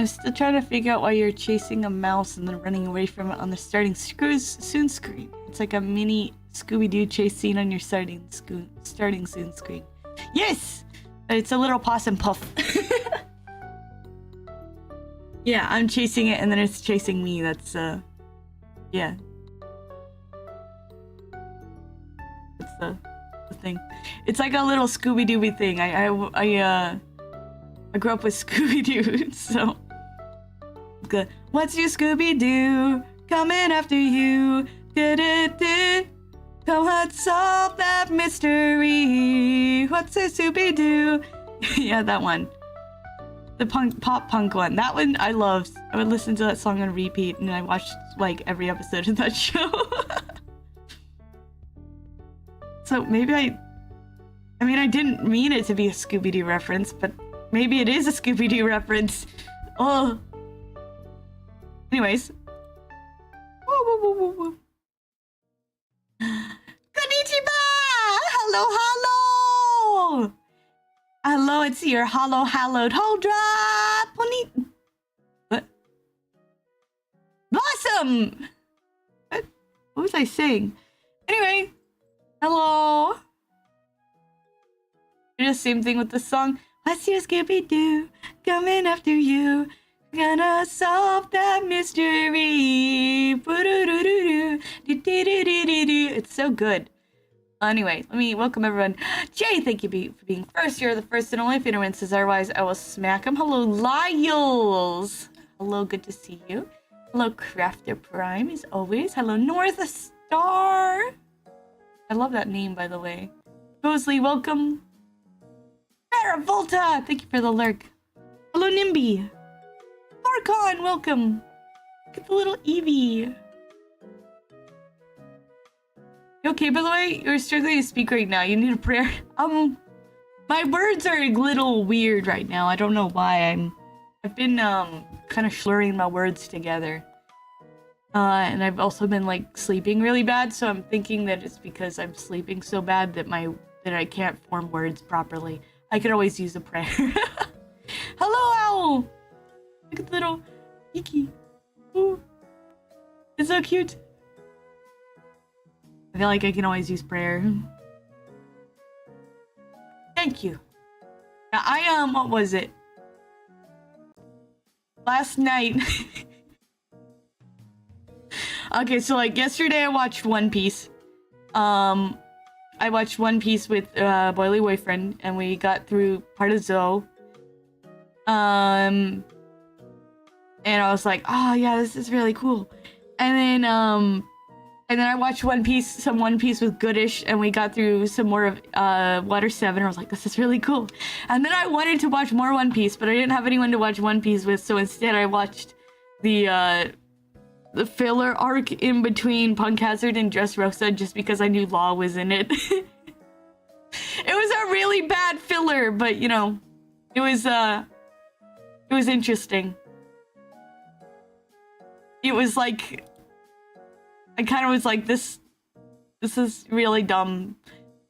I'm still trying to figure out why you're chasing a mouse and then running away from it on the starting soon screen. It's like a mini Scooby-Doo chase scene on your starting soon screen. Yes! It's a little possum puff. Yeah, I'm chasing it and then it's chasing me. That's, yeah. That's the thing. It's like a little Scooby-Doo thing. I grew up with Scooby-Doo, so... Good. What's your Scooby-Doo? Coming after you. Da-da-da. Come on, solve that mystery. What's a Scooby-Doo? Yeah, that one. The pop punk one. That one I loved. I would listen to that song on repeat, and I watched like every episode of that show. So maybe I mean, I didn't mean it to be a Scooby-Doo reference, but maybe it is a Scooby-Doo reference. Oh. Anyways. Woo, woo, woo, woo. Konnichiwa! Hello, hello! Hello, it's your hallowed Huldra Pony. What? Blossom! What was I saying? Anyway, hello. Just same thing with the song. What's your Scooby-Doo? Coming after you. Gonna solve that mystery. It's so good. Anyway, let me welcome everyone. Jay, thank you for being first. You're the first and only. If anyone says otherwise, I will smack him. Hello, Lyles. Hello, good to see you. Hello, Crafter Prime, as always. Hello, North Star. I love that name, by the way. Bosley, welcome. Volta, thank you for the lurk. Hello, Nimby. Marcon, welcome. Look at the little Eevee. You okay, by the way? You're struggling to speak right now. You need a prayer. My words are a little weird right now. I don't know why. I've been kind of slurring my words together. And I've also been like sleeping really bad, so I'm thinking that it's because I'm sleeping so bad that I can't form words properly. I could always use a prayer. Hello, Owl! Look at the little Iki. Ooh. It's so cute. I feel like I can always use prayer. Thank you. Now, what was it? Last night. Okay, so like yesterday I watched One Piece. I watched One Piece with Boily Boyfriend, and we got through part of Zoe. And I was like, oh yeah, this is really cool. And then I watched some One Piece with Goodish, and we got through some more of Water 7. I was like, this is really cool. And then I wanted to watch more One Piece, but I didn't have anyone to watch One Piece with, so instead I watched the filler arc in between Punk Hazard and Dressrosa just because I knew Law was in it. It was a really bad filler, but you know, it was interesting. It was like, I kind of was like, this is really dumb.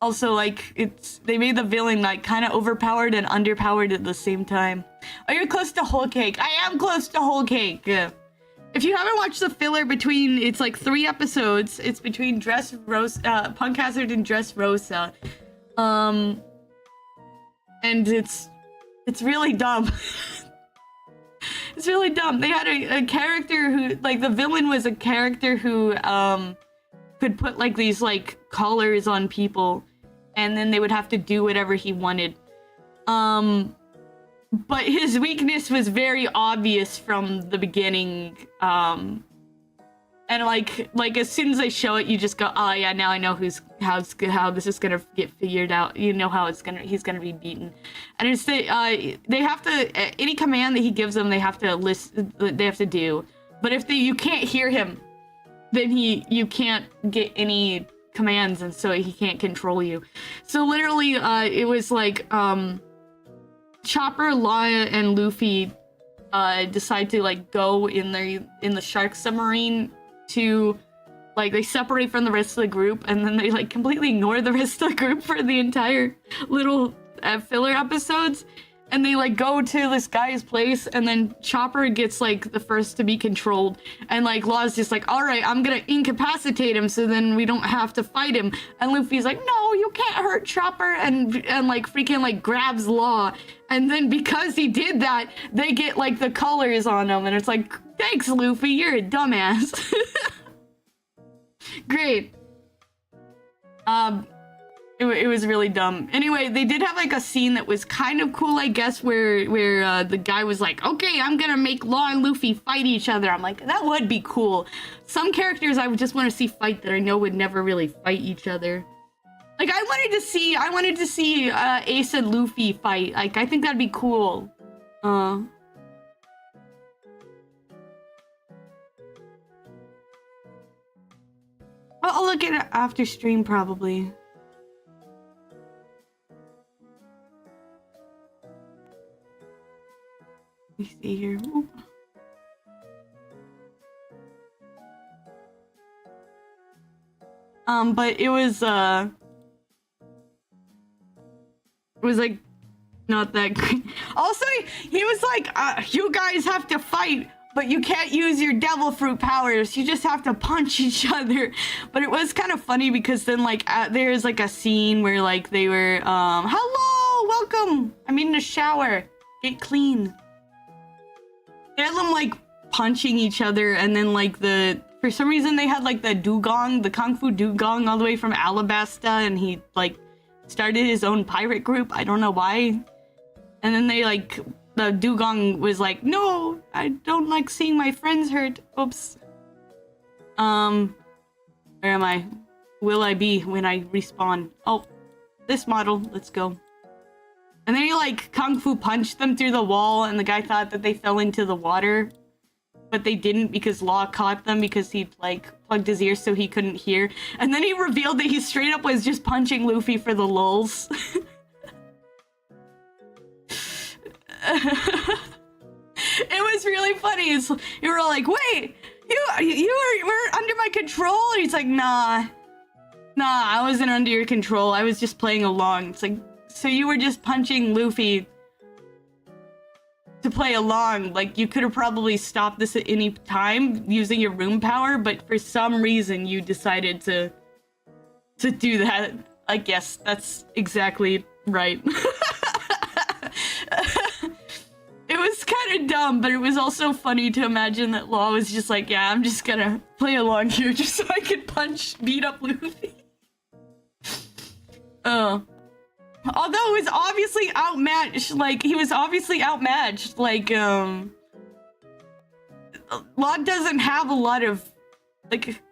Also, like, they made the villain like kind of overpowered and underpowered at the same time. Oh, you're close to Whole Cake. I am close to Whole Cake. Yeah. If you haven't watched the filler between, it's like 3 episodes. It's between Punk Hazard and Dressrosa. And it's really dumb. It's really dumb. They had a character who, like, the villain was a character who, could put, like, these, like, collars on people, and then they would have to do whatever he wanted. But his weakness was very obvious from the beginning, and like as soon as they show it, you just go, oh yeah, now I know how this is gonna get figured out. You know how he's gonna be beaten, and it's they have to, any command that he gives them, they have to do. But if you can't hear him, then you can't get any commands, and so he can't control you. So literally, it was like Chopper, Laya, and Luffy decide to like go in the shark submarine to, like, they separate from the rest of the group, and then they like completely ignore the rest of the group for the entire little filler episodes. and they like go to this guy's place, and then Chopper gets like the first to be controlled, and like Law's just like, all right, I'm gonna incapacitate him so then we don't have to fight him. And Luffy's like, no, you can't hurt Chopper, and like freaking like grabs Law, and then because he did that, they get like the colors on him, and it's like, thanks Luffy, you're a dumbass. Great. It was really dumb. Anyway, they did have like a scene that was kind of cool, I guess, where the guy was like, okay, I'm gonna make Law and Luffy fight each other. I'm like, that would be cool. Some characters I would just want to see fight that I know would never really fight each other. Like, I wanted to see Ace and Luffy fight. Like, I think that'd be cool. I'll look at it after stream, probably. Let me see here. Ooh. But it was like not that great. Also, he was like, you guys have to fight, but you can't use your devil fruit powers. You just have to punch each other. But it was kind of funny because then like there's like a scene where like they were hello, welcome. I'm in the shower. Get clean. They had them like punching each other, and then like for some reason they had like the dugong, the kung fu dugong, all the way from Alabasta, and he like started his own pirate group. I don't know why. And then they like, the dugong was like, no, I don't like seeing my friends hurt. Oops. Where am I? Will I be when I respawn? Oh, this model. Let's go. And then he like kung fu punched them through the wall, and the guy thought that they fell into the water, but they didn't because Law caught them because he like plugged his ears so he couldn't hear. And then he revealed that he straight up was just punching Luffy for the lulz. It was really funny. You were all like, wait, you were under my control? And he's like, nah, I wasn't under your control. I was just playing along. It's like, so you were just punching Luffy to play along. Like, you could have probably stopped this at any time using your room power, but for some reason you decided to do that. I guess that's exactly right. It was kind of dumb, but it was also funny to imagine that Law was just like, yeah, I'm just gonna play along here just so I could beat up Luffy. Although it was obviously outmatched, like, he was obviously outmatched, like, Law doesn't have a lot of, like,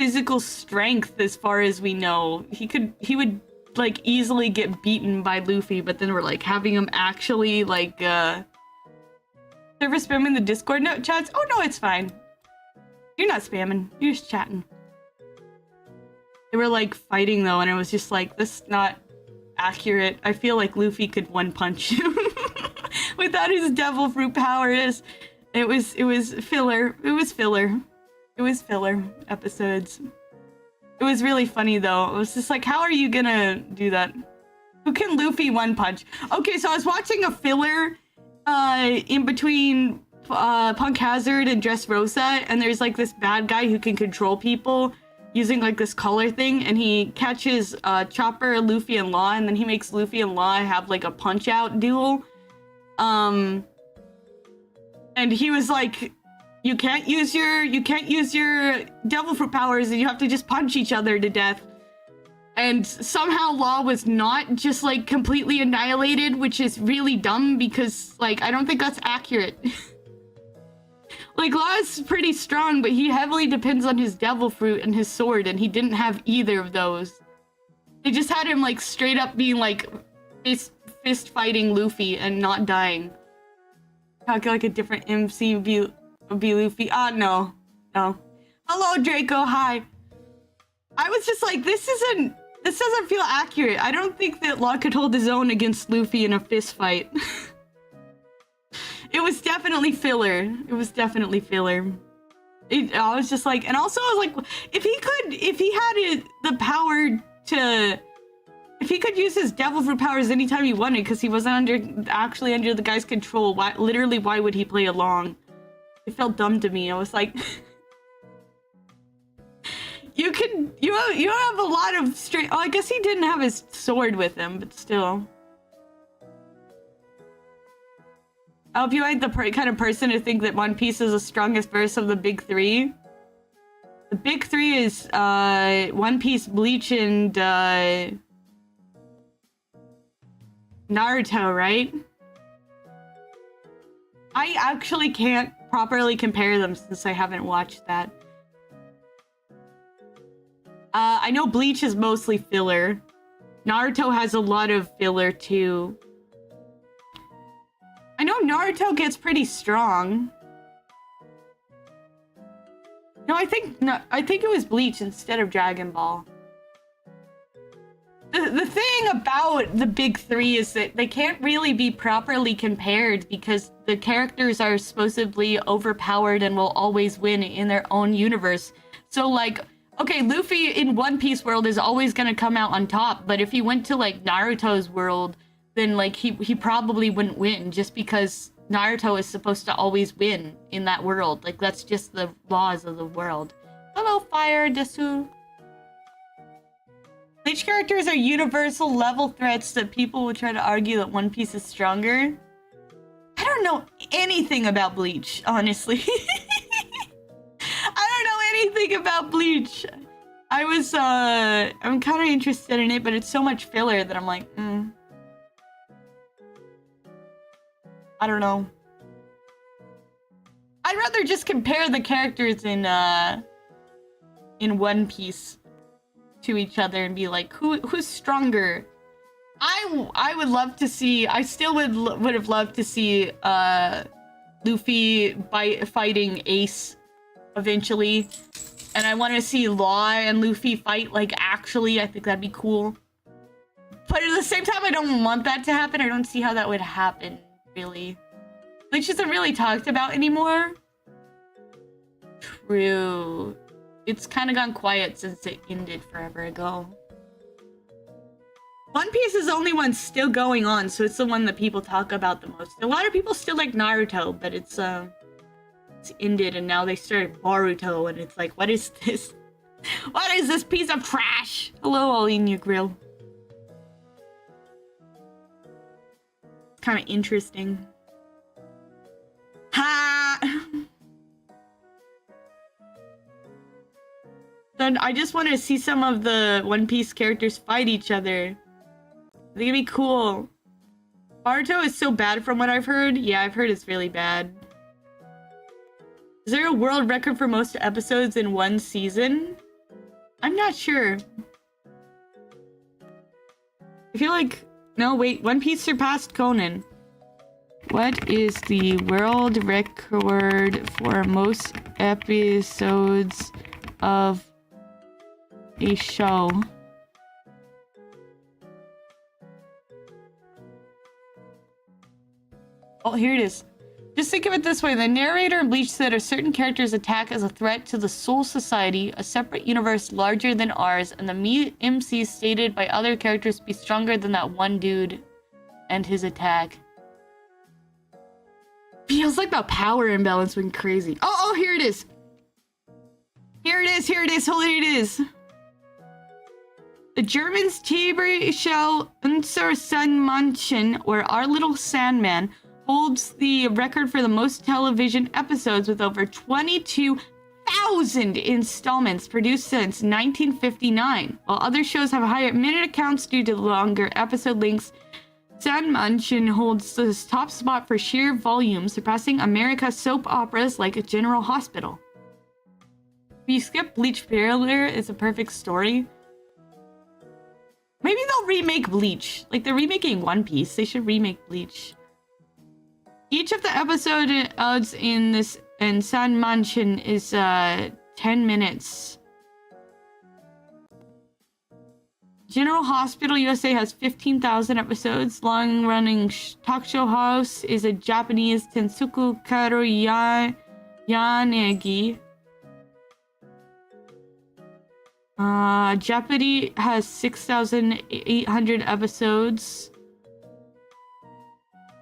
physical strength as far as we know. He would, like, easily get beaten by Luffy, but then we're, like, having him actually, like, server spamming the Discord note chats? Oh, no, it's fine. You're not spamming. You're just chatting. They were, like, fighting, though, and it was just like, this is not accurate. I feel like Luffy could one-punch him without his devil fruit powers. It was filler. It was filler. It was filler episodes. It was really funny, though. It was just like, how are you gonna do that? Who can Luffy one-punch? Okay, so I was watching a filler in between Punk Hazard and Dressrosa, and there's like this bad guy who can control people using like this collar thing, and he catches Chopper, Luffy, and Law, and then he makes Luffy and Law have like a punch-out duel. And he was like, you can't use your devil fruit powers, and you have to just punch each other to death. And somehow Law was not just like completely annihilated, which is really dumb because like I don't think that's accurate. Like, Law is pretty strong, but he heavily depends on his devil fruit and his sword, and he didn't have either of those. They just had him, like, straight up being, like, fist fighting Luffy and not dying. Talk like a different MC would be Luffy. No. Hello, Draco, hi. I was just like, this doesn't feel accurate. I don't think that Law could hold his own against Luffy in a fist fight. It was definitely filler. It was definitely filler. I was just like, and also I was like, if he had the power to If he could use his devil fruit powers anytime he wanted, because he wasn't actually under the guy's control, why would he play along? It felt dumb to me. I was like, you have a lot of strength. Oh, I guess he didn't have his sword with him, but still. I hope you ain't the kind of person to think that One Piece is the strongest verse of the big three. The big three is One Piece, Bleach, and Naruto, right? I actually can't properly compare them since I haven't watched that. I know Bleach is mostly filler. Naruto has a lot of filler too. I know Naruto gets pretty strong. No, I think it was Bleach instead of Dragon Ball. The thing about the big three is that they can't really be properly compared because the characters are supposedly overpowered and will always win in their own universe. So like, okay, Luffy in One Piece world is always gonna come out on top, but if he went to like Naruto's world, then like he probably wouldn't win just because Naruto is supposed to always win in that world. Like that's just the laws of the world. Hello, Fire Desu. Bleach characters are universal level threats that people would try to argue that One Piece is stronger. I don't know anything about Bleach, honestly. I don't know anything about Bleach. I'm kind of interested in it, but it's so much filler that I'm like, I don't know. I'd rather just compare the characters in One Piece to each other and be like, who's stronger? I would love to see. I still would have loved to see Luffy fighting Ace eventually, and I want to see Law and Luffy fight like actually. I think that'd be cool. But at the same time, I don't want that to happen. I don't see how that would happen really. Bleach isn't really talked about anymore. True. It's kind of gone quiet since it ended forever ago. One Piece is the only one still going on, so it's the one that people talk about the most. A lot of people still like Naruto, but it's ended and now they started Boruto and it's like, what is this? What is this piece of trash? Hello, I'll eat your grill. It's kind of interesting. Ha! Then I just want to see some of the One Piece characters fight each other. I think it'd be cool. Naruto is so bad from what I've heard. Yeah, I've heard it's really bad. Is there a world record for most episodes in one season? I'm not sure. I feel like... No, wait. One Piece surpassed Conan. What is the world record for most episodes of a show? Oh, here it is. Just think of it this way. The narrator in Bleach said a certain character's attack is a threat to the Soul Society, a separate universe larger than ours, and the MC stated by other characters to be stronger than that one dude and his attack. Feels like the power imbalance went crazy. Oh, here it is. Here it is. Hold it is. The German's TV show Unser Sandmännchen, or Our Little Sandman, holds the record for the most television episodes with over 22,000 installments produced since 1959. While other shows have higher minute counts due to longer episode lengths, Sandmännchen holds the top spot for sheer volume, surpassing America's soap operas like General Hospital. If you skip Bleach Failure, it's a perfect story. Maybe they'll remake Bleach. Like, they're remaking One Piece. They should remake Bleach. Each of the episodes in Sandmännchen is 10 minutes. General Hospital USA has 15,000 episodes. Long-running talk show house is a Japanese Tensuku Karu Yanagi. Jeopardy has 6,800 episodes.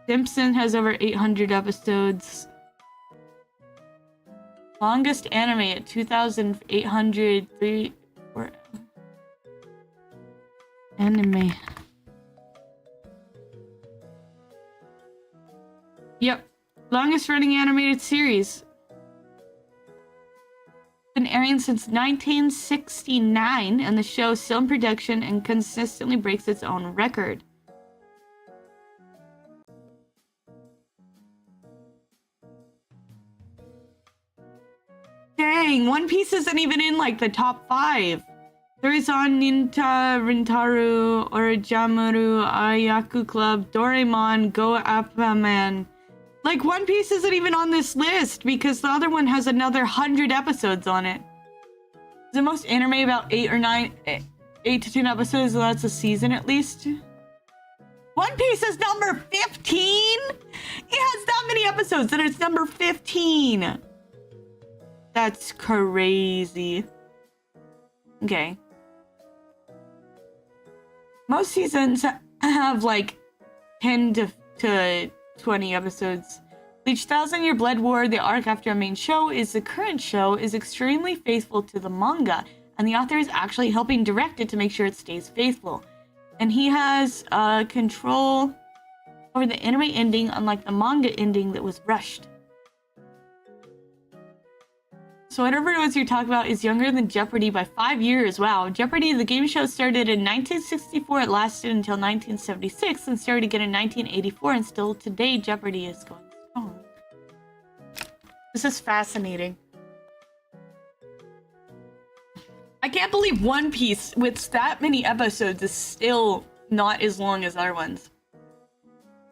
Simpson has over 800 episodes. Longest anime at 2,803. Anime. Yep. Longest running animated series. Been airing since 1969, and the show is still in production and consistently breaks its own record. Dang, One Piece isn't even in like the top 5. There is on Ninta, Rintaru, Orojamaru, Ayaku Club, Doraemon, Go Appaman. Like, One Piece isn't even on this list because the other one has another 100 episodes on it. Is the most anime about 8 to 10 episodes, so that's a season at least? One Piece is number 15? It has that many episodes and it's number 15. That's crazy. Okay. Most seasons have like 10 to 20 episodes. Bleach 1,000 Year Blood War, the arc after a main show, is the current show, is extremely faithful to the manga, and the author is actually helping direct it to make sure it stays faithful. And he has control over the anime ending, unlike the manga ending that was rushed. So whatever it was you're talking about is younger than Jeopardy by 5 years. Wow. Jeopardy, the game show, started in 1964. It lasted until 1976 and started again in 1984. And still today, Jeopardy is going strong. This is fascinating. I can't believe One Piece, with that many episodes, is still not as long as other ones.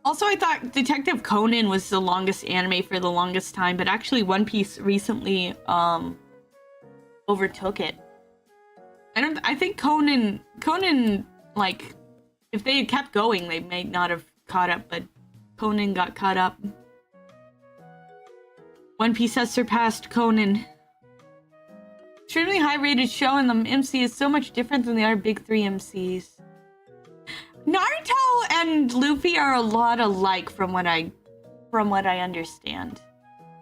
Also, I thought Detective Conan was the longest anime for the longest time, but actually One Piece recently overtook it. I think Conan, like, if they had kept going, they may not have caught up, but Conan got caught up. One Piece has surpassed Conan. Extremely high-rated show, and the MC is so much different than the other big 3 MCs. Naruto and Luffy are a lot alike from what I understand.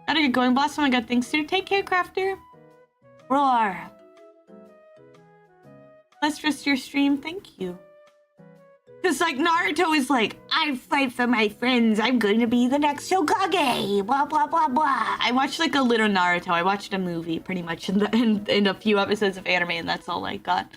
Gotta get going, Blossom. I got things to do. Take care, Crafter. Roar. Let's just your stream. Thank you. Because, like, Naruto is like, I fight for my friends. I'm going to be the next Hokage. Blah, blah, blah, blah. I watched, like, a little Naruto. I watched a movie, pretty much, in a few episodes of anime, and that's all I got.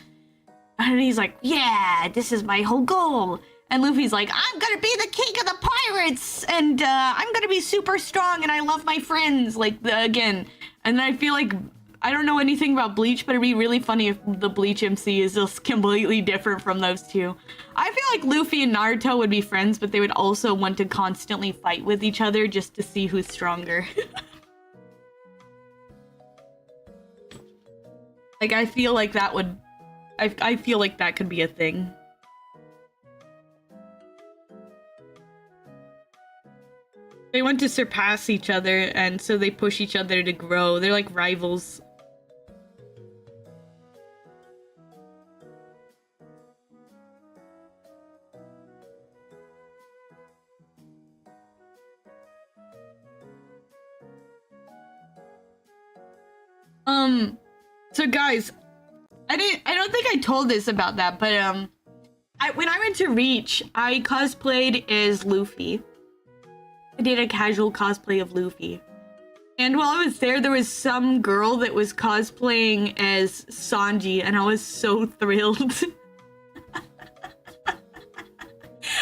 And he's like, yeah, this is my whole goal. And Luffy's like, I'm gonna be the king of the pirates, and I'm gonna be super strong, and I love my friends, like, again. And I feel like, I don't know anything about Bleach, but it'd be really funny if the Bleach MC is just completely different from those two. I feel like Luffy and Naruto would be friends, but they would also want to constantly fight with each other just to see who's stronger. Like, I feel like that would... I feel like that could be a thing. They want to surpass each other, and so they push each other to grow. They're like rivals. So guys, I don't think I told this about that, but when I went to Reach, I cosplayed as Luffy. I did a casual cosplay of Luffy. And while I was there was some girl that was cosplaying as Sanji, and I was so thrilled. I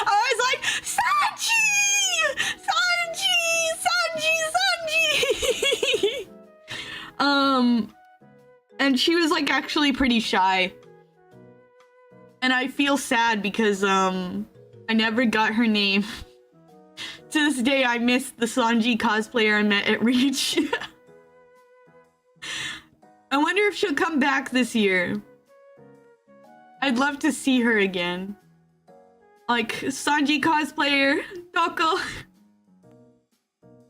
was like, Sanji! Sanji! Sanji! And she was like actually pretty shy. And I feel sad because I never got her name. To this day, I miss the Sanji cosplayer I met at Reach. I wonder if she'll come back this year. I'd love to see her again. Like, Sanji cosplayer, Doko.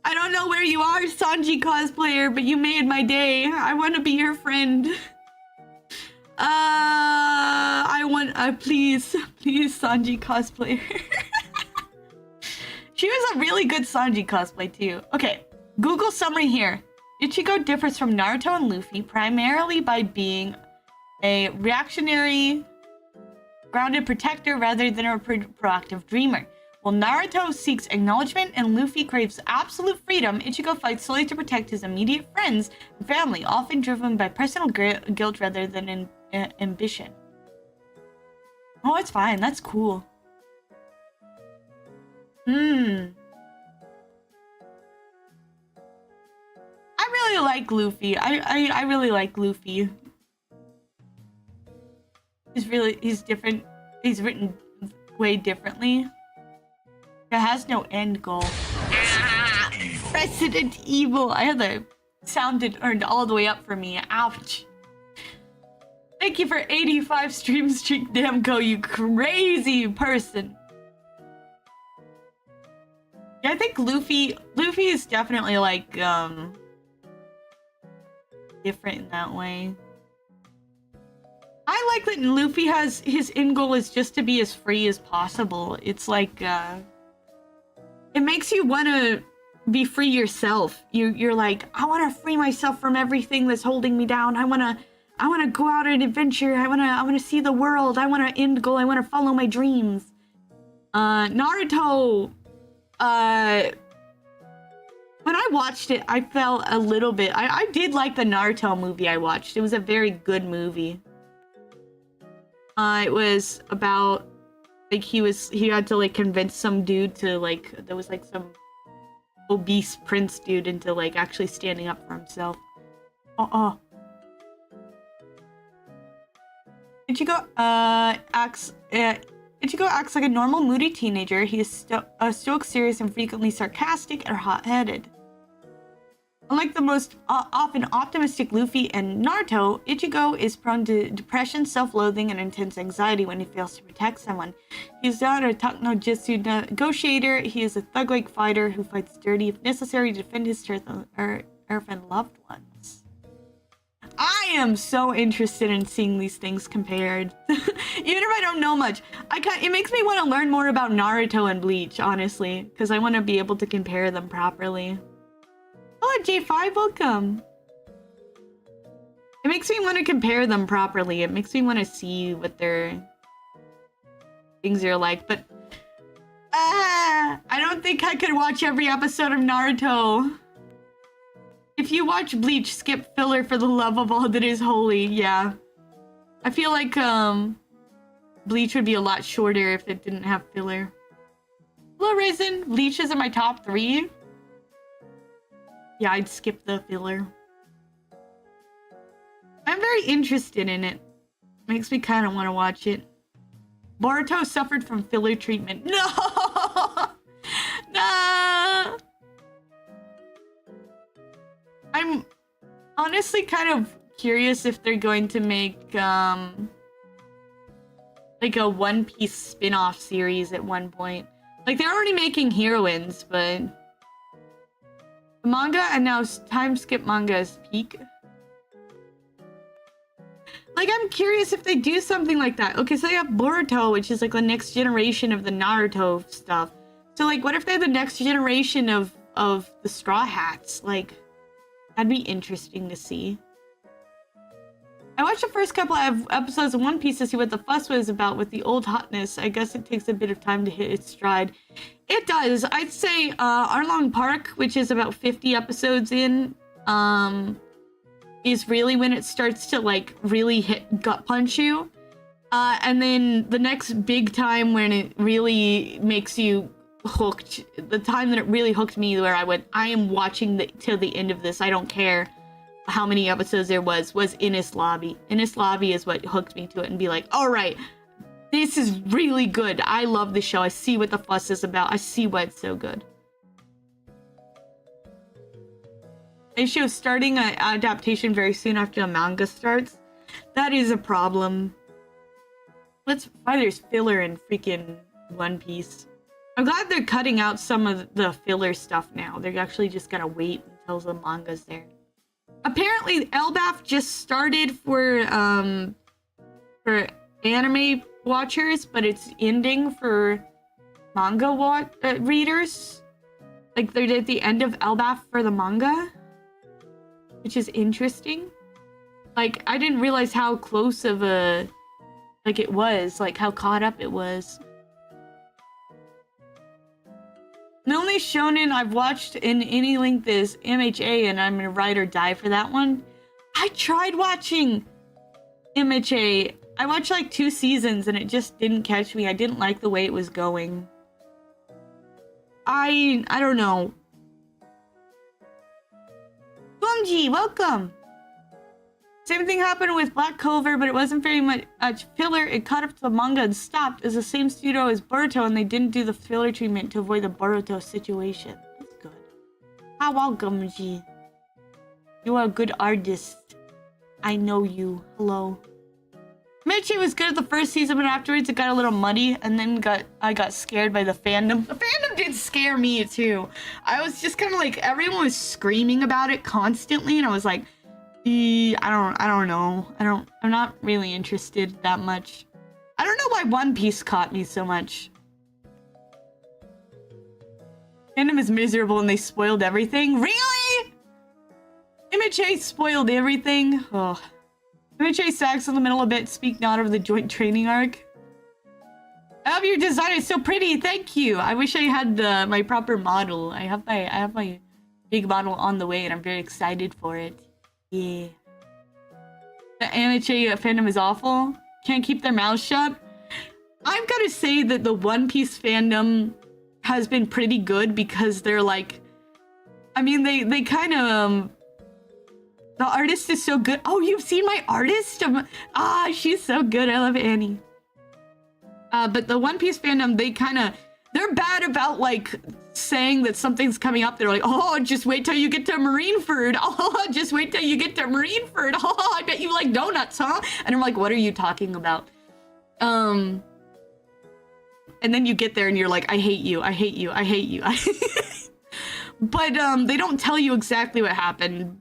I don't know where you are, Sanji cosplayer, but you made my day. I want to be your friend. I want please Sanji cosplayer. She was a really good Sanji cosplay too. Okay, Google summary here. Ichigo differs from Naruto and Luffy primarily by being a reactionary, grounded protector rather than a proactive dreamer. While Naruto seeks acknowledgement and Luffy craves absolute freedom, Ichigo fights solely to protect his immediate friends and family, often driven by personal guilt rather than ambition. Oh, it's fine. That's cool. I really like Luffy. I really like Luffy. He's different. He's written way differently. It has no end goal. Resident Evil. I had the sound turned all the way up for me. Ouch. Thank you for 85 stream streak, Damco, you crazy person. Yeah, I think Luffy is definitely like different in that way. I like that Luffy has his end goal is just to be as free as possible. It's like it makes you want to be free yourself. You're like, I want to free myself from everything that's holding me down. I want to go out on an adventure. I want to see the world. I want to end goal. I want to follow my dreams. Naruto, when I watched it, I felt a little bit. I did like the Naruto movie I watched. It was a very good movie. It was about like he had to like convince some dude to like there was like some obese prince dude into like actually standing up for himself. Ichigo acts like a normal moody teenager. He is stoic, serious, and frequently sarcastic or hot-headed. Unlike the most often optimistic Luffy and Naruto, Ichigo is prone to depression, self-loathing, and intense anxiety when he fails to protect someone. He is not a Takno-Jutsu negotiator. He is a thug-like fighter who fights dirty if necessary to defend his turf or defend loved ones. I am so interested in seeing these things compared. Even if I don't know much, it makes me want to learn more about Naruto and Bleach, honestly, because I want to be able to compare them properly. Hello, J5, welcome. It makes me want to compare them properly. It makes me want to see what their things are like, but I don't think I could watch every episode of Naruto. If you watch Bleach, skip filler for the love of all that is holy. Yeah. I feel like Bleach would be a lot shorter if it didn't have filler. Hello, Raisin. Bleach is in my top 3. Yeah, I'd skip the filler. I'm very interested in it. Makes me kind of want to watch it. Boruto suffered from filler treatment. No! No! I'm honestly kind of curious if they're going to make like a One Piece spin-off series at one point. Like, they're already making heroines, but the manga and now time skip manga is peak. Like, I'm curious if they do something like that. Okay, so they have Boruto, which is like the next generation of the Naruto stuff. So like, what if they're the next generation of the Straw Hats? Like, that'd be interesting to see. I watched the first couple of episodes of One Piece to see what the fuss was about with the old hotness. I guess it takes a bit of time to hit its stride. It does. I'd say Arlong Park, which is about 50 episodes in, is really when it starts to like really gut punch you. And then the next big time when it really makes you hooked, the time that it really hooked me where I went, I am watching till the end of this, I don't care how many episodes there was Enies Lobby. Enies Lobby is what hooked me to it and be like, all right, this is really good. I love this show. I see what the fuss is about. I see why it's so good. They show starting an adaptation very soon after the manga starts. That is a problem. That's why there's filler in freaking One Piece. I'm glad they're cutting out some of the filler stuff now. They're actually just gonna wait until the manga's there. Apparently, Elbaf just started for anime watchers, but it's ending for manga readers. Like they're at the end of Elbaf for the manga, which is interesting. Like I didn't realize how close of a like it was, like how caught up it was. The only shonen I've watched in any length is MHA, and I'm gonna ride or die for that one. I tried watching MHA. I watched like 2 seasons and it just didn't catch me. I didn't like the way it was going. I don't know. Gongji, welcome! Same thing happened with Black Clover, but it wasn't very much filler. It caught up to the manga and stopped. It's the same studio as Boruto, and they didn't do the filler treatment to avoid the Boruto situation. That's good. How welcome, Gongji. You are a good artist. I know you. Hello. Michi was good at the first season, but afterwards it got a little muddy, and then I got scared by the fandom. The fandom did scare me too. I was just kind of like, everyone was screaming about it constantly, and I was like, I don't know. I'm not really interested that much. I don't know why One Piece caught me so much. Fandom is miserable and they spoiled everything. Really? MHA spoiled everything? Oh. MHA sags in the middle a bit, speak not of the joint training arc. I love your design, it's so pretty, thank you. I wish I had my proper model. I have my big model on the way and I'm very excited for it. Yeah. The MHA fandom is awful. Can't keep their mouths shut. I've got to say that the One Piece fandom has been pretty good because they're like, I mean, they kind of, the artist is so good. Oh, you've seen my artist? She's so good. I love Annie. But the One Piece fandom, they're bad about like saying that something's coming up. They're like, oh, just wait till you get to Marineford. Oh, just wait till you get to Marineford. Oh, I bet you like donuts, huh? And I'm like, what are you talking about? And then you get there and you're like, I hate you. I hate you. I hate you. But they don't tell you exactly what happened.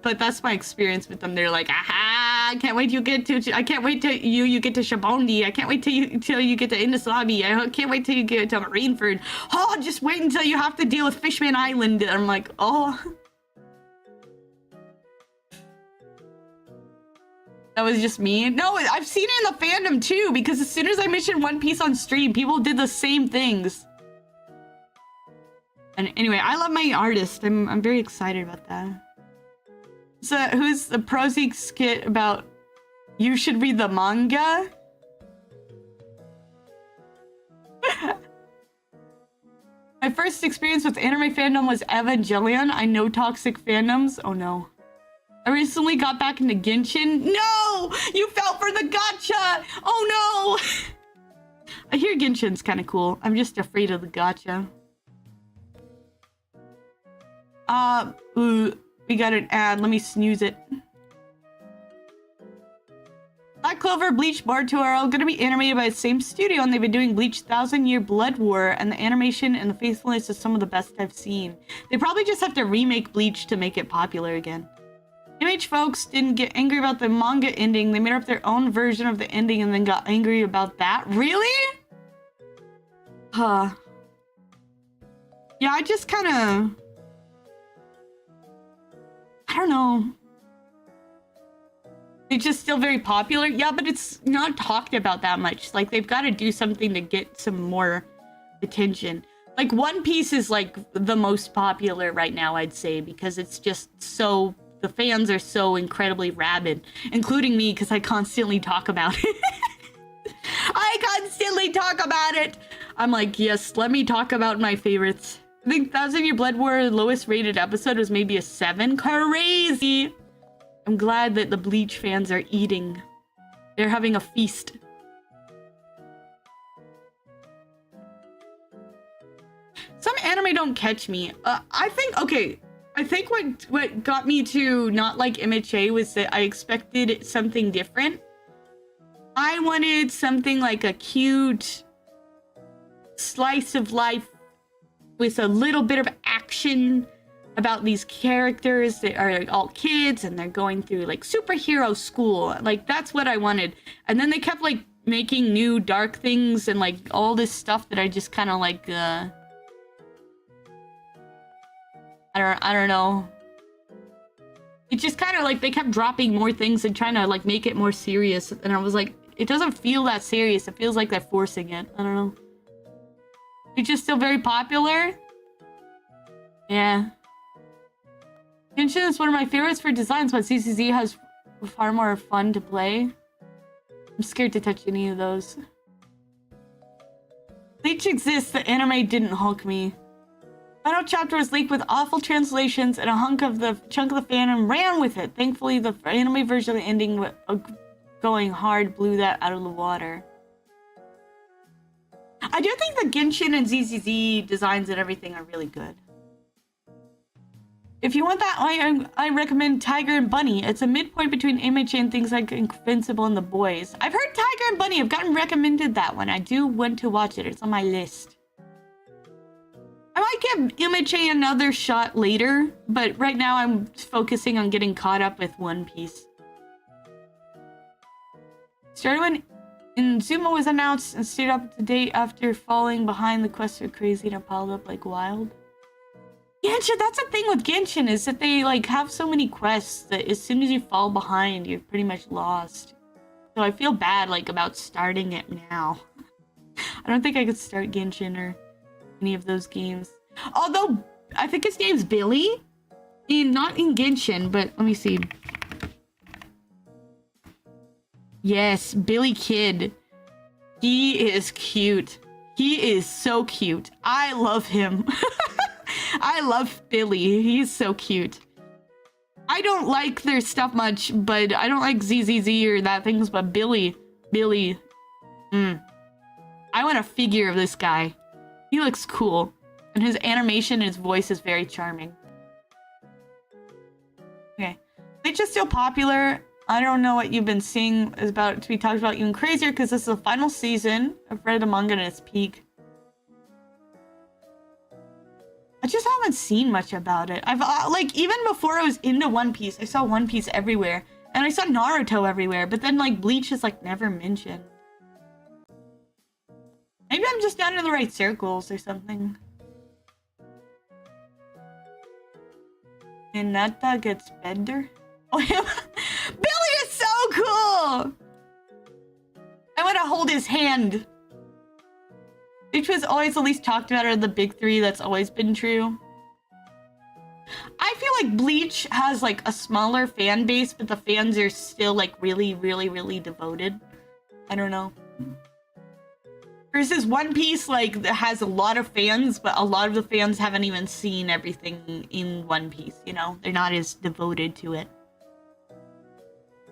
But that's my experience with them. They're like, aha, I can't wait till you get to Shabondi. I can't wait till you get to Inasabi. I can't wait till you get to Marineford. Oh, just wait until you have to deal with Fishman Island. And I'm like, oh. That was just me. No, I've seen it in the fandom too, because as soon as I mentioned One Piece on stream, people did the same things. And anyway, I love my artist. I'm very excited about that. So who's the prosy skit about you should read the manga? My first experience with anime fandom was Evangelion. I know toxic fandoms. Oh no. I recently got back into Genshin. No! You fell for the gotcha! Oh no! I hear Genshin's kind of cool. I'm just afraid of the gotcha. We got an ad. Let me snooze it. Black Clover, Bleach, Boruto are all going to be animated by the same studio, and they've been doing Bleach 1000-Year Blood War, and the animation and the faithfulness is some of the best I've seen. They probably just have to remake Bleach to make it popular again. MH folks didn't get angry about the manga ending. They made up their own version of the ending and then got angry about that. Really? Huh. Yeah, I just kind of... I don't know. It's just still very popular. Yeah, but it's not talked about that much. Like, they've got to do something to get some more attention. Like, One Piece is, like, the most popular right now, I'd say, because it's just so... The fans are so incredibly rabid, including me, because I constantly talk about it. I constantly talk about it! I'm like, yes, let me talk about my favorites. I think 1000-Year Blood War, lowest rated episode was maybe a 7. Crazy! I'm glad that the Bleach fans are eating. They're having a feast. Some anime don't catch me. I think what got me to not like MHA was that I expected something different. I wanted something like a cute slice of life with a little bit of action, about these characters that are all kids and they're going through like superhero school. Like that's what I wanted. And then they kept like making new dark things and like all this stuff that I just kind of like I don't know. It just kind of like they kept dropping more things and trying to like make it more serious, and I was like, it doesn't feel that serious. It feels like they're forcing it. I don't know. It's just still very popular. Yeah. Genshin is one of my favorites for designs, but CCZ has far more fun to play. I'm scared to touch any of those. Bleach exists. The anime didn't hook me. Final chapter was leaked with awful translations, and a chunk of the fandom ran with it. Thankfully, the anime version of the ending going hard blew that out of the water. I do think the Genshin and ZZZ designs and everything are really good. If you want that, I recommend Tiger and Bunny. It's a midpoint between MHA and things like Invincible and The Boys. I've heard Tiger and Bunny. I've gotten recommended that one. I do want to watch it. It's on my list. I might give MHA another shot later, but right now I'm focusing on getting caught up with One Piece. Started when Inazuma was announced and stayed up to date after falling behind. The quests are crazy and piled up like wild. Genshin, that's the thing with Genshin, is that they like have so many quests that as soon as you fall behind, you're pretty much lost. So I feel bad like about starting it now. I don't think I could start Genshin or any of those games. Although, I think his name's Billy. Not in Genshin, but let me see. Yes, Billy Kid. He is cute. He is so cute. I love him. I love Billy. He's so cute. I don't like their stuff much, but I don't like ZZZ or that things, but Billy. I want a figure of this guy. He looks cool. And his animation and his voice is very charming. Okay. Bleach is still popular. I don't know what you've been seeing is about to be talked about even crazier, because this is the final season. I've read the manga at its peak. I just haven't seen much about it. I've like, even before I was into One Piece, I saw One Piece everywhere. And I saw Naruto everywhere, but then like Bleach is like never mentioned. Maybe I'm just down in the right circles or something. Hinata gets better. Oh, Billy is so cool! I want to hold his hand. Bleach was always the least talked about of the big three. That's always been true. I feel like Bleach has like a smaller fan base, but the fans are still like really, really, really devoted. I don't know. Versus One Piece, like, has a lot of fans, but a lot of the fans haven't even seen everything in One Piece, you know? They're not as devoted to it.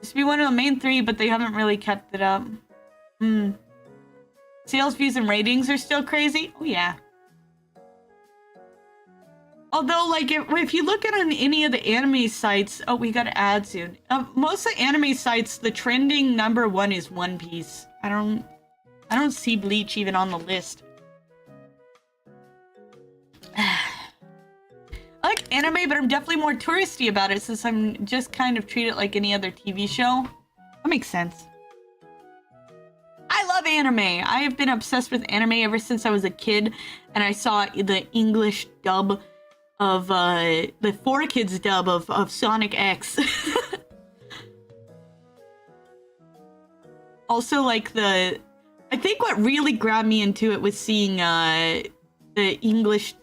Used to be one of the main three, but they haven't really kept it up. Sales, views, and ratings are still crazy? Oh, yeah. Although, like, if you look at on any of the anime sites... Oh, we got an ad soon. Most of the anime sites, the trending #1 is One Piece. I don't see Bleach even on the list. I like anime, but I'm definitely more touristy about it since I'm just kind of treat it like any other TV show. That makes sense. I love anime. I have been obsessed with anime ever since I was a kid, and I saw the English dub of the 4Kids dub of Sonic X. Also, like I think what really grabbed me into it was seeing the English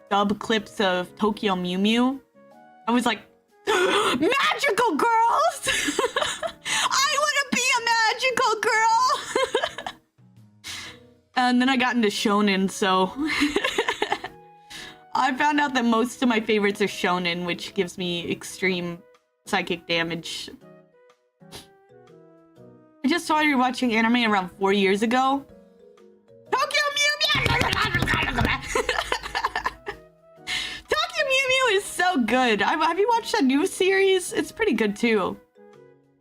dub clips of Tokyo Mew Mew. I was like, magical girls! I want to be a magical girl! And then I got into shonen, so... I found out that most of my favorites are shonen, which gives me extreme psychic damage. I just started watching anime around 4 years ago. Tokyo Mew Mew! Tokyo Mew Mew is so good. Have you watched that new series? It's pretty good too.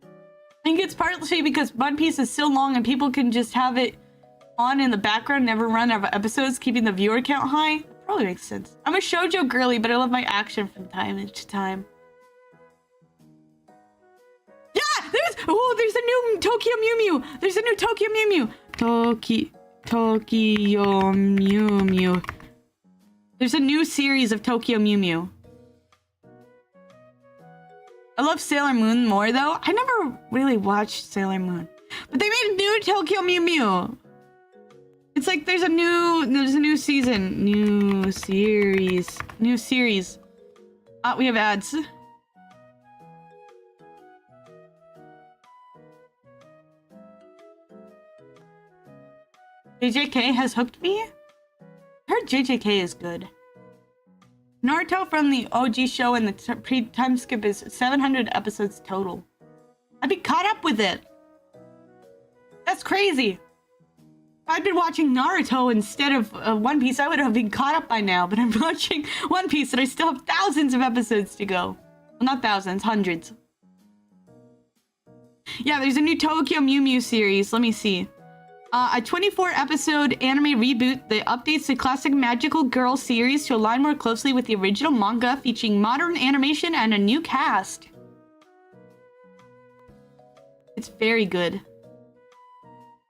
I think it's partly because One Piece is so long and people can just have it on in the background, never run out of episodes, keeping the viewer count high. probably makes sense. I'm a shoujo girly, but I love my action from time to time. Yeah! There's a new Tokyo Mew Mew! There's a new Tokyo Mew Mew! Tokyo Mew Mew. There's a new series of Tokyo Mew Mew. I love Sailor Moon more, though. I never really watched Sailor Moon. But they made a new Tokyo Mew Mew. It's like there's a new season. New series. We have ads. JJK has hooked me? I heard JJK is good. Naruto from the OG show and the pre-time skip is 700 episodes total. I'd be caught up with it. That's crazy. If I'd been watching Naruto instead of One Piece, I would have been caught up by now. But I'm watching One Piece and I still have thousands of episodes to go. Well, not thousands, hundreds. Yeah, there's a new Tokyo Mew Mew series. Let me see. A 24-episode anime reboot that updates the classic Magical Girl series to align more closely with the original manga, featuring modern animation and a new cast. It's very good.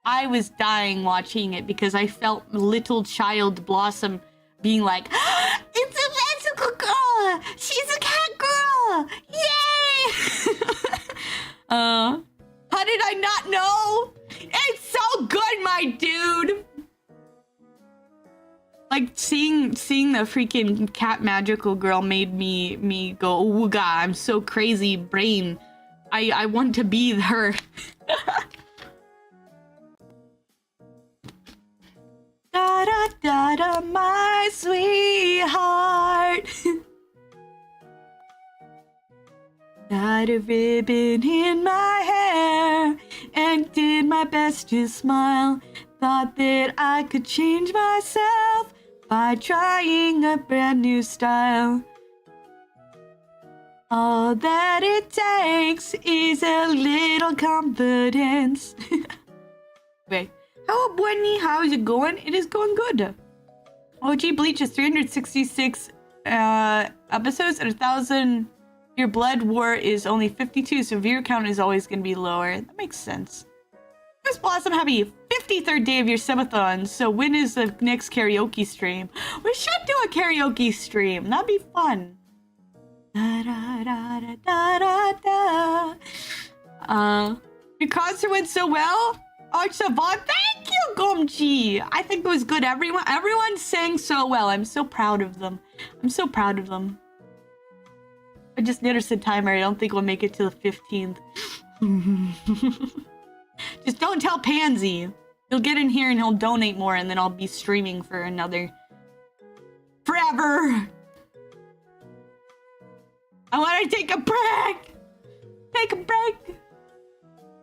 I was dying watching it because I felt little child Blossom being like, it's a magical girl! She's a cat girl! Yay! How did I not know? It's so good, my dude! Like, seeing the freaking cat magical girl made me go, ooga, I'm so crazy brain. I want to be her. Da da da da, my sweetheart. Tied a ribbon in my hair and did my best to smile. Thought that I could change myself by trying a brand new style. All that it takes is a little confidence. Wait, hello, Bunny. How is it going? It is going good. OG Bleach is 366 episodes and 1,000. Your Blood War is only 52, so viewer count is always going to be lower. That makes sense. Miss Blossom, happy 53rd day of your Subathon, so when is the next karaoke stream? We should do a karaoke stream. That'd be fun. Da, da, da, da, da, da, da. Your concert went so well. Archavon, thank you, Gomchi. I think it was good. Everyone sang so well. I'm so proud of them. I'm so proud of them. I just noticed the timer. I don't think we'll make it to the 15th. Just don't tell Pansy. He'll get in here and he'll donate more, and then I'll be streaming for another... forever! I want to take a break! Take a break!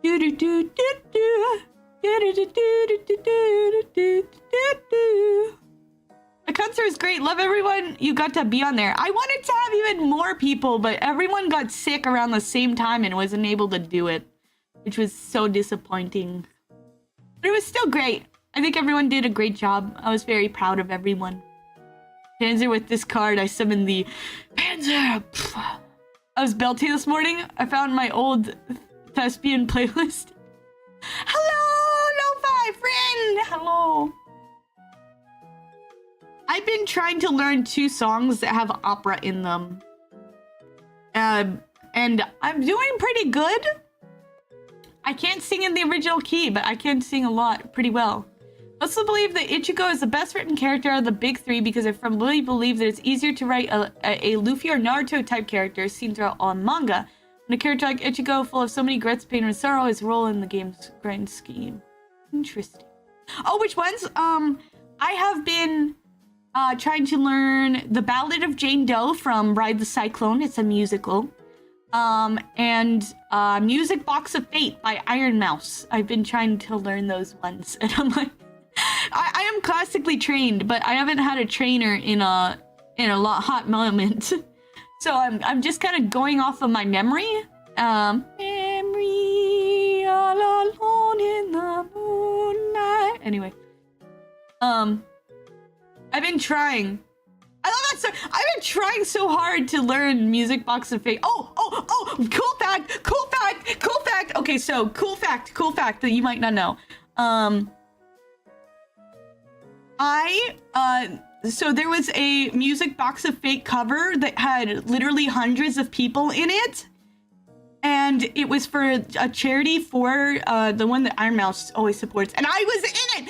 Do-do-do-do-do. Do-do-do-do-do-do-do-do-do. The concert was great. Love everyone you got to be on there. I wanted to have even more people, but everyone got sick around the same time and wasn't able to do it, which was so disappointing. But it was still great. I think everyone did a great job. I was very proud of everyone. Panzer, with this card, I summoned the Panzer. I was belting this morning. I found my old thespian playlist. Hello, Lo-Fi friend. Hello. I've been trying to learn 2 songs that have opera in them. And I'm doing pretty good. I can't sing in the original key, but I can sing a lot pretty well. I also believe that Ichigo is the best written character out of the big 3 because I firmly believe that it's easier to write a Luffy or Naruto type character seen throughout all manga. And a character like Ichigo, full of so many regrets, pain, and sorrow, his role in the game's grand scheme. Interesting. Oh, which ones? I have been trying to learn The Ballad of Jane Doe from Ride the Cyclone. It's a musical. And Music Box of Fate by Iron Mouse. I've been trying to learn those ones, and I'm like, I am classically trained, but I haven't had a trainer in a hot moment. So I'm just kind of going off of my memory. Memory all alone in the moonlight. Anyway, I've been trying. sorry. I've been trying so hard to learn Music Box of Fate. Oh, cool fact. Okay, so cool fact that you might not know. So there was a Music Box of Fate cover that had literally hundreds of people in it. And it was for a charity for the one that Iron Mouse always supports. And I was in it!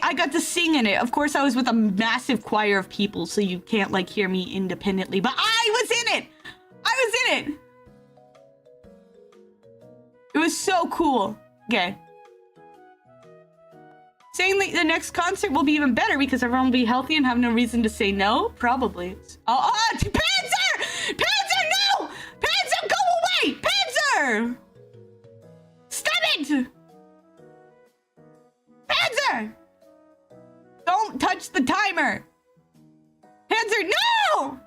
I got to sing in it. Of course, I was with a massive choir of people, so you can't, like, hear me independently. But I was in it! It was so cool. Okay. Saying that the next concert will be even better because everyone will be healthy and have no reason to say no? Probably. Panzer! Panzer, no! Panzer, go away! Panzer! Stop it! Panzer! Don't touch the timer! Panzer, no!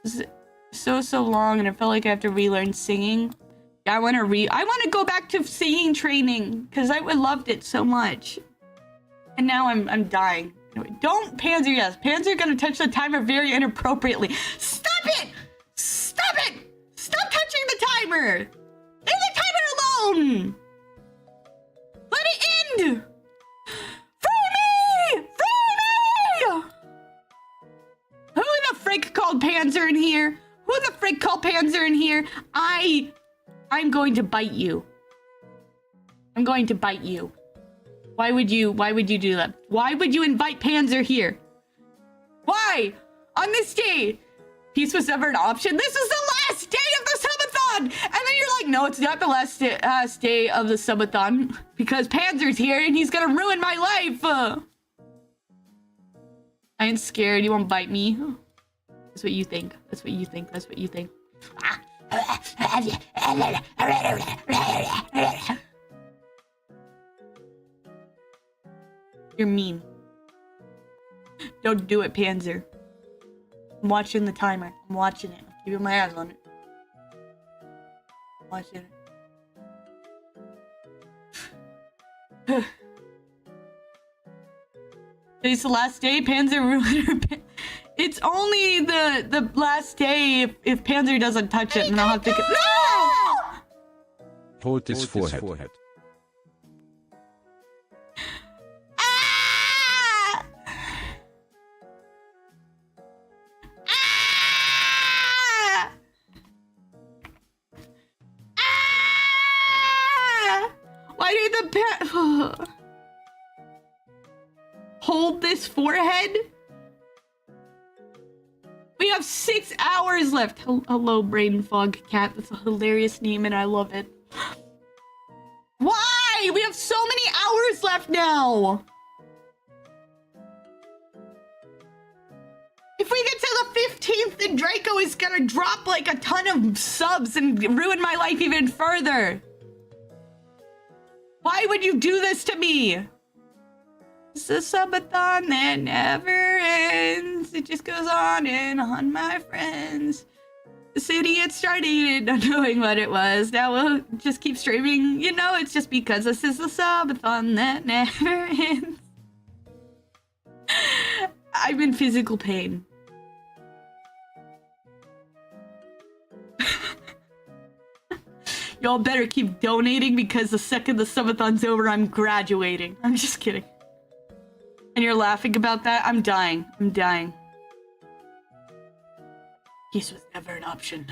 This is so long and I felt like I have to relearn singing. Yeah, I want to go back to singing training because I loved it so much. And now I'm dying. Anyway, don't Panzer, yes. Panzer gonna touch the timer very inappropriately. Stop it! Stop it! Stop touching the timer! Leave the timer alone! Let it end! Free me! Free me! Who the frick called Panzer in here? Who the frick called Panzer in here? I'm going to bite you. I'm going to bite you. Why would you do that? Why would you invite Panzer here? Why? On this day, peace was never an option. This is the last day of the subathon! And then you're like, no, it's not the last day of the subathon because Panzer's here and he's gonna ruin my life. I ain't scared. You won't bite me. That's what you think. That's what you think. That's what you think. You're mean. Don't do it, Panzer. I'm watching the timer. I'm watching it. I'm keeping my eyes on it. I'm watching it. Today's the last day, Panzer ruined. It's only the last day if Panzer doesn't touch it, and I'll have to. No! Hold his forehead. Ah! Ah! Ah! Why did the hold this forehead? We have 6 hours left. Hello, Brain Fog Cat. That's a hilarious name and I love it. Why? We have so many hours left now. If we get to the 15th, then Draco is gonna drop like a ton of subs and ruin my life even further. Why would you do this to me? It's a subathon that never ends. It just goes on and on, my friends. The city had started not knowing what it was. Now we'll just keep streaming. You know, it's just because this is a subathon that never ends. I'm in physical pain. Y'all better keep donating because the second the subathon's over, I'm graduating. I'm just kidding. And you're laughing about that? I'm dying. I'm dying. Peace was never an option.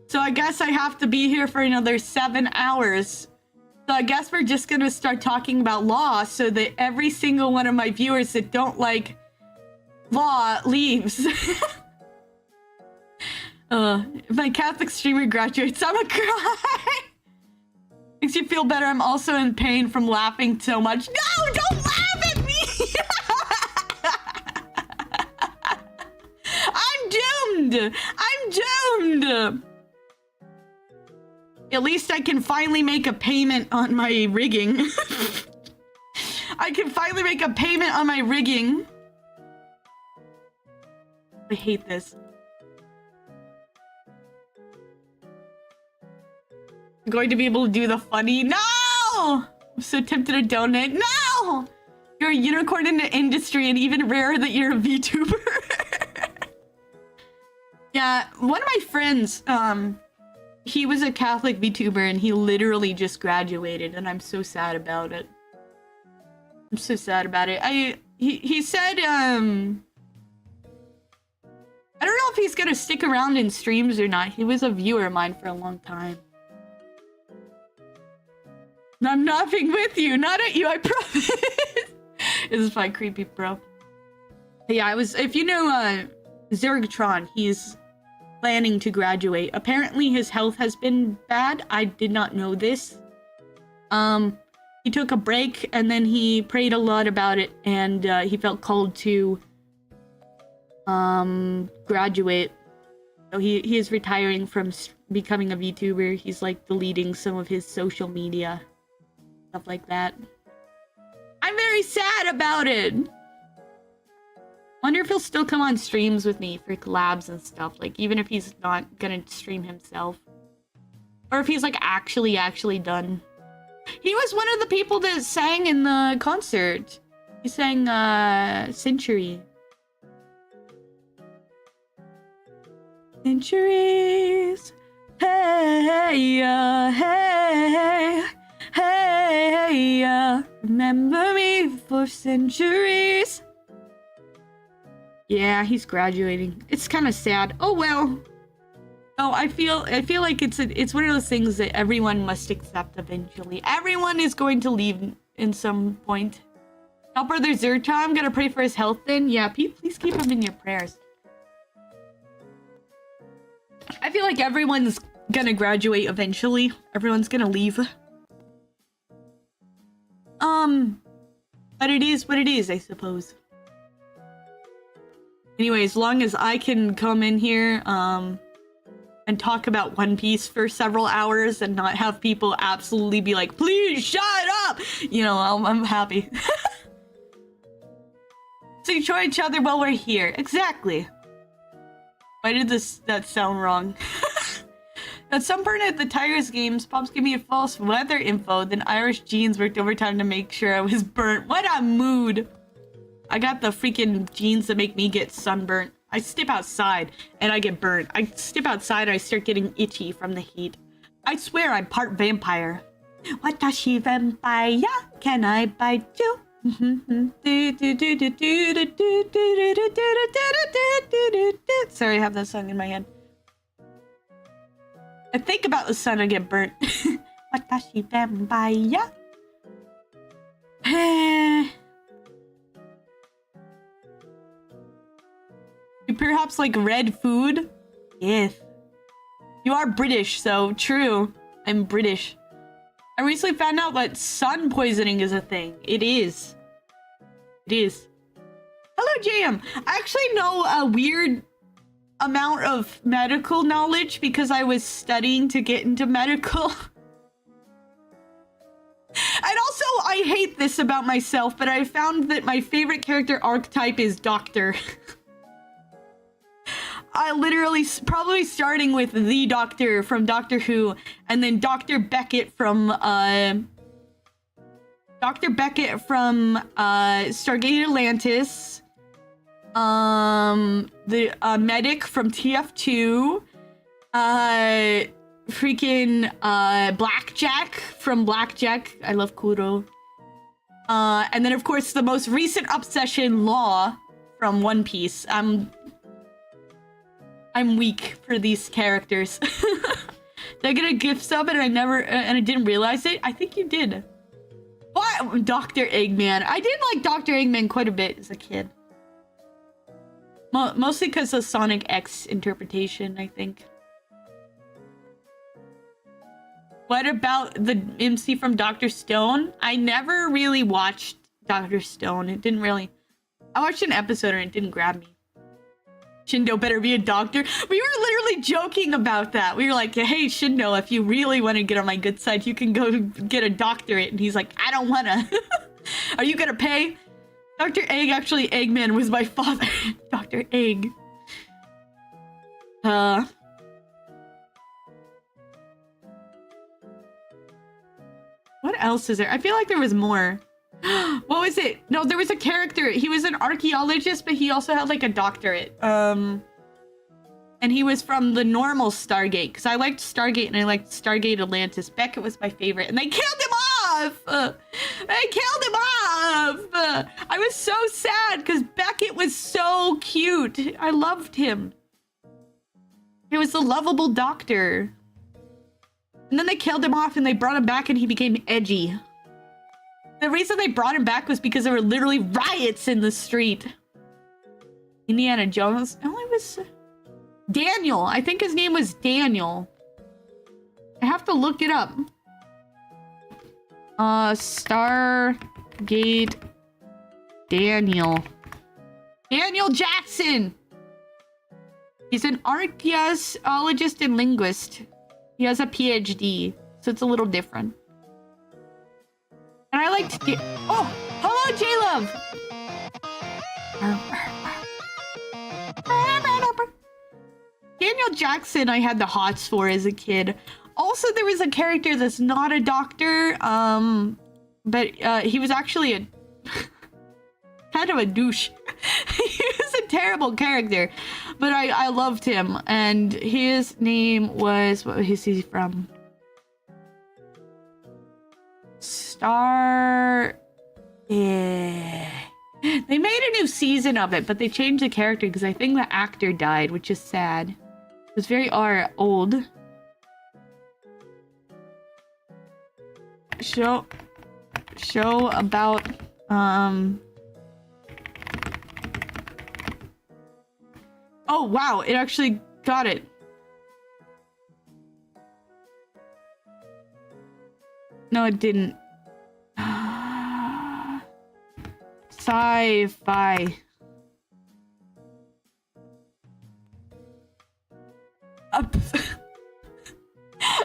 So I guess I have to be here for another 7 hours. So I guess we're just gonna start talking about law so that every single one of my viewers that don't like law leaves. If my Catholic streamer graduates, I'm gonna cry. Makes you feel better. I'm also in pain from laughing so much. No, don't laugh at me! I'm doomed! I'm doomed! At least I can finally make a payment on my rigging. I can finally make a payment on my rigging. I hate this. going to be able to do the funny. No! I'm so tempted to donate. No! You're a unicorn in the industry, and even rarer that you're a VTuber. Yeah, one of my friends, he was a Catholic VTuber, and he literally just graduated, and I'm so sad about it. I'm so sad about it. He said, I don't know if he's gonna stick around in streams or not. He was a viewer of mine for a long time. I'm laughing with you, not at you, I promise. This is fine, creepy, bro. But yeah, if you know, Zergtron, he's planning to graduate. Apparently his health has been bad. I did not know this. He took a break and then he prayed a lot about it, and he felt called to graduate. So he is retiring from becoming a VTuber. He's like deleting some of his social media, stuff like that. I'm very sad about it. Wonder if he'll still come on streams with me for collabs and stuff, like even if he's not gonna stream himself, or if he's like actually done. He was one of the people that sang in the concert. He sang Century. Centuries. Hey, hey, hey, remember me for centuries. Yeah, he's graduating. It's kind of sad. Oh well. Oh, I feel like it's one of those things that everyone must accept eventually. Everyone is going to leave in some point. Now, brother Zerta, I'm gonna pray for his health then. Yeah, please keep him in your prayers. I feel like everyone's gonna graduate eventually. Everyone's gonna leave. But it is what it is, I suppose. Anyway, as long as I can come in here, and talk about One Piece for several hours and not have people absolutely be like, please shut up! You know, I'm happy. So enjoy each other while we're here. Exactly. Why did that sound wrong? At some point at the Tigers games, Pops gave me a false weather info, then Irish jeans worked overtime to make sure I was burnt. What a mood! I got the freaking jeans that make me get sunburnt. I step outside and I get burnt. I step outside and I start getting itchy from the heat. I swear I'm part vampire. Watashi vampire, can I bite you? Sorry, I have that song in my head. I think about the sun and get burnt. Watashi vampire. You perhaps like red food? Yes. You are British, so true. I'm British. I recently found out that sun poisoning is a thing. It is. It is. Hello, JM. I actually know a weird amount of medical knowledge because I was studying to get into medical. And also, I hate this about myself, but I found that my favorite character archetype is Doctor. I literally, probably starting with the Doctor from Doctor Who, and then Dr. Beckett from Stargate Atlantis, the medic from TF2, Blackjack from Blackjack. I love Kuro. And then of course the most recent obsession, Law from One Piece. I'm weak for these characters. Did I get a gift sub and I didn't realize it? I think you did. What? Dr. Eggman. I did like Dr. Eggman quite a bit as a kid. Mostly because of Sonic X interpretation, I think. What about the MC from Dr. Stone? I never really watched Dr. Stone. It didn't really... I watched an episode and it didn't grab me. Shindo better be a doctor. We were literally joking about that. We were like, hey, Shindo, if you really want to get on my good side, you can go get a doctorate. And he's like, I don't want to. Are you going to pay? Dr. Egg, actually, Eggman was my father. Dr. Egg. What else is there? I feel like there was more. What was it? No, there was a character. He was an archaeologist, but he also had like a doctorate. And he was from the normal Stargate, because I liked Stargate and I liked Stargate Atlantis. Beckett was my favorite, and they killed him off! They killed him off! I was so sad, because Beckett was so cute. I loved him. He was the lovable doctor. And then they killed him off and they brought him back and he became edgy. The reason they brought him back was because there were literally riots in the street. Indiana Jones? No, it was... Daniel. I think his name was Daniel. I have to look it up. Stargate Daniel. Daniel Jackson! He's an archaeologist and linguist. He has a PhD, so it's a little different. And I liked... Oh! Hello, J-Love! Daniel Jackson I had the hots for as a kid. Also, there was a character that's not a doctor, but he was actually a... kind of a douche. He was a terrible character, but I loved him, and his name was... What is he from? Star... Yeah. They made a new season of it, but they changed the character because I think the actor died, which is sad. It was very old. Show about oh wow, it actually got it. No, it didn't. Sci-fi.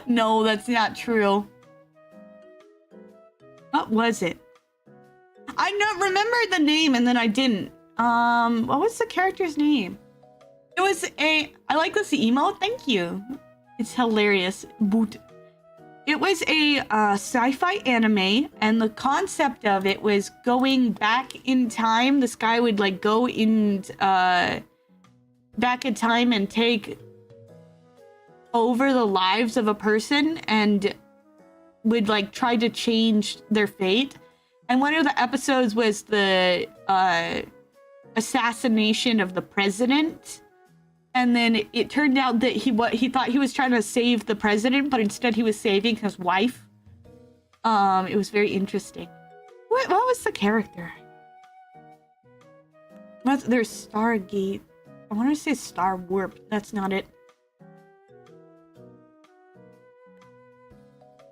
No, that's not true. What was it? I don't remember the name and then I didn't. What was the character's name? It was a... I like this emote. Thank you. It's hilarious. Boot. It was a sci-fi anime, and the concept of it was going back in time. This guy would like go in back in time and take over the lives of a person and would like try to change their fate. And one of the episodes was the assassination of the president. And then it turned out that he thought he was trying to save the president, but instead he was saving his wife. It was very interesting. What was the character? There's Stargate. I want to say Star Warp. That's not it.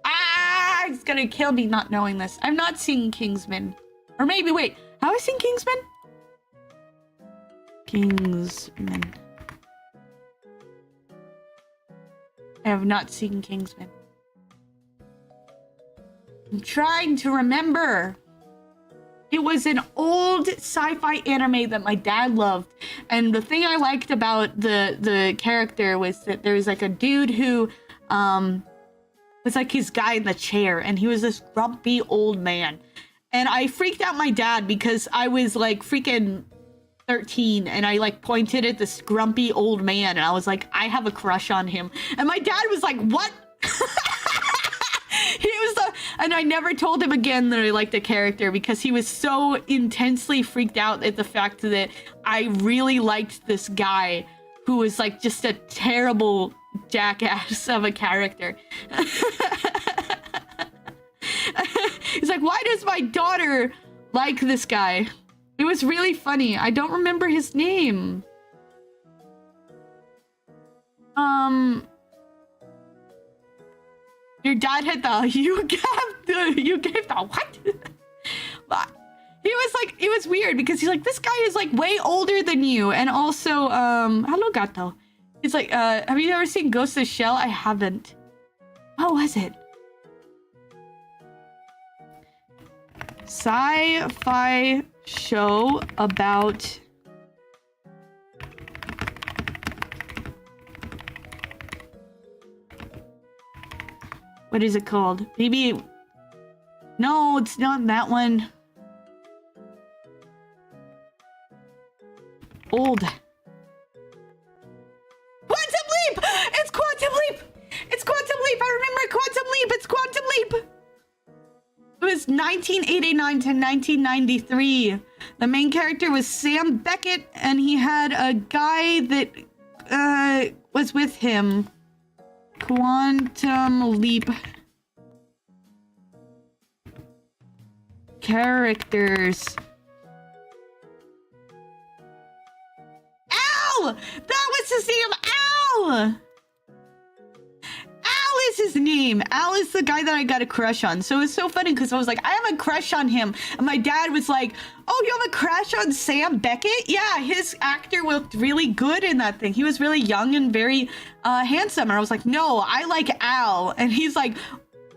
Ah! It's gonna kill me not knowing this. I'm not seeing Kingsman. Or maybe, wait. Have I seen Kingsman? Kingsman. I have not seen Kingsman. I'm trying to remember. It was an old sci-fi anime that my dad loved. And the thing I liked about the character was that there was like a dude who was like his guy in the chair. And he was this grumpy old man. And I freaked out my dad because I was like freaking 13 and I like pointed at this grumpy old man and I was like, I have a crush on him. And my dad was like, what? He was and I never told him again that I liked the character because he was so intensely freaked out at the fact that I really liked this guy who was like just a terrible jackass of a character. He's like, why does my daughter like this guy? It was really funny. I don't remember his name. Your dad had the you gave the what? He was like, it was weird because he's like, this guy is like way older than you, and also hello gato. He's like, have you ever seen Ghost of the Shell? I haven't. What was it? Sci-fi show about what is it called? Maybe No, it's not that one. Old. Quantum Leap! It's Quantum Leap! It's Quantum Leap! I remember Quantum Leap! It's Quantum Leap! It was 1989 to 1993. The main character was Sam Beckett, and he had a guy that was with him. Quantum Leap. Characters. Al! That was his name! Al! Al is his name. Al is the guy that I got a crush on. So it's so funny because I was like, I have a crush on him. And my dad was like, oh, you have a crush on Sam Beckett? Yeah, his actor looked really good in that thing. He was really young and very handsome. And I was like, no, I like Al. And he's like,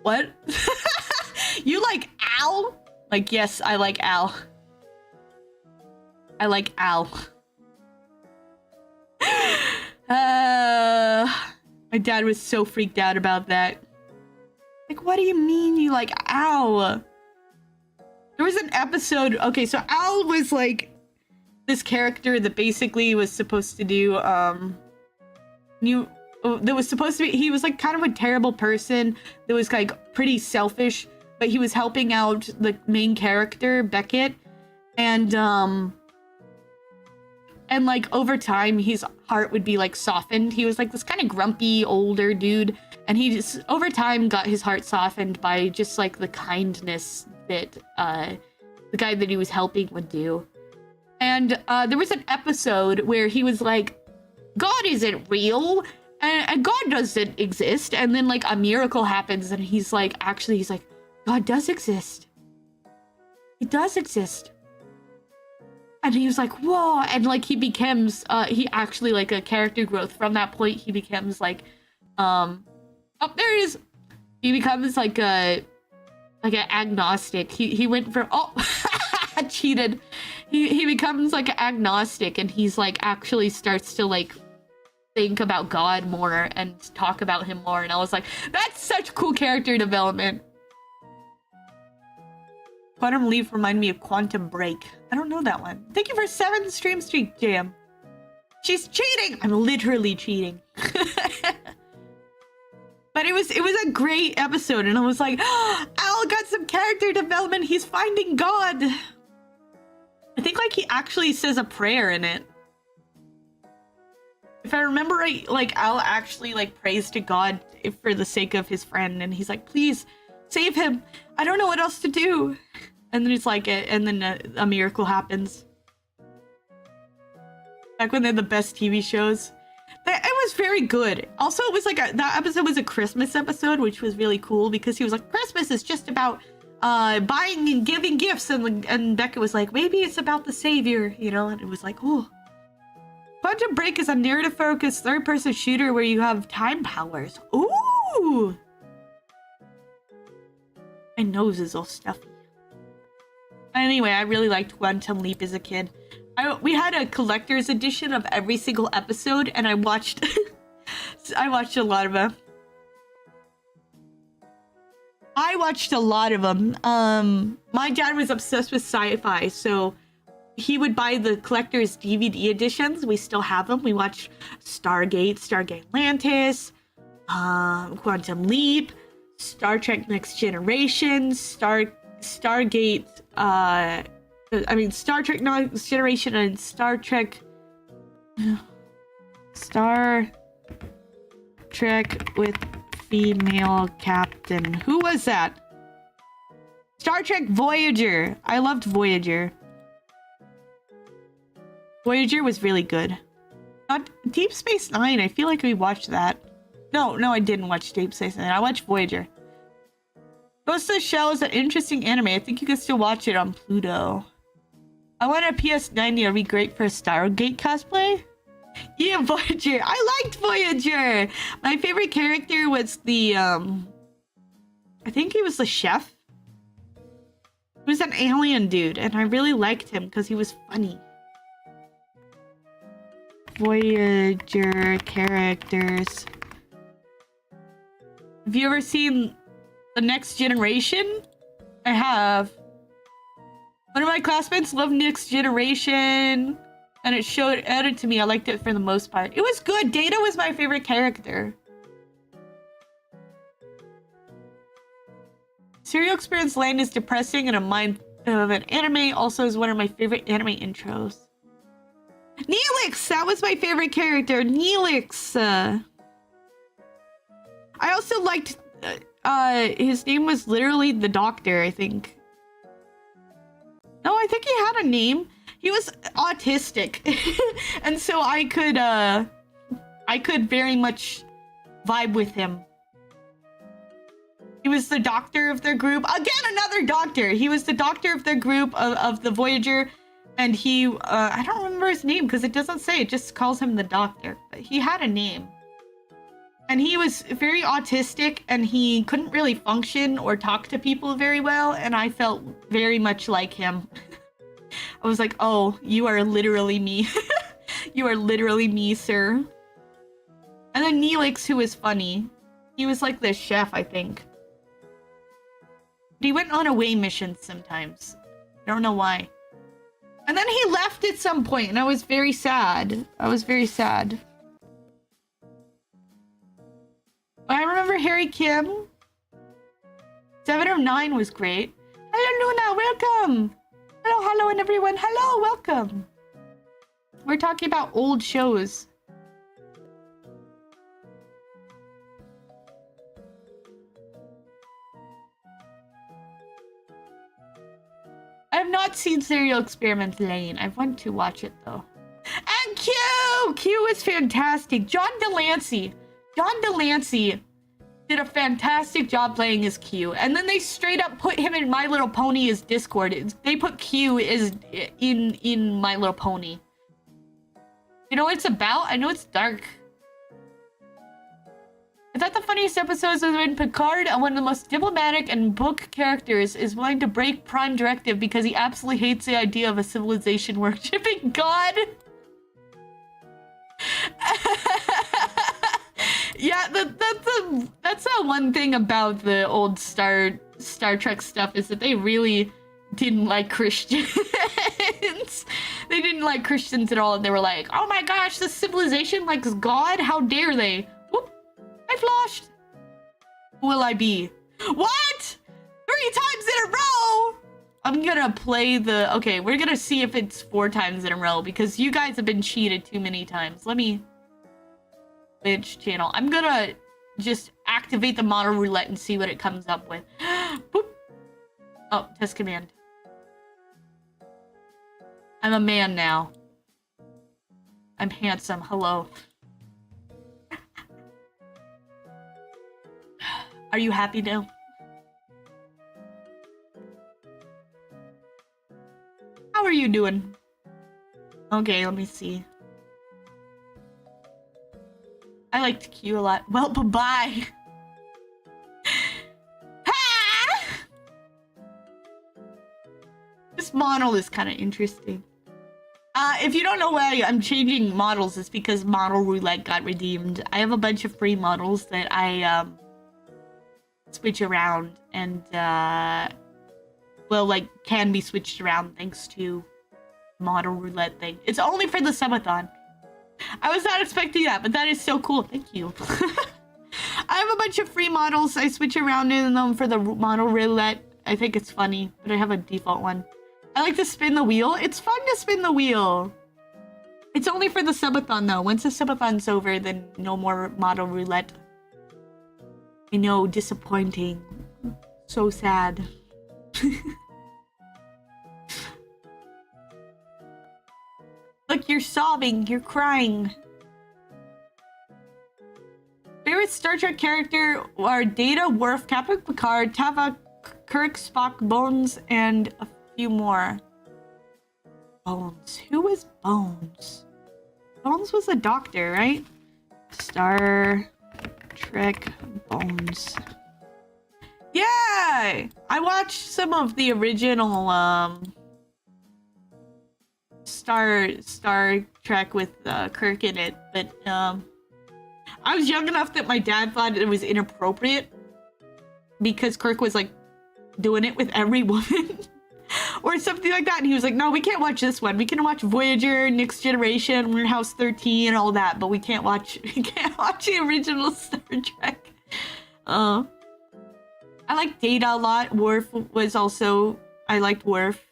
what? You like Al? Like, yes, I like Al. I like Al. My dad was so freaked out about that. Like, what do you mean you like Al? There was an episode. Okay, so Al was like this character that basically was supposed to do he was like kind of a terrible person that was like pretty selfish, but he was helping out the main character, Beckett, and like over time his heart would be like softened. He was like this kind of grumpy older dude, and he just over time got his heart softened by just like the kindness that the guy that he was helping would do. And there was an episode where he was like, God isn't real, and God doesn't exist, and then like a miracle happens, and he's like, God does exist. He does exist. And he was like, whoa, and like he becomes he actually like a character growth from that point. He becomes like oh, there it is. He becomes like an agnostic. He went from cheated. He becomes like an agnostic, and he's like actually starts to like think about God more and talk about him more. And I was like, that's such cool character development. Quantum Leap reminded me of Quantum Break. I don't know that one. Thank you for 7 stream streak, Jam. She's cheating! I'm literally cheating. But it was a great episode, and I was like, oh, Al got some character development. He's finding God. I think like he actually says a prayer in it. If I remember right, like Al actually like prays to God for the sake of his friend, and he's like, please save him. I don't know what else to do. And then it's like, and then a miracle happens. Back when they're the best TV shows. It was very good. Also, it was like that episode was a Christmas episode, which was really cool because he was like, Christmas is just about buying and giving gifts, and Becca was like, maybe it's about the savior, you know. And it was like, oh. Quantum Break is a narrative-focused third-person shooter where you have time powers. Ooh! My nose is all stuffy. Anyway, I really liked Quantum Leap as a kid. We had a collector's edition of every single episode, and I watched I watched a lot of them. My dad was obsessed with sci-fi, so he would buy the collector's DVD editions. We still have them. We watched Stargate Atlantis, Quantum Leap, Star Trek Next Generation, Star Trek Next Generation, and Star Trek with female captain. Who was that? Star Trek Voyager. I loved Voyager. Voyager was really good. Not Deep Space Nine. I feel like we watched that. No, I didn't watch Deep Space Nine. I watched Voyager. Ghost of the Shell is an interesting anime. I think you can still watch it on Pluto. I want a PS90. It'd be great for a Stargate cosplay. Yeah, Voyager. I liked Voyager. My favorite character was the I think he was the chef. He was an alien dude, and I really liked him because he was funny. Voyager characters. Have you ever seen The Next Generation? I have. One of my classmates loved Next Generation, and it showed added to me. I liked it for the most part. It was good. Data was my favorite character. Serial Experience Lane is depressing and a mind of an anime. Also is one of my favorite anime intros. Neelix! That was my favorite character. Neelix! I also liked... his name was literally the Doctor, I think. No, I think he had a name. He was autistic. And so I could very much vibe with him. He was the doctor of their group. Again, another doctor. He was the doctor of their group of the Voyager. And he, I don't remember his name because it doesn't say. It just calls him the doctor. But he had a name. And he was very autistic and he couldn't really function or talk to people very well. And I felt very much like him. I was like, oh, you are literally me. You are literally me, sir. And then Neelix, who was funny. He was like the chef, I think. But he went on away missions sometimes. I don't know why. And then he left at some point and I was very sad. I was very sad. I remember Harry Kim. 7 of 9 was great. Hello, Luna. Welcome. Hello, and everyone. Hello, welcome. We're talking about old shows. I have not seen Serial Experiment Lane. I want to watch it, though. And Q! Q is fantastic. John Delancey. John Delancey did a fantastic job playing as Q. And then they straight up put him in My Little Pony as Discord. They put Q as in My Little Pony. You know what it's about? I know it's dark. I thought the funniest episodes was when Picard, one of the most diplomatic and book characters, is willing to break Prime Directive because he absolutely hates the idea of a civilization worshipping God. Yeah, that's the one thing about the old Star Trek stuff is that they really didn't like Christians. They didn't like Christians at all, and they were like, "Oh my gosh, this civilization likes God? How dare they?" Whoop! I've lost. Who will I be? What? 3 times in a row? I'm gonna play the... Okay, we're gonna see if it's 4 times in a row because you guys have been cheated too many times. Let me... Which channel? I'm gonna just activate the model roulette and see what it comes up with. Boop. Oh, test command. I'm a man now. I'm handsome. Hello. Are you happy now? How are you doing? Okay, let me see. I liked Q a lot. Well, bye-bye. This model is kind of interesting. If you don't know why I'm changing models, it's because Model Roulette got redeemed. I have a bunch of free models that I, switch around and, well, like, can be switched around thanks to Model Roulette thing. It's only for the Subathon. I was not expecting that, but that is so cool. Thank you. I have a bunch of free models. I switch around in them for the Model Roulette. I think it's funny, but I have a default one. I like to spin the wheel. It's fun to spin the wheel. It's only for the Subathon, though. Once the Subathon's over, then no more Model Roulette. I know, disappointing. So sad. Look, you're sobbing. You're crying. Favorite Star Trek character are Data, Worf, Captain Picard, Tava, Kirk, Spock, Bones, and a few more. Bones. Who was Bones? Bones was a doctor, right? Star Trek Bones. Yeah! I watched some of the original, Star Trek with Kirk in it, but I was young enough that my dad thought it was inappropriate because Kirk was like doing it with every woman or something like that. And he was like, no, we can't watch this one. We can watch Voyager, Next Generation, Warehouse 13, and all that, but we can't watch the original Star Trek. I like Data a lot. Worf was also, I liked Worf.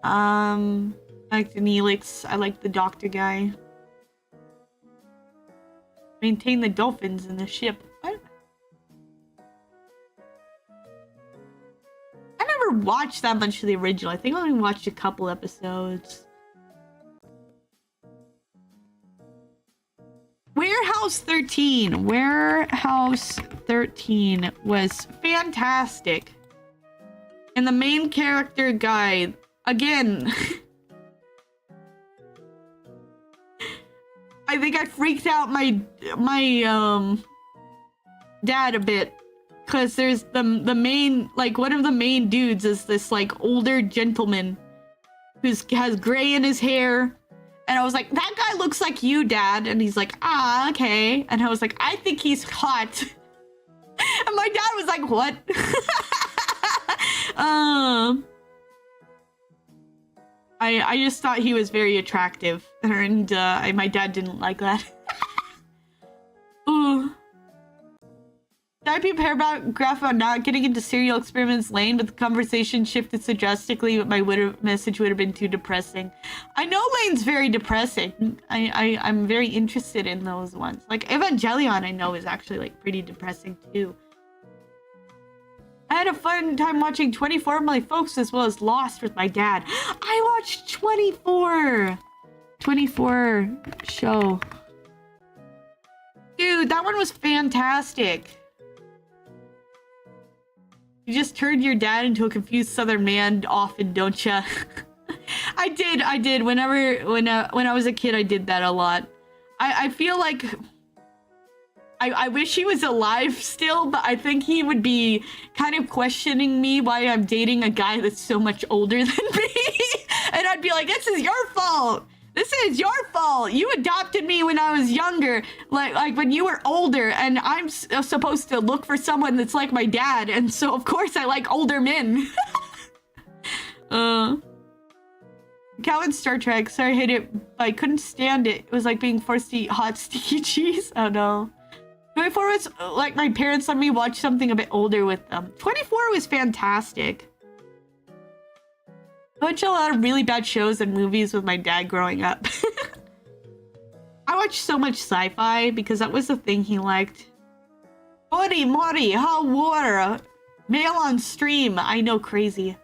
I liked Neelix. I liked the doctor guy. Maintain the dolphins in the ship. What? I never watched that much of the original. I think I only watched a couple episodes. Warehouse 13. Warehouse 13 was fantastic. And the main character guy, again, I think I freaked out my dad a bit, because there's the main, like, one of the main dudes is this like older gentleman who's has gray in his hair, and I was like, that guy looks like you, Dad, and he's like, ah, okay, and I was like, I think he's hot, and my dad was like, what? I just thought he was very attractive, and my dad didn't like that. Ooh. Did I prepare paragraph about not getting into serial experiments lane, but the conversation shifted so drastically, but my message would have been too depressing. I know Lane's very depressing. I'm very interested in those ones. Like Evangelion, I know, is actually like pretty depressing too. I had a fun time watching 24 of my folks as well as Lost with my dad. I watched 24 show. Dude, that one was fantastic. You just turned your dad into a confused Southern man often, don't ya? I did. When I was a kid, I did that a lot. I feel like I wish he was alive still, but I think he would be kind of questioning me why I'm dating a guy that's so much older than me. And I'd be like, this is your fault. This is your fault. You adopted me when I was younger, like when you were older, and I'm supposed to look for someone that's like my dad, and so of course I like older men. Calvin Star Trek, sorry I hate it, but I couldn't stand it. It was like being forced to eat hot sticky cheese. Oh no. 24 was like my parents let me watch something a bit older with them. 24 was fantastic. I watched a lot of really bad shows and movies with my dad growing up. I watched so much sci-fi because that was the thing he liked. Mori, hot water. Mail on stream. I know, crazy.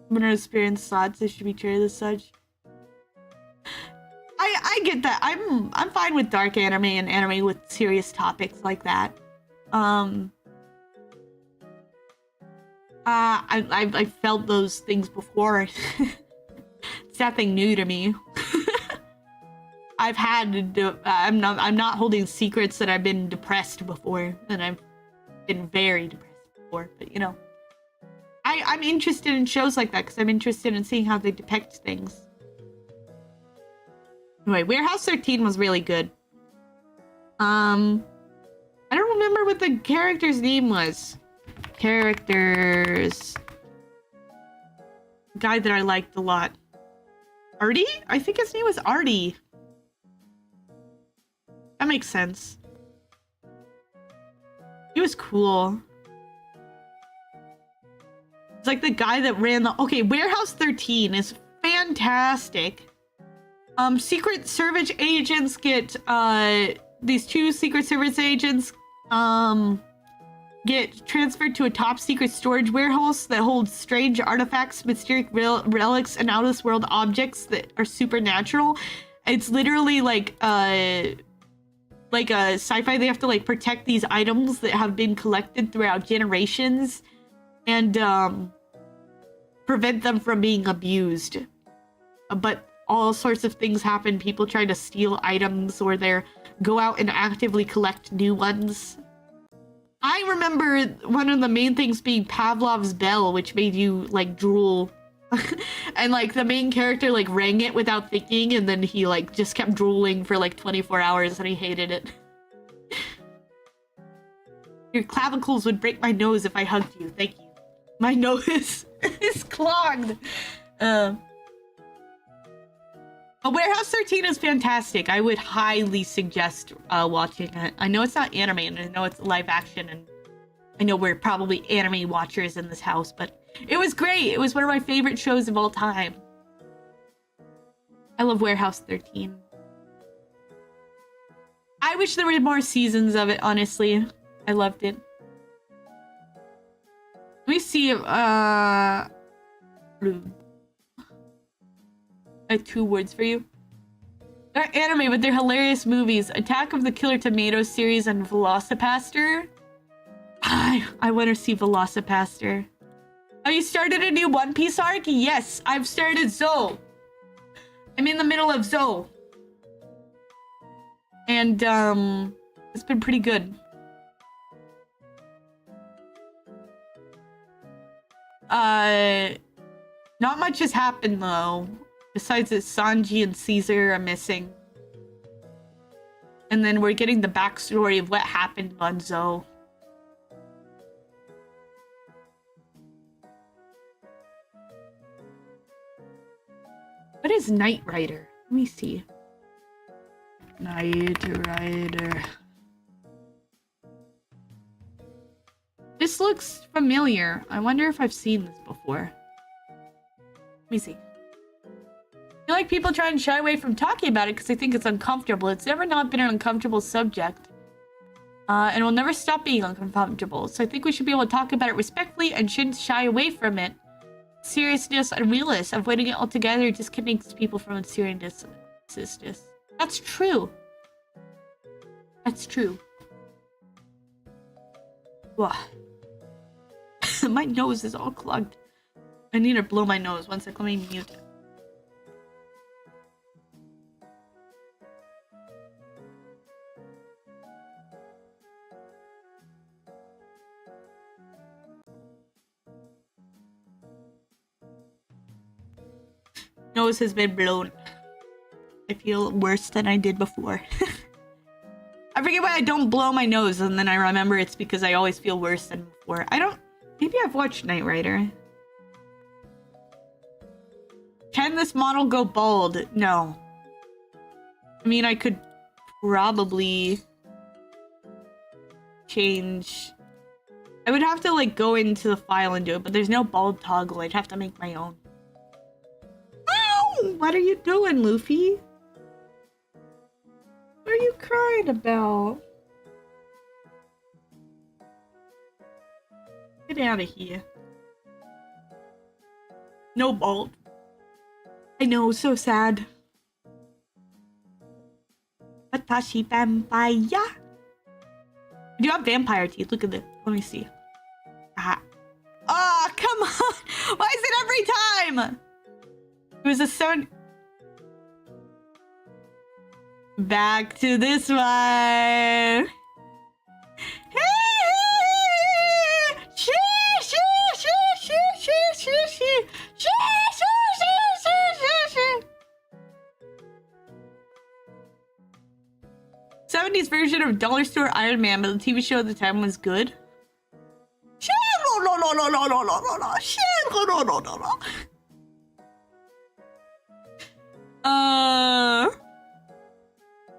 Winter experience thoughts, they should be treated as such. I get that. I'm fine with dark anime and anime with serious topics like that. I felt those things before. It's nothing new to me. I'm not holding secrets that I've been depressed before, and I've been very depressed before, but you know. I'm interested in shows like that because I'm interested in seeing how they depict things. Anyway, Warehouse 13 was really good. I don't remember what the character's name was. Characters. Guy that I liked a lot. Artie? I think his name was Artie. That makes sense. He was cool. It's like the guy that ran the... Okay, Warehouse 13 is fantastic. Secret Service agents get... These two Secret Service agents get transferred to a top-secret storage warehouse that holds strange artifacts, mysterious relics, and out-of-this-world objects that are supernatural. It's literally like a sci-fi. They have to like protect these items that have been collected throughout generations and prevent them from being abused. But all sorts of things happen. People try to steal items or they go out and actively collect new ones. I remember one of the main things being Pavlov's bell, which made you like drool And like the main character like rang it without thinking, and then he like just kept drooling for like 24 hours and he hated it. Your clavicles would break my nose if I hugged you. Thank you. My nose is clogged. But Warehouse 13 is fantastic. I would highly suggest watching it. I know it's not anime, and I know it's live action, and I know we're probably anime watchers in this house, but it was great. It was one of my favorite shows of all time. I love Warehouse 13. I wish there were more seasons of it, honestly. I loved it. Let me see if, I have 2 words for you. They're anime, but they're hilarious movies. Attack of the Killer Tomatoes series and Velocipaster. I want to see Velocipaster. Have you started a new One Piece arc? Yes, I've started Zou. I'm in the middle of Zou. And, it's been pretty good. Not much has happened, though. Besides that Sanji and Caesar are missing. And then we're getting the backstory of what happened on Zou. What is Knight Rider? Let me see. Knight Rider. This looks familiar. I wonder if I've seen this before. Let me see. I feel like people try and shy away from talking about it because they think it's uncomfortable. It's never not been an uncomfortable subject. And will never stop being uncomfortable. So I think we should be able to talk about it respectfully and shouldn't shy away from it. Seriousness and realness. Avoiding it altogether disconnects people from its seriousness. That's true. That's true. Whoa. My nose is all clogged. I need to blow my nose. One sec, let me mute it. Nose has been blown. I feel worse than I did before. I forget why I don't blow my nose, and then I remember it's because I always feel worse than before. I don't... Maybe I've watched Knight Rider. Can this model go bald? No. I mean, I could probably change... I would have to, like, go into the file and do it, but there's no bald toggle. I'd have to make my own. Ow! What are you doing, Luffy? What are you crying about? Get out of here. No bald. I know, so sad. Watashi vampire. I do have vampire teeth. Look at this. Let me see. Ah. Oh, come on! Why is it every time? It was a 7... Back to this one. '70s version of Dollar Store Iron Man, but the TV show at the time was good.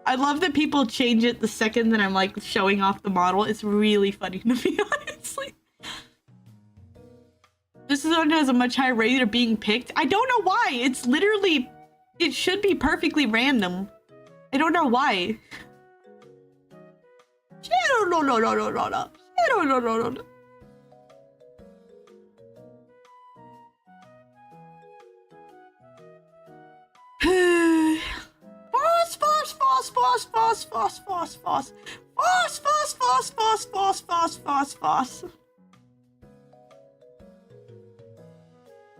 I love that people change it the second that I'm like showing off the model. It's really funny to me, honestly. This one has a much higher rate of being picked. I don't know why. It's literally, it should be perfectly random. I don't know why.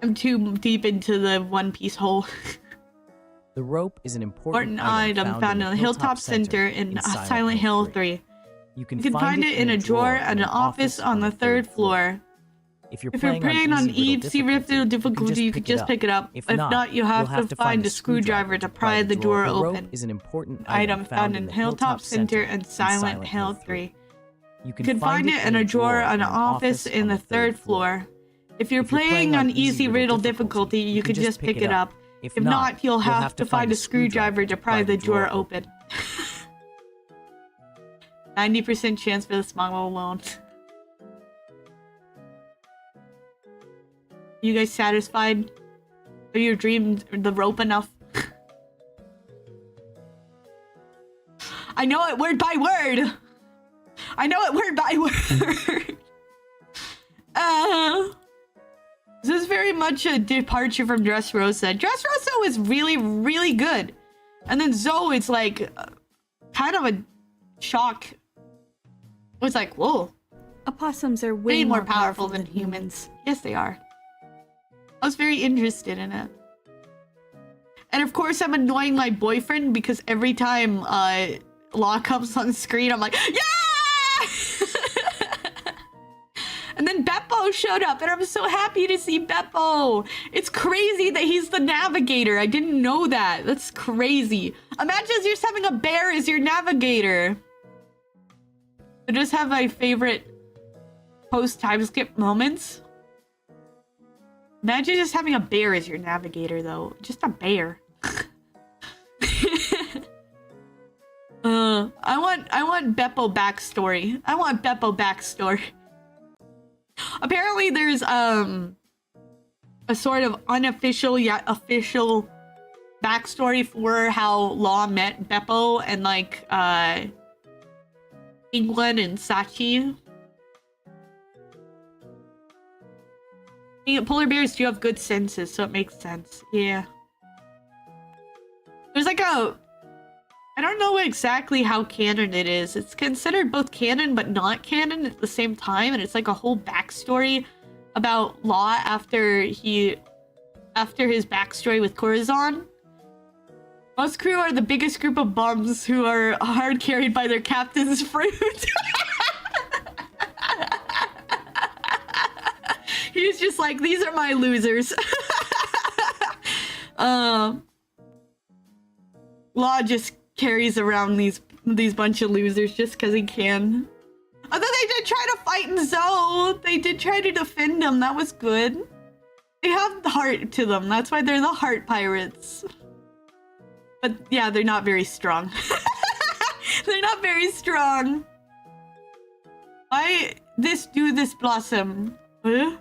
I'm too deep into the One Piece hole. The rope is an important item found in the Hilltop Center in Silent Hill 3. You can find it in a drawer at an office on the 3rd floor. If you're If you're playing on easy difficulty, you can just pick it up. If not, you have to find a screwdriver to pry the door open. Rope is an important Item found in Hilltop Center and Silent Hill 3. You can find it in a drawer in an office in the 3rd floor. If you're playing on easy riddle difficulty, you can just pick it up. If not, you'll have to find a screwdriver to pry the drawer open. 90% chance for the smuggle alone. You guys satisfied? Are your dreams the rope enough? I know it word by word! I know it word by word! This is very much a departure from Dressrosa. Dressrosa was really, really good. And then Zoe is like, kind of a shock. It was like, whoa. Opossums are Way more powerful than humans. Yes, they are. I was very interested in it. And of course, I'm annoying my boyfriend because every time Law comes on screen, I'm like, yeah! And then Beppo showed up, and I'm so happy to see Beppo. It's crazy that he's the navigator. I didn't know that. That's crazy. Imagine just having a bear as your navigator. I just have my favorite post-time skip moments. Imagine just having a bear as your navigator, though. Just a bear. I want Beppo backstory. I want Beppo backstory. Apparently, there's a sort of unofficial yet official backstory for how Law met Beppo and like England and Sachi. Polar bears do have good senses, so it makes sense. Yeah. There's like a... I don't know exactly how canon it is. It's considered both canon but not canon at the same time, and it's like a whole backstory about Law after his backstory with Corazon. Most crew are the biggest group of bums who are hard carried by their captain's fruit. He's just like, these are my losers. Law just carries around these bunch of losers just because he can. Although they did try to fight in Zoe. They did try to defend him. That was good. They have the heart to them. That's why they're the heart pirates. But yeah, they're not very strong. They're not very strong. Why do this Blossom? Huh?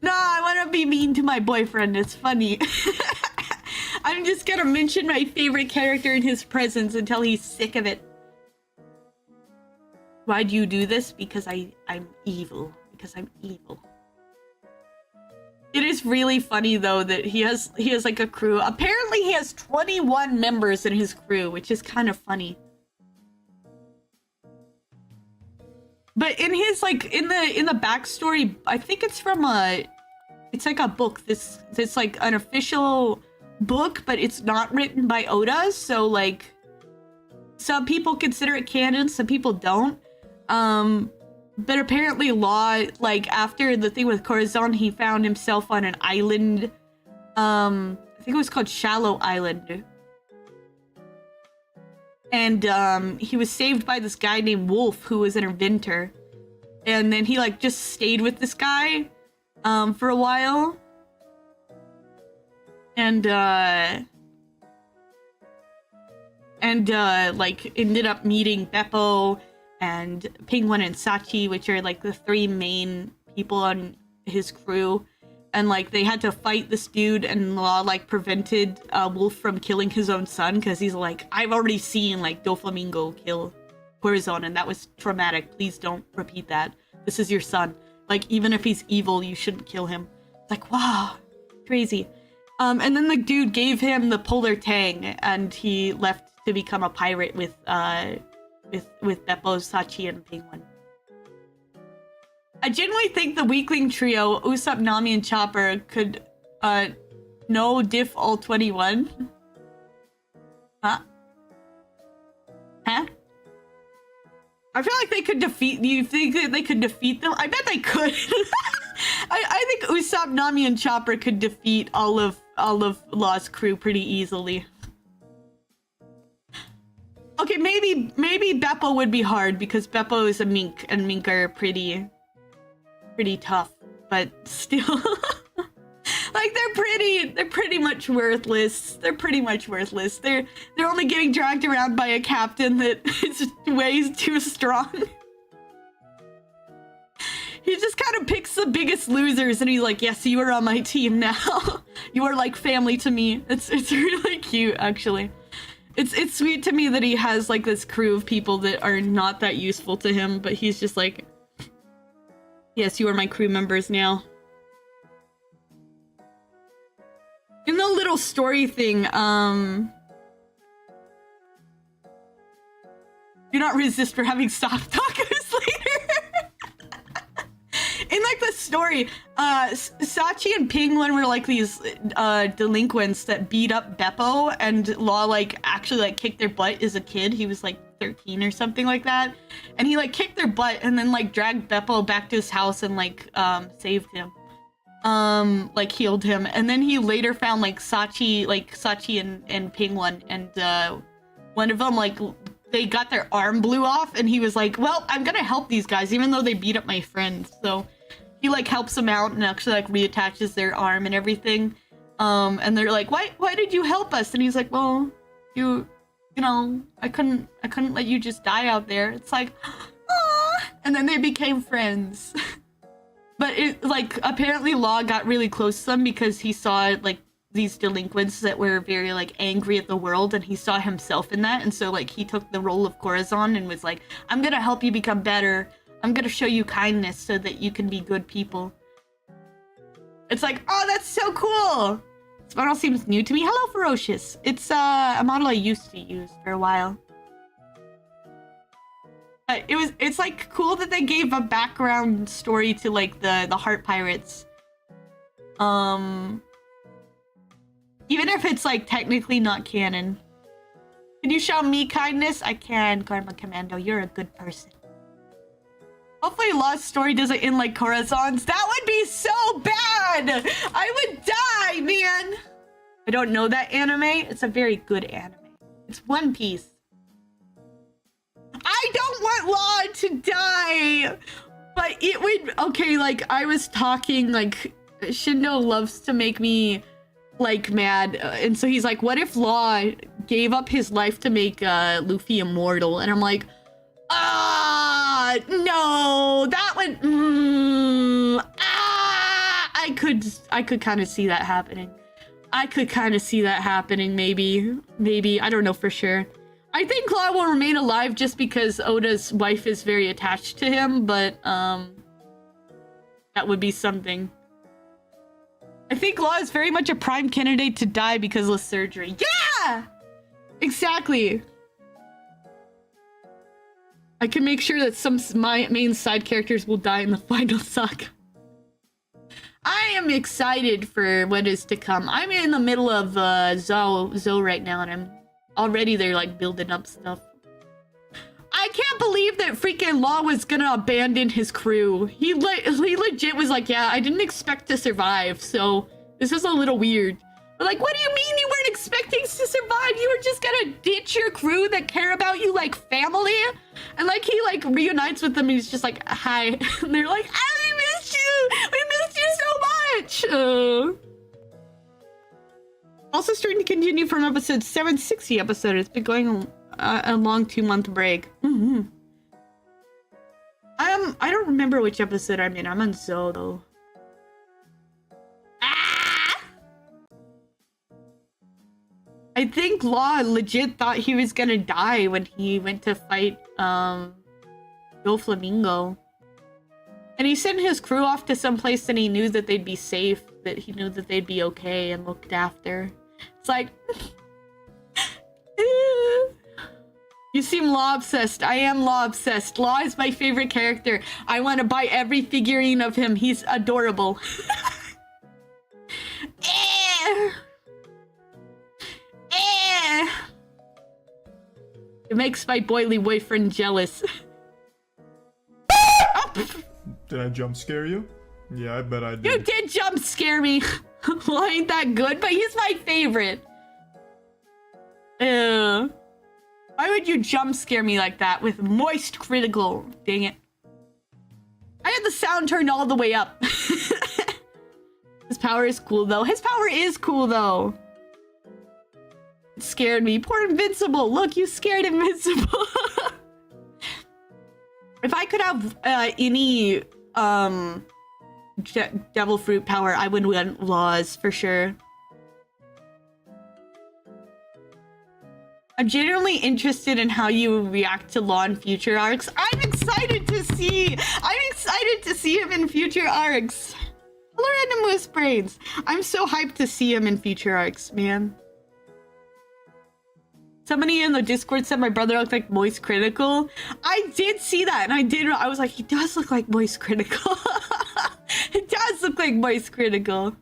No, I want to be mean to my boyfriend. It's funny. I'm just gonna mention my favorite character in his presence until he's sick of it. Why do you do this? Because I'm evil. Because I'm evil. It is really funny though that he has like a crew. Apparently he has 21 members in his crew, which is kind of funny. But in his like in the backstory, I think it's from it's like a book. This like an official book, but it's not written by Oda, so like some people consider it canon, some people don't. But apparently Law, like after the thing with Corazon, he found himself on an island. I think it was called Shallow Island. And he was saved by this guy named Wolf, who was an inventor. And then he like just stayed with this guy for a while. And like ended up meeting Beppo and Penguin and Sachi, which are like the 3 main people on his crew. And like they had to fight this dude, and Law like prevented Wolf from killing his own son because he's like, I've already seen like Doflamingo kill Corazon, and that was traumatic. Please don't repeat that. This is your son. Like, even if he's evil, you shouldn't kill him. It's like, wow, crazy. And then the dude gave him the Polar Tang, and he left to become a pirate with Beppo, Sachi, and Penguin. I genuinely think the weakling trio, Usopp, Nami, and Chopper could, no diff all 21. Huh? Huh? I feel like they could defeat. Do you think that they could defeat them? I bet they could. I think Usopp, Nami, and Chopper could defeat all of Law's crew pretty easily. Okay, maybe Beppo would be hard because Beppo is a mink and mink are pretty tough, but still. Like they're pretty much worthless. They're pretty much worthless. They're only getting dragged around by a captain that is way too strong. He just kind of picks the biggest losers and he's like, yes, you are on my team now. You are like family to me. It's really cute, actually. It's sweet to me that he has like this crew of people that are not that useful to him, but he's just like, yes, you are my crew members now. In the little story thing, do not resist for having soft tacos later. In like the story, Sachi and Penguin were like these delinquents that beat up Beppo, and Law like actually like kicked their butt as a kid. He was like 13 or something like that, and he like kicked their butt and then like dragged Beppo back to his house and like saved him. Like healed him, and then he later found like Sachi and Penguin, and one of them like they got their arm blew off, and he was like, well, I'm gonna help these guys even though they beat up my friend. So he like helps them out and actually like reattaches their arm and everything. And they're like, why did you help us? And he's like, well, you know, I couldn't let you just die out there. It's like, ah, and then they became friends. But it like apparently Law got really close to them because he saw like these delinquents that were very like angry at the world, and he saw himself in that, and so like he took the role of Corazon and was like, I'm gonna help you become better. I'm gonna show you kindness so that you can be good people. It's like, oh, that's so cool. This model seems new to me. Hello, Ferocious. It's a model I used to use for a while. It's like cool that they gave a background story to like the Heart Pirates. Even if it's like technically not canon. Can you show me kindness? I can, Karma Commando. You're a good person. Hopefully Law's story doesn't end like Corazon's. That would be so bad! I would die, man! I don't know that anime. It's a very good anime. It's One Piece. I don't want Law to die! But it would... Okay, like, I was talking, like, Shindo loves to make me, like, mad. And so he's like, what if Law gave up his life to make Luffy immortal? And I'm like, no, that would... I could kind of see that happening. I could kind of see that happening, maybe. Maybe, I don't know for sure. I think Law will remain alive just because Oda's wife is very attached to him, but, that would be something. I think Law is very much a prime candidate to die because of surgery. Yeah! Exactly. I can make sure that some my main side characters will die in the final saga. I am excited for what is to come. I'm in the middle of Zoe right now, and I'm already there like building up stuff. I can't believe that freaking Law was gonna abandon his crew. He legit was like, yeah, I didn't expect to survive, so this is a little weird. But like, what do you mean you weren't expecting to survive? You were just gonna ditch your crew that care about you like family? And like he like reunites with them and he's just like, hi. And they're like, I missed you! We missed you so much! Also starting to continue from episode 760 episode. It's been going a long 2-month break. Mm-hmm. I don't remember which episode I'm in. I'm on Zoe though. I think Law legit thought he was gonna die when he went to fight Doflamingo. And he sent his crew off to some place and he knew that they'd be safe, that he knew that they'd be okay and looked after. It's like you seem Law obsessed. I am Law obsessed. Law is my favorite character. I want to buy every figurine of him. He's adorable. It makes my boily boyfriend jealous. Did I jump scare you? Yeah, I bet I did. You did jump scare me. Well, ain't that good? But he's my favorite. Why would you jump scare me like that with moist critical? Dang it. I had the sound turned all the way up. His power is cool though. His power is cool though. It scared me. Poor Invincible. Look, you scared Invincible. If I could have any devil fruit power, I would win laws for sure. I'm genuinely interested in how you react to Law in future arcs. I'm excited to see him in future arcs. Hello, Random Moose Brains. I'm so hyped to see him in future arcs, man. Somebody in the Discord said my brother looked like Moist Critical. I did see that, and I was like, he does look like Moist Critical. It does look like Moist Critical.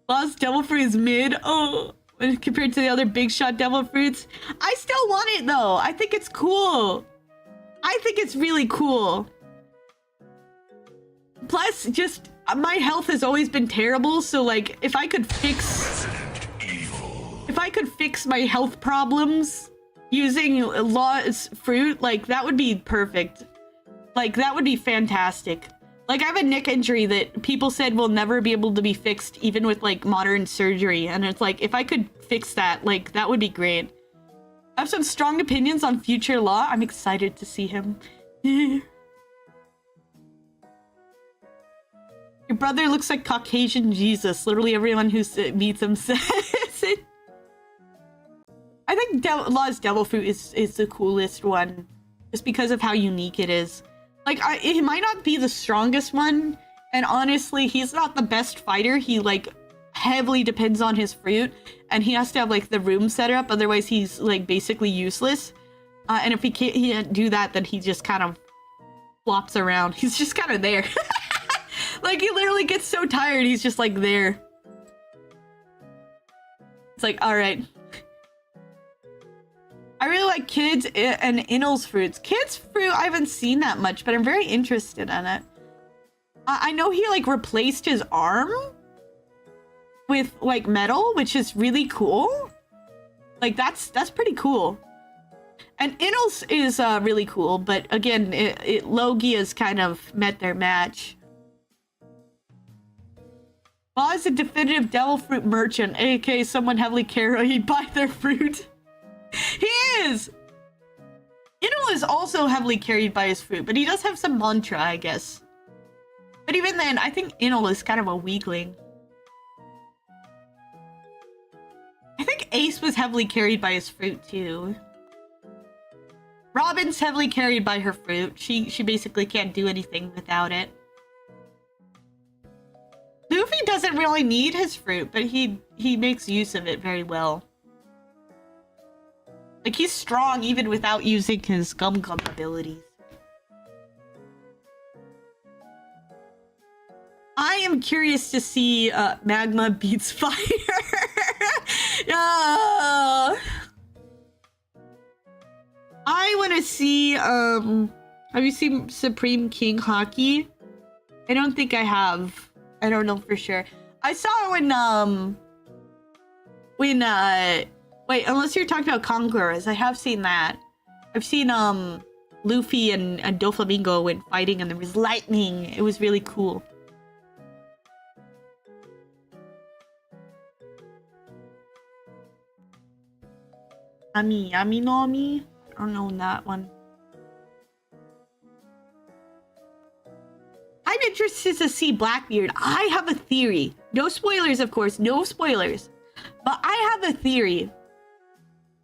Lost Devil Fruit is mid. Oh, compared to the other big shot Devil Fruits. I still want it though. I think it's cool. I think it's really cool. Plus, just my health has always been terrible, so like if I could fix my health problems using Law's fruit, like that would be perfect. Like that would be fantastic. Like I have a neck injury that people said will never be able to be fixed even with like modern surgery, and it's like if I could fix that, like that would be great. I have some strong opinions on future Law. I'm excited to see him. Your brother looks like Caucasian Jesus. Literally everyone who meets him says it. I think Law's Devil Fruit is the coolest one, just because of how unique it is. Like, it might not be the strongest one, and honestly, he's not the best fighter. He, like, heavily depends on his fruit, and he has to have, like, the room set up, otherwise he's, like, basically useless. And if he can't do that, then he just kind of flops around. He's just kind of there. Like, he literally gets so tired, he's just, like, there. It's like, alright. I really like Kids and Inel's fruits. Kids' fruit, I haven't seen that much, but I'm very interested in it. I know he, like, replaced his arm with, like, metal, which is really cool. Like, that's pretty cool. And Inel's is really cool, but again, Logia's kind of met their match. Law is a definitive devil fruit merchant, aka someone heavily carried by their fruit. He is! Inel is also heavily carried by his fruit, but he does have some mantra, I guess. But even then, I think Inel is kind of a weakling. I think Ace was heavily carried by his fruit, too. Robin's heavily carried by her fruit. She basically can't do anything without it. Luffy doesn't really need his fruit, but he makes use of it very well. Like, he's strong even without using his Gum abilities. I am curious to see Magma beats Fire. I want to see, have you seen Supreme King Hockey? I don't think I have. I don't know for sure. I saw when wait, unless you're talking about Conquerors, I have seen that. I've seen Luffy and Doflamingo went fighting and there was lightning. It was really cool. Ami no Ami? I don't know that one. I'm interested to see Blackbeard. I have a theory. No spoilers, of course. No spoilers. But I have a theory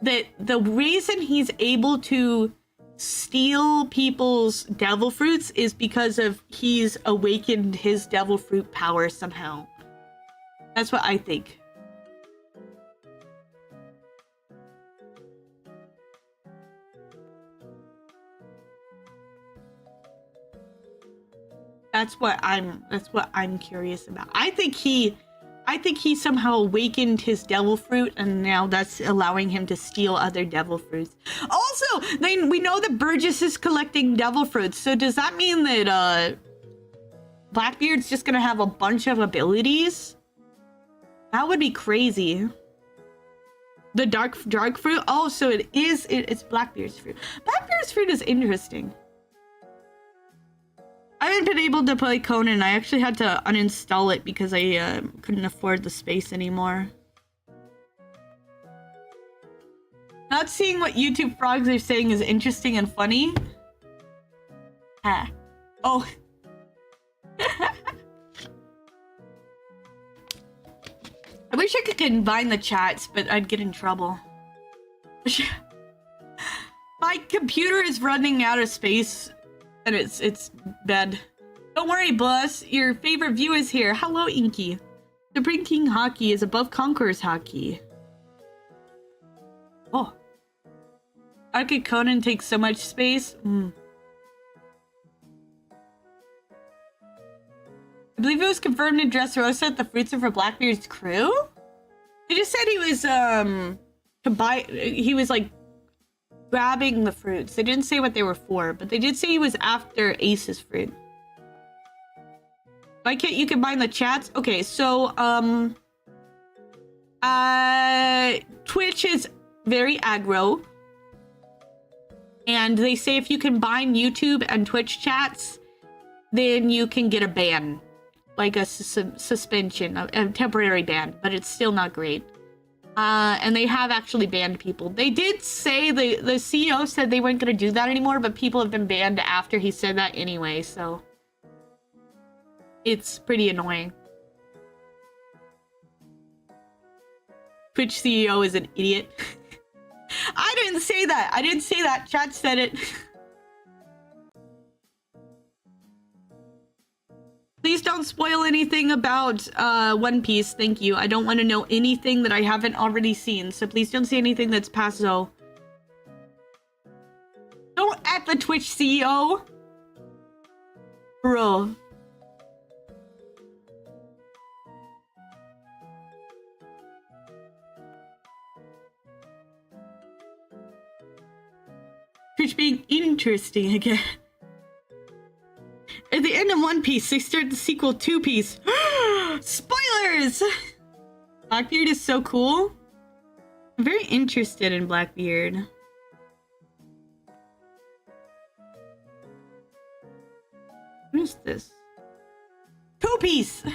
that the reason he's able to steal people's devil fruits is because of he's awakened his devil fruit power somehow. That's what I think. That's what I'm curious about. I think he somehow awakened his devil fruit, and now that's allowing him to steal other devil fruits. Also, we know that Burgess is collecting devil fruits, so does that mean that Blackbeard's just gonna have a bunch of abilities. That would be crazy. The dark fruit. Oh, so it's Blackbeard's fruit. Blackbeard's fruit is interesting. I haven't been able to play Conan. I actually had to uninstall it because I couldn't afford the space anymore. Not seeing what YouTube frogs are saying is interesting and funny. Ah. Oh. I wish I could combine the chats, but I'd get in trouble. My computer is running out of space, and it's bad. Don't worry, boss. Your favorite view is here. Hello, Inky. Supreme King Hockey is above Conqueror's Hockey. Oh. Arcade Conan takes so much space. I believe it was confirmed in Dressrosa that the fruits are for Blackbeard's crew? They just said he was, he was, like, grabbing the fruits. They didn't say what they were for, but they did say he was after Ace's fruit. Why can't you combine the chats? Okay, so, Twitch is very aggro. And they say if you combine YouTube and Twitch chats, then you can get a ban. Like a suspension, a temporary ban, but it's still not great. And they have actually banned people. They did say, the CEO said they weren't going to do that anymore, but people have been banned after he said that anyway, so... It's pretty annoying. Twitch CEO is an idiot. I didn't say that! I didn't say that! Chat said it. Please don't spoil anything about One Piece, thank you. I don't want to know anything that I haven't already seen, so please don't say anything that's past Zoe. Don't at the Twitch CEO! Bro. Twitch being interesting again. At the end of One Piece, they start the sequel Two Piece. Spoilers! Blackbeard is so cool. I'm very interested in Blackbeard. What is this? Two Piece! The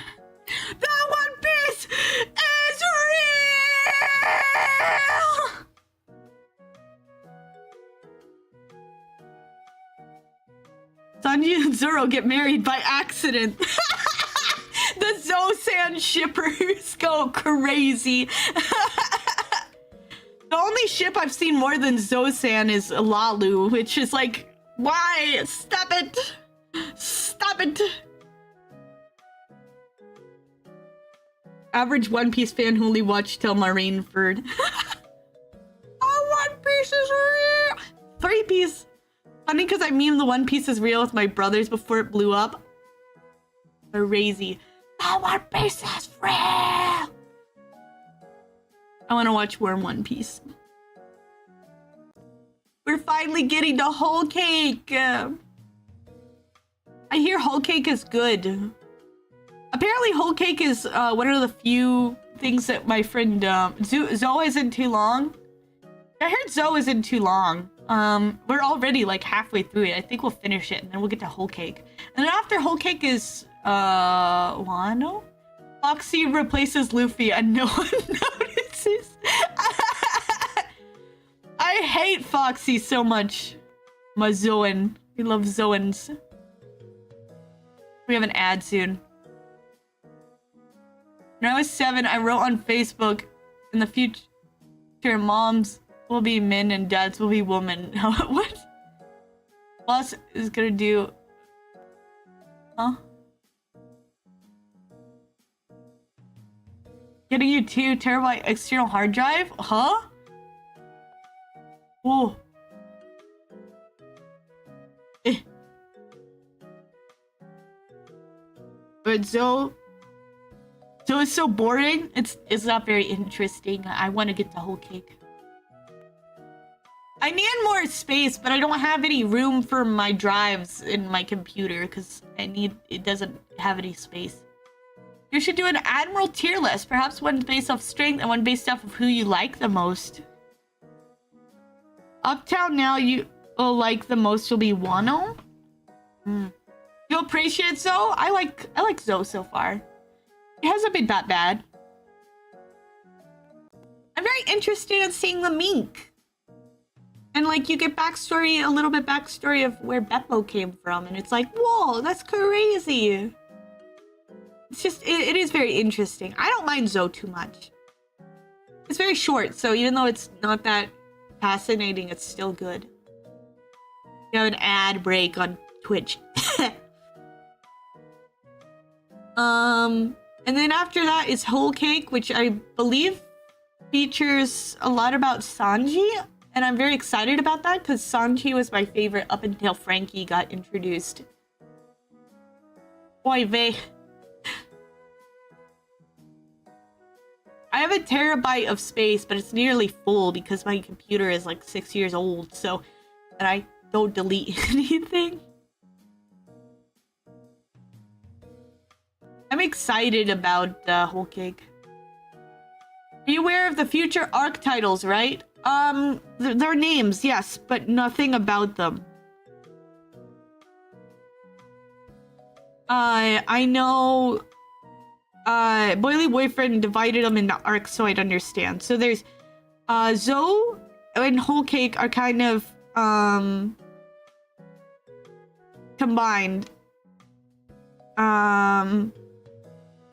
One Piece is real! Sanji and Zoro get married by accident. The Zosan shippers go crazy. The only ship I've seen more than Zosan is Lalu, which is like, why? Stop it! Stop it! Average One Piece fan who only watched till Marineford. Oh, One Piece is real! 3 Piece. Funny because I meme the One Piece is real with my brothers before it blew up. Crazy. The One Piece is real! I want to watch Worm One Piece. We're finally getting to Whole Cake! I hear Whole Cake is good. Apparently Whole Cake is one of the few things that my friend Zoe isn't too long. I heard Zoe isn't too long. We're already like halfway through it. I think we'll finish it and then we'll get to Whole Cake. And then after Whole Cake is Wano? Foxy replaces Luffy and no one notices. I hate Foxy so much. My Zoan. We love Zoans. We have an ad soon. When I was 7, I wrote on Facebook, in the future, moms will be men and dads will be women. What? Boss is gonna do... Huh? Getting you 2 terabyte external hard drive? Huh? Whoa. Eh. But Zoe it's so boring. It's not very interesting. I want to get the Whole Cake. I need more more space, but I don't have any room for my drives in my computer because it doesn't have any space. You should do an Admiral tier list, perhaps one based off strength and one based off of who you like the most. Uptown now you will like the most will be Wano. You appreciate Zoe? I like Zoe so far. It hasn't been that bad. I'm very interested in seeing the mink. And like you get backstory, a little bit backstory of where Beppo came from, and it's like, whoa, that's crazy. It's just, it is very interesting. I don't mind Zoe too much. It's very short, so even though it's not that fascinating, it's still good. You have an ad break on Twitch. And then after that is Whole Cake, which I believe features a lot about Sanji, and I'm very excited about that because Sanji was my favorite up until Frankie got introduced. Oy vey. I have a terabyte of space, but it's nearly full because my computer is like 6 years old, so and I don't delete anything. I'm excited about Whole Cake. Are you aware of the future arc titles, right? Their names, yes, but nothing about them. I know Boily Boyfriend divided them into arcs so I'd understand. So there's Zoe and Whole Cake are kind of combined.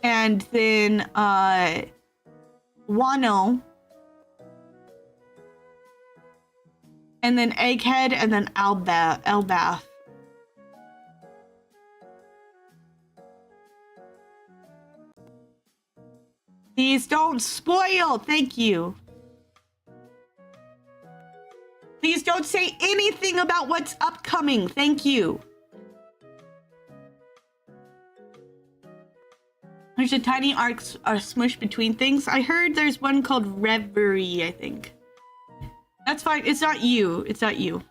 And then Wano, and then Egghead, and then Elbaf. Please don't spoil, thank you. Please don't say anything about what's upcoming, thank you. There's a tiny arcs are smushed between things. I heard there's one called Reverie, I think. That's fine. It's not you. It's not you.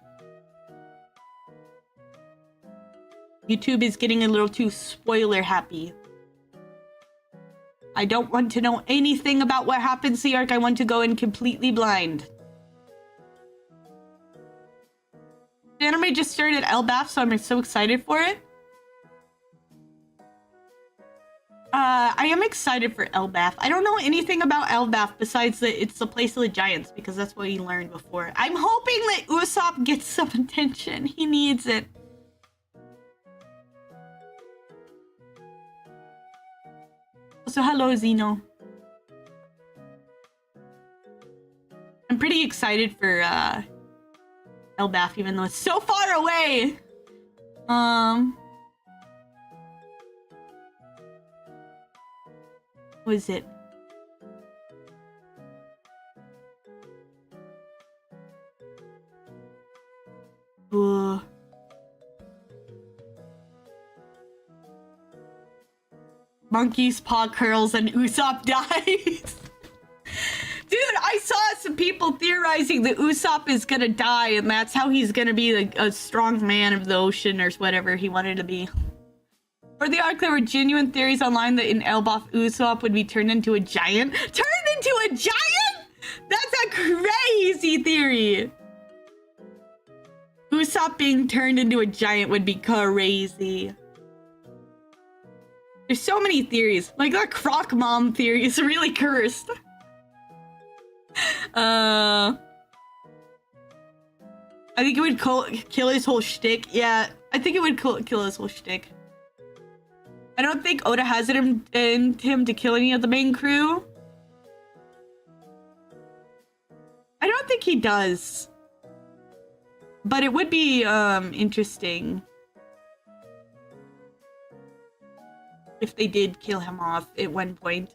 YouTube is getting a little too spoiler happy. I don't want to know anything about what happens to the arc. I want to go in completely blind. The anime just started Elbaf, so I'm so excited for it. I am excited for Elbaf. I don't know anything about Elbaf besides that it's the place of the giants because that's what we learned before. I'm hoping that Usopp gets some attention. He needs it. Also, hello, Zeno. I'm pretty excited for Elbaf, even though it's so far away. What is it? Monkey's paw curls and Usopp dies. Dude, I saw some people theorizing that Usopp is gonna die and that's how he's gonna be a strong man of the ocean or whatever he wanted to be. For the arc, there were genuine theories online that in Elbaf, Usopp would be turned into a giant. Turned into a giant? That's a crazy theory. Usopp being turned into a giant would be crazy. There's so many theories. Like that Croc Mom theory is really cursed. I think it would kill his whole shtick. Yeah, I think it would kill his whole shtick. I don't think Oda has it in him to kill any of the main crew. I don't think he does. But it would be interesting if they did kill him off at one point.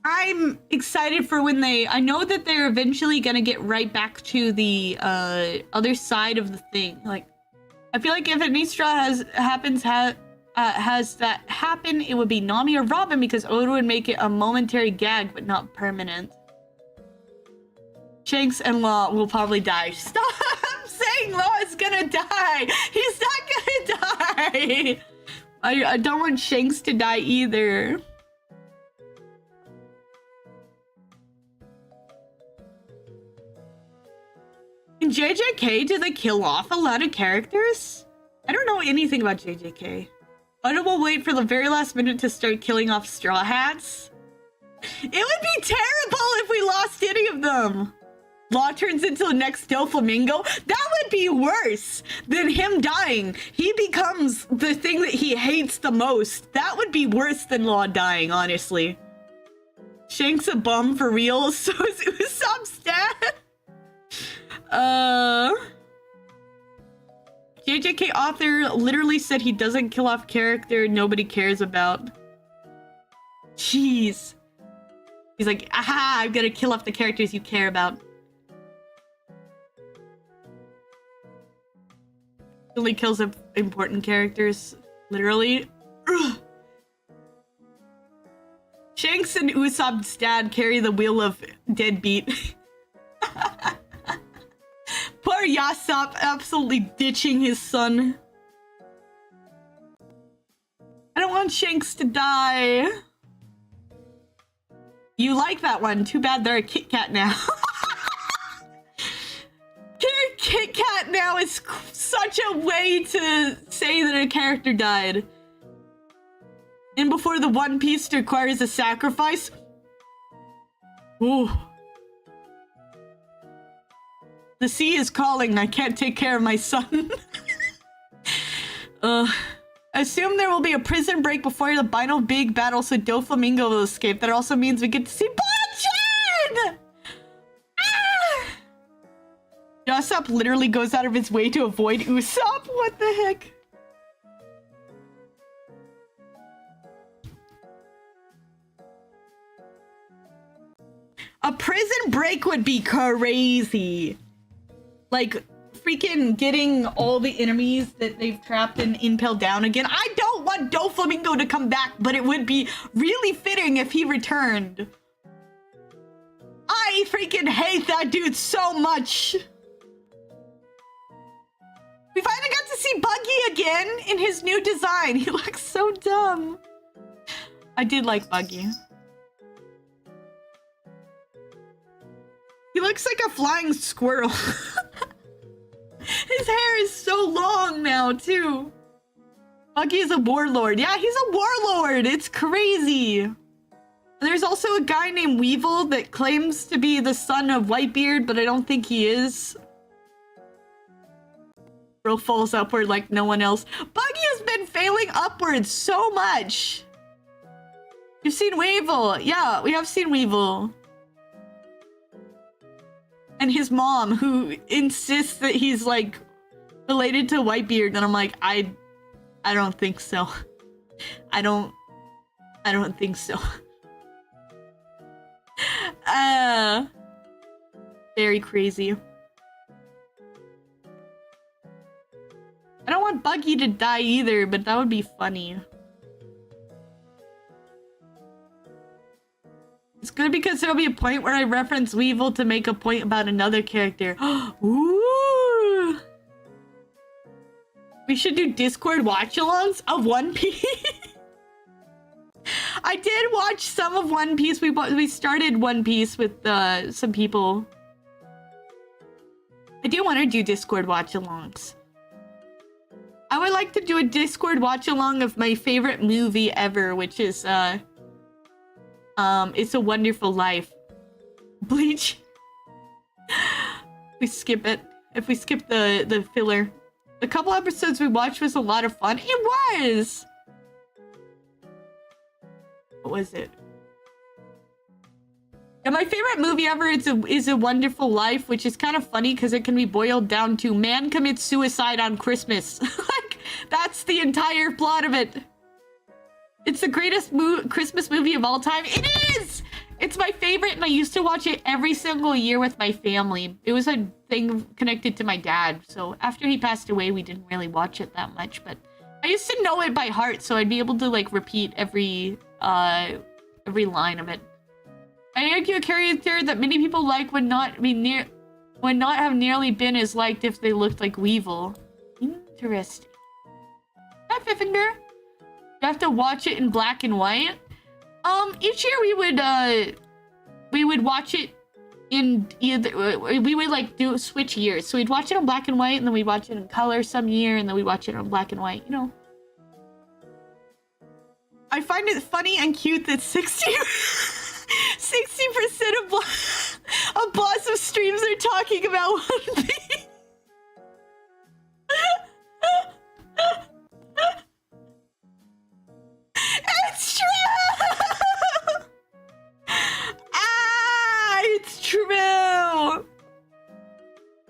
I'm excited for when I know that they're eventually gonna get right back to the other side of the thing. Like, I feel like if any straw has that happen, it would be Nami or Robin because Oda would make it a momentary gag but not permanent. Shanks and Law will probably die. Stop saying Law is gonna die. He's not gonna die. I don't want Shanks to die either. In JJK, do they kill off a lot of characters? I don't know anything about JJK. Oda will wait for the very last minute to start killing off Straw Hats. It would be terrible if we lost any of them. Law turns into the next Doflamingo. That would be worse than him dying. He becomes the thing that he hates the most. That would be worse than Law dying, honestly. Shanks a bum for real, so is Usopp's dad. JJK author literally said he doesn't kill off character nobody cares about. Jeez. He's like, aha, I'm gonna kill off the characters you care about. Only kills important characters, literally. Ugh. Shanks and Usopp's dad carry the wheel of deadbeat. Poor Yasopp absolutely ditching his son. I don't want Shanks to die. You like that one? Too bad they're a Kit Kat now. Kit Kat now is such a way to say that a character died. And before the One Piece requires a sacrifice. Ooh. The sea is calling. I can't take care of my son. Assume there will be a prison break before the final big battle, so Doflamingo will escape. That also means we get to see Bachan! Ah! Yasopp literally goes out of his way to avoid Usopp. What the heck? A prison break would be crazy. Like, freaking getting all the enemies that they've trapped and impaled down again. I don't want Doflamingo to come back, but it would be really fitting if he returned. I freaking hate that dude so much. We finally got to see Buggy again in his new design. He looks so dumb. I did like Buggy. He looks like a flying squirrel. His hair is so long now, too. Buggy is a warlord. Yeah, he's a warlord. It's crazy. And there's also a guy named Weevil that claims to be the son of Whitebeard, but I don't think he is. Bro falls upward like no one else. Buggy has been failing upwards so much. You've seen Weevil. Yeah, we have seen Weevil. And his mom, who insists that he's like related to Whitebeard, and I'm like, I don't think so. I don't think so. Very crazy. I don't want Buggy to die either, but that would be funny. It's good because there'll be a point where I reference Weevil to make a point about another character. Ooh! We should do Discord watch-alongs of One Piece. I did watch some of One Piece. We started One Piece with some people. I do want to do Discord watch-alongs. I would like to do a Discord watch-along of my favorite movie ever, which is It's a Wonderful Life. Bleach. We skip it. If we skip the filler. The couple episodes we watched was a lot of fun. It was! What was it? Yeah, my favorite movie ever is a Wonderful Life, which is kind of funny because it can be boiled down to man commits suicide on Christmas. Like, that's the entire plot of it. It's the greatest Christmas movie of all time. It is! It's my favorite, and I used to watch it every single year with my family. It was a thing connected to my dad, so after he passed away, we didn't really watch it that much, but I used to know it by heart, so I'd be able to, like, repeat every line of it. I argue a character that many people like would not have nearly been as liked if they looked like Weevil. Interesting. Hi, Fiffinger. You have to watch it in black and white. Each year we would watch it in either, we would like do switch years. So we'd watch it in black and white, and then we'd watch it in color some year, and then we'd watch it in black and white, you know. I find it funny and cute that 60% of Blossom streams are talking about One Piece. It's true! It's true!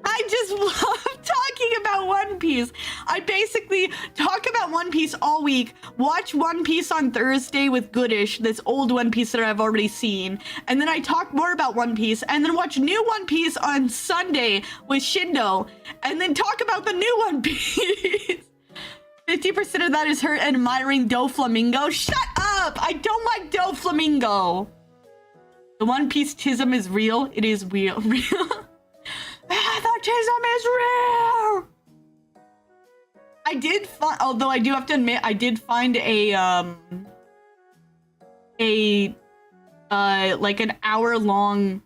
I just love talking about One Piece. I basically talk about One Piece all week, watch One Piece on Thursday with Goodish, this old One Piece that I've already seen, and then I talk more about One Piece, and then watch new One Piece on Sunday with Shindo, and then talk about the new One Piece. 50% of that is her admiring Doflamingo. Shut up! I don't like Doflamingo. The One Piece tism is real. It is real. The tism is real. I did find, although I do have to admit, I did find like an hour-long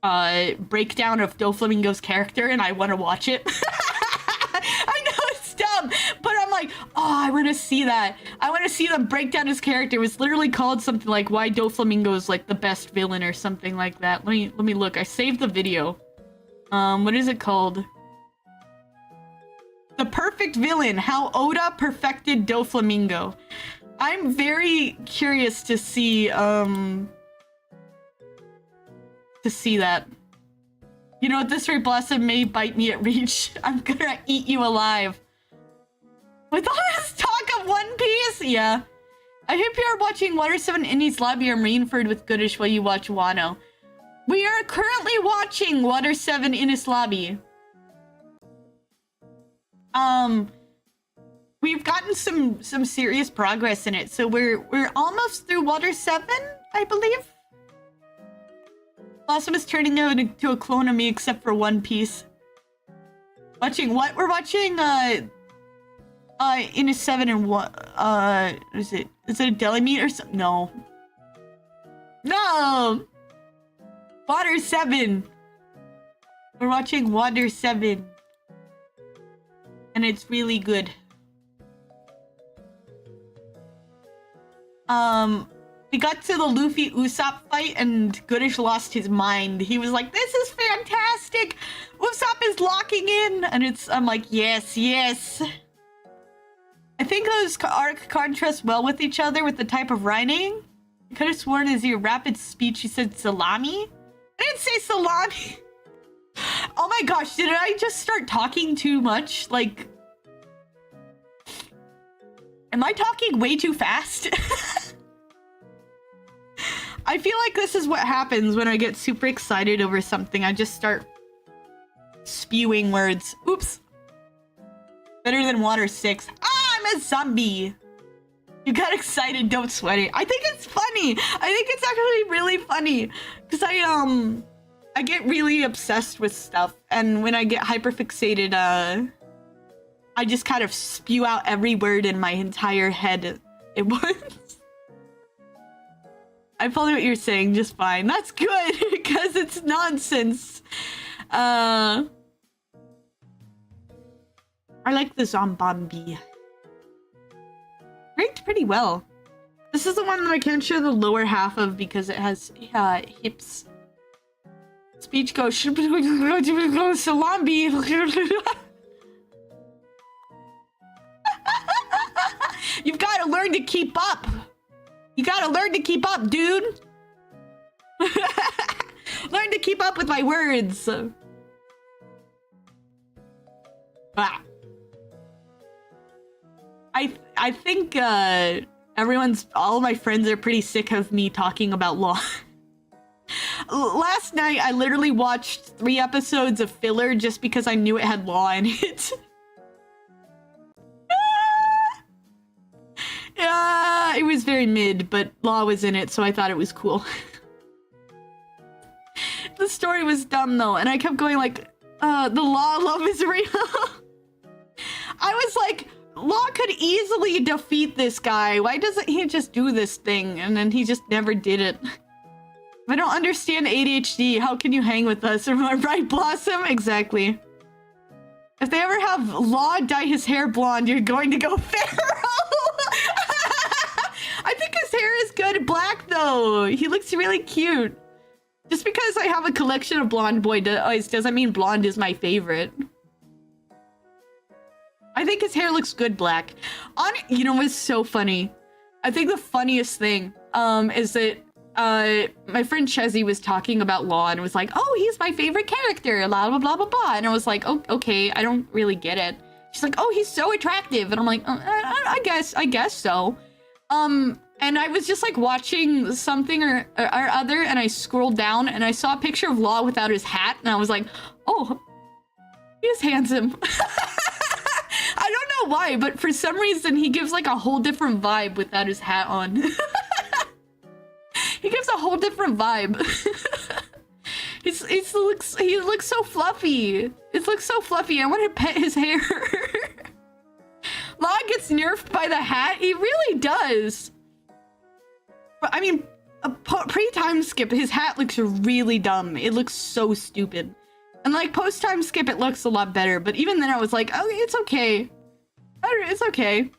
breakdown of Doflamingo's character, and I want to watch it. I know it's dumb, but I'm like, oh, I want to see that. I want to see them break down his character. It was literally called something like "Why Doflamingo is like the best villain" or something like that. Let me look. I saved the video. What is it called? The Perfect Villain, How Oda Perfected Doflamingo. I'm very curious to see that. You know, at this rate, Blossom may bite me at reach. I'm gonna eat you alive. With all this talk of One Piece? Yeah. I hope you are watching Water 7 Indy's Lobby or Marineford with Goodish while you watch Wano. We are currently watching Water 7 Innis Lobby. We've gotten some serious progress in it, so we're almost through Water 7, I believe. Blossom is turning into a clone of me except for One Piece. Watching what? We're watching Innis 7 and what is it? Is it a deli meat or something? No. No! Water 7. We're watching Water 7. And it's really good. We got to the Luffy Usopp fight and Goodish lost his mind. He was like, "This is fantastic! Usopp is locking in!" And I'm like, yes, yes. I think those arc contrast well with each other with the type of writing. I could have sworn as your rapid speech you said salami. I didn't say salami. Oh my gosh, did I just start talking too much? Like, am I talking way too fast? I feel like this is what happens when I get super excited over something. I just start spewing words. Oops. Better than Water 6. Ah, I'm a zombie. You got excited, don't sweat it. I think it's funny. I think it's actually really funny. Because I get really obsessed with stuff. And when I get hyperfixated, I just kind of spew out every word in my entire head at once. I follow what you're saying just fine. That's good, because it's nonsense. I like the Zombombi. Ranked pretty well. This is the one that I can't show the lower half of because it has hips. Speech goes Salambi. You've got to learn to keep up. You got to learn to keep up, dude. Learn to keep up with my words. Ah. I think all my friends are pretty sick of me talking about law. Last night I literally watched 3 episodes of filler just because I knew it had law in it. Yeah, it was very mid, but law was in it, so I thought it was cool. the story was dumb though, and I kept going like, the Law love is real. I was like, Law could easily defeat this guy. Why doesn't he just do this thing? And then he just never did it. I don't understand ADHD. How can you hang with us? Am I right, Blossom? Exactly. If they ever have Law dye his hair blonde, you're going to go feral. I think his hair is good black though. He looks really cute. Just because I have a collection of blonde boys doesn't mean blonde is my favorite. I think his hair looks good black. You know what's so funny? I think the funniest thing is that my friend Chezzy was talking about Law and was like, oh, he's my favorite character, blah, blah, blah, blah, blah. And I was like, oh, okay, I don't really get it. She's like, oh, he's so attractive. And I'm like, I guess so. And I was just like watching something or other, and I scrolled down and I saw a picture of Law without his hat, and I was like, oh, he is handsome. I don't know why, but for some reason he gives like a whole different vibe without his hat on. He gives a whole different vibe. He looks so fluffy. It looks so fluffy. I want to pet his hair. Law gets nerfed by the hat. He really does. I mean, pre-time skip, his hat looks really dumb. It looks so stupid. And like post-time skip, it looks a lot better. But even then I was like, oh, it's okay. It's okay.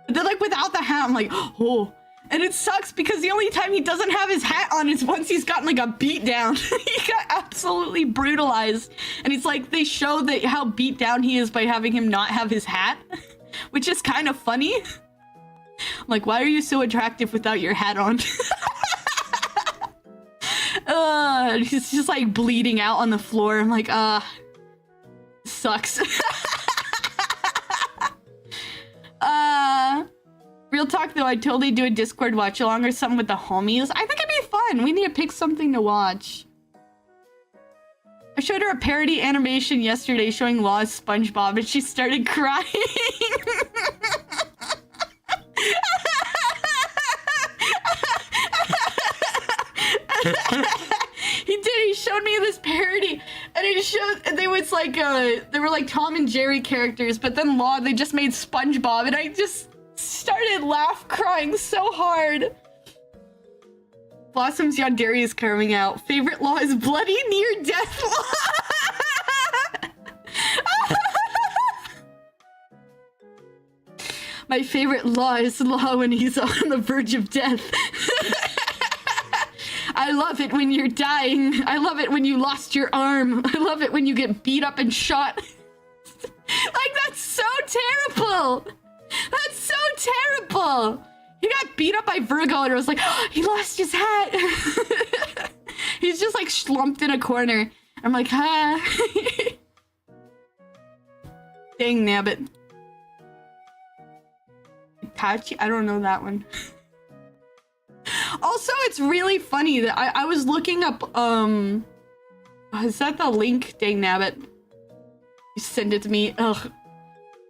But then like without the hat, I'm like, oh. And it sucks because the only time he doesn't have his hat on is once he's gotten like a beat down. He got absolutely brutalized. And it's like they show that how beat down he is by having him not have his hat, which is kind of funny. I'm like, why are you so attractive without your hat on? He's just like bleeding out on the floor. I'm like, sucks. Real talk though, I'd totally do a Discord watch along or something with the homies. I think it'd be fun. We need to pick something to watch. I showed her a parody animation yesterday showing Law's SpongeBob and she started crying. He showed me this parody and it showed, and they was like they were like Tom and Jerry characters, but then Law, they just made SpongeBob, and I just started crying so hard. Blossom's Yandere is coming out. Favorite Law is bloody near death Law. My favorite Law is Law when he's on the verge of death. I love it when you're dying. I love it when you lost your arm. I love it when you get beat up and shot. Like, that's so terrible. That's so terrible. He got beat up by Virgo and it was like, oh, he lost his hat. He's just like slumped in a corner. I'm like, huh? Dang nabbit. Itachi? I don't know that one. Also, it's really funny that I was looking up, is that the link? Dang nabbit. You send it to me. Ugh.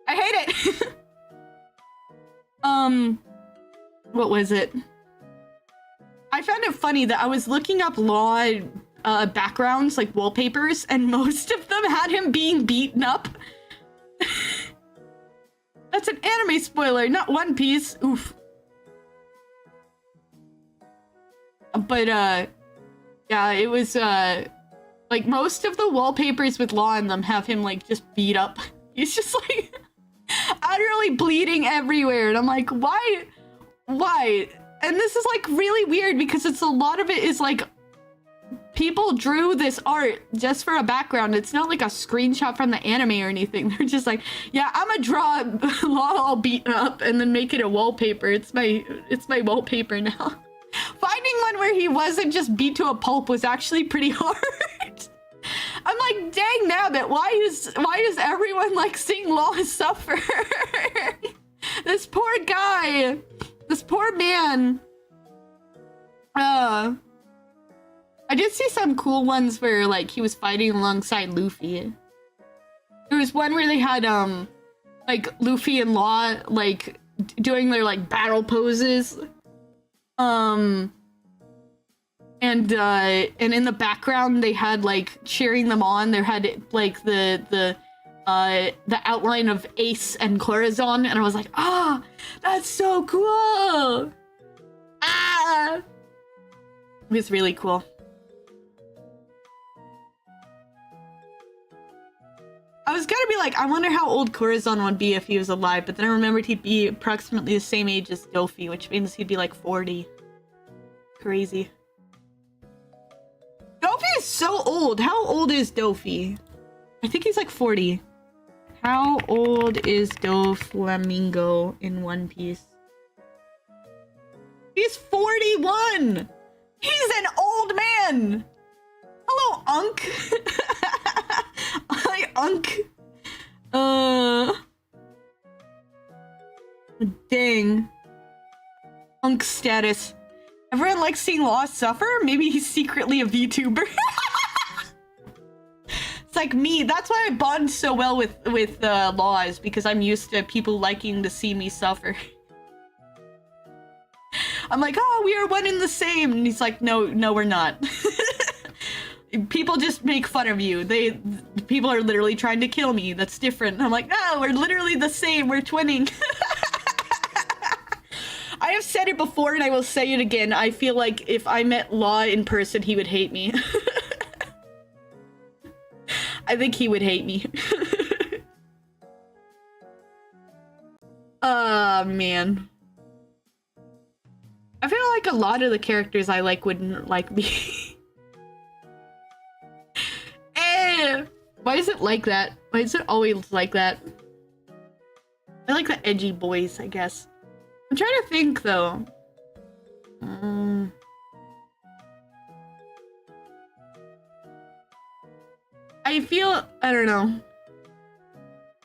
I hate it. What was it? I found it funny that I was looking up Law backgrounds, like wallpapers, and most of them had him being beaten up. That's an anime spoiler, not One Piece. Oof. But, yeah, it was, like, most of the wallpapers with Law in them have him, like, just beat up. He's just, like, utterly bleeding everywhere. And I'm like, why? And this is, like, really weird because it's a lot of it is, like, people drew this art just for a background. It's not, like, a screenshot from the anime or anything. They're just like, yeah, I'm gonna draw Law all beaten up and then make it a wallpaper. It's my wallpaper now. Finding one where he wasn't just beat to a pulp was actually pretty hard. I'm like, dang nabbit, why does everyone like seeing Law suffer? This poor guy. This poor man. I did see some cool ones where like he was fighting alongside Luffy. There was one where they had like Luffy and Law like doing their like battle poses. And in the background they had like cheering them on. They had like the outline of Ace and Corazon, and I was like, ah, that's so cool. Ah, it was really cool. I was gonna be like, I wonder how old Corazon would be if he was alive, but then I remembered he'd be approximately the same age as Dofi, which means he'd be like 40. Crazy. Dofi is so old. How old is Dofi? I think he's like 40. How old is Doflamingo in One Piece? He's 41! He's an old man! Hello, Unk! Hi, Unk. Dang. Unk status. Everyone likes seeing Law suffer? Maybe he's secretly a VTuber. It's like me. That's why I bond so well with Law, is because I'm used to people liking to see me suffer. I'm like, oh, we are one and the same. And he's like, no, we're not. People just make fun of you. People are literally trying to kill me. That's different. I'm like, no, we're literally the same. We're twinning. I have said it before and I will say it again. I feel like if I met Law in person, he would hate me. I think he would hate me. Man. I feel like a lot of the characters I like wouldn't like me. Why is it like that? Why is it always like that? I like the edgy boys, I guess. I'm trying to think, though. I feel... I don't know.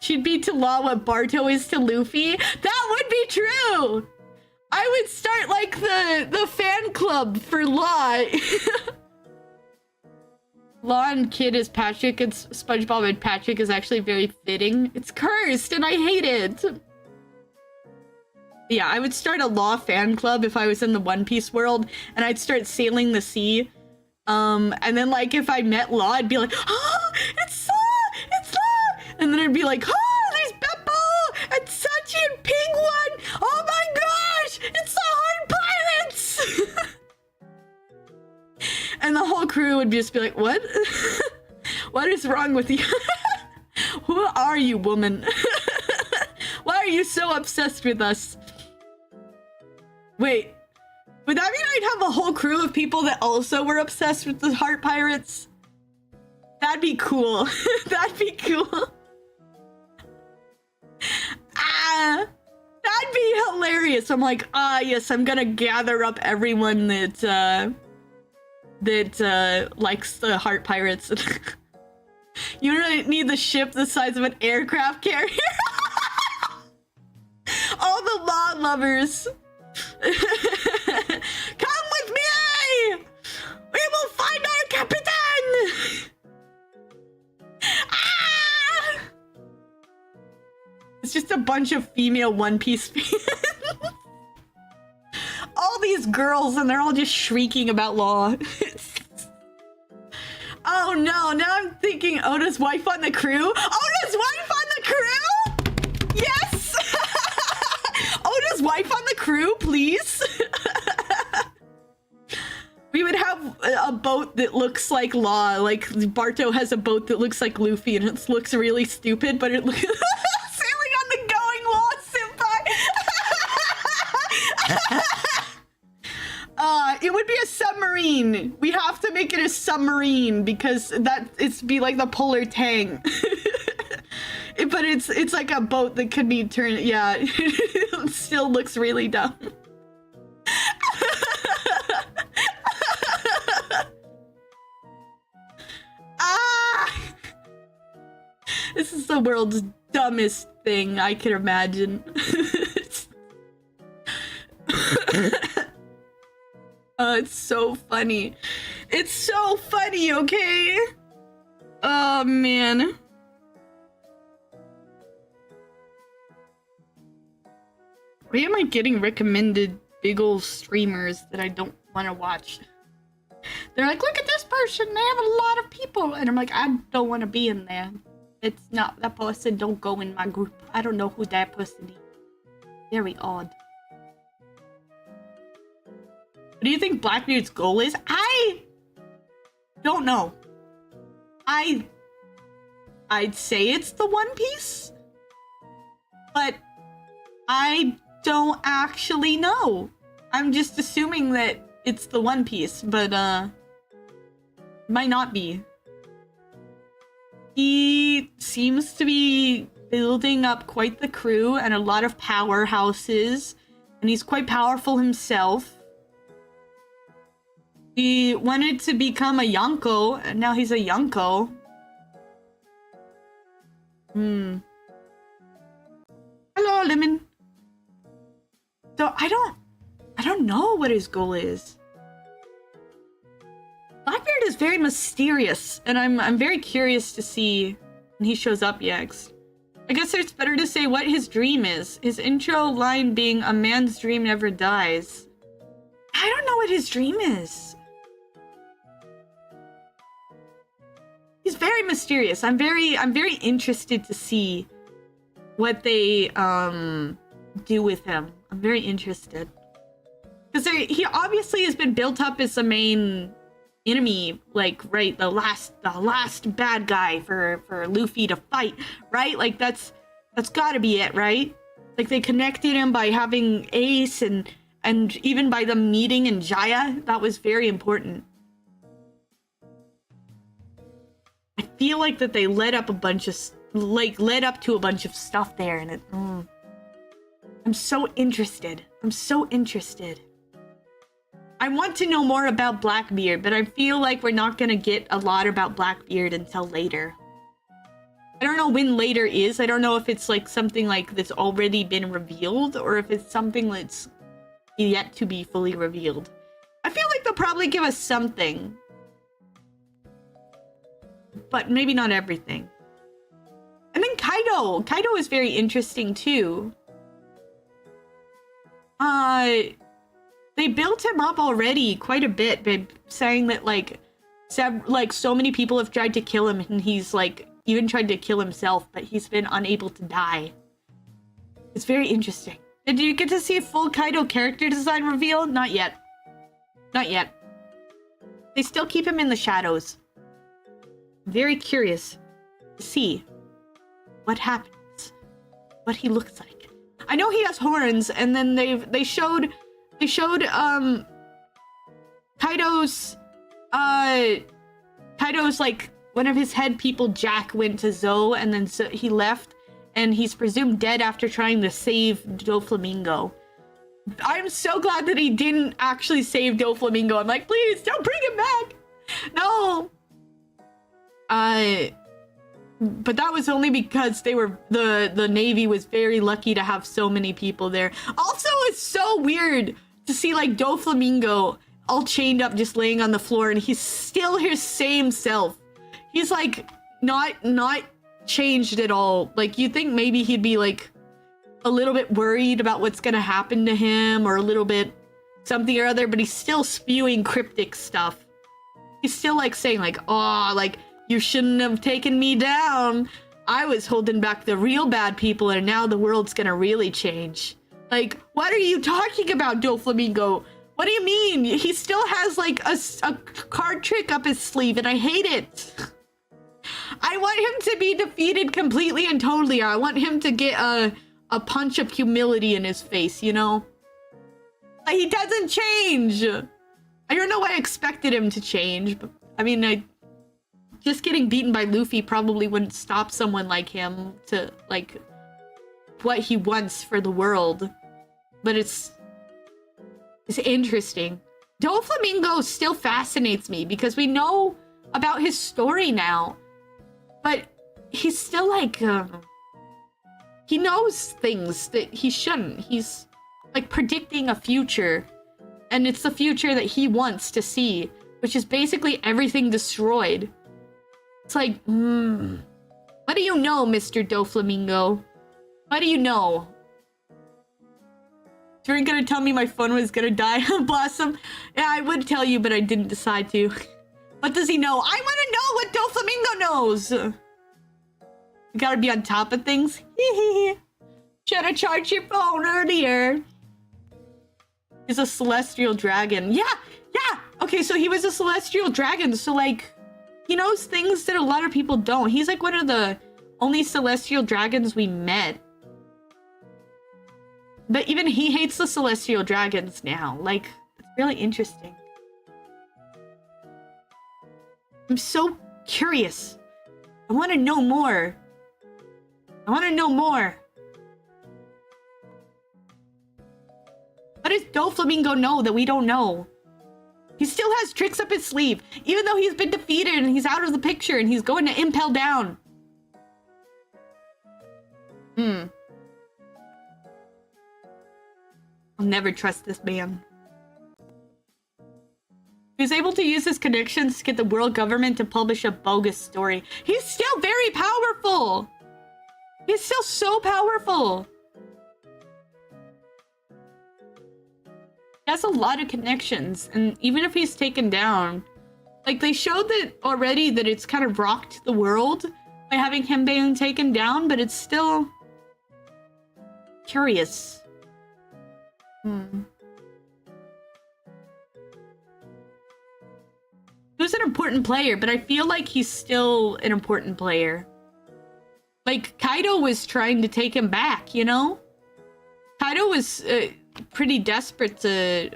She'd be to Law what Barto is to Luffy. That would be true! I would start, like, the fan club for Law. Law and Kid is Patrick, and SpongeBob and Patrick is actually very fitting. It's cursed, and I hate it. Yeah, I would start a Law fan club if I was in the One Piece world, and I'd start sailing the sea. And then, like, if I met Law, I'd be like, oh, it's Law! It's Law! And then I'd be like, oh, there's Beppo! And Sachi and Penguin! Oh my gosh! It's the Hard Pirates! And the whole crew would just be like, what? What is wrong with you? Who are you, woman? Why are you so obsessed with us? Wait, would that mean I'd have a whole crew of people that also were obsessed with the Heart Pirates? That'd be cool. That'd be cool. That'd be hilarious. I'm like, yes, I'm gonna gather up everyone that likes the Heart Pirates. You really need the ship the size of an aircraft carrier. All the Law lovers. Come with me! We will find our Capitan! Ah! It's just a bunch of female One Piece fans. All these girls, and they're all just shrieking about Law. Oh no, now I'm thinking Oda's wife on the crew. Oda's wife on the crew? Yes! Oda's wife on the crew, please. We would have a boat that looks like Law. Like, Barto has a boat that looks like Luffy, and it looks really stupid, but it looks... Sailing on the Going Law, senpai! It would be a submarine. We have to make it a submarine because it's be like the Polar Tang. But it's like a boat that could be turned. Yeah, it still looks really dumb. This is the world's dumbest thing I can imagine. It's so funny. It's so funny, okay? Oh, man. Why am I getting recommended big ol' streamers that I don't want to watch? they're like, look at this person, they have a lot of people. And I'm like, I don't want to be in there. It's not, that person don't go in my group. I don't know who that person is. Very odd. What do you think Blackbeard's goal is? I don't know. I'd say it's the One Piece, but I don't actually know. I'm just assuming that it's the One Piece, but might not be. He seems to be building up quite the crew and a lot of powerhouses, and he's quite powerful himself. He wanted to become a Yonko, and now he's a Yonko. Hello, Lemon. So I don't know what his goal is. Blackbeard is very mysterious, and I'm very curious to see when he shows up next. I guess it's better to say what his dream is. His intro line being, "A man's dream never dies." I don't know what his dream is. He's very mysterious. I'm very interested to see what they do with him. I'm very interested. Because he obviously has been built up as the main enemy, like, right, the last bad guy for Luffy to fight, right? Like that's gotta be it, right? Like they connected him by having Ace and even by them meeting in Jaya. That was very important. I feel like that they led up to a bunch of stuff there, and it. I'm so interested. I want to know more about Blackbeard, but I feel like we're not gonna get a lot about Blackbeard until later. I don't know when later is. I don't know if it's like something like that's already been revealed, or if it's something that's yet to be fully revealed. I feel like they'll probably give us something, but maybe not everything. And then Kaido is very interesting too. They built him up already quite a bit by saying that like so many people have tried to kill him, and he's like even tried to kill himself, but he's been unable to die. It's very interesting. Did you get to see a full Kaido character design reveal? Not yet. Not yet. They still keep him in the shadows. Very curious to see what happens, what he looks like. I know he has horns, and then they showed Kaido's like one of his head people, Jack, went to Zou, and then so he left, and he's presumed dead after trying to save Doflamingo. I'm so glad that he didn't actually save Doflamingo. I'm like, please don't bring him back. No. But that was only because they were the Navy was very lucky to have so many people there. Also, it's so weird to see like Doflamingo all chained up, just laying on the floor, and he's still his same self. He's like not changed at all. Like you think maybe he'd be like a little bit worried about what's gonna happen to him, or a little bit something or other, but he's still spewing cryptic stuff. He's still like saying like, oh, like, you shouldn't have taken me down. I was holding back the real bad people, and now the world's gonna really change. Like, what are you talking about, Doflamingo? What do you mean? He still has like a card trick up his sleeve, and I hate it. I want him to be defeated completely and totally. I want him to get a punch of humility in his face, you know? Like, he doesn't change. I don't know why I expected him to change, but I mean, just getting beaten by Luffy probably wouldn't stop someone like him to, like, what he wants for the world. But it's interesting. Doflamingo still fascinates me because we know about his story now. But he's still like, he knows things that he shouldn't. He's like predicting a future. And it's the future that he wants to see, which is basically everything destroyed. It's like, what do you know, Mr. Doflamingo? What do you know? You weren't gonna tell me my phone was gonna die, Blossom. Yeah, I would tell you, but I didn't decide to. What does he know? I want to know what Doflamingo knows. You gotta be on top of things. Should have charged your phone earlier. He's a celestial dragon. Yeah. Okay, so he was a celestial dragon. So like, he knows things that a lot of people don't. He's like one of the only celestial dragons we met. But even he hates the celestial dragons now. Like, it's really interesting. I'm so curious. I want to know more. What does Doflamingo know that we don't know? He still has tricks up his sleeve. Even though he's been defeated and he's out of the picture and he's going to impel down. I'll never trust this man. He's able to use his connections to get the world government to publish a bogus story. He's still very powerful. He's still so powerful. He has a lot of connections, and even if he's taken down, like they showed that already that it's kind of rocked the world by having him being taken down, but it's still curious. He was an important player, but I feel like he's still an important player. Like, Kaido was trying to take him back, you know? Kaido was pretty desperate to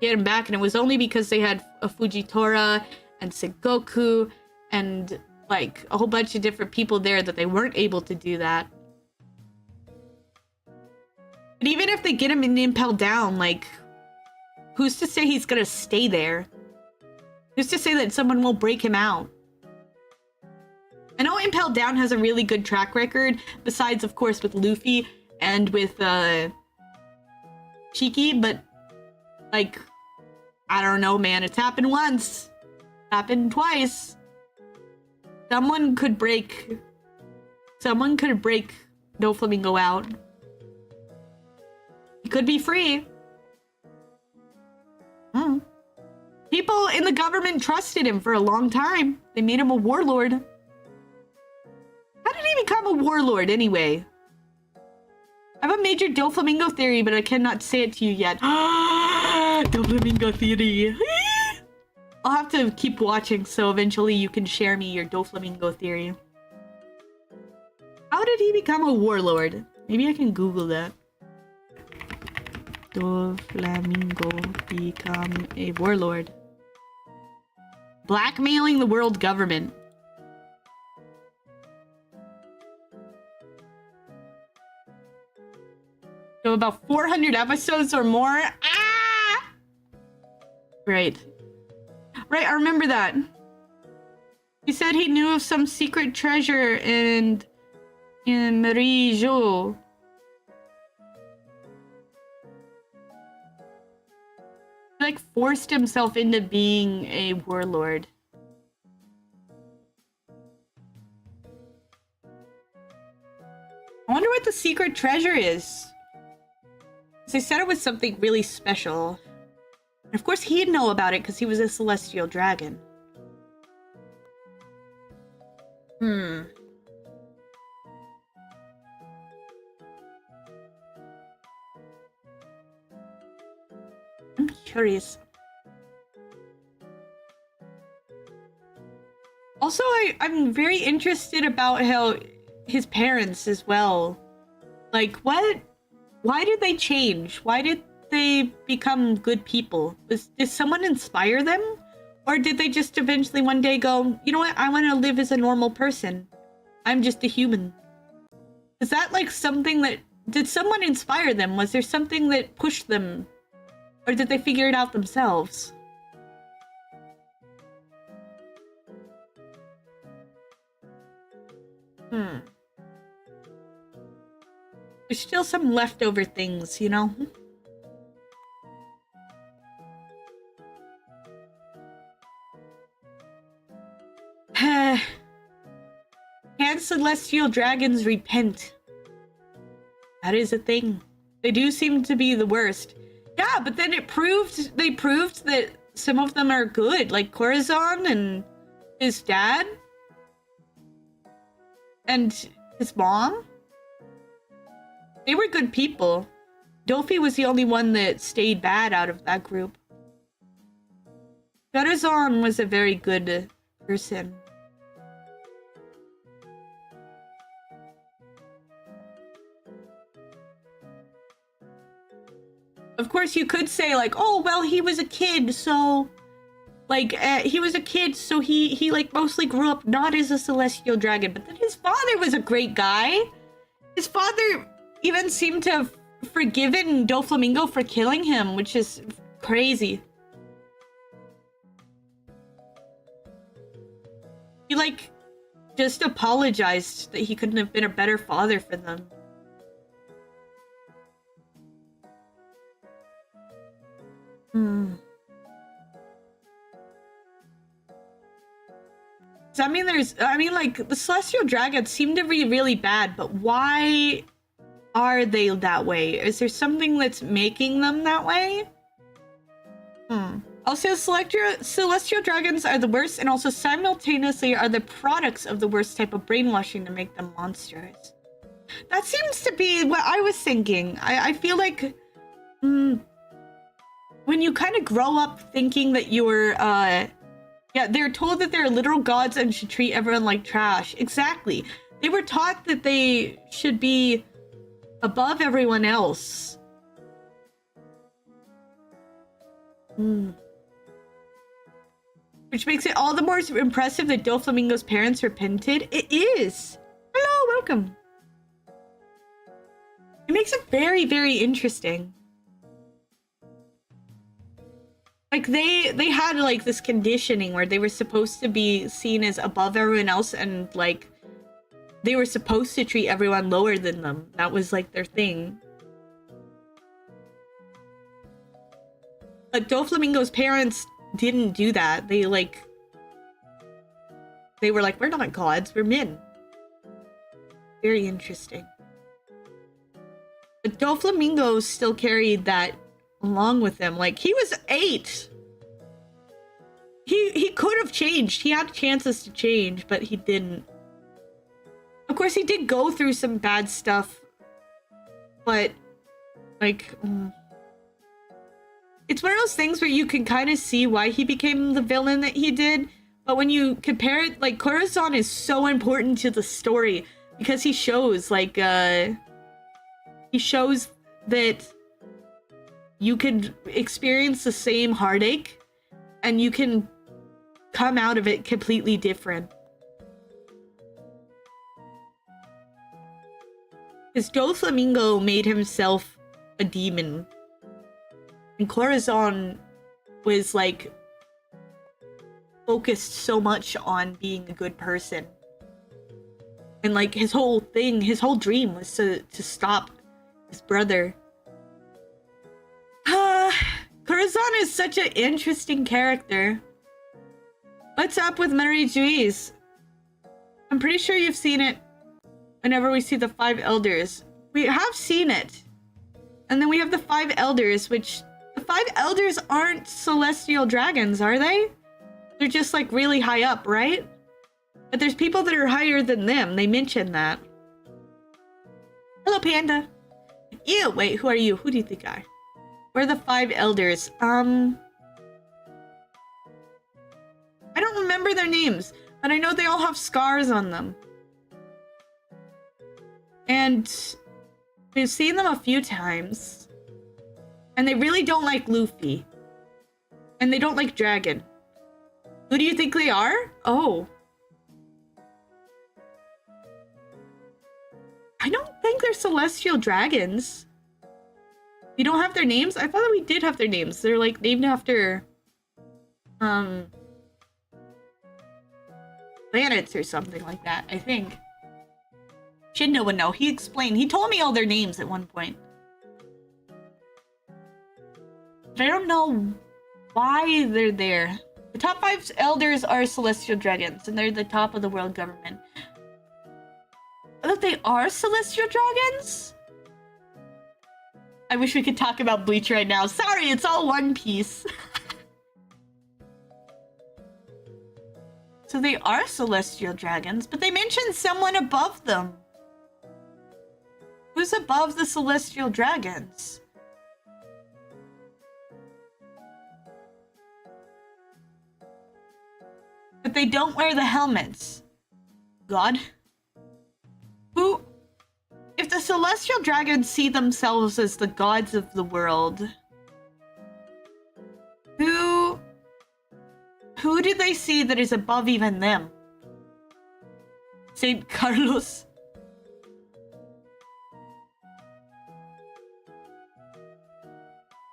get him back, and it was only because they had a Fujitora and Sengoku and, like, a whole bunch of different people there that they weren't able to do that. But even if they get him in Impel Down, like, who's to say he's gonna stay there? Who's to say that someone will break him out? I know Impel Down has a really good track record, besides, of course, with Luffy and with, Cheeky, but, like, I don't know, man. It's happened once. Happened twice. Someone could break Doflamingo out. He could be free. People in the government trusted him for a long time. They made him a warlord. How did he become a warlord anyway? I have a major Doflamingo theory, but I cannot say it to you yet. Doflamingo theory. I'll have to keep watching, so eventually you can share me your Doflamingo theory. How did he become a warlord? Maybe I can Google that. Doflamingo become a warlord. Blackmailing the world government. So about 400 episodes or more. Ah! Right. Right, I remember that. He said he knew of some secret treasure in Marijo. He, like, forced himself into being a warlord. I wonder what the secret treasure is. They said it was something really special. And of course he'd know about it because he was a celestial dragon. I'm curious. Also, I'm very interested about how his parents as well. Like, why did they change? Why did they become good people? Did someone inspire them? Or did they just eventually one day go, you know what, I want to live as a normal person. I'm just a human. Is that like something that... Did someone inspire them? Was there something that pushed them? Or did they figure it out themselves? There's still some leftover things, you know? Can celestial dragons repent? That is a thing. They do seem to be the worst. Yeah, but then they proved that some of them are good, like Corazon and his dad and his mom. They were good people. Dolphy was the only one that stayed bad out of that group. Corazon was a very good person. Of course, you could say like, oh, well, he was a kid, so like he like mostly grew up not as a celestial dragon, but then his father was a great guy. His father even seemed to have forgiven Doflamingo for killing him, which is crazy. He like just apologized that he couldn't have been a better father for them. So, I mean, like, the celestial dragons seem to be really bad, but why are they that way? Is there something that's making them that way? Also, celestial dragons are the worst and also simultaneously are the products of the worst type of brainwashing to make them monsters. That seems to be what I was thinking. I feel like when you kind of grow up thinking that you're yeah, they're told that they're literal gods and should treat everyone like trash. Exactly. They were taught that they should be above everyone else. Which makes it all the more impressive that Doflamingo's parents repented. It is. Hello, welcome. It makes it very, very interesting. Like, they had, like, this conditioning where they were supposed to be seen as above everyone else and, like, they were supposed to treat everyone lower than them. That was, like, their thing. But Doflamingo's parents didn't do that. They, like... They were like, we're not gods, we're men. Very interesting. But Doflamingo still carried that along with him. Like, he was 8. He could have changed. He had chances to change, but he didn't. Of course, he did go through some bad stuff, but like it's one of those things where you can kind of see why he became the villain that he did, but when you compare it, like, Corazon is so important to the story because he shows like he shows that you can experience the same heartache and you can come out of it completely different. Because Doflamingo made himself a demon. And Corazon was like focused so much on being a good person. And like his whole thing, his whole dream was to stop his brother. Corazon is such an interesting character. What's up with Marie Juiz? I'm pretty sure you've seen it whenever we see the 5 elders. We have seen it. And then we have the 5 elders, which the 5 elders aren't celestial dragons, are they? They're just like really high up, right? But there's people that are higher than them. They mentioned that. Hello, Panda. Ew, wait, who are you? Who do you think I are? We're the 5 elders. I don't remember their names, but I know they all have scars on them. And we've seen them a few times. And they really don't like Luffy. And they don't like Dragon. Who do you think they are? Oh. I don't think they're celestial dragons. You don't have their names? I thought that we did have their names. They're like named after planets or something like that, I think. Shindo would know. He explained. He told me all their names at one point. But I don't know why they're there. The top 5 elders are celestial dragons, and they're the top of the world government. But they are celestial dragons? I wish we could talk about Bleach right now. Sorry, it's all One Piece. So they are celestial dragons, but they mentioned someone above them. Who's above the celestial dragons? But they don't wear the helmets. God? Who? If the celestial dragons see themselves as the gods of the world, who do they see that is above even them? Saint Carlos?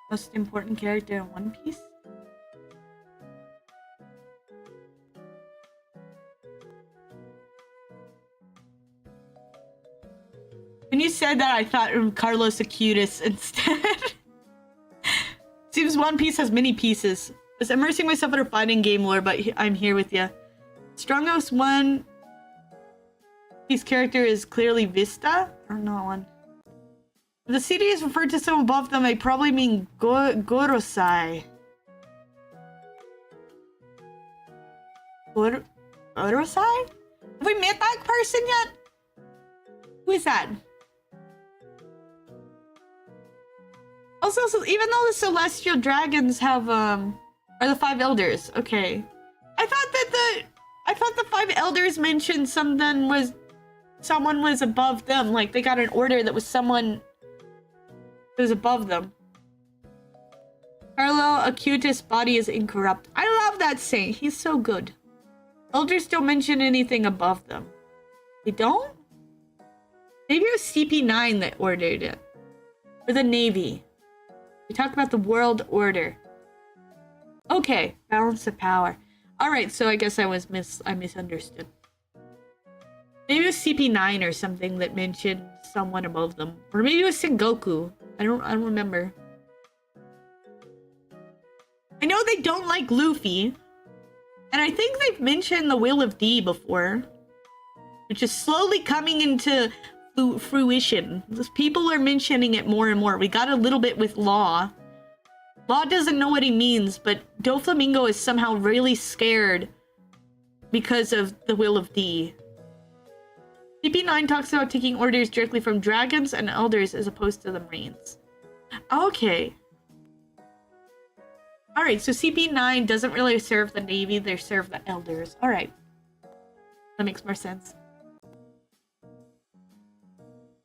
Most important character in One Piece? When you said that, I thought of Carlos Acutis instead. Seems One Piece has many pieces. I was immersing myself in a fighting game lore, but I'm here with you. Strongest One Piece character is clearly Vista? I don't know one. If the CD is referred to someone above them, I probably mean Gorosei. Gorosei? Have we met that person yet? Who is that? Also, so even though the celestial dragons have are the five elders, okay. I thought the five elders mentioned someone was above them, like they got an order that was someone who was above them. Carlo Acutis' body is incorrupt. I love that saying. He's so good. Elders don't mention anything above them. They don't? Maybe it was CP9 that ordered it. Or the Navy. We talked about the world order. Okay, balance of power. Alright, so I guess I misunderstood. Maybe it was CP9 or something that mentioned someone above them. Or maybe it was Sengoku. I don't remember. I know they don't like Luffy. And I think they've mentioned the Will of D before. Which is slowly coming into fruition. People are mentioning it more and more. We got a little bit with Law. Law doesn't know what he means, but Doflamingo is somehow really scared because of the Will of D. CP9 talks about taking orders directly from dragons and elders as opposed to the Marines. Okay. Alright, so CP9 doesn't really serve the Navy, they serve the elders. Alright. That makes more sense.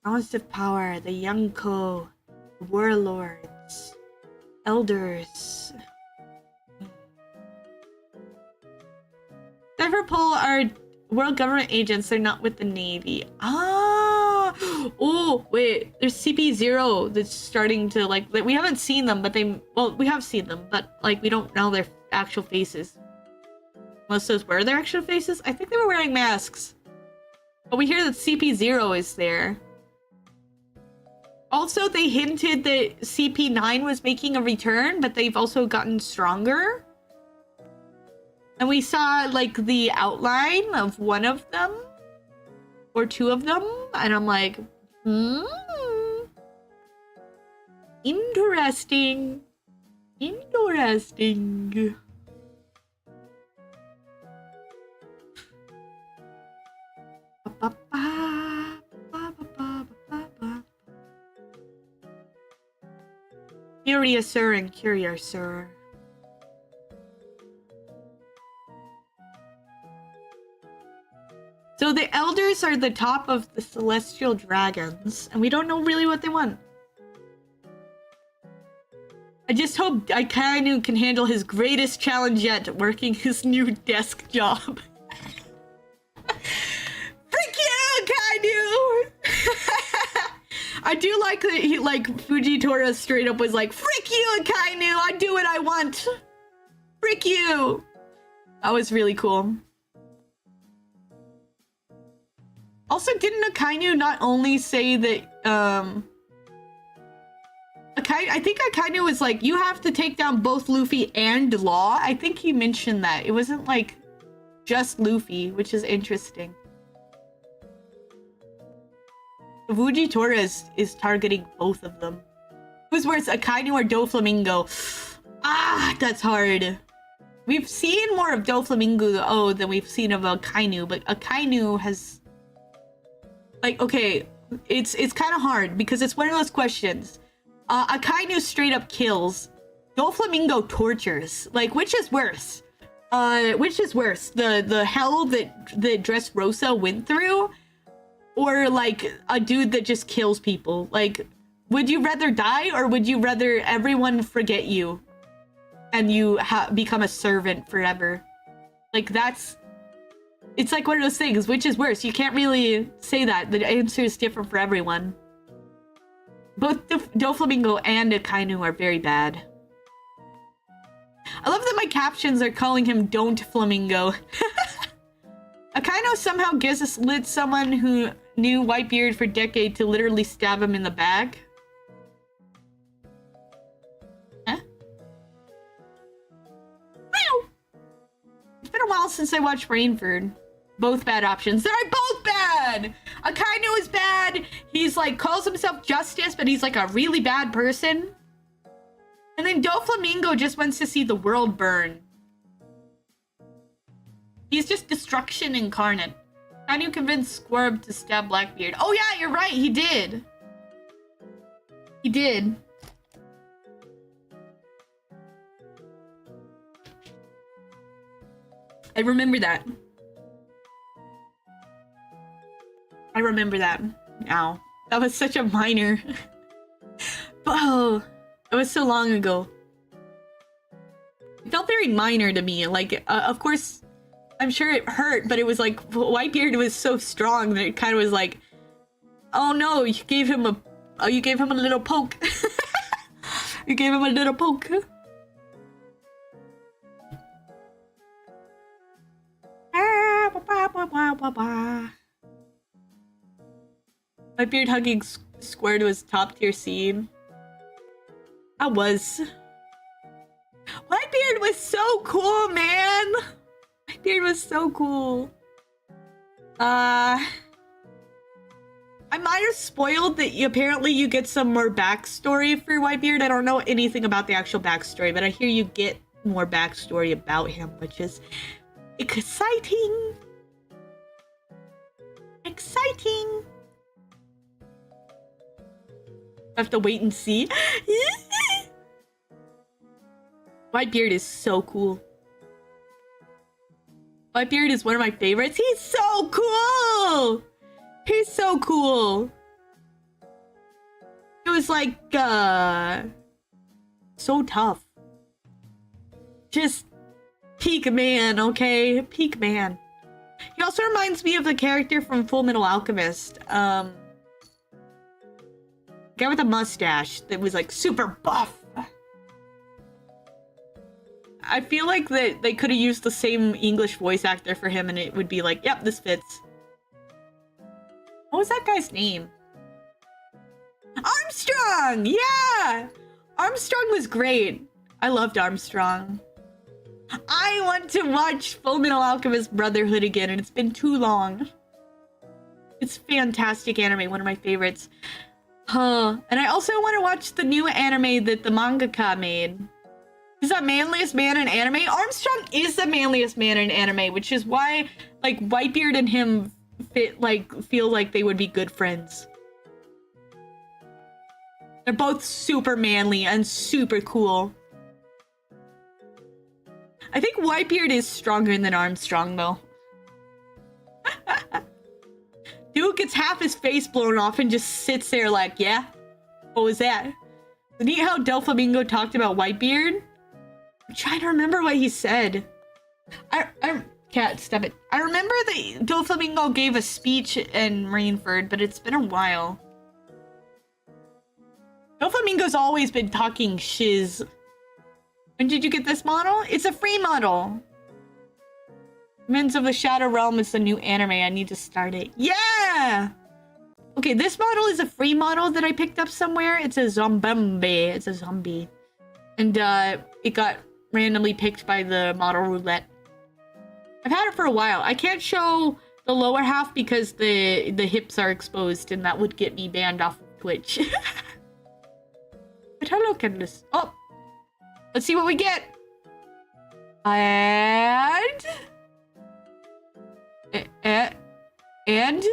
Balance of power, the Yonko, warlords, elders. Cypherpol are world government agents, they're not with the Navy. Ah! Oh, wait, there's CP0 that's starting to, like, we haven't seen them, but we have seen them, but, like, we don't know their actual faces. Unless those were their actual faces? I think they were wearing masks. But we hear that CP0 is there. Also, they hinted that CP9 was making a return, but they've also gotten stronger. And we saw, like, the outline of one of them. Or two of them. And I'm like, interesting. Interesting. Curious Sir and Curious Sir. So the elders are the top of the celestial dragons, and we don't know really what they want. I just hope Akainu can handle his greatest challenge yet, working his new desk job. Frick you, Akainu! I do like that he, like, Fujitora straight up was like, frick you, Akainu! I do what I want! Frick you! That was really cool. Also, didn't Akainu not only say that, I think Akainu was like, you have to take down both Luffy and Law? I think he mentioned that. It wasn't, like, just Luffy, which is interesting. Fujitora is targeting both of them. Who's worse, Akainu or Doflamingo? Ah, that's hard. We've seen more of Doflamingo than we've seen of Akainu, but Akainu has... Like, okay, it's kind of hard because it's one of those questions. Akainu straight up kills. Doflamingo tortures. Like, which is worse? Which is worse? The hell that Dressrosa went through? Or, like, a dude that just kills people? Like, would you rather die or would you rather everyone forget you? And you become a servant forever? Like, that's... It's like one of those things. Which is worse? You can't really say that. The answer is different for everyone. Both Doflamingo and Akainu are very bad. I love that my captions are calling him Don't Flamingo. Akainu somehow lit someone who knew Whitebeard for decades to literally stab him in the back. Huh? It's been a while since I watched Rainford. Both bad options. They're both bad! Akainu is bad. He's like, calls himself Justice, but he's like a really bad person. And then Doflamingo just wants to see the world burn. He's just destruction incarnate. How do you convince Squirb to stab Blackbeard? Oh yeah, you're right, he did. He did. I remember that. I remember that now. That was such a minor... Oh, it was so long ago. It felt very minor to me. Like, of course, I'm sure it hurt, but it was like, Whitebeard was so strong that it kind of was like, oh no, you gave him a little poke. You gave him a little poke. Whitebeard hugging Square to his top tier scene. I was. Whitebeard was so cool, man. Whitebeard was so cool. I might have spoiled that apparently you get some more backstory for Whitebeard. I don't know anything about the actual backstory, but I hear you get more backstory about him, which is exciting. Exciting. I have to wait and see. Whitebeard is so cool. Whitebeard is one of my favorites. He's so cool! He's so cool. It was like, so tough. Just peak man, okay? Peak man. He also reminds me of the character from Full Metal Alchemist. Guy with a mustache that was like super buff. I feel like that they could have used the same English voice actor for him and it would be like, yep, this fits. What was that guy's name? Armstrong! Yeah! Armstrong was great. I loved Armstrong. I want to watch Full Metal Alchemist Brotherhood again and it's been too long. It's fantastic anime, one of my favorites. And I also want to watch the new anime that the mangaka made. He's the manliest man in anime. Armstrong is the manliest man in anime, which is why, like, Whitebeard and him feel like they would be good friends. They're both super manly and super cool. I think Whitebeard is stronger than Armstrong, though. Dude gets half his face blown off and just sits there like, yeah? What was that? Isn't it how Doflamingo talked about Whitebeard? I'm trying to remember what he said. Cat, stop it. I remember that Doflamingo gave a speech in Rainford, but it's been a while. Doflamingo's always been talking shiz. When did you get this model? It's a free model. Winds of the Shadow Realm is the new anime. I need to start it. Yeah! Okay, this model is a free model that I picked up somewhere. It's a zombie. It's a zombie. And it got randomly picked by the model roulette. I've had it for a while. I can't show the lower half because the hips are exposed and that would get me banned off of Twitch. But hello, Candace. Oh, let's see what we get. And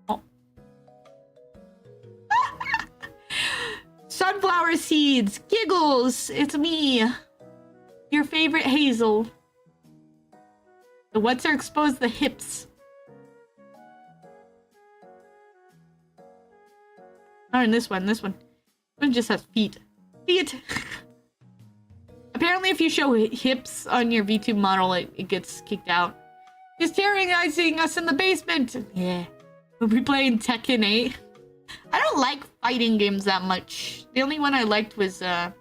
oh. Sunflower seeds, giggles. It's me, your favorite Hazel. The wets are exposed. The hips. Oh, and this one. This one just has feet. Feet. Apparently, if you show hips on your VTube model, it gets kicked out. He's terrorizing us in the basement. Yeah. We'll be playing Tekken 8. I don't like fighting games that much. The only one I liked was, Smash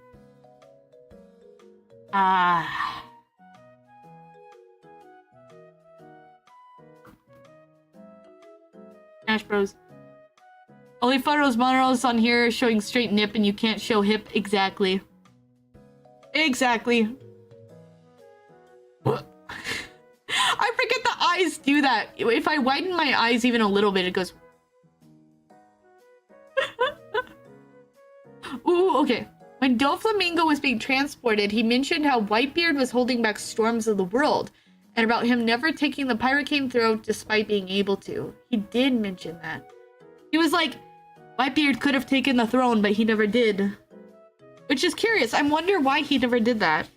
Bros. Only photos models on here showing straight nip and you can't show hip. Exactly. Exactly. I forget the eyes do that. If I widen my eyes even a little bit, it goes... Ooh, okay. When Doflamingo was being transported, he mentioned how Whitebeard was holding back storms of the world, and about him never taking the Pyrocane throat despite being able to. He did mention that. He was like, Whitebeard could have taken the throne, but he never did. Which is curious. I wonder why he never did that.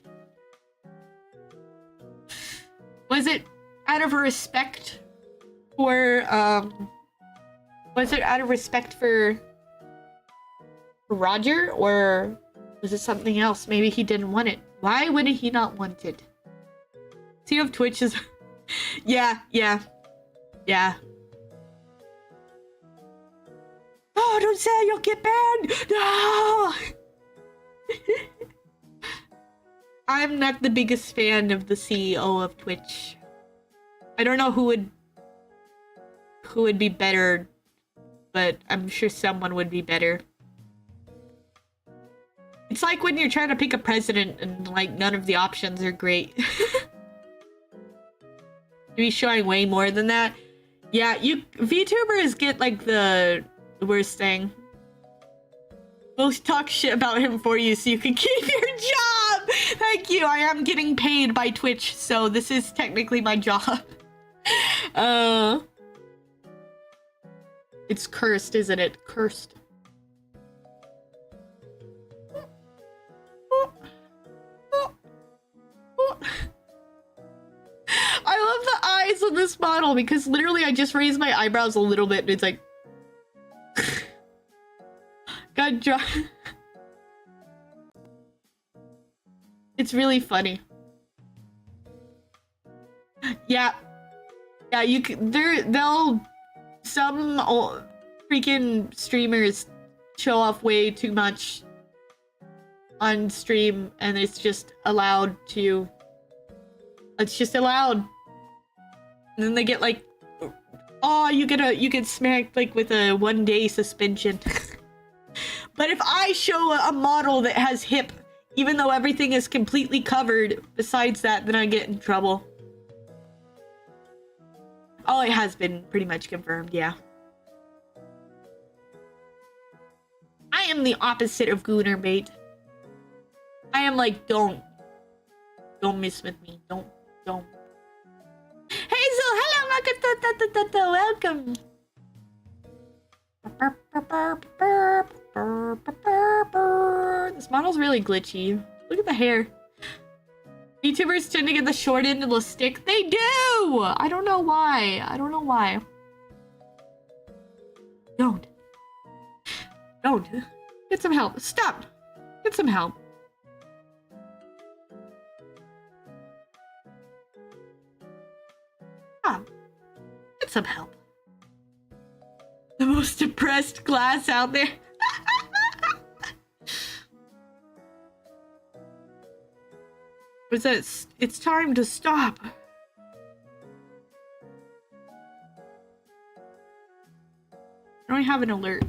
Was it out of respect for, was it out of respect for Roger, or was it something else? Maybe he didn't want it. Why would he not want it? See if Twitch is... Yeah. Oh, don't say you'll get banned! No! I'm not the biggest fan of the CEO of Twitch. I don't know who would be better, but I'm sure someone would be better. It's like when you're trying to pick a president and like none of the options are great. Be showing way more than that. Yeah, VTubers get like the worst thing. We'll talk shit about him for you so you can keep your job. Thank you. I am getting paid by Twitch, so this is technically my job. It's cursed, isn't it? Cursed. I love the eyes on this model because literally I just raised my eyebrows a little bit and it's like... God, it's really funny. Yeah, you can. Some freaking streamers show off way too much on stream, and it's just allowed to. It's just allowed, and then they get like, oh, you get smacked like with a 1-day suspension. But if I show a model that has hip, even though everything is completely covered besides that, then I get in trouble. Oh, it has been pretty much confirmed, yeah. I am the opposite of Gooner Bait. I am like, don't mess with me. Don't. Hazel, hello, welcome. This model's really glitchy. Look at the hair. VTubers tend to get the short end of the stick. They do! I don't know why. Don't. Get some help. Stop. Get some help. Stop. Get some help. The most depressed class out there. What's that? It's time to stop. I don't have an alert.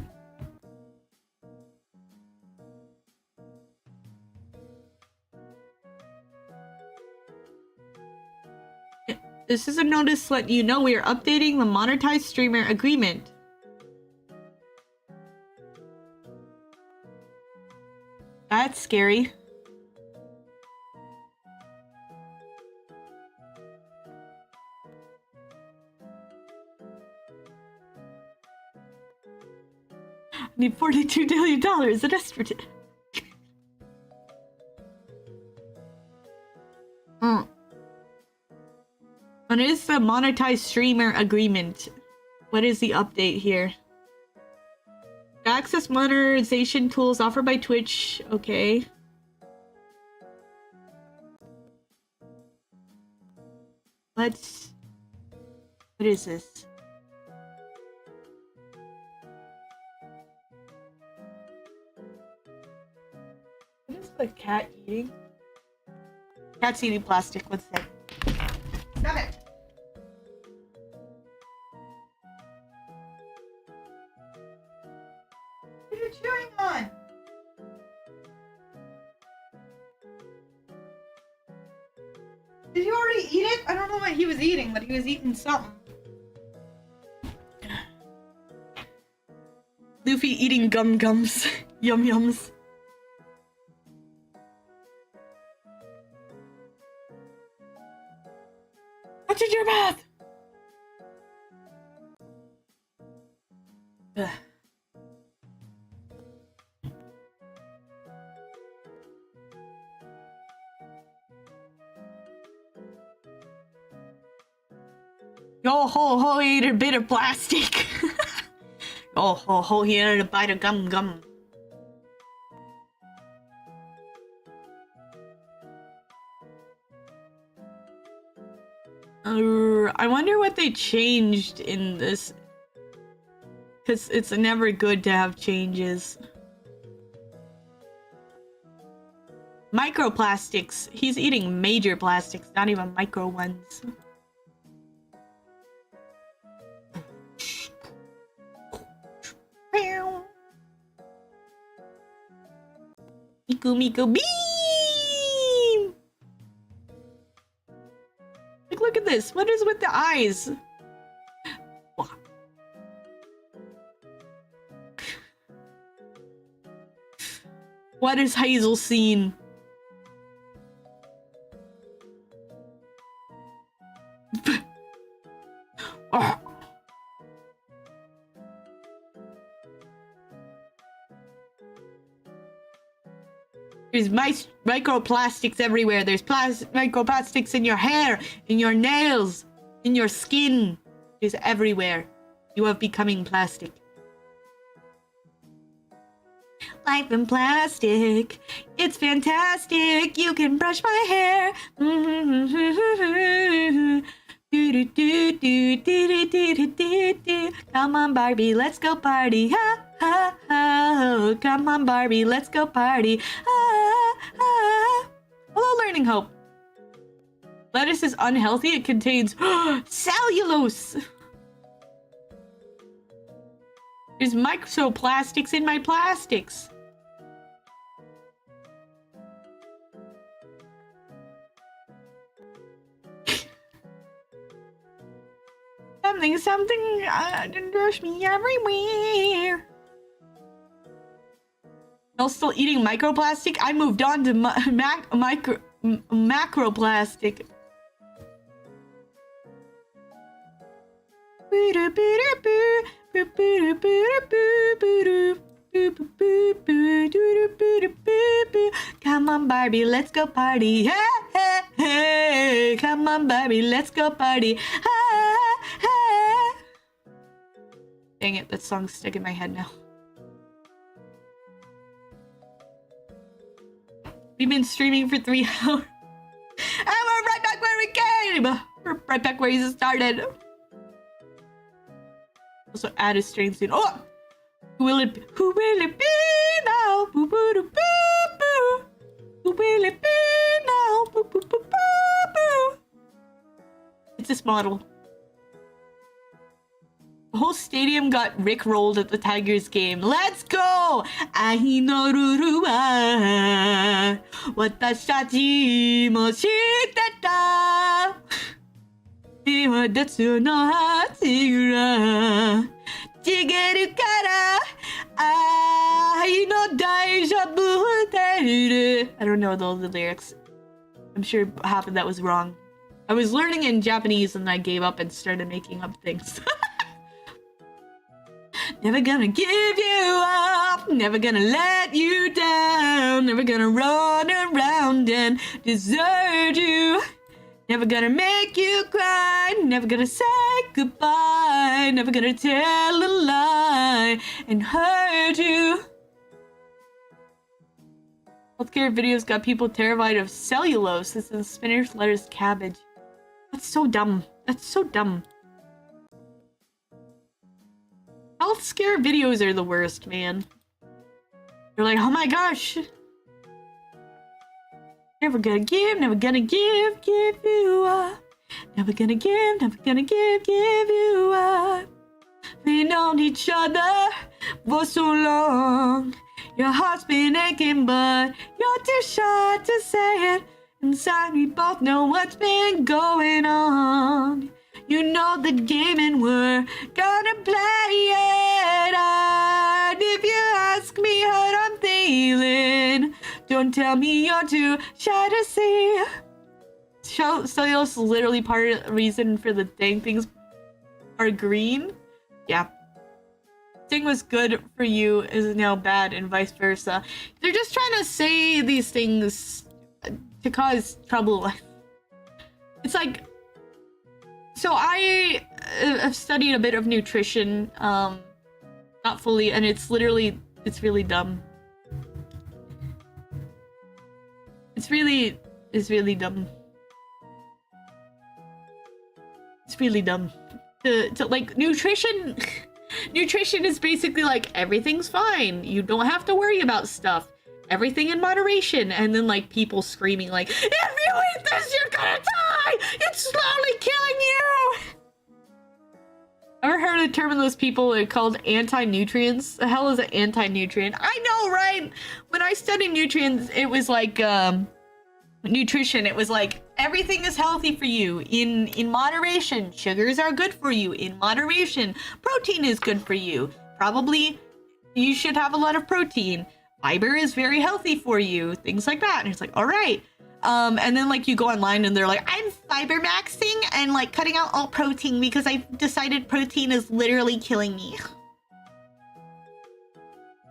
This is a notice letting you know we are updating the monetized streamer agreement. that's scary. I need $42 million in estrogen. What is the monetized streamer agreement? What is the update here? Access monetization tools offered by Twitch. Okay. What is this? What is the cat eating? Cat's eating plastic. What's that? Stop it! What are you chewing on? Did you already eat it? I don't know what he was eating, but he was eating something. Luffy eating gums. Yum yums. What's in your mouth? Ugh. Yo ho ho, he ate a bit of plastic. Yo ho ho, he ate a bite of gum. I wonder what they changed in this. Because it's never good to have changes. Microplastics. He's eating major plastics, not even micro ones. Miku beam! Like, look at this. What is with the eyes? What is Hazel seen? Oh. There's microplastics everywhere. There's microplastics in your hair, in your nails, in your skin. It's everywhere. You are becoming plastic. Life in plastic. It's fantastic. You can brush my hair. Come on, Barbie, let's go party. Ha ha ha. Come on, Barbie, let's go party. Ha ha. Hello, Learning Hope. Lettuce is unhealthy. It contains cellulose. There's microplastics in my plastics. Something rush me everywhere. Y'all still eating microplastic? I moved on to macroplastic. Come on, Barbie, let's go party. Hey, hey, hey. Come on, Barbie, let's go party. Hey, hey. Dang it, that song's stuck in my head now. We've been streaming for 3 hours. And we're right back where we came! We're right back where you started. Also add a strange scene. Oh! Who will it be now? Boo boo boo boo. Who will it be now? Boo boo boo boo. It's this model. The whole stadium got rickrolled at the Tigers game. Let's go! Ai no ruru wa watashi mo shite ta. 今夏の蜂がちげるから愛の大丈夫で I don't know all the lyrics. I'm sure half of that was wrong. I was learning in Japanese and I gave up and started making up things. Never gonna give you up, never gonna let you down, never gonna run around and desert you. Never gonna make you cry, never gonna say goodbye, never gonna tell a lie and hurt you. Healthcare videos got people terrified of cellulose. This is spinach, lettuce, cabbage. That's so dumb. That's so dumb. Health scare videos are the worst, man. You're like, oh my gosh. Never gonna give you up. Never gonna give you up. We known each other for so long. Your heart's been aching, but you're too shy to say it. Inside we both know what's been going on. You know the game and we're gonna play it. And if you ask me how I'm feeling, don't tell me you're too shy to see. Cellulose is literally part of the reason for the dang things are green. Yeah. Thing was good for you is now bad and vice versa. They're just trying to say these things to cause trouble. It's like, so I have studied a bit of nutrition, not fully, and it's really dumb. It's really dumb. It's really dumb. To like nutrition. Nutrition is basically like everything's fine. You don't have to worry about stuff. Everything in moderation. And then like people screaming like, if you eat this, you're gonna die! It's slowly killing you! Ever heard of the term of those people are called anti-nutrients? The hell is an anti-nutrient? I know, right? When I studied nutrients, it was like nutrition. It was like everything is healthy for you in moderation. Sugars are good for you in moderation. Protein is good for you. Probably you should have a lot of protein. Fiber is very healthy for you. Things like that. And it's like, all right. And then like you go online and they're like, I'm fiber maxing and like cutting out all protein because I've decided protein is literally killing me.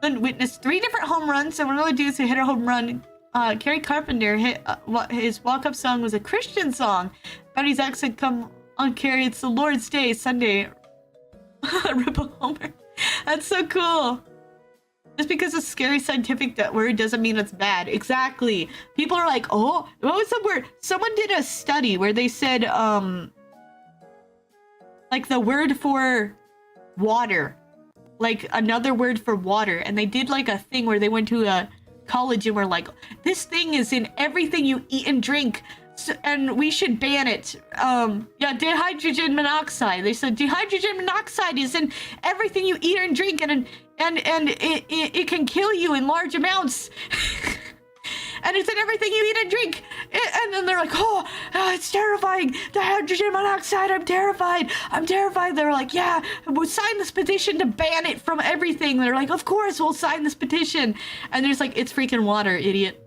And witnessed 3 different home runs. So one of the dudes who hit a home run, Kerry Carpenter, hit his walk-up song was a Christian song. But his accent come on Kerry, it's the Lord's Day, Sunday. Rip a homer. That's so cool. Just because it's scary scientific that word doesn't mean it's bad. Exactly. People are like, oh, what was the word? Someone did a study where they said, like the word for water, like another word for water. And they did like a thing where they went to a college and were like, this thing is in everything you eat and drink. So, and we should ban it. Yeah, dihydrogen monoxide. They said dihydrogen monoxide is in everything you eat and drink, and it can kill you in large amounts. And it's in everything you eat and drink. And then they're like, oh, it's terrifying. Dihydrogen monoxide, I'm terrified. I'm terrified. They're like, yeah, we'll sign this petition to ban it from everything. They're like, of course, we'll sign this petition. And there's like, it's freaking water, idiot.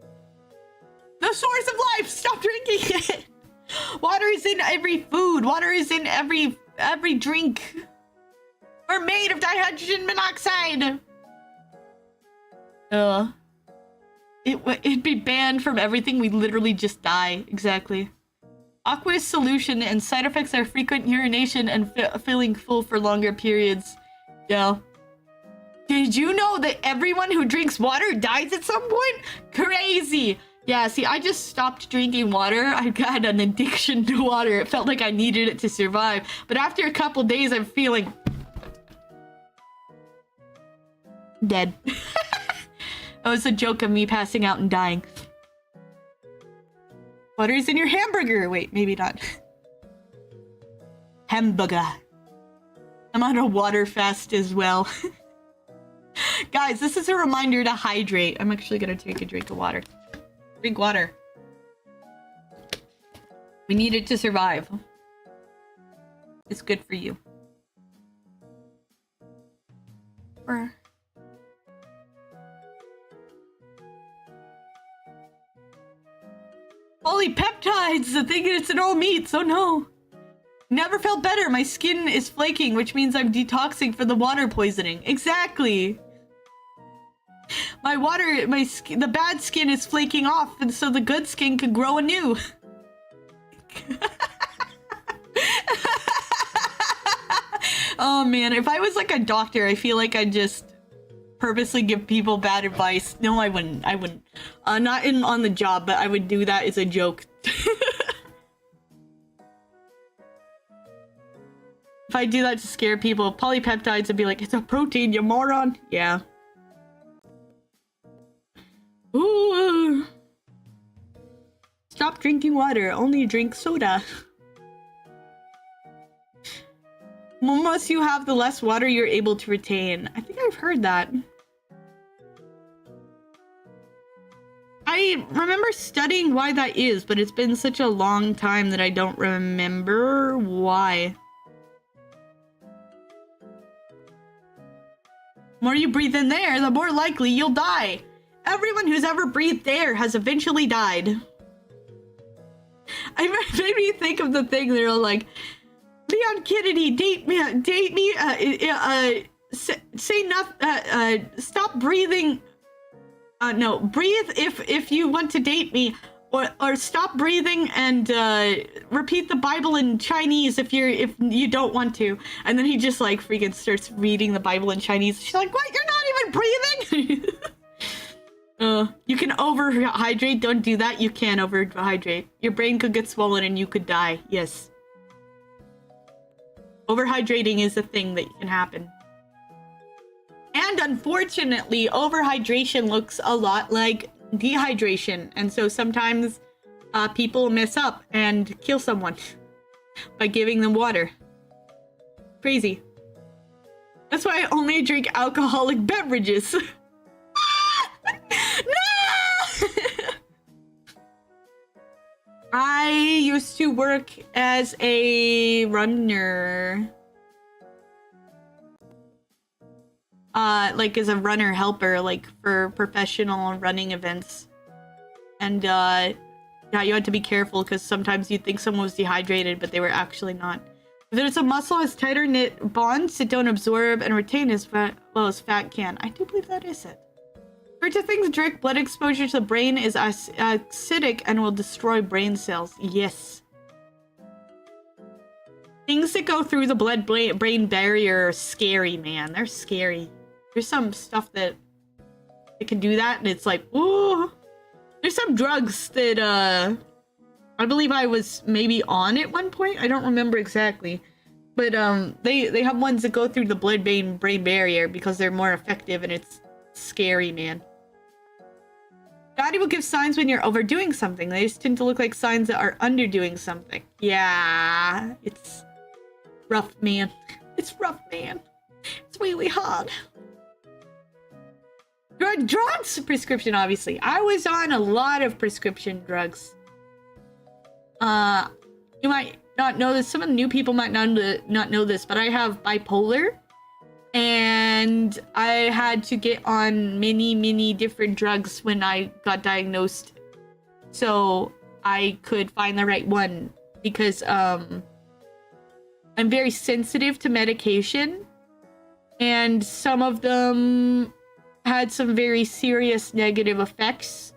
The source of life, stop drinking it. Water is in every food. Water is in every drink. We're made of dihydrogen monoxide. It'd be banned from everything. We literally just die. Exactly. Aqueous solution and side effects are frequent urination and feeling full for longer periods. Yeah. Did you know that everyone who drinks water dies at some point? Crazy. Yeah, see, I just stopped drinking water. I had an addiction to water. It felt like I needed it to survive. But after a couple days, I'm feeling dead. That was a joke of me passing out and dying. Water's in your hamburger. Wait, maybe not. Hamburger. I'm on a water fast as well. Guys, this is a reminder to hydrate. I'm actually gonna take a drink of water. Drink water. We need it to survive. It's good for you. it's the thing. It's in all meats. Oh no. Never felt better. My skin is flaking, which means I'm detoxing from the water poisoning. Exactly. The bad skin is flaking off, and so the good skin can grow anew. Oh man, if I was like a doctor, I feel like I'd just purposely give people bad advice. No, I wouldn't. Not on the job, but I would do that as a joke. If I do that to scare people, polypeptides would be like, it's a protein, you moron. Yeah. Ooh. Stop drinking water, only drink soda. The more you have, the less water you're able to retain. I think I've heard that. I remember studying why that is, but it's been such a long time that I don't remember why. The more you breathe in there, the more likely you'll die. Everyone who's ever breathed air has eventually died. It made me think of the thing. They're like, Leon Kennedy, date me, say nothing, stop breathing. No, breathe if you want to date me, or stop breathing and repeat the Bible in Chinese if you don't want to. And then he just like freaking starts reading the Bible in Chinese. She's like, what? You're not even breathing? You can overhydrate. Don't do that. You can overhydrate. Your brain could get swollen and you could die. Yes. Overhydrating is a thing that can happen. And unfortunately, overhydration looks a lot like dehydration. And so sometimes people mess up and kill someone by giving them water. Crazy. That's why I only drink alcoholic beverages. No! I used to work as a runner. Like as a runner helper, like for professional running events. And yeah, you had to be careful because sometimes you'd think someone was dehydrated, but they were actually not. If there's a muscle has tighter knit bonds that don't absorb and retain as well as fat can. I do believe that is it. For two things, direct blood exposure to the brain is acidic and will destroy brain cells. Yes. Things that go through the blood-brain barrier are scary, man. They're scary. There's some stuff that it can do that, and it's like, ooh. There's some drugs that I believe I was maybe on at one point. I don't remember exactly, but they have ones that go through the blood-brain barrier because they're more effective, and it's scary, man. Body will give signs when you're overdoing something. They just tend to look like signs that are underdoing something. Yeah, it's rough, man. It's rough, man. It's really hard. Drugs? Prescription, obviously. I was on a lot of prescription drugs. You might not know this. Some of the new people might not know this, but I have bipolar. And I had to get on many different drugs when I got diagnosed, so I could find the right one, because I'm very sensitive to medication, and some of them had some very serious negative effects,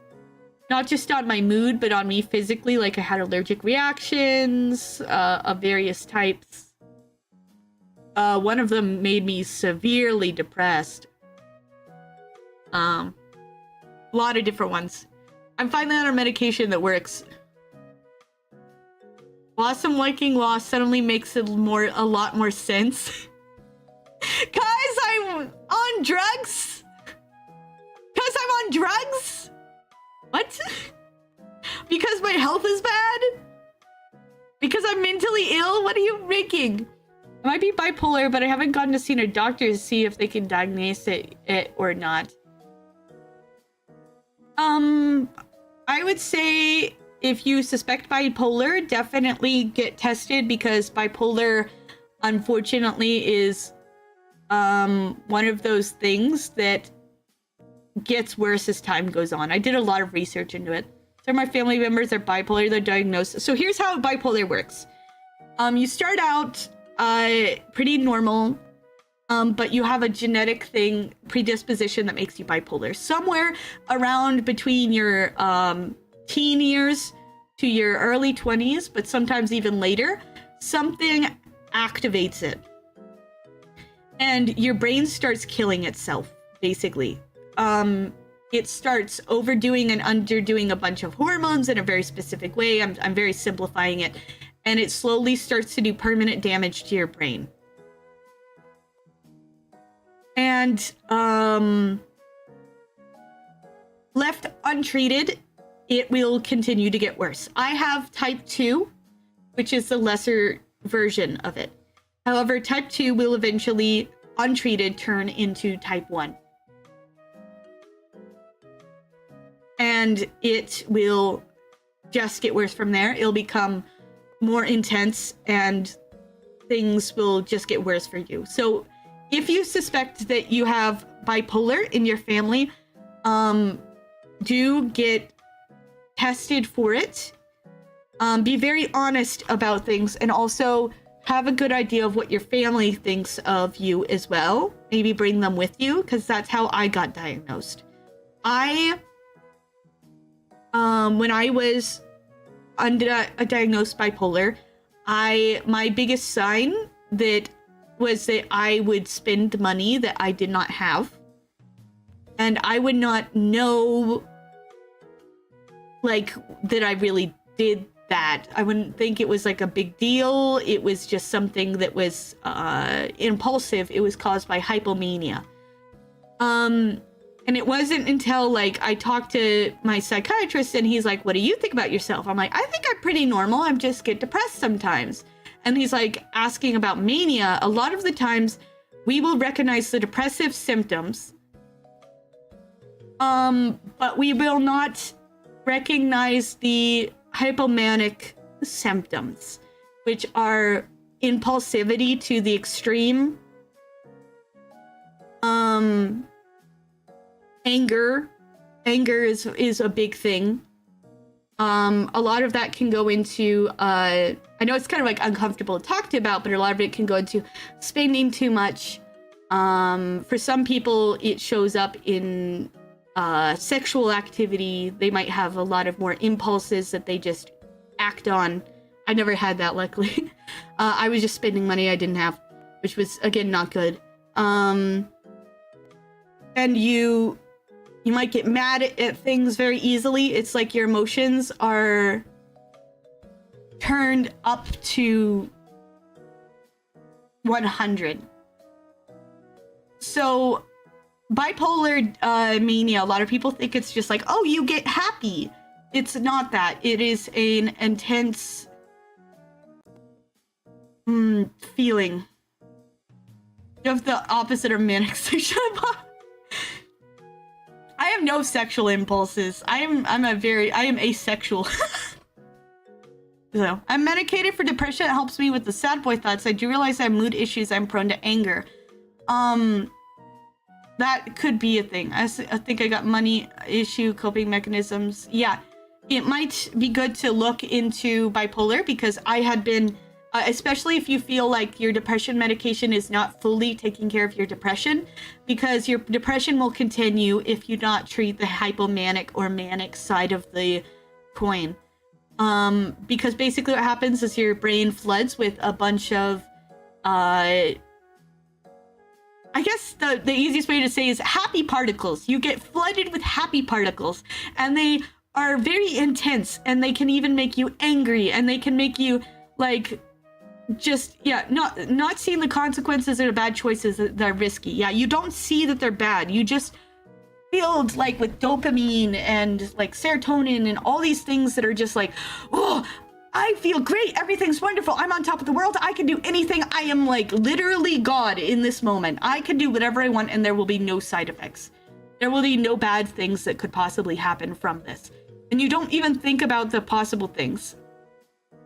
not just on my mood, but on me physically. Like I had allergic reactions of various types. One of them made me severely depressed. A lot of different ones. I'm finally on a medication that works. Blossom liking loss suddenly makes it a lot more sense. Guys, I'm on drugs? Because I'm on drugs? What? Because my health is bad? Because I'm mentally ill? What are you making? I might be bipolar, but I haven't gotten to see a doctor to see if they can diagnose it or not. I would say if you suspect bipolar, definitely get tested, because bipolar, unfortunately, is one of those things that gets worse as time goes on. I did a lot of research into it. Some of my family members are bipolar. They're diagnosed. So here's how bipolar works. You start out pretty normal, but you have a genetic predisposition that makes you bipolar. Somewhere around between your teen years to your early 20s, but sometimes even later, something activates it. And your brain starts killing itself, basically. It starts overdoing and underdoing a bunch of hormones in a very specific way. I'm very simplifying it. And it slowly starts to do permanent damage to your brain. And left untreated, it will continue to get worse. I have type 2, which is the lesser version of it. However, type 2 will eventually, untreated, turn into type 1. And it will just get worse from there. It'll become more intense and things will just get worse for you. So if you suspect that you have bipolar in your family, do get tested for it. Be very honest about things, and also have a good idea of what your family thinks of you as well. Maybe bring them with you, because that's how I got diagnosed. When I was diagnosed bipolar, my biggest sign that was that I would spend money that I did not have, and I would not know like that I really did that. I wouldn't think it was like a big deal. It was just something that was impulsive. It was caused by hypomania. And it wasn't until like I talked to my psychiatrist and he's like, what do you think about yourself? I'm like, I think I'm pretty normal. I just get depressed sometimes. And he's like asking about mania. A lot of the times we will recognize the depressive symptoms, but we will not recognize the hypomanic symptoms, which are impulsivity to the extreme, anger is a big thing. A lot of that can go into I know it's kind of like uncomfortable to talk about, but a lot of it can go into spending too much. For some people it shows up in sexual activity. They might have a lot of more impulses that they just act on. I never had that, luckily. I was just spending money I didn't have, which was, again, not good. And you might get mad at things very easily. It's like your emotions are turned up to 100. So bipolar mania, a lot of people think it's just like, oh, you get happy. It's not that. It is an intense feeling. You have the opposite of manic sexual. I have no sexual impulses. I am asexual. So I'm medicated for depression. It helps me with the sad boy thoughts. I do realize I have mood issues. I'm prone to anger. That could be a thing. I think I got money issue, coping mechanisms. Yeah, it might be good to look into bipolar, because I had been, especially if you feel like your depression medication is not fully taking care of your depression, because your depression will continue if you not treat the hypomanic or manic side of the coin. Because basically what happens is your brain floods with a bunch of, I guess the easiest way to say is happy particles. You get flooded with happy particles, and they are very intense, and they can even make you angry, and they can make you like just, yeah, not seeing the consequences of the bad choices that are risky. Yeah, you don't see that they're bad. You just filled like with dopamine and like serotonin and all these things that are just like, oh, I feel great. Everything's wonderful. I'm on top of the world. I can do anything. I am like literally God in this moment. I can do whatever I want, and there will be no side effects. There will be no bad things that could possibly happen from this. And you don't even think about the possible things.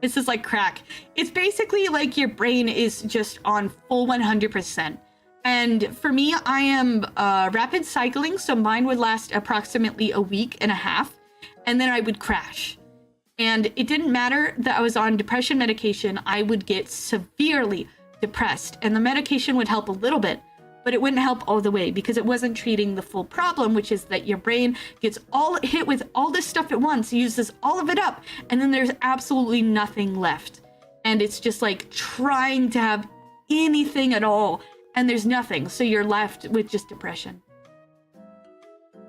This is like crack. It's basically like your brain is just on full 100%. And for me, I am rapid cycling, so mine would last approximately a week and a half. and then I would crash. And it didn't matter that I was on depression medication, I would get severely depressed, and the medication would help a little bit, but it wouldn't help all the way because it wasn't treating the full problem, which is that your brain gets all hit with all this stuff at once, uses all of it up, and then there's absolutely nothing left. And it's just like trying to have anything at all, and there's nothing, so you're left with just depression.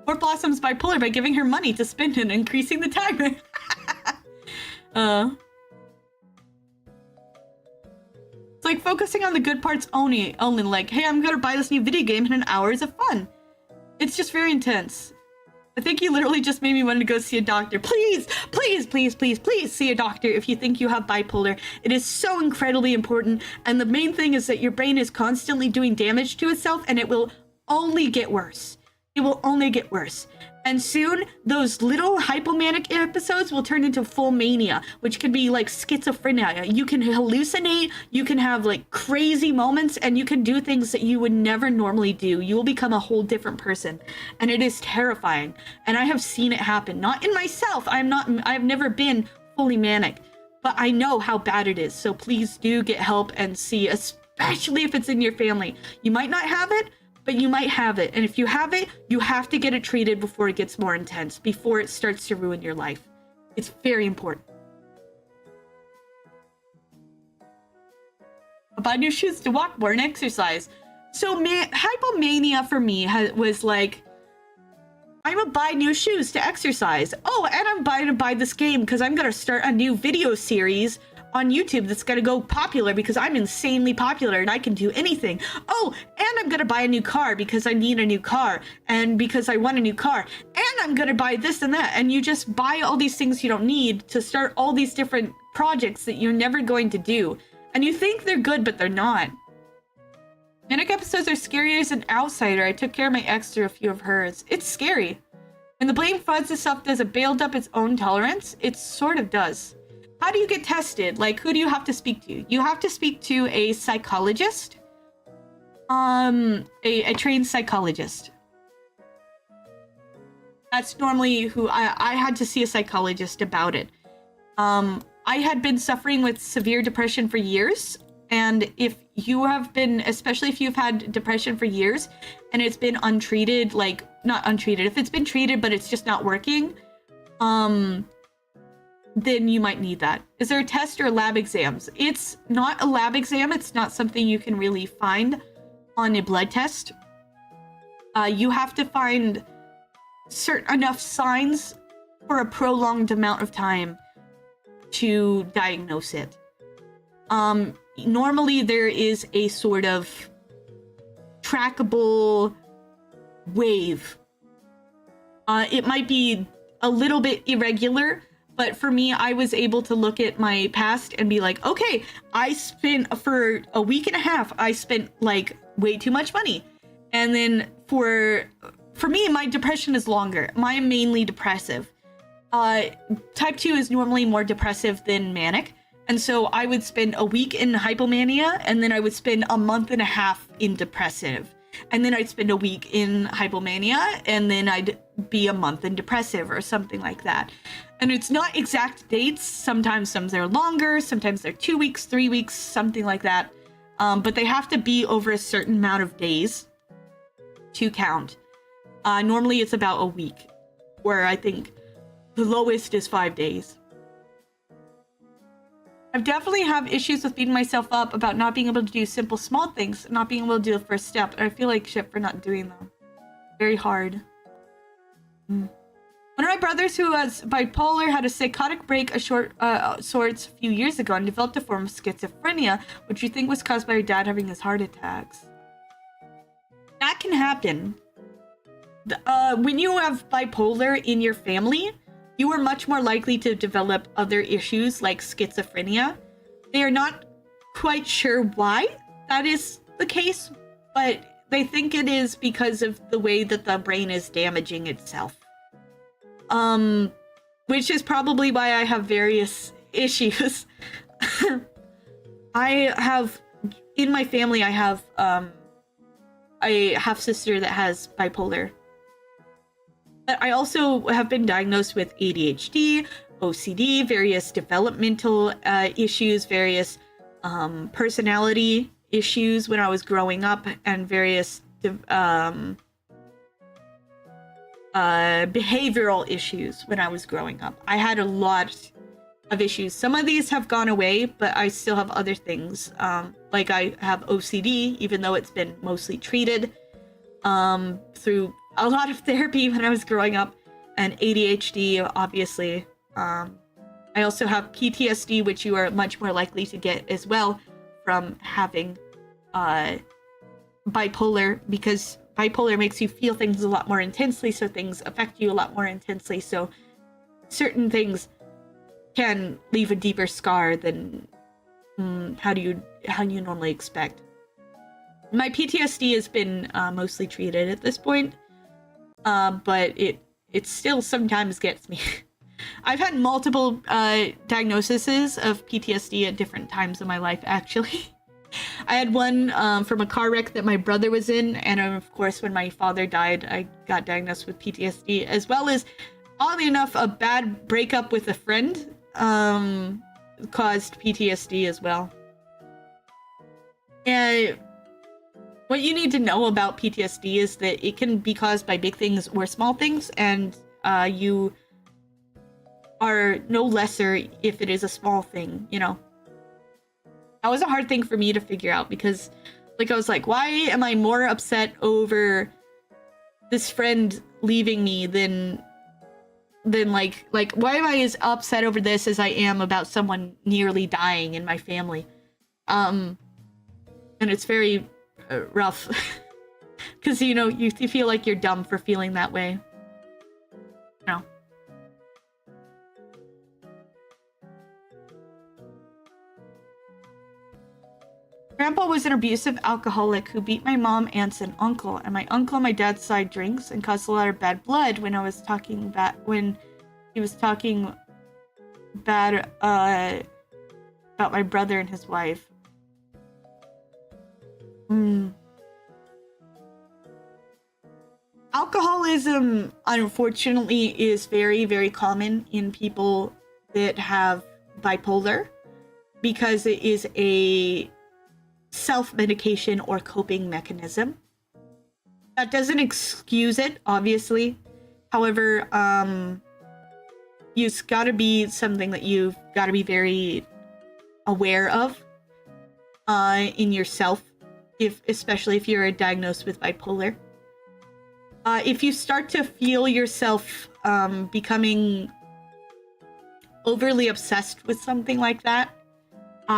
Or Blossom's bipolar by giving her money to spend and increasing the timer. It's like focusing on the good parts only like, hey, I'm gonna buy this new video game in an hour of fun. It's just very intense. I think you literally just made me want to go see a doctor. Please, please, please, please, please see a doctor if you think you have bipolar. It is so incredibly important. And the main thing is that your brain is constantly doing damage to itself, and it will only get worse. It will only get worse. And soon, those little hypomanic episodes will turn into full mania, which could be like schizophrenia. You can hallucinate, you can have like crazy moments, and you can do things that you would never normally do. You will become a whole different person. And it is terrifying. And I have seen it happen. Not in myself. I've never been fully manic. But I know how bad it is. So please do get help and see, especially if it's in your family. You might not have it, but you might have it. And if you have it, you have to get it treated before it gets more intense, before it starts to ruin your life. It's very important. I buy new shoes to walk more and exercise. So hypomania for me was like, I'm gonna buy new shoes to exercise. Oh, and I'm going to buy this game because I'm going to start a new video series on YouTube that's gonna go popular because I'm insanely popular and I can do anything. Oh, and I'm gonna buy a new car because I need a new car and because I want a new car. And I'm gonna buy this and that. And you just buy all these things you don't need to start all these different projects that you're never going to do. And you think they're good, but they're not. Manic episodes are scary as an outsider. I took care of my ex through a few of hers. It's scary. When the blame floods itself, does it build up its own tolerance? It sort of does. How do you get tested? Like, who do you have to speak to? You have to speak to a psychologist. A trained psychologist. That's normally who I had to see a psychologist about it. I had been suffering with severe depression for years. And if you have been, especially if you've had depression for years and it's been untreated, like not untreated, if it's been treated, but it's just not working, then you might need that. Is there a test or lab exams? It's not a lab exam. It's not something you can really find on a blood test. You have to find certain enough signs for a prolonged amount of time to diagnose it. Normally there is a sort of trackable wave. It might be a little bit irregular, but for me, I was able to look at my past and be like, okay, I spent for a week and a half, I spent like way too much money. And then for me, my depression is longer. I'm mainly depressive. Type 2 is normally more depressive than manic. And so I would spend a week in hypomania, and then I would spend a month and a half in depressive. And then I'd spend a week in hypomania, and then I'd be a month in depressive or something like that. And it's not exact dates. Sometimes some are longer, sometimes they're 2 weeks, 3 weeks, something like that. But they have to be over a certain amount of days to count. Normally it's about a week, where I think the lowest is 5 days. I've definitely have issues with beating myself up about not being able to do simple small things, not being able to do the first step, and I feel like shit for not doing them. Very hard. One of my brothers who was bipolar had a psychotic break of sorts a few years ago and developed a form of schizophrenia, which you think was caused by your dad having his heart attacks. That can happen. When you have bipolar in your family, you are much more likely to develop other issues like schizophrenia. They are not quite sure why that is the case, but they think it is because of the way that the brain is damaging itself. Which is probably why I have various issues. In my family, I have a half-sister that has bipolar. But I also have been diagnosed with ADHD, OCD, various developmental issues, various personality issues when I was growing up, and various behavioral issues when I was growing up. I had a lot of issues. Some of these have gone away, but I still have other things. Like I have OCD, even though it's been mostly treated through a lot of therapy when I was growing up, and ADHD, obviously. I also have PTSD, which you are much more likely to get as well from having bipolar, because bipolar makes you feel things a lot more intensely, so things affect you a lot more intensely. So certain things can leave a deeper scar than how you normally expect. My PTSD has been mostly treated at this point, but it still sometimes gets me. I've had multiple diagnoses of PTSD at different times in my life, actually. I had one from a car wreck that my brother was in, and of course when my father died, I got diagnosed with PTSD, as well as, oddly enough, a bad breakup with a friend caused PTSD as well. And what you need to know about PTSD is that it can be caused by big things or small things, and you are no lesser if it is a small thing, you know? That was a hard thing for me to figure out, because like I was like, why am I more upset over this friend leaving me than like why am I as upset over this as I am about someone nearly dying in my family? And it's very rough because you know you feel like you're dumb for feeling that way. No. Grandpa was an abusive alcoholic who beat my mom, aunts, and uncle. And my uncle on my dad's side drinks and caused a lot of bad blood when he was talking bad about my brother and his wife. Alcoholism, unfortunately, is very, very common in people that have bipolar, because it is a self-medication or coping mechanism. That doesn't excuse it, obviously. However, it's got to be something that you've got to be very aware of in yourself, especially if you're diagnosed with bipolar. If you start to feel yourself becoming overly obsessed with something like that,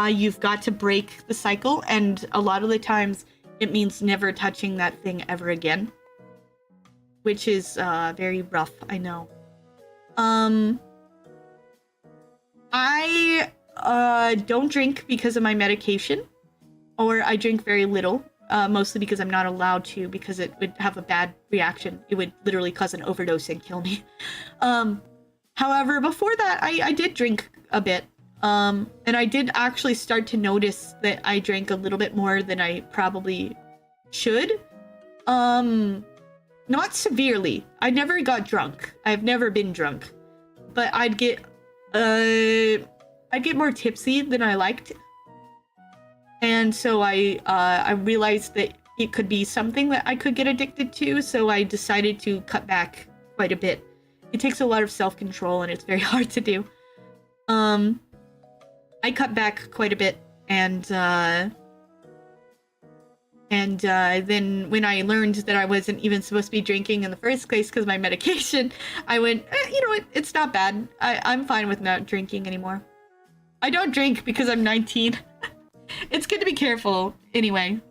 you've got to break the cycle, and a lot of the times it means never touching that thing ever again, which is very rough, I know. I don't drink because of my medication, or I drink very little, mostly because I'm not allowed to, because it would have a bad reaction. It would literally cause an overdose and kill me. However, before that, I did drink a bit. And I did actually start to notice that I drank a little bit more than I probably should. Not severely. I never got drunk. I've never been drunk. But I'd get more tipsy than I liked. And so I realized that it could be something that I could get addicted to, so I decided to cut back quite a bit. It takes a lot of self-control, and it's very hard to do. I cut back quite a bit, and then when I learned that I wasn't even supposed to be drinking in the first place because of my medication, I went, you know what, it's not bad. I'm fine with not drinking anymore. I don't drink because I'm 19. It's good to be careful, anyway.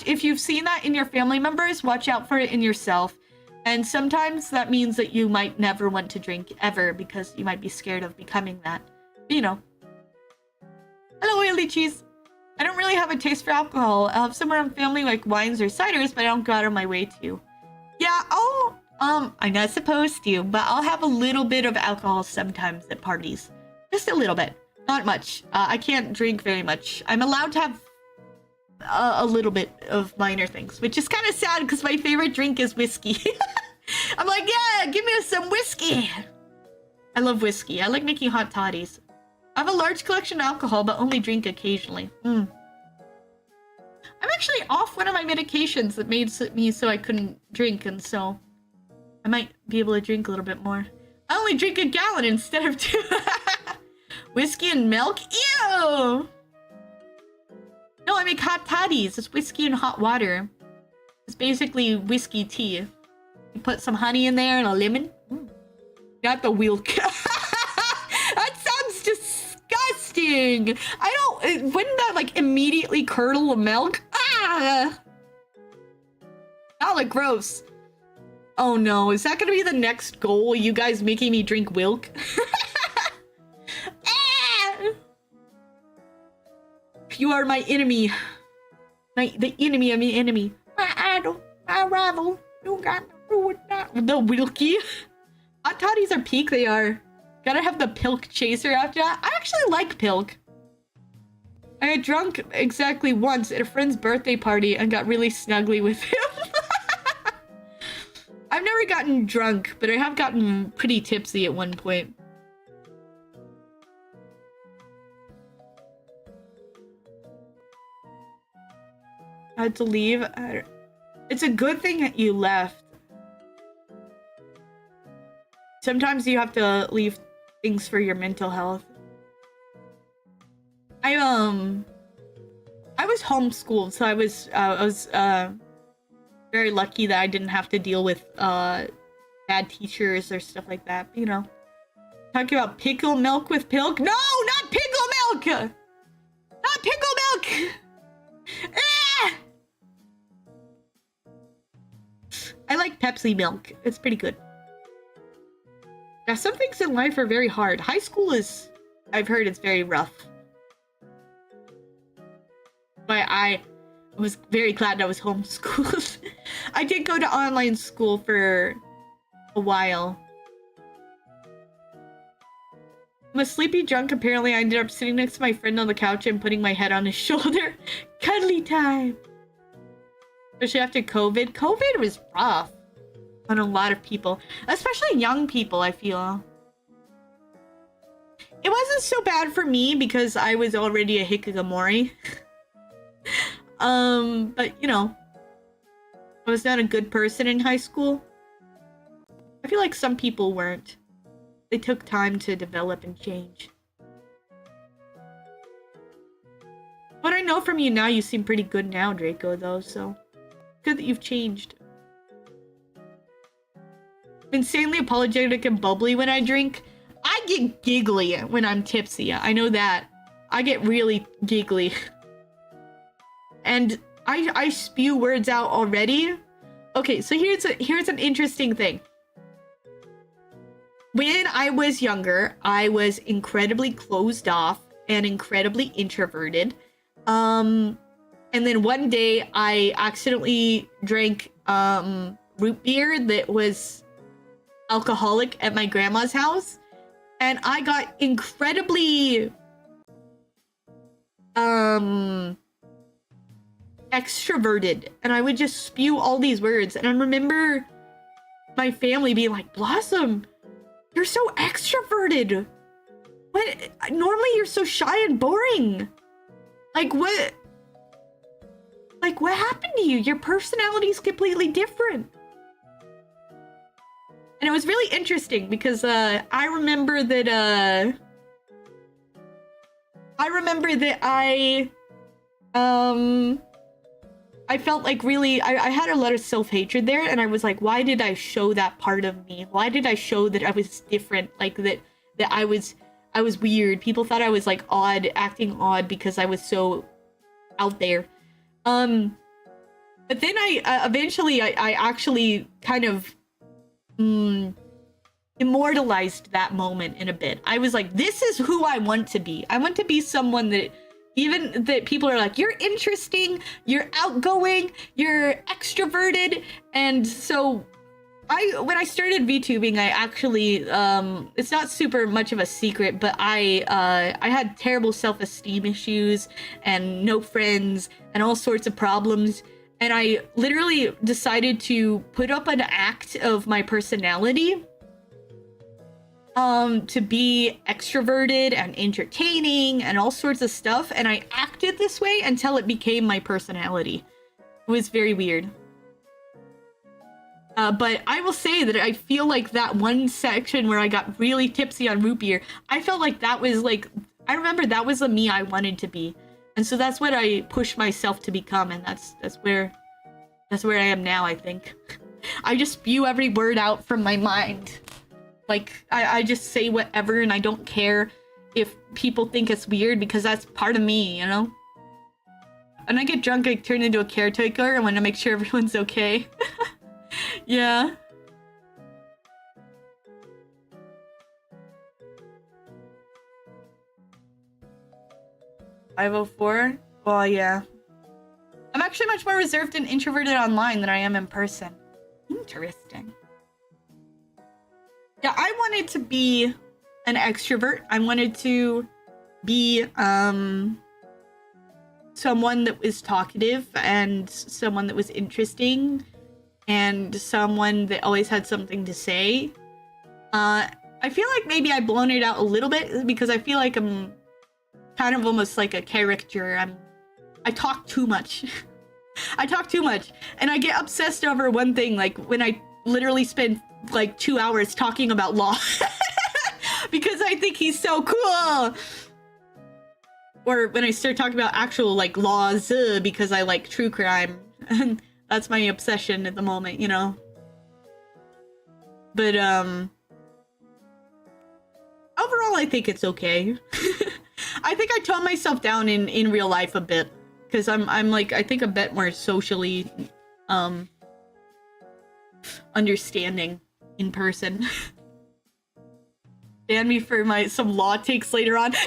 If you've seen that in your family members, watch out for it in yourself. And sometimes that means that you might never want to drink ever, because you might be scared of becoming that. You know. Hello, oily cheese. I don't really have a taste for alcohol. I'll have somewhere in family like wines or ciders, but I don't go out of my way to. Yeah, I'm not supposed to, but I'll have a little bit of alcohol sometimes at parties. Just a little bit. Not much. I can't drink very much. I'm allowed to have a little bit of minor things, which is kind of sad because my favorite drink is whiskey. I'm like, yeah, give me some whiskey. I love whiskey. I like making hot toddies. I have a large collection of alcohol, but only drink occasionally. I'm actually off one of my medications that made me so I couldn't drink, and so I might be able to drink a little bit more. I only drink a gallon instead of 2. Whiskey and milk? Ew! No, I make hot toddies. It's whiskey and hot water. It's basically whiskey tea. You put some honey in there and a lemon. Not the wilk. That sounds disgusting. Wouldn't that like immediately curdle the milk? Ah! That look gross. Oh no, is that gonna be the next goal? You guys making me drink wilk? Ah! You are my enemy. The enemy of my enemy. My idol, my rival. You got to do with that. The wilkie. Hot toddies are peak, they are. Gotta have the pilk chaser after that. I actually like pilk. I got drunk exactly once at a friend's birthday party and got really snuggly with him. I've never gotten drunk, but I have gotten pretty tipsy at one point. I had to leave. It's a good thing that you left. Sometimes you have to leave things for your mental health. I was homeschooled, so I was very lucky that I didn't have to deal with bad teachers or stuff like that. You know, talking about pickle milk with pilk. No, not pickle milk. Not pickle milk. Ah! I like Pepsi milk. It's pretty good. Yeah, some things in life are very hard. High school is, I've heard it's very rough. But I was very glad I was homeschooled. I did go to online school for a while. I'm a sleepy drunk. Apparently, I ended up sitting next to my friend on the couch and putting my head on his shoulder. Cuddly time. Especially after COVID. COVID was rough on a lot of people, especially young people, I feel. It wasn't so bad for me because I was already a hikikomori. But you know, I was not a good person in high school. I feel like some people weren't. They took time to develop and change. But I know from you now, you seem pretty good now, Draco, though, so good that you've changed. I'm insanely apologetic and bubbly when I drink. I get giggly when I'm tipsy. I know that. I get really giggly. And I spew words out already. Okay, so here's an interesting thing. When I was younger, I was incredibly closed off and incredibly introverted. And then one day I accidentally drank root beer that was alcoholic at my grandma's house, and I got incredibly extroverted, and I would just spew all these words. And I remember my family being like, Blossom, you're so extroverted. What? Normally you're so shy and boring. Like what happened to you? Your personality is completely different. And it was really interesting because I remember that I felt like really, I had a lot of self-hatred there, and I was like, why did I show that part of me? Why did I show that I was different? Like that I was weird. People thought I was like odd, acting odd because I was so out there. But then I eventually actually kind of immortalized that moment in a bit. I was like, this is who I want to be. I want to be someone that even that people are like, you're interesting, you're outgoing, you're extroverted. And so when I started VTubing, I actually it's not super much of a secret, but I had terrible self-esteem issues and no friends and all sorts of problems. And I literally decided to put up an act of my personality to be extroverted and entertaining and all sorts of stuff, and I acted this way until it became my personality. It was very weird. But I will say that I feel like that one section where I got really tipsy on root beer, I felt like that was like, I remember that was the me I wanted to be. And so that's what I pushed myself to become, and that's where I am now, I think. I just spew every word out from my mind. Like, I just say whatever, and I don't care if people think it's weird, because that's part of me, you know? When I get drunk, I turn into a caretaker, and want to make sure everyone's okay. Yeah. "504? Well, yeah. I'm actually much more reserved and introverted online than I am in person." Interesting. Yeah, I wanted to be an extrovert. I wanted to be someone that was talkative and someone that was interesting and someone that always had something to say. I feel like maybe I've blown it out a little bit because I feel like I'm kind of almost like a caricature. I talk too much. I talk too much, and I get obsessed over one thing, like when I literally spend like 2 hours talking about law because I think he's so cool. Or when I start talking about actual like laws because I like true crime. That's my obsession at the moment, you know. But overall I think it's okay. I think I tone myself down in real life a bit, because I'm like, I think a bit more socially understanding in person. Ban me for some law takes later on. No!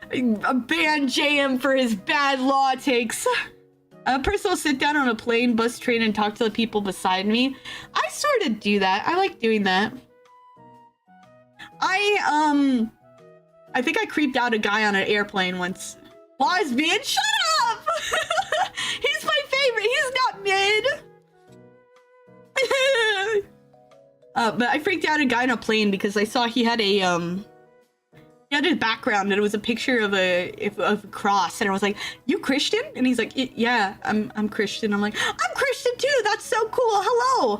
Ban JM for his bad law takes. A person will sit down on a plane, bus, train, and talk to the people beside me. I sort of do that. I like doing that. I think I creeped out a guy on an airplane once. Lesbian, shut up! He's my favorite. He's not mid. But I freaked out a guy on a plane because I saw he had a he had his background and it was a picture of a cross, and I was like, "You Christian?" And he's like, "Yeah, I'm Christian." I'm like, "I'm Christian too. That's so cool. Hello."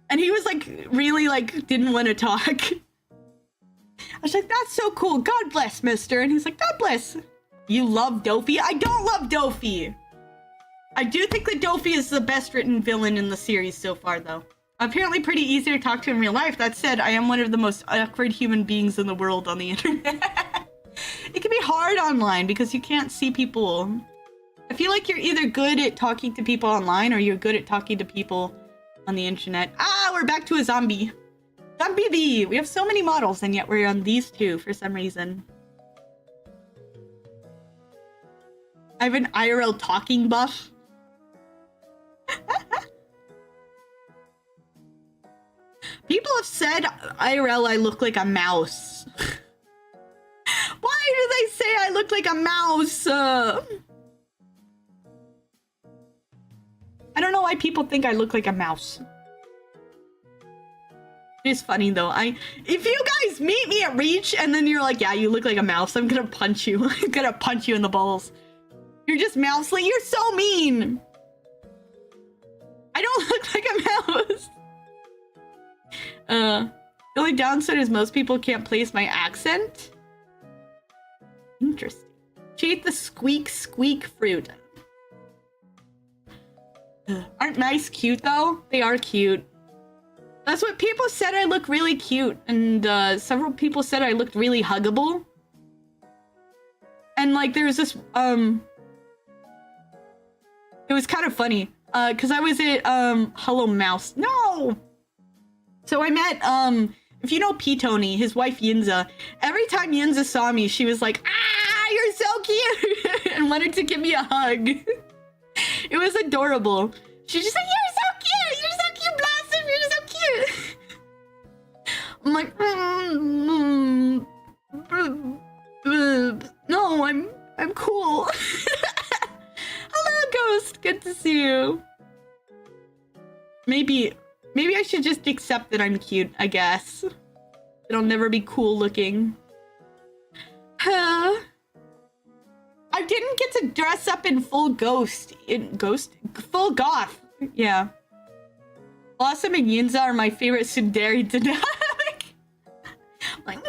And he was like, really like didn't want to talk. I was like, "That's so cool. God bless, mister." And he's like, "God bless." You love Dophie? I don't love Dophie. I do think that Dophie is the best written villain in the series so far, though. Apparently pretty easy to talk to in real life. That said, I am one of the most awkward human beings in the world on the internet. It can be hard online because you can't see people. I feel like you're either good at talking to people online or you're good at talking to people on the internet. Ah, we're back to a zombie. Zombie B. We have so many models and yet we're on these two for some reason. I have an IRL talking buff. People have said IRL I look like a mouse. Why do they say I look like a mouse? I don't know why people think I look like a mouse. It's funny though. If you guys meet me at Reach and then you're like, "Yeah, you look like a mouse," I'm gonna punch you. I'm gonna punch you in the balls. You're just mousely. You're so mean. I don't look like a mouse. The only downside is most people can't place my accent. Interesting. She ate the squeak fruit. Aren't mice cute though? They are cute. That's what people said. I look really cute, and several people said I looked really huggable. And like there's this it was kind of funny because I was at Hello Mouse. No. So I met if you know P-Tony, his wife Yinza. Every time Yinza saw me, she was like, "Ah, you're so cute," and wanted to give me a hug. It was adorable. She just said, "You're so cute. You're so cute, Blossom. You're so cute." I'm like, no, I'm cool. Hello, Ghost. Good to see you. Maybe I should just accept that I'm cute, I guess. It'll never be cool looking. Huh? I didn't get to dress up in full full goth. Yeah. Blossom and Yinza are my favorite tsundere dynamic. Like,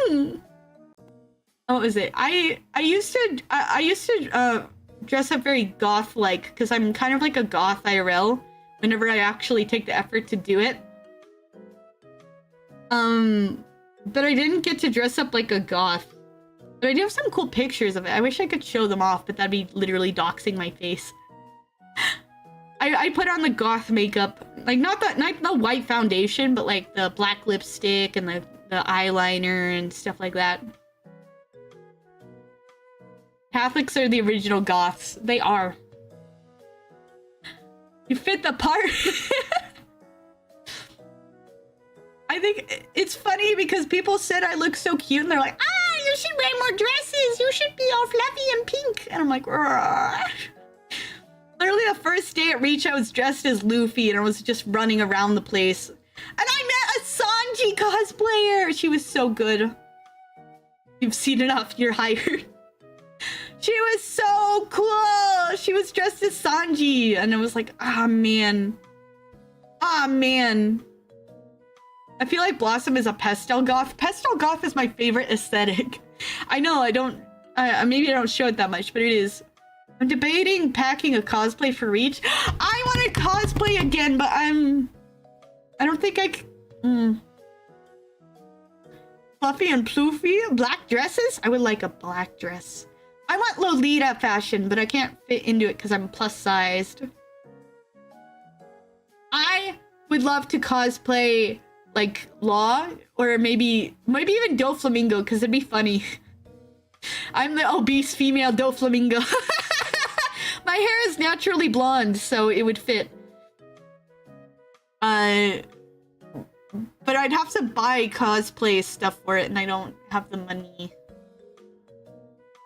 What was it? I used to dress up very goth-like, because I'm kind of like a goth IRL whenever I actually take the effort to do it. But I didn't get to dress up like a goth. But I do have some cool pictures of it. I wish I could show them off, but that'd be literally doxing my face. I put on the goth makeup, like not the white foundation, but like the black lipstick and the eyeliner and stuff like that. Catholics are the original goths. They are. You fit the part. I think it's funny because people said I look so cute and they're like, you should wear more dresses. You should be all fluffy and pink. And I'm like, Rrr. Literally the first day at Reach, I was dressed as Luffy and I was just running around the place. And I met a Sanji cosplayer. She was so good. You've seen enough. You're hired. She was so cool. She was dressed as Sanji. And it was like, ah, man. Ah, man. I feel like Blossom is a pastel goth. Pastel goth is my favorite aesthetic. I know I don't... maybe I don't show it that much, but it is. I'm debating packing a cosplay for Reach. I want to cosplay again, but I don't think I can... Fluffy and ploofy? Black dresses? I would like a black dress. I want Lolita fashion, but I can't fit into it because I'm plus-sized. I would love to cosplay like Law, or maybe even Doflamingo, because it'd be funny. I'm the obese female Doflamingo. My hair is naturally blonde, so it would fit. But I'd have to buy cosplay stuff for it, and I don't have the money.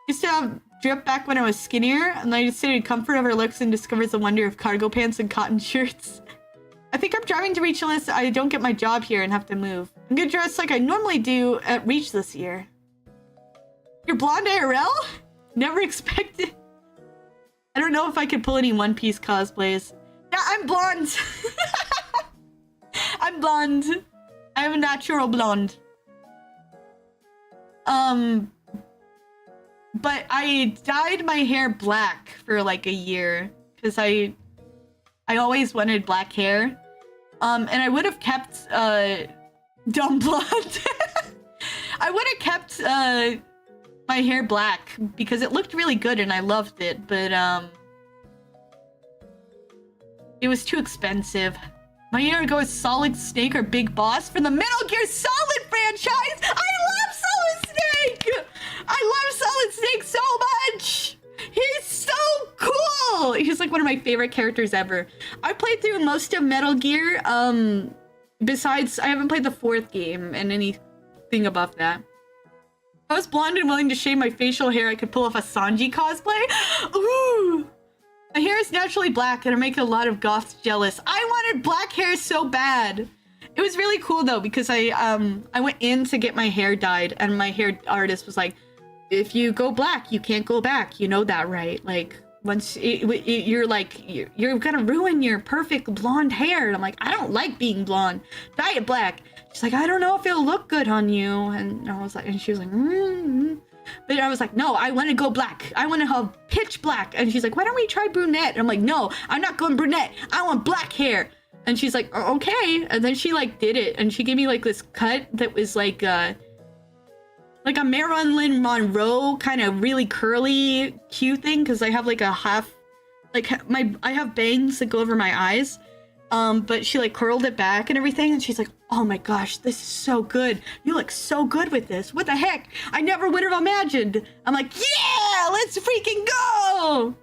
Used to have drip back when I was skinnier, and I decided comfort over looks and discovers the wonder of cargo pants and cotton shirts. I think I'm driving to Reach unless I don't get my job here and have to move. I'm gonna dress like I normally do at Reach this year. You're blonde IRL? Never expected. I don't know if I could pull any One Piece cosplays. Yeah, I'm blonde. I'm blonde. I'm a natural blonde. But I dyed my hair black for like a year because I always wanted black hair. And I would have kept dumb blonde. I would have kept my hair black because it looked really good and I loved it, but it was too expensive. My year ago is Solid Snake or Big Boss for the Metal Gear Solid franchise. I love Solid Snake. I love Solid Snake so much. He's so cool. He's like one of my favorite characters ever. I played through most of Metal Gear. Besides, I haven't played the 4th game and anything above that. If I was blonde and willing to shave my facial hair, I could pull off a Sanji cosplay. Ooh. My hair is naturally black and I make a lot of goths jealous. I wanted black hair so bad. It was really cool though because I went in to get my hair dyed and my hair artist was like, if you go black, you can't go back. You know that, right? Like once you're gonna ruin your perfect blonde hair. And I'm like, I don't like being blonde. Dye it black. She's like, I don't know if it'll look good on you. And I was like, and she was like, But I was like, no, I want to go black. I want to have pitch black. And she's like, why don't we try brunette? And I'm like, no, I'm not going brunette. I want black hair. And she's like, oh, okay. And then she like did it. And she gave me like this cut that was like a Marilyn Monroe kind of really curly, cute thing. Cause I have like a half, I have bangs that go over my eyes. But she like curled it back and everything. And she's like, oh my gosh, this is so good. You look so good with this. What the heck? I never would have imagined. I'm like, yeah, let's freaking go.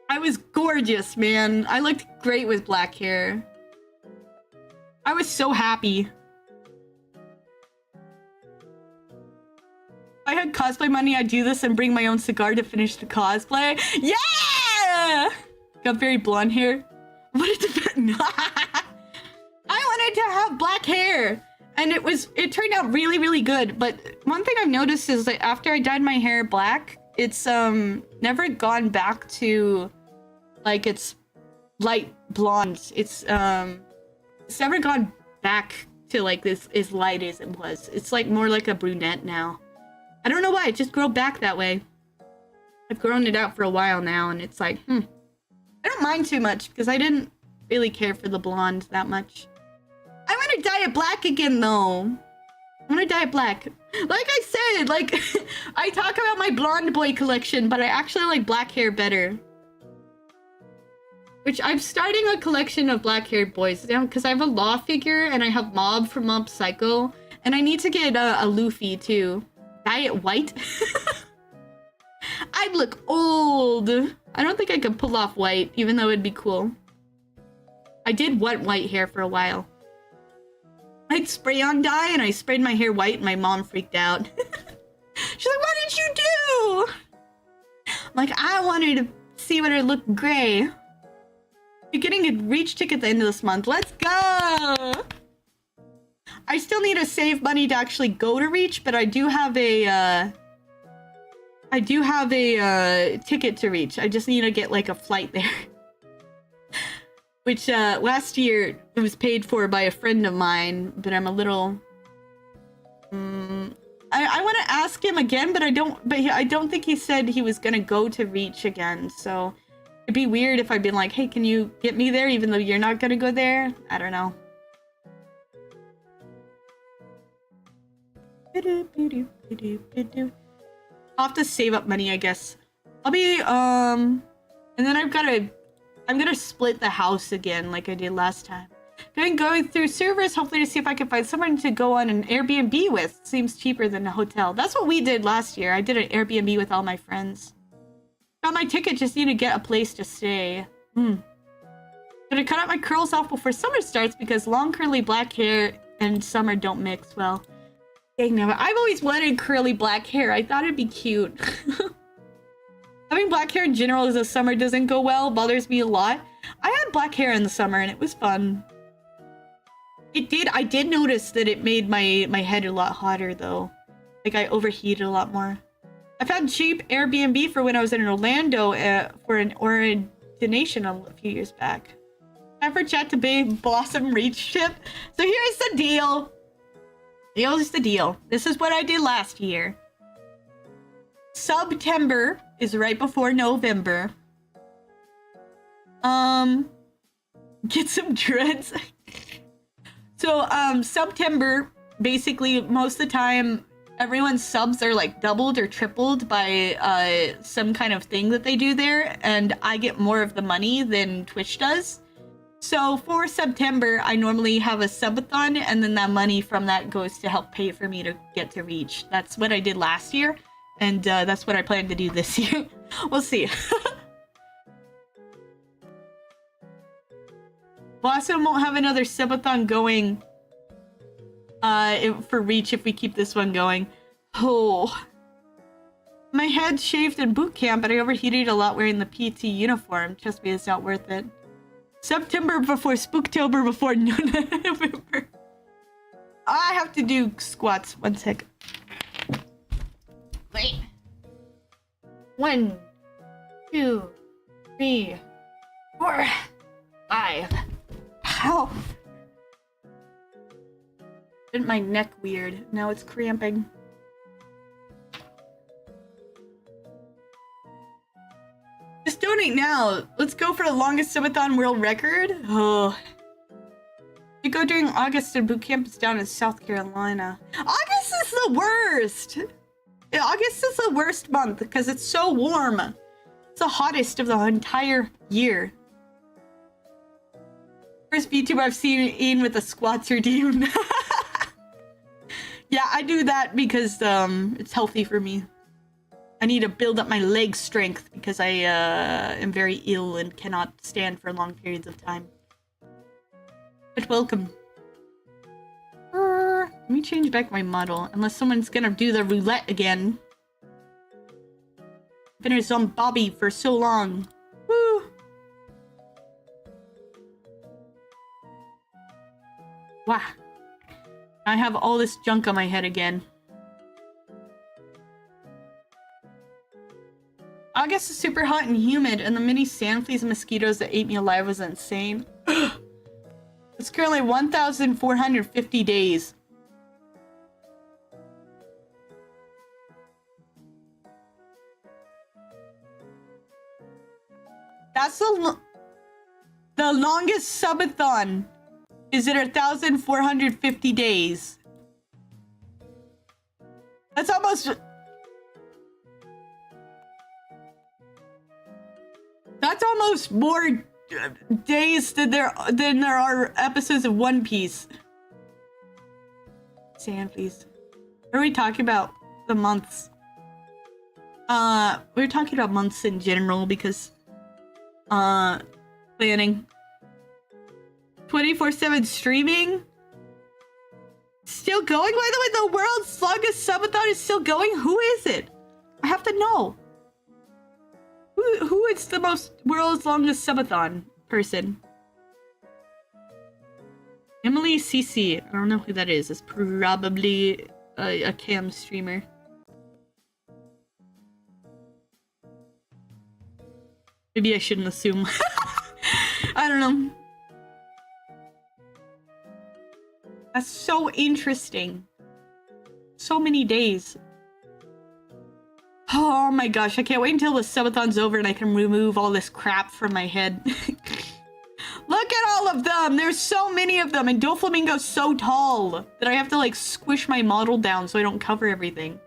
I was gorgeous, man. I looked great with black hair. I was so happy. If I I had cosplay money, I'd do this and bring my own cigar to finish the cosplay. Yeah! Got very blonde hair. What is the I wanted to have black hair, and it turned out really, really good. But one thing I've noticed is that after I dyed my hair black, it's never gone back to like its light blonde. It's never gone back to like this as light as it was. It's like more like a brunette now. I don't know why, it just grew back that way. I've grown it out for a while now, and it's like, I don't mind too much because I didn't really care for the blonde that much. I want to dye it black again though. I want to dye it black. Like I said, like I talk about my blonde boy collection, but I actually like black hair better. Which I'm starting a collection of black haired boys now because I have a Law figure and I have Mob from Mob Psycho, and I need to get a Luffy too. Dye it white. I'd look old. I don't think I could pull off white, even though it'd be cool. I did want white hair for a while. I'd spray on dye and I sprayed my hair white and my mom freaked out. She's like, what did you do? I'm like, I wanted to see what it looked gray. You're getting a reach ticket at the end of this month. Let's go! I still need to save money to actually go to Reach, but I do have a ticket to Reach. I just need to get like a flight there. Which last year it was paid for by a friend of mine, but I'm a little I want to ask him again, but I don't think he said he was gonna go to Reach again, so it'd be weird if I'd been like, hey, can you get me there even though you're not gonna go there? I don't know. I'll have to save up money, I guess. I'll be and then I'm gonna split the house again like I did last time. Going through servers, hopefully to see if I can find someone to go on an Airbnb with. Seems cheaper than a hotel. That's what we did last year. I did an Airbnb with all my friends. Got my ticket, just need to get a place to stay. Gonna cut out my curls off before summer starts because long curly black hair and summer don't mix well. Dang, never. I've always wanted curly black hair. I thought it'd be cute. Having black hair in general as the summer doesn't go well bothers me a lot. I had black hair in the summer and it was fun. I did notice that it made my head a lot hotter though. Like I overheated a lot more. I found cheap Airbnb for when I was in Orlando for an ordination a few years back. Time for chat to Babe Blossom Reach ship. So here's the deal. Here's the deal. This is what I did last year. September is right before November. Get some dreads. So, September, basically, most of the time, everyone's subs are, like, doubled or tripled by, some kind of thing that they do there, and I get more of the money than Twitch does. So, for September, I normally have a subathon, and then that money from that goes to help pay for me to get to Reach. That's what I did last year, and, that's what I plan to do this year. We'll see. Blossom won't have another subathon going for Reach if we keep this one going. Oh. My head shaved in boot camp, but I overheated a lot wearing the PT uniform. Trust me, it's not worth it. September before Spooktober before November. I have to do squats. 1 sec. Wait. 1, 2, 3, 4, 5. Ow! Did my neck weird. Now it's cramping. Just donate now. Let's go for the longest subathon world record. Oh. You go during August and boot camp is down in South Carolina. August is the worst. August is the worst month because it's so warm. It's the hottest of the entire year. First VTuber I've seen Ian with a squats routine. Yeah, I do that because it's healthy for me. I need to build up my leg strength because I am very ill and cannot stand for long periods of time. But welcome. Let me change back my model, unless someone's gonna do the roulette again. been a zombie for so long. Woo! Wow. I have all this junk on my head again. August is super hot and humid, and the many sand fleas and mosquitoes that ate me alive was insane. It's currently 1,450 days. That's the longest subathon is at 1,450 days. That's almost... That's almost more days than there are episodes of One Piece. Sand, please. Are we talking about the months? We're talking about months in general because planning. 24/7 streaming. Still going, by the way. The world's longest subathon is still going. Who is it? I have to know. Who is the world's longest subathon person? Emily CC. I don't know who that is. It's probably a cam streamer. Maybe I shouldn't assume. I don't know. That's so interesting. So many days. Oh my gosh, I can't wait until the subathon's over and I can remove all this crap from my head. Look at all of them! There's so many of them, and Doflamingo's so tall that I have to like squish my model down so I don't cover everything.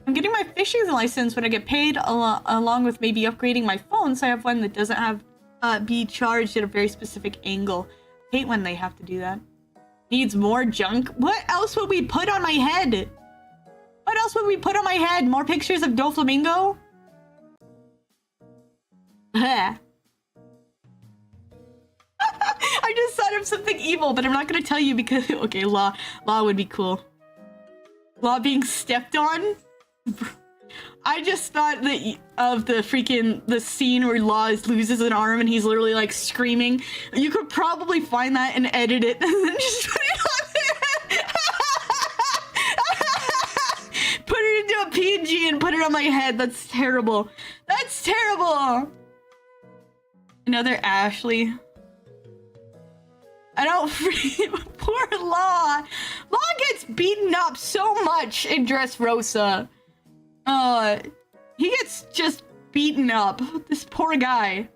I'm getting my fishing license when I get paid, along with maybe upgrading my phone so I have one that doesn't have be charged at a very specific angle. I hate when they have to do that. Needs more junk? What else would we put on my head? What else would we put on my head? More pictures of Doflamingo? I just thought of something evil, but I'm not gonna tell you because okay, Law would be cool. Law being stepped on? I just thought that of the scene where Law loses an arm and he's literally like screaming. You could probably find that and edit it and then just put it on there. Put it into a PNG and put it on my head. That's terrible. That's terrible. Another Ashley. I don't poor Law. Law gets beaten up so much in Dressrosa. He gets just beaten up. This poor guy.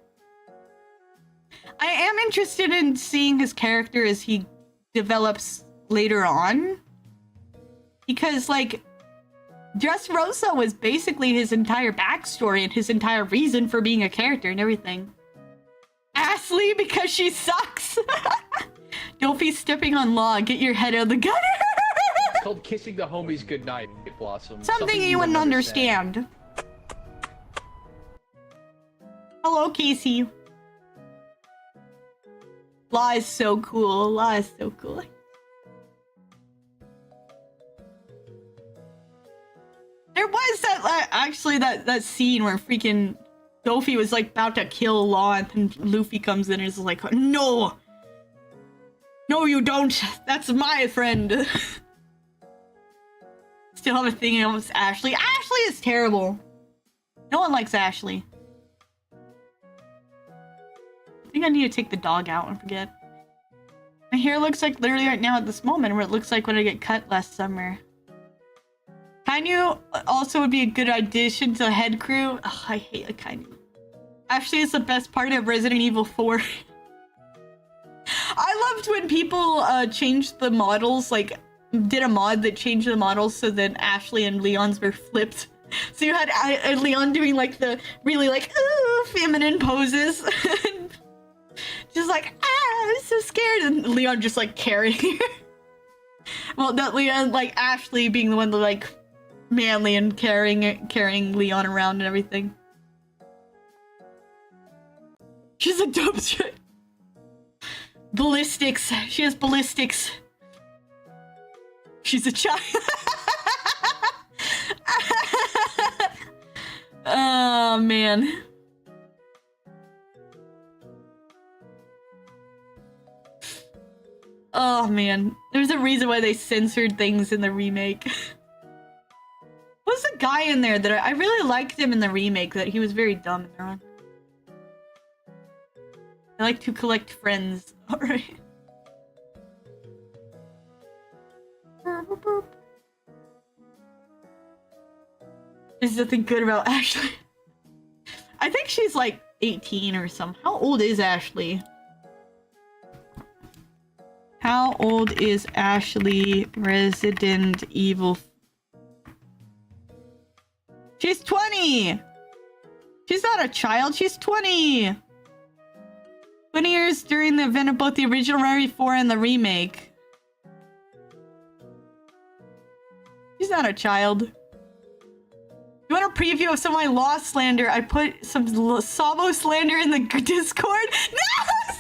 I am interested in seeing his character as he develops later on. Because, like, Dressrosa was basically his entire backstory and his entire reason for being a character and everything. Ashley, because she sucks. Don't be stepping on Law. Get your head out of the gutter. It's called kissing the homies goodnight, Blossom. Something you wouldn't understand. Hello, Casey. Law is so cool. Law is so cool. There was that, actually, that scene where freaking Dofi was like about to kill Law and then Luffy comes in and is like, no! No, you don't! That's my friend! Still have a thing against Ashley. Ashley is terrible. No one likes Ashley. I think I need to take the dog out and forget. My hair looks like literally right now at this moment where it looks like when I get cut last summer. Kainu also would be a good addition to the head crew. Oh, I hate a Kainu. Ashley is the best part of Resident Evil 4. I loved when people changed the models, like did a mod that changed the models so that Ashley and Leon's were flipped. So you had Leon doing like the really like feminine poses. Just like, I'm so scared. And Leon just like carrying her. Well, not Leon, like Ashley being the one that like manly and carrying Leon around and everything. She's a dope shit. Ballistics. She has ballistics. She's a child. man. Oh man, there's a reason why they censored things in the remake. What's the guy in there that I really liked him in the remake, that he was very dumb in that one. I like to collect friends. Alright. There's nothing good about Ashley. I think she's like 18 or something. How old is Ashley? How old is Ashley Resident Evil? She's 20! She's not a child, she's 20! 20 years during the event of both the original Rare 4 and the remake. She's not a child. You want a preview of some of my Law slander? I put some Sabo slander in the Discord. No!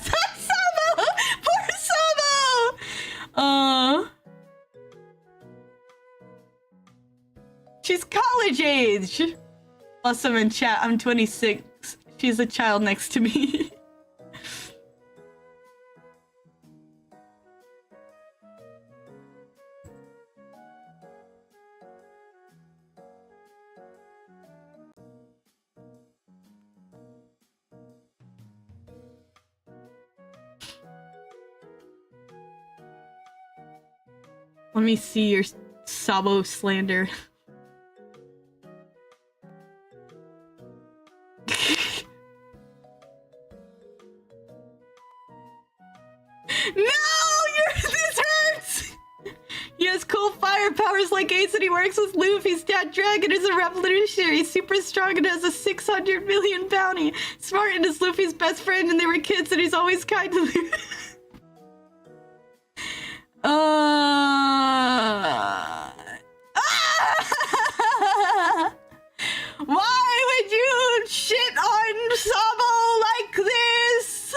Stop Sabo! Poor Sabo! She's college age! Awesome in chat, I'm 26. She's a child next to me. Let me see your Sabo slander. No! This hurts! He has cool fire powers like Ace and he works with Luffy's dad. Dragon is a revolutionary, super strong and has a 600 million bounty. Smart and is Luffy's best friend and they were kids and he's always kind to Luffy. Why would you shit on Sabo like this?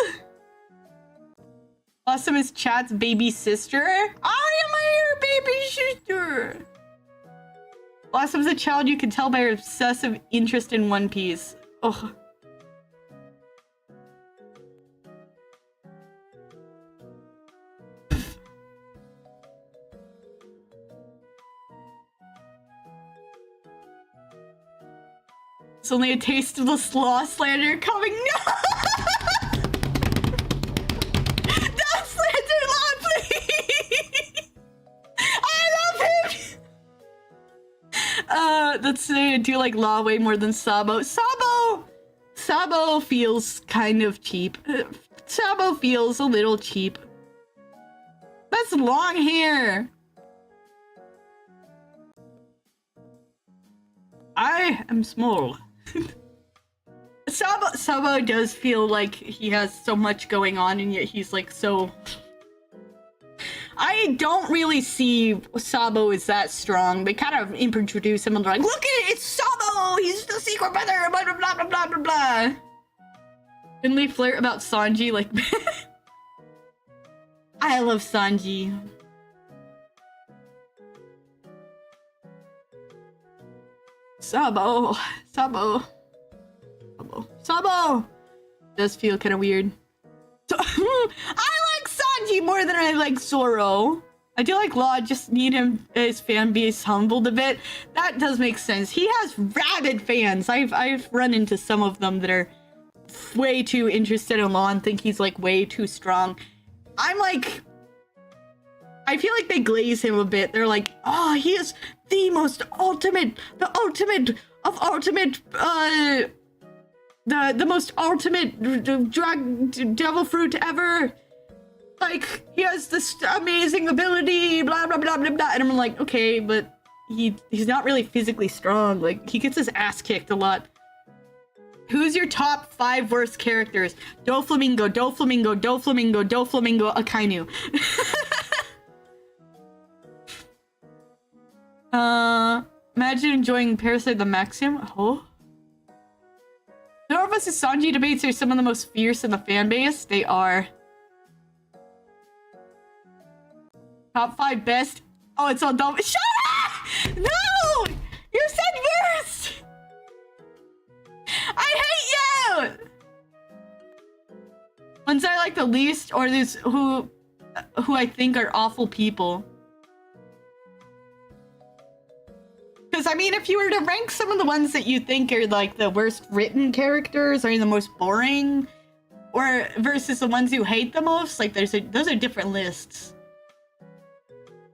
Blossom is Chat's baby sister? I am your baby sister! Blossom's a child you can tell by her obsessive interest in One Piece. Oh. It's only a taste of the slaw slander coming. No! Don't slander Law, please! I love him! Let's say I do like Law way more than Sabo. Sabo feels kind of cheap. Sabo feels a little cheap. That's long hair. I am small. Sabo does feel like he has so much going on and yet he's like so... I don't really see Sabo as that strong. They kind of introduce him and they're like, look at it, it's Sabo! He's the secret brother, blah blah blah blah blah blah blah. Didn't they flirt about Sanji like... I love Sanji. Sabo! Does feel kind of weird. So, I like Sanji more than I like Zoro. I do like Law, just need him, his fan base humbled a bit. That does make sense. He has rabid fans. I've run into some of them that are way too interested in Law and think he's like way too strong. I'm like... I feel like they glaze him a bit. They're like, oh, he is the most ultimate, the ultimate of ultimate, the most ultimate drag devil fruit ever. Like, he has this amazing ability, blah, blah, blah, blah, blah. And I'm like, okay, but he's not really physically strong. Like, he gets his ass kicked a lot. Who's your top 5 worst characters? Doflamingo, Doflamingo, Doflamingo, Doflamingo, Akainu. Imagine enjoying Parasite the Maxim. Oh. Zoro vs. Sanji debates are some of the most fierce in the fan base. They are. Top 5 best. Oh, it's all dumb. Shut up! No! You said worst! I Ones I like the least, or these who I think are awful people. Because, I mean, if you were to rank some of the ones that you think are, like, the worst written characters or the most boring, or versus the ones you hate the most, like, those are different lists.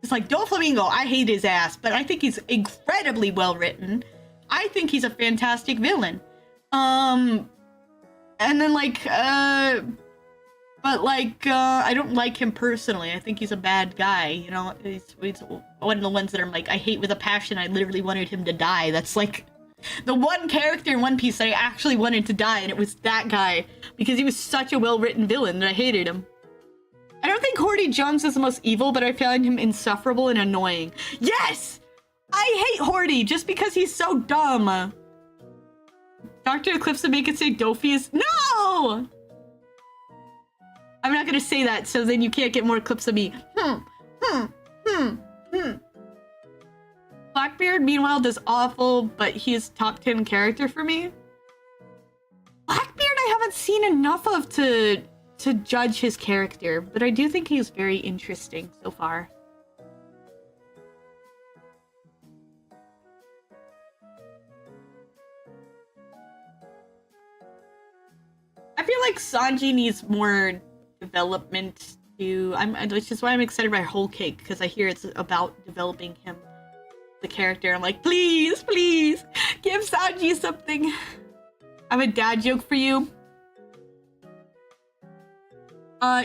It's like, Doflamingo, I hate his ass, but I think he's incredibly well written. I think he's a fantastic villain. And then, like, but, like, I don't like him personally. I think he's a bad guy, you know? He's one of the ones that I'm like, I hate with a passion. I literally wanted him to die. That's, like, the one character in One Piece that I actually wanted to die, and it was that guy. Because he was such a well-written villain that I hated him. I don't think Horty Jones is the most evil, but I found him insufferable and annoying. Yes! I hate Horty just because he's so dumb. Dr. Eclipse would make it say Dofi is... No! I'm not gonna say that, so then you can't get more clips of me. Blackbeard, meanwhile, does awful, but he is top 10 character for me. Blackbeard I haven't seen enough of to judge his character, but I do think he's very interesting so far. I feel like Sanji needs more development too. Which is why I'm excited by Whole Cake, because I hear it's about developing him, the character. I'm like, please, please, give Sanji something. I have a dad joke for you.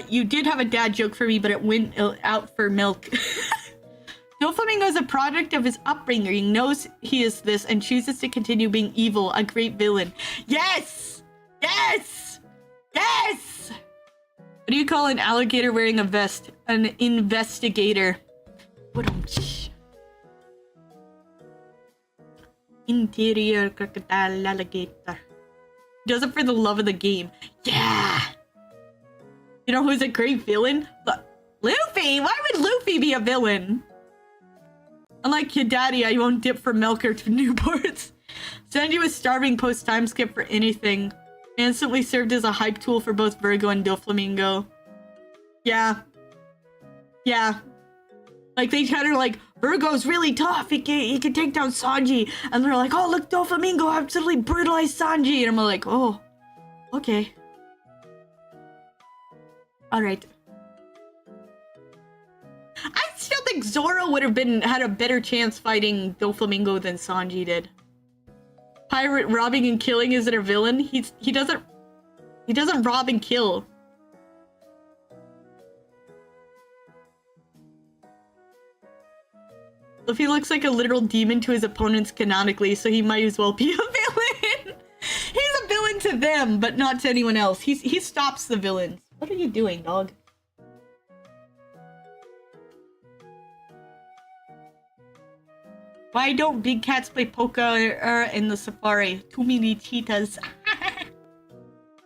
You did have a dad joke for me, but it went out for milk. Doflamingo is a product of his upbringing. He knows he is this and chooses to continue being evil, a great villain. Yes! Yes! Yes! What do you call an alligator wearing a vest? An investigator. Interior crocodile alligator. Does it for the love of the game. Yeah! You know who's a great villain? Luffy! Why would Luffy be a villain? Unlike your daddy, I won't dip for milk or to Newports. Sanji was starving post time skip for anything. Instantly served as a hype tool for both Virgo and Doflamingo. Yeah. Yeah. Like, they kind of like, Virgo's really tough. He can take down Sanji. And they're like, oh, look, Doflamingo absolutely brutalized Sanji. And I'm like, oh, okay. Alright. I still think Zoro would have had a better chance fighting Doflamingo than Sanji did. Pirate robbing and killing isn't a villain. He doesn't rob and kill. If he looks like a literal demon to his opponents canonically, so he might as well be a villain. He's a villain to them, but not to anyone else. He stops the villains. What are you doing, dog? Why don't big cats play poker in the safari? Too many cheetahs.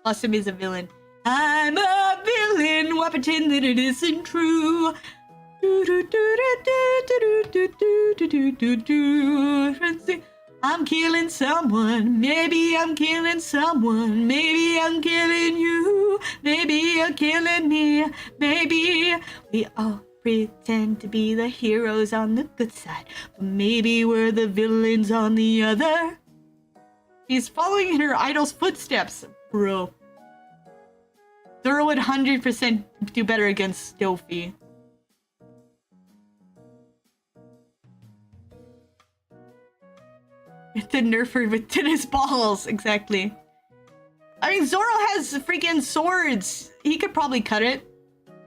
Blossom is a villain. I'm a villain. Why pretend that it isn't true? I'm killing someone. Maybe I'm killing someone. Maybe I'm killing you. Maybe you're killing me. Maybe we all pretend to be the heroes on the good side, but maybe we're the villains on the other. She's following in her idol's footsteps, bro. Zoro would 100% do better against Dofi. The nerfer with tennis balls, exactly. I mean, Zoro has freaking swords. He could probably cut it.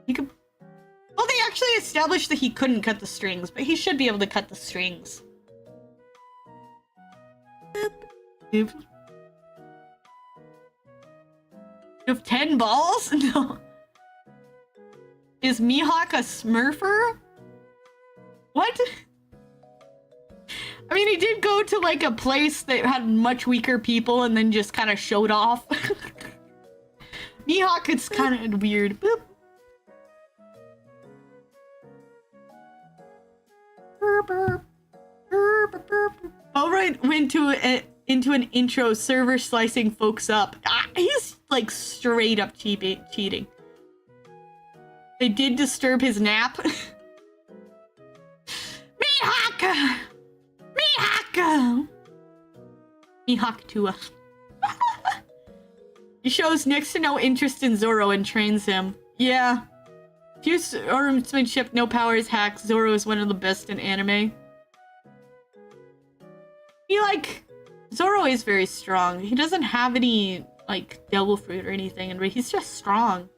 He could. Well, they actually established that he couldn't cut the strings, but he should be able to cut the strings. Boop. Boop. You have 10 balls? No. Is Mihawk a smurfer? What? I mean, he did go to, like, a place that had much weaker people and then just kind of showed off. Mihawk is kind of weird. Boop. Alright, went to into an intro server slicing folks up. He's like straight up cheating. They did disturb his nap. Mihawk! Mihawk! Mihawk Tua. He shows next to no interest in Zoro and trains him. Yeah. Few swordsmanship, no powers, hacks. Zoro is one of the best in anime. Zoro is very strong. He doesn't have any, like, devil fruit or anything, but he's just strong.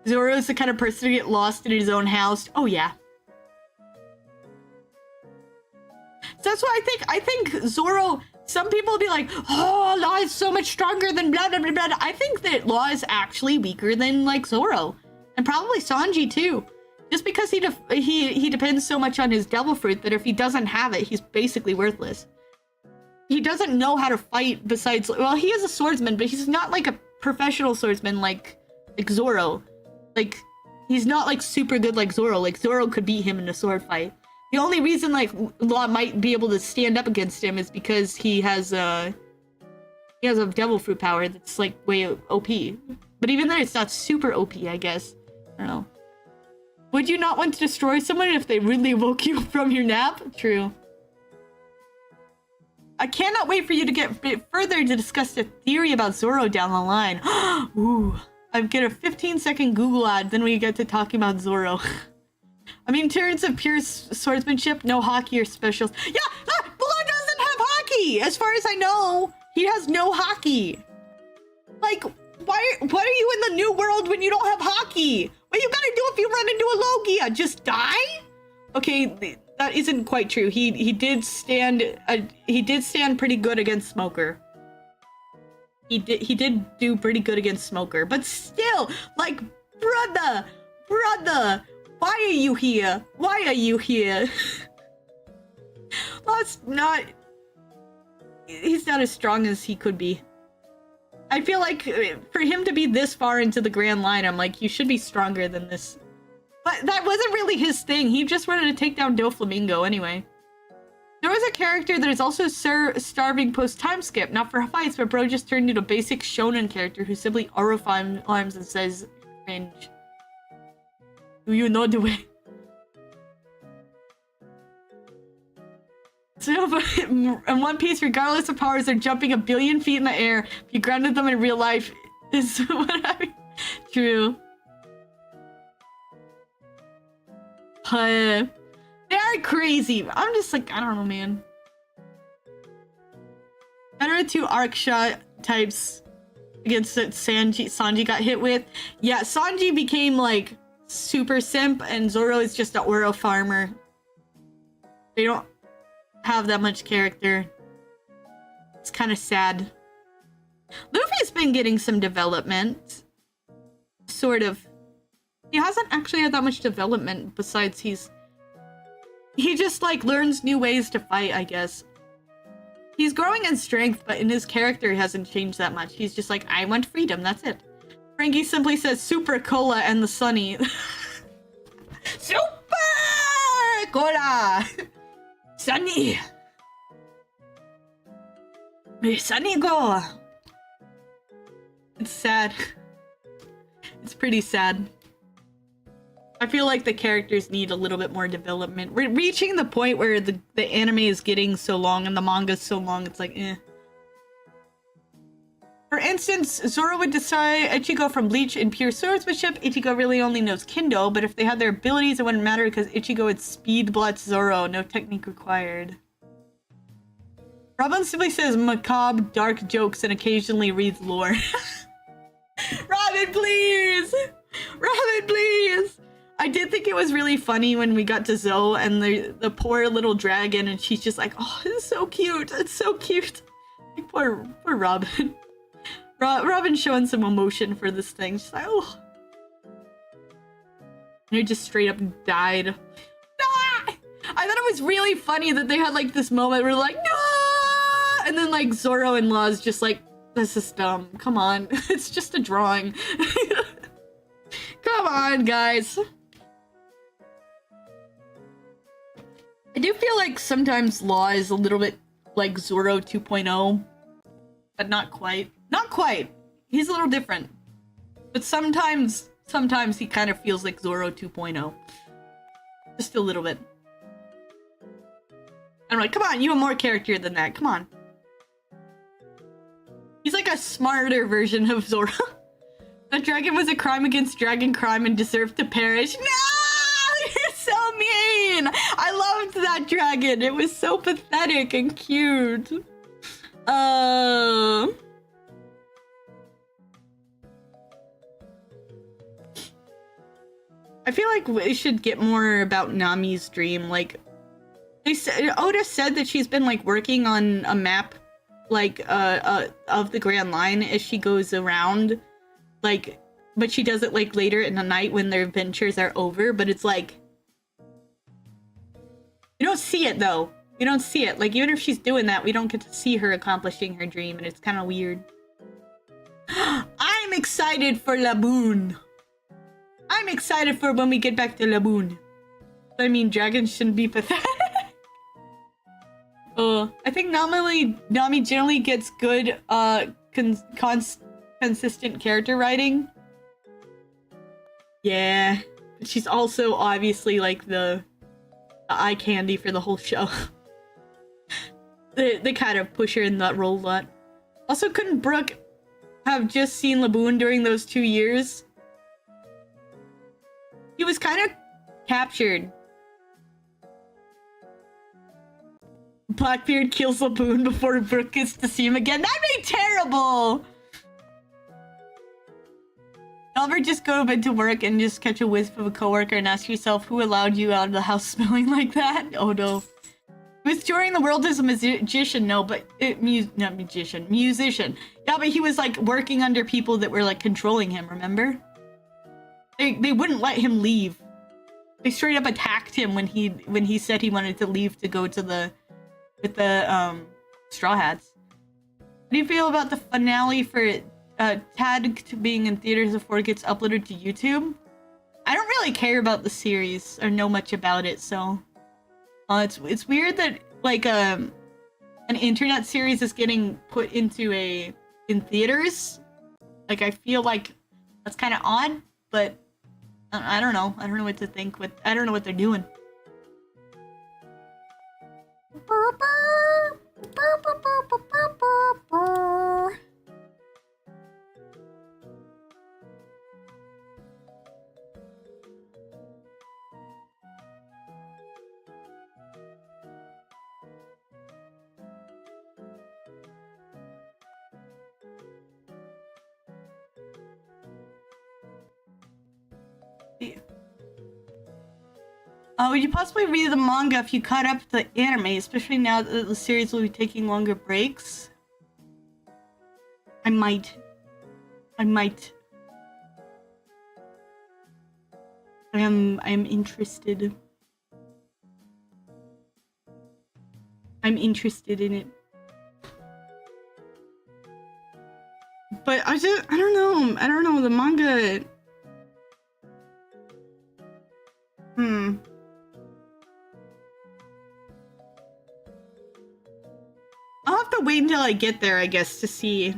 Zoro is the kind of person to get lost in his own house. Oh, yeah. So that's why I think Zoro, some people will be like, oh, Law is so much stronger than blah, blah, blah, blah. I think that Law is actually weaker than, like, Zoro. And probably Sanji, too. Just because he depends so much on his devil fruit that if he doesn't have it, he's basically worthless. He doesn't know how to fight besides... Well, he is a swordsman, but he's not, like, a professional swordsman like Zoro. Like, he's not, like, super good like Zoro. Like, Zoro could beat him in a sword fight. The only reason, like, Law might be able to stand up against him is because he has a devil fruit power that's, like, way OP. But even then, it's not super OP, I guess. I don't know. Would you not want to destroy someone if they rudely woke you from your nap? True. I cannot wait for you to get a bit further to discuss the theory about Zoro down the line. Ooh. I get a 15-second Google ad, then we get to talking about Zoro. I mean, in terms of pure swordsmanship, no hockey or specials. Yeah, Law doesn't have hockey! As far as I know, he has no hockey. Like, why are you in the new world when you don't have hockey? What you gotta do if you run into a Logia? Just die? Okay, that isn't quite true. He did stand pretty good against Smoker. He did do pretty good against Smoker, but still, like, brother, why are you here? Why are you here? He's not as strong as he could be. I feel like for him to be this far into the Grand Line, I'm like, you should be stronger than this. But that wasn't really his thing. He just wanted to take down Doflamingo anyway. There was a character that is also starving post-time skip, not for fights, but bro just turned into a basic shonen character who simply arms and says, cringe. Do you know the way? So, in One Piece, regardless of powers, they're jumping a billion feet in the air. If you grounded them in real life, is what I mean. True. They are crazy. I'm just like, I don't know, man. Better two arc shot types against that Sanji got hit with. Yeah, Sanji became like super simp, and Zoro is just an Oro farmer. They don't have that much character. It's kind of sad. Luffy's been getting some development. Sort of. He hasn't actually had that much development besides he just like learns new ways to fight, I guess. He's growing in strength, but in his character he hasn't changed that much. He's just like, I want freedom, that's it. Frankie simply says Super Cola and the Sunny. Super Cola! Sunny! May Sunny go! It's sad. It's pretty sad. I feel like the characters need a little bit more development. We're reaching the point where the anime is getting so long and the manga's so long, it's like, eh. For instance, Zoro would decide Ichigo from Bleach in pure swordsmanship. Ichigo really only knows Kendo, but if they had their abilities, it wouldn't matter because Ichigo would speed blitz Zoro, no technique required. Robin simply says macabre, dark jokes and occasionally reads lore. Robin, please! Robin, please! I did think it was really funny when we got to Zoe and the poor little dragon, and she's just like, oh, it's so cute, it's so cute. Like, poor Robin. Robin's showing some emotion for this thing. She's like, oh. And it just straight up died. Ah! I thought it was really funny that they had like this moment where like, no! And then like Zoro and Law's just like, this is dumb. Come on. It's just a drawing. Come on, guys. I do feel like sometimes Law is a little bit like Zoro 2.0, but not quite. Not quite. He's a little different. But sometimes he kind of feels like Zoro 2.0. Just a little bit. I'm like, come on, you have more character than that. Come on. He's like a smarter version of Zoro. That dragon was a crime against dragon crime and deserved to perish. No! You're so mean! I loved that dragon. It was so pathetic and cute. I feel like we should get more about Nami's dream. Like, they said, Oda said that she's been like working on a map, like of the Grand Line as she goes around, like, but she does it like later in the night when their adventures are over. But it's like, you don't see it though. You don't see it. Like, even if she's doing that, we don't get to see her accomplishing her dream, and it's kind of weird. I'm excited for Laboon. I'm excited for when we get back to Laboon. I mean, dragons shouldn't be pathetic. I think Nami generally gets good, consistent character writing. Yeah, but she's also obviously like the eye candy for the whole show. They kind of push her in that role a lot. Also, couldn't Brooke have just seen Laboon during those 2 years? He was kind of captured. Blackbeard kills Laboon before Brooke gets to see him again. That'd be terrible! Ever just go to work and just catch a wisp of a coworker and ask yourself who allowed you out of the house smelling like that? Oh no. He was touring the world as a magician, no, but musician. Yeah, but he was like working under people that were like controlling him, remember? They wouldn't let him leave. They straight up attacked him when he said he wanted to leave to go to with the Straw Hats. How do you feel about the finale for Tad being in theaters before it gets uploaded to YouTube? I don't really care about the series or know much about it, so it's weird that like an internet series is getting put into in theaters. Like, I feel like that's kind of odd, but I don't know. I don't know what to think. I don't know what they're doing. Would you possibly read the manga if you caught up to the anime, especially now that the series will be taking longer breaks? I might. I am interested. I'm interested in it. But I don't know, the manga... I'll have to wait until I get there, I guess, to see.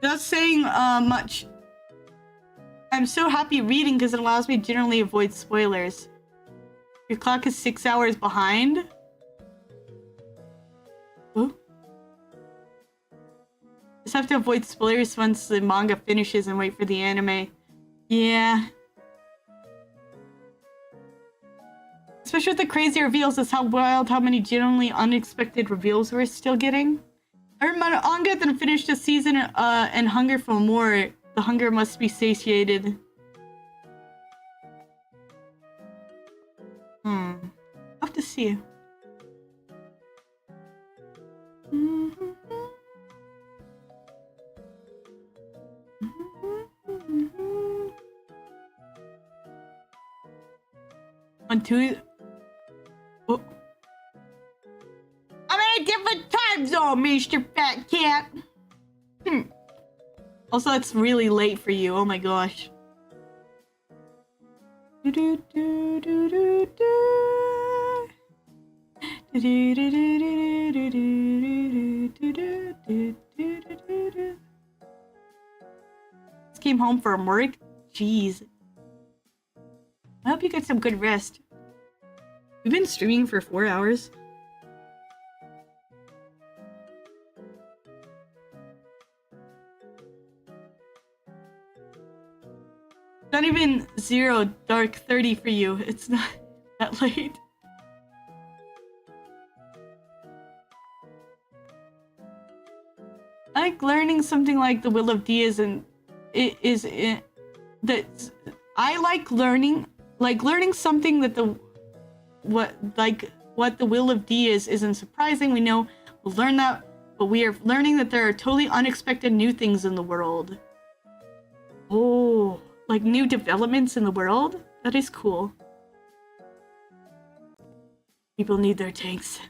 Not saying much. I'm so happy reading because it allows me to generally avoid spoilers. Your clock is 6 hours behind? Huh? Just have to avoid spoilers once the manga finishes and wait for the anime. Yeah. Especially with the crazy reveals, it's how wild how many genuinely unexpected reveals we're still getting. I heard manga that finished a season and hunger for more. The hunger must be satiated. I'll have to see. On two... Oh. I'm in a different time zone, Mr. Fat Cat. Also, it's really late for you. Oh my gosh. Do, do, do, do, do, do. Just came home from work. Jeez. I hope you get some good rest. We've been streaming for 4 hours. Not even 0 dark 30 for you. It's not that late. I like learning something like the Will of D that I like learning something that what the Will of D isn't surprising. We know we'll learn that, but we are learning that there are totally unexpected new things in the world. Oh, like new developments in the world? That is cool. People need their tanks.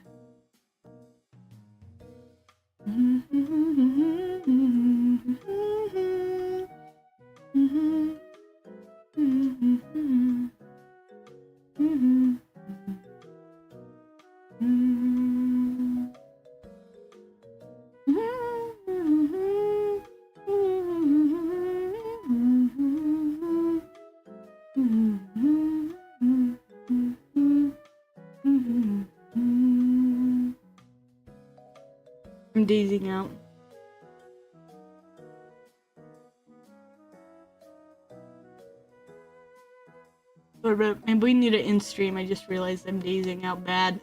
I'm dazing out. But maybe we need it in stream. I just realized I'm dazing out bad.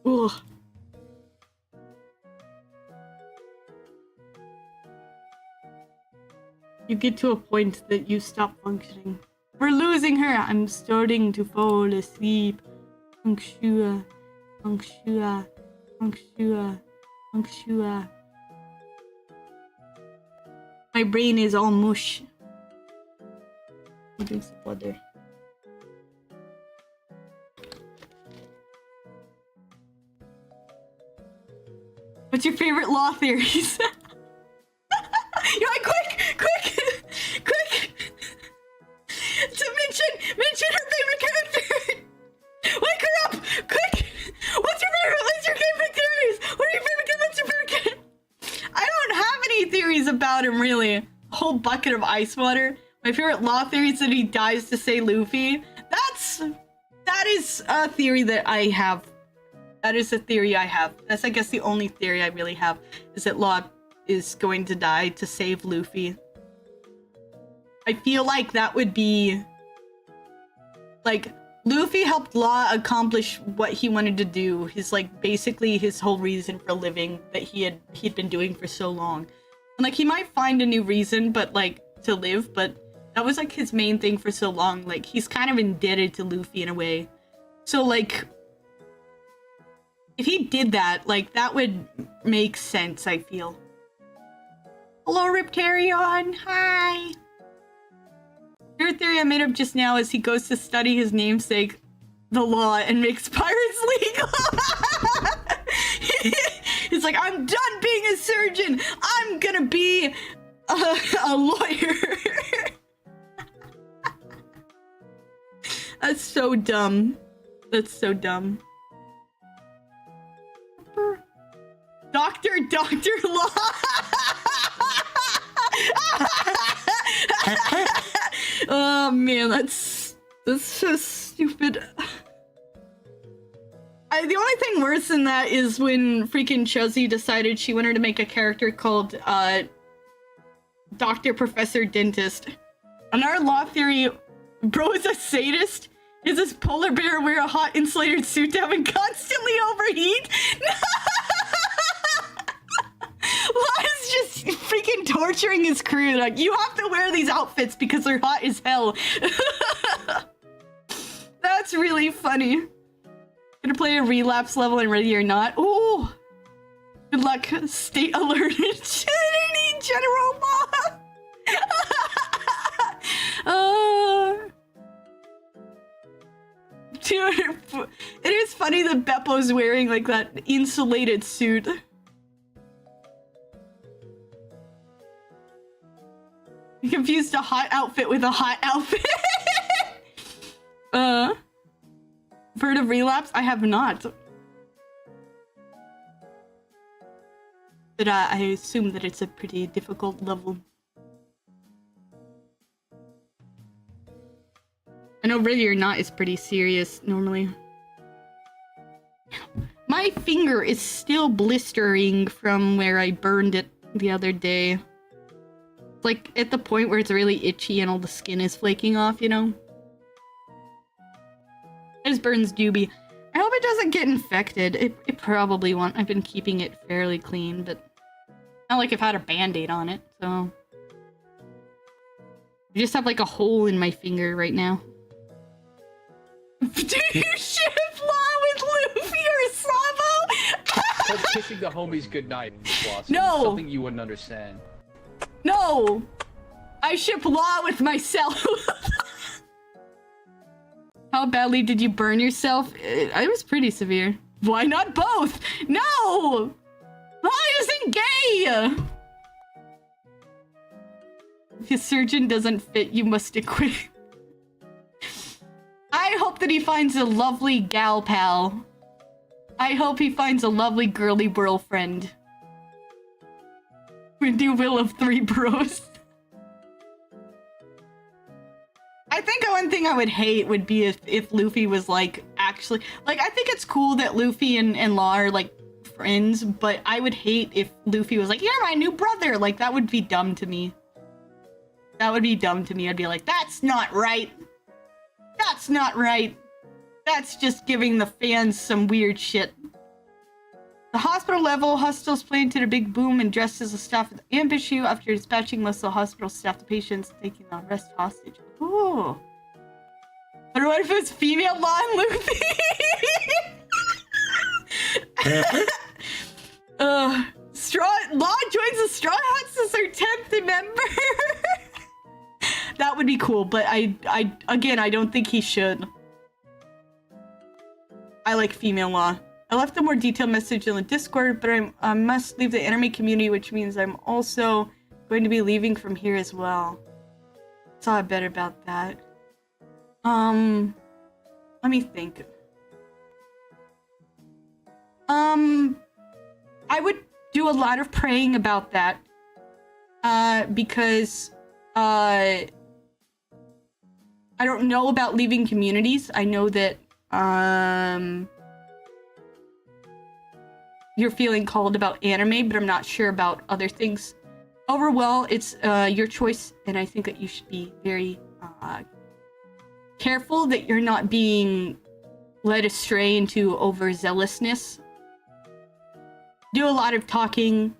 Ugh. You get to a point that you stop functioning. We're losing her! I'm starting to fall asleep. Anxua. Anxua. Anxua. Anxua. My brain is all mush. I'll drink some water. What's your favorite law theories? You're like, quick! To mention her favorite character! Wake her up! Quick! What's your favorite theories? What are your favorite character? I don't have any theories about him, really. A whole bucket of ice water. My favorite law theory is that he dies to save Luffy. That is a theory that I have. That is a theory I have. That's, I guess, the only theory I really have, is that Law is going to die to save Luffy. I feel like that would be... like, Luffy helped Law accomplish what he wanted to do. His, like, basically his whole reason for living that he'd been doing for so long. And, like, he might find a new reason, but, like, to live, but that was, like, his main thing for so long. Like, he's kind of indebted to Luffy in a way. So, like... if he did that, like, that would make sense, I feel. Hello, Riptarion! Hi! Your theory I made up just now is he goes to study his namesake, the law, and makes pirates legal! He's like, I'm done being a surgeon! I'm gonna be a lawyer! That's so dumb. That's so dumb. Doctor Law. Oh man, that's so stupid. The only thing worse than that is when freaking Chuzzy decided she wanted to make a character called Dr. Professor Dentist. On our law theory, bro is a sadist. Is this polar bear wear a hot insulated suit to have him constantly overheat? Law is just freaking torturing his crew. Like, you have to wear these outfits because they're hot as hell. That's really funny. Gonna play a relapse level and Ready or Not. Ooh. Good luck. State alert. General Law. Dude, it is funny that Beppo's wearing like that insulated suit. You confused a hot outfit with a hot outfit. Heard of relapse? I have not. But I assume that it's a pretty difficult level. I know ready or not is pretty serious normally. My finger is still blistering from where I burned it the other day. Like at the point where it's really itchy and all the skin is flaking off, you know? This burns doobie. I hope it doesn't get infected. It probably won't. I've been keeping it fairly clean, but not like I've had a band-aid on it, so. I just have like a hole in my finger right now. Do you ship Law with Luffy or Sabo? Called kissing the homies goodnight, Blossom. No! Something you wouldn't understand. No! I ship Law with myself. How badly did you burn yourself? It was pretty severe. Why not both? No! Law isn't gay! If your surgeon doesn't fit, you must acquit. I hope that he finds a lovely gal pal. I hope he finds a lovely girly girlfriend. We do will of 3 bros. I think one thing I would hate would be if Luffy was like actually like I think it's cool that Luffy and Law are like friends, but I would hate if Luffy was like, "You're my new brother." Like that would be dumb to me. That would be dumb to me. I'd be like, "That's not right. That's not right. That's just giving the fans some weird shit." The hospital level, hostiles planted a big boom and dressed as a staff ambush you after dispatching most of the hospital staff to patients taking the rest hostage. Ooh. But what if it was female Law and Luffy? Law joins the Straw Hats as her 10th member. That would be cool, but again, I don't think he should. I like female Law. I left a more detailed message in the Discord, but I must leave the anime community, which means I'm also going to be leaving from here as well. Saw a bit about that. Let me think. I would do a lot of praying about that. Because I don't know about leaving communities. I know that you're feeling called about anime, but I'm not sure about other things. Overall, it's your choice, and I think that you should be very careful that you're not being led astray into overzealousness. Do a lot of talking.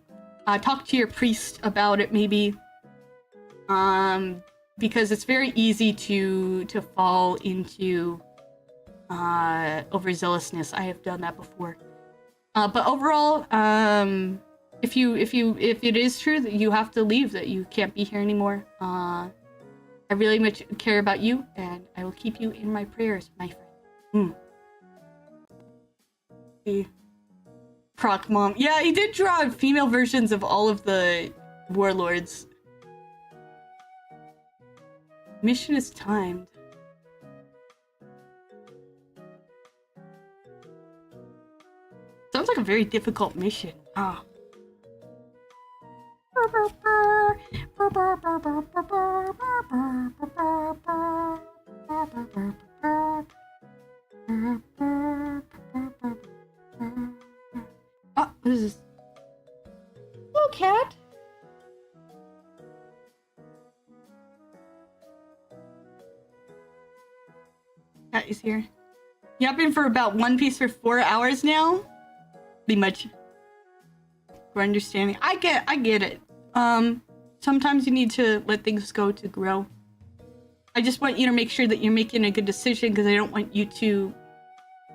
Talk to your priest about it, maybe. Because it's very easy to fall into overzealousness. I have done that before. But overall, if it is true that you have to leave, that you can't be here anymore, I really much care about you, and I will keep you in my prayers, my friend. The Croc Mom. Yeah, he did draw female versions of all of the warlords. Mission is timed. Sounds like a very difficult mission. Ah. Oh, what is this? Hello, cat. Cat is here. Yapping for about One Piece for 4 hours now. Pretty much. For understanding. I get it. Sometimes you need to let things go to grow. I just want you to make sure that you're making a good decision, because I don't want you to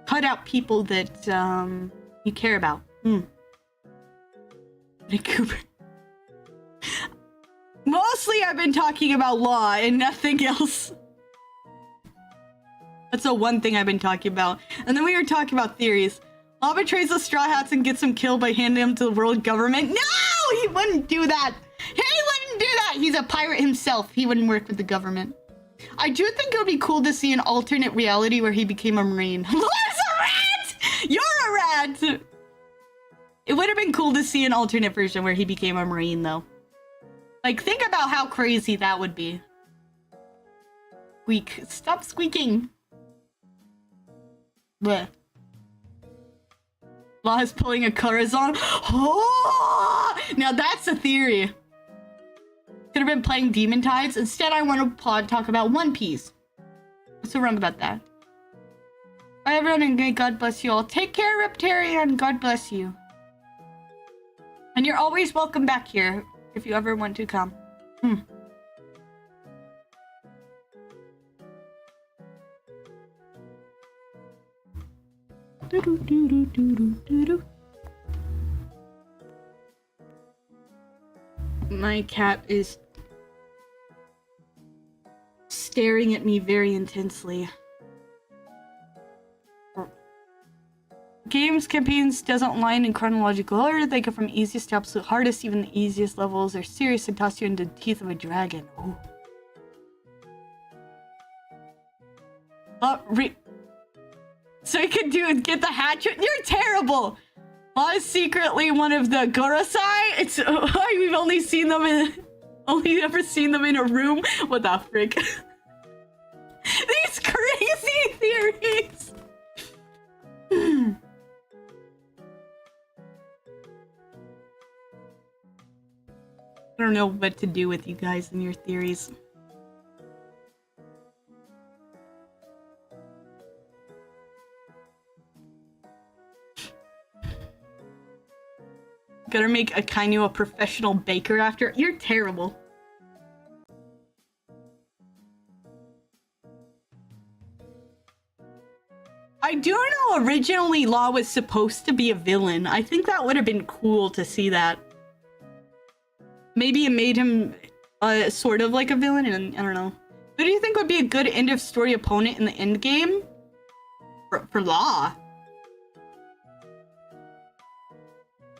cut out people that you care about. Cooper. Mostly I've been talking about Law and nothing else. That's the one thing I've been talking about. And then we were talking about theories. Law betrays the Straw Hats and gets them killed by handing them to the world government. No! He wouldn't do that! He wouldn't do that! He's the pirate himself. He wouldn't work with the government. I do think it would be cool to see an alternate reality where he became a Marine. Laura's a rat! You're a rat! It would have been cool to see an alternate version where he became a Marine, though. Like, think about how crazy that would be. Squeak. Stop squeaking. Bleh. Law is pulling a Corazon. Oh! Now that's a theory. Could have been playing Demon Tides. Instead, I want to talk about One Piece. What's so wrong about that? Bye, everyone, and God bless you all. Take care, Reptarian. God bless you. And you're always welcome back here if you ever want to come. My cat is staring at me very intensely. Games campaigns doesn't line in chronological order. They go from easiest to absolute hardest. Even the easiest levels are serious and toss you into the teeth of a dragon. Ooh. So you can get the hatchet. You're terrible. Law is secretly one of the Gorosei. It's we've only ever seen them in a room. What the frick? These crazy theories. I don't know what to do with you guys and your theories. Gotta make Akainu a professional baker after. You're terrible. I do know originally Law was supposed to be a villain. I think that would have been cool to see that. Maybe it made him sort of like a villain, and I don't know. Who do you think would be a good end of story opponent in the end game? For Law?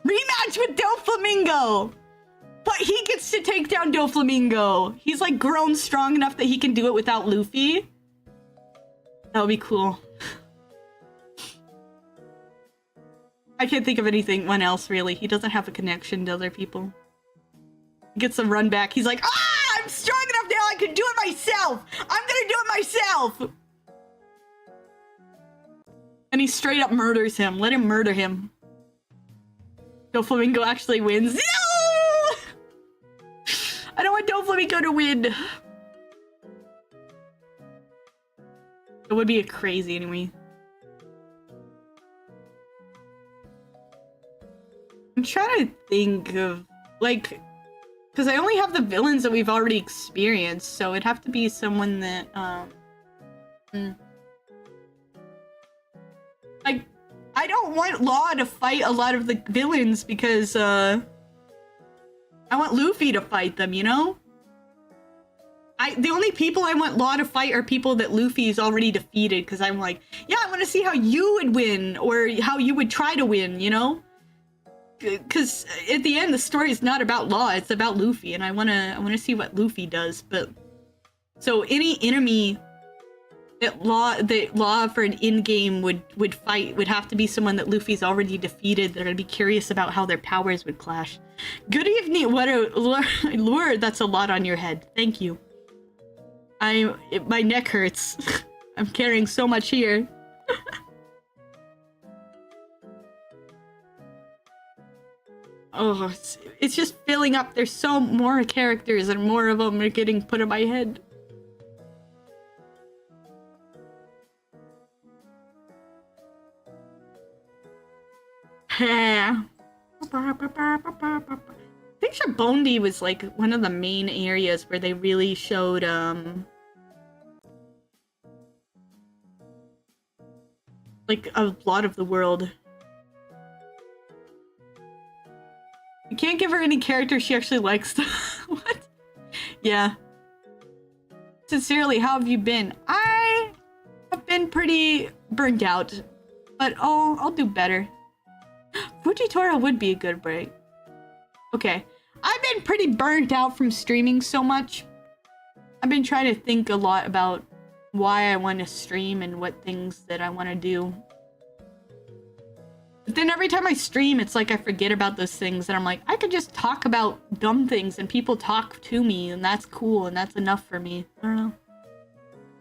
Rematch with Doflamingo! But he gets to take down Doflamingo. He's like grown strong enough that he can do it without Luffy. That would be cool. I can't think of anyone else really. He doesn't have a connection to other people. He gets a run back. He's like, ah, I'm strong enough now. I can do it myself. I'm gonna do it myself. And he straight up murders him. Let him murder him. Doflamingo actually wins. No! I don't want Doflamingo to win. It would be crazy anyway. I'm trying to think of, like, because I only have the villains that we've already experienced, so it'd have to be someone that, like, I don't want Law to fight a lot of the villains because, I want Luffy to fight them, you know? The only people I want Law to fight are people that Luffy's already defeated, because I'm like, yeah, I want to see how you would win, or how you would try to win, you know? Because at the end, the story is not about Law, it's about Luffy, and I wanna see what Luffy does. But so any enemy that Law for an in-game would fight would have to be someone that Luffy's already defeated. They're gonna be curious about how their powers would clash. Good evening. What a lure! That's a lot on your head. Thank you. My neck hurts. I'm carrying so much here. Oh, it's just filling up. There's so more characters and more of them are getting put in my head. I think Shabondi was like one of the main areas where they really showed like a lot of the world. You can't give her any character she actually likes. What? Yeah. Sincerely, how have you been? I have been pretty burned out, but I'll do better. Fujitora would be a good break. Okay. I've been pretty burnt out from streaming so much. I've been trying to think a lot about why I want to stream and what things that I want to do. But then every time I stream, it's like I forget about those things and I'm like, I could just talk about dumb things and people talk to me and that's cool and that's enough for me. I don't know.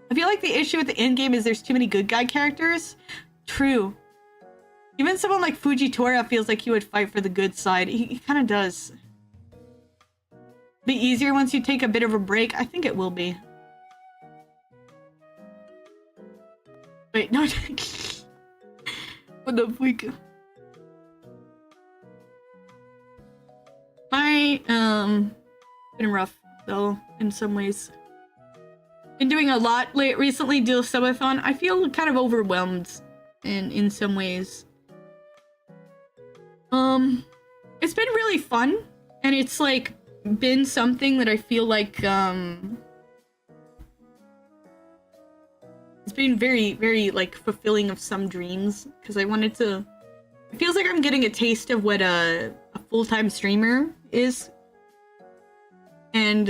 I feel like the issue with the endgame is there's too many good guy characters. True. Even someone like Fujitora feels like he would fight for the good side. He kind of does. Be easier once you take a bit of a break? I think it will be. Wait, no. What the freak? Been rough though in some ways. Been doing a lot recently. Do Subathon. I feel kind of overwhelmed in some ways. It's been really fun, and it's like been something that I feel like it's been very, very like fulfilling of some dreams because I wanted to. It feels like I'm getting a taste of what a full-time streamer is, and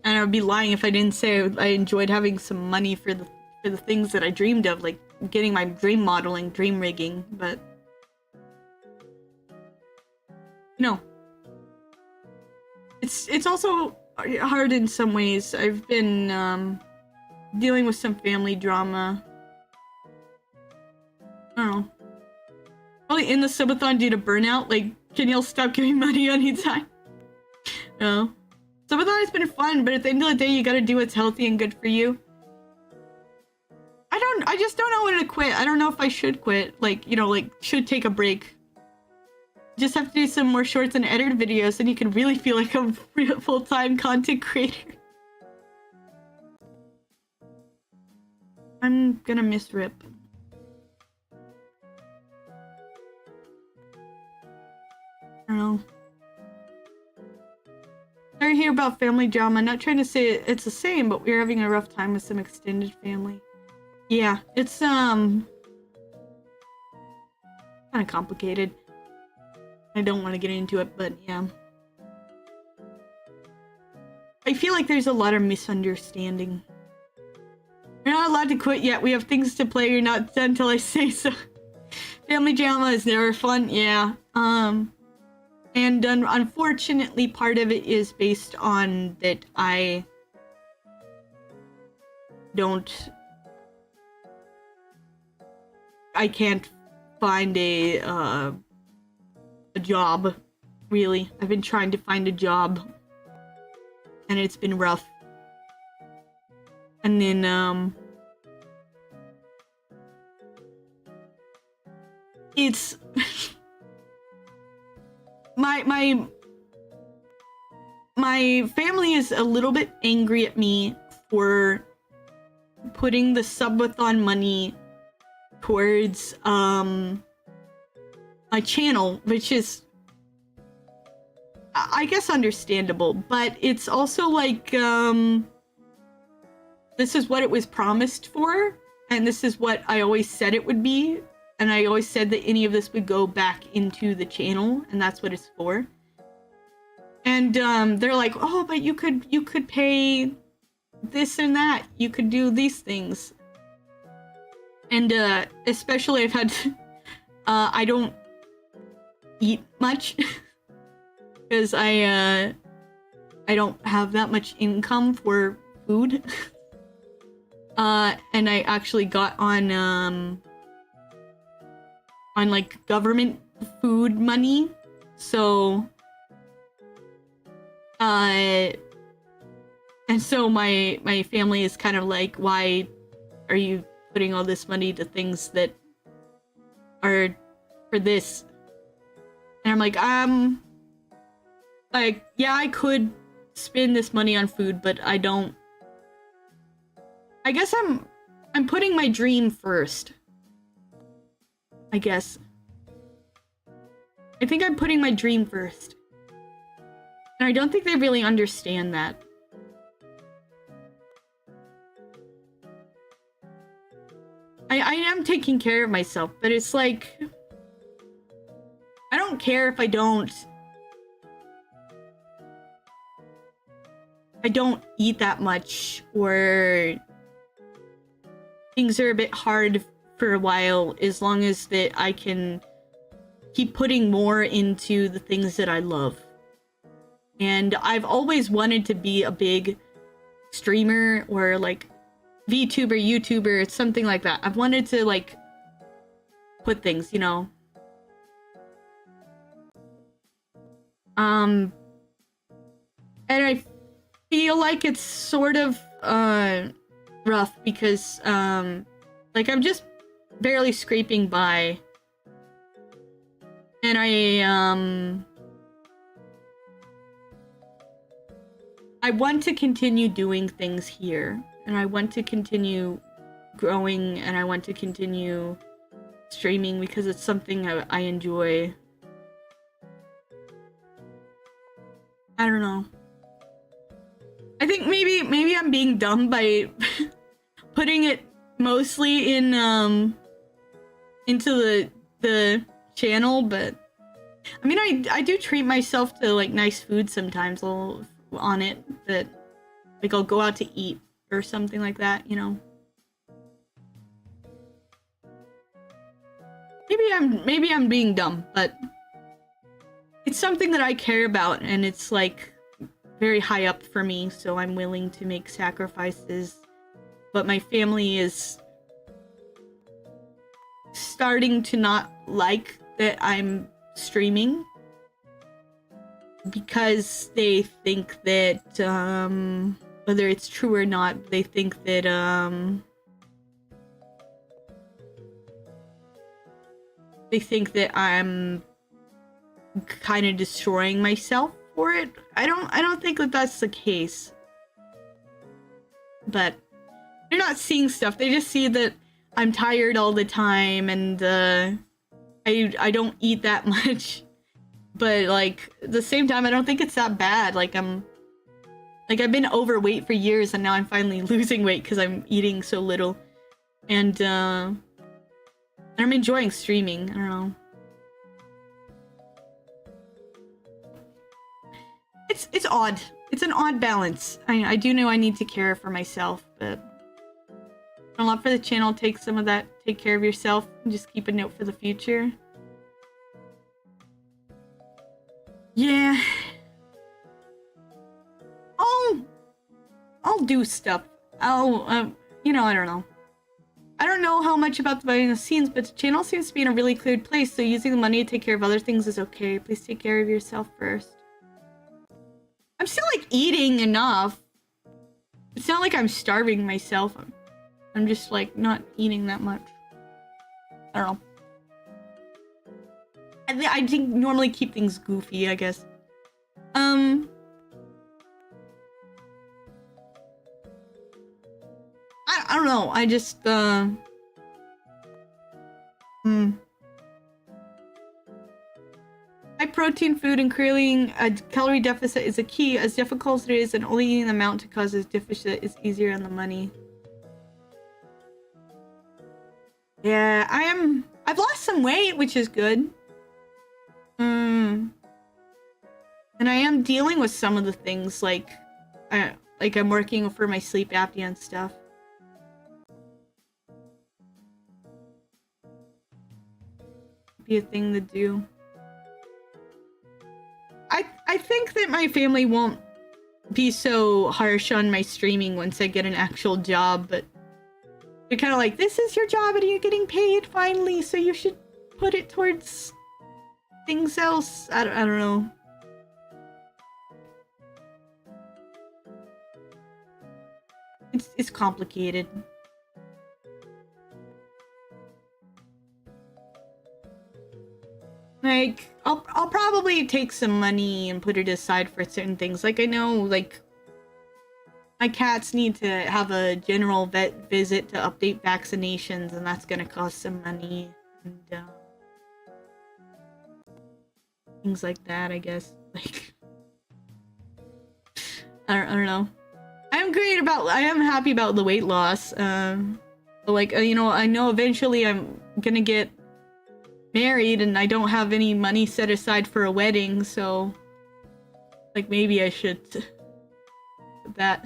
I would be lying if I didn't say I enjoyed having some money for the things that I dreamed of, like getting my dream modeling, dream rigging, but you know, it's also hard in some ways. I've been dealing with some family drama. I don't know. Probably in the subathon due to burnout. Like, can y'all stop giving money anytime? No. Subathon has been fun, but at the end of the day, you gotta do what's healthy and good for you. I just don't know when to quit. I don't know if I should quit. Like, you know, like, should take a break. Just have to do some more shorts and edited videos, and you can really feel like a real full-time content creator. I'm gonna miss Rip. I don't know. Sorry to hear about family drama. Not trying to say it's the same, but we're having a rough time with some extended family. Yeah, it's kind of complicated. I don't want to get into it, but yeah. I feel like there's a lot of misunderstanding. You're not allowed to quit yet. We have things to play. You're not done till I say so. Family drama is never fun. Yeah. And unfortunately, part of it is based on that I can't find a job, really. I've been trying to find a job, and it's been rough. And then, it's... My family is a little bit angry at me for putting the subathon money towards my channel, which is I guess understandable, but it's also like this is what it was promised for, and this is what I always said it would be, and I always said that any of this would go back into the channel, and that's what it's for. And they're like, oh, but you could pay this and that, you could do these things. And especially I've had I don't eat much because I don't have that much income for food. And I actually got on like government food money, so and so my family is kind of like, why are you putting all this money to things that are for this? And I'm like, yeah, I could spend this money on food, but I don't. I guess I'm putting my dream first. I guess. I think I'm putting my dream first. And I don't think they really understand that. I am taking care of myself, but it's like... I don't care if I don't eat that much, or things are a bit hard for a while, as long as that I can keep putting more into the things that I love. And I've always wanted to be a big streamer, or like VTuber, YouTuber, something like that. I've wanted to like put things, you know. And I feel like it's sort of rough because like I'm just barely scraping by, and I want to continue doing things here, and I want to continue growing, and I want to continue streaming because it's something I enjoy. I don't know. I think maybe I'm being dumb by putting it mostly in into the channel, but I mean I do treat myself to like nice food sometimes on it, that like I'll go out to eat or something like that, you know. Maybe I'm being dumb, but it's something that I care about, and it's like very high up for me, so I'm willing to make sacrifices. But my family is starting to not like that I'm streaming, because they think that whether it's true or not, they think that I'm kind of destroying myself for it. I don't think that that's the case. But they're not seeing stuff. They just see that I'm tired all the time, and I don't eat that much. But like at the same time, I don't think it's that bad. Like I've been overweight for years, and now I'm finally losing weight because I'm eating so little. And I'm enjoying streaming. I don't know. It's odd. It's an odd balance. I do know I need to care for myself, but a lot for the channel. Take some of that. Take care of yourself, and just keep a note for the future. Yeah. I'll do stuff. You know, I don't know. I don't know how much about the behind the scenes, but the channel seems to be in a really cleared place, so using the money to take care of other things is okay. Please take care of yourself first. I'm still, like, eating enough. It's not like I'm starving myself. I'm just, like, not eating that much. I don't know. I think normally keep things goofy, I guess. I don't know. I just, High protein food and creating a calorie deficit is a key, as difficult as it is, and only eating the amount to cause this deficit is easier on the money. Yeah, I've lost some weight, which is good. And I am dealing with some of the things, like I'm working for my sleep apnea and stuff. Be a thing to do. I think that my family won't be so harsh on my streaming once I get an actual job, but they're kind of like, this is your job and you're getting paid finally, so you should put it towards things else. I don't know. It's complicated. Like, I'll probably take some money and put it aside for certain things. Like, I know, like, my cats need to have a general vet visit to update vaccinations, and that's gonna cost some money. And, things like that, I guess. Like, I don't know. I am happy about the weight loss. Like, you know, I know eventually I'm gonna get married and I don't have any money set aside for a wedding, so like maybe I should that.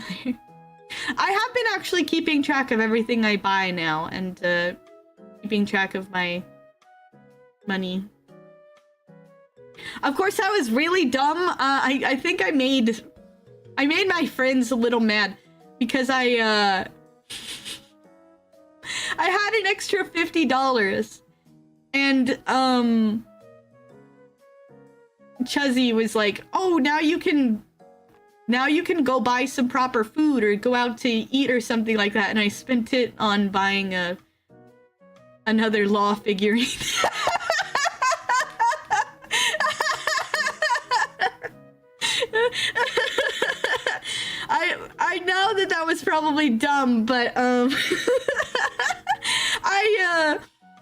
I have been actually keeping track of everything I buy now and keeping track of my money. Of course, I was really dumb. I think I made my friends a little mad because I had an extra $50 and Chuzzy was like, "Oh, now you can go buy some proper food or go out to eat or something like that." And I spent it on buying another law figurine. I know that was probably dumb, but I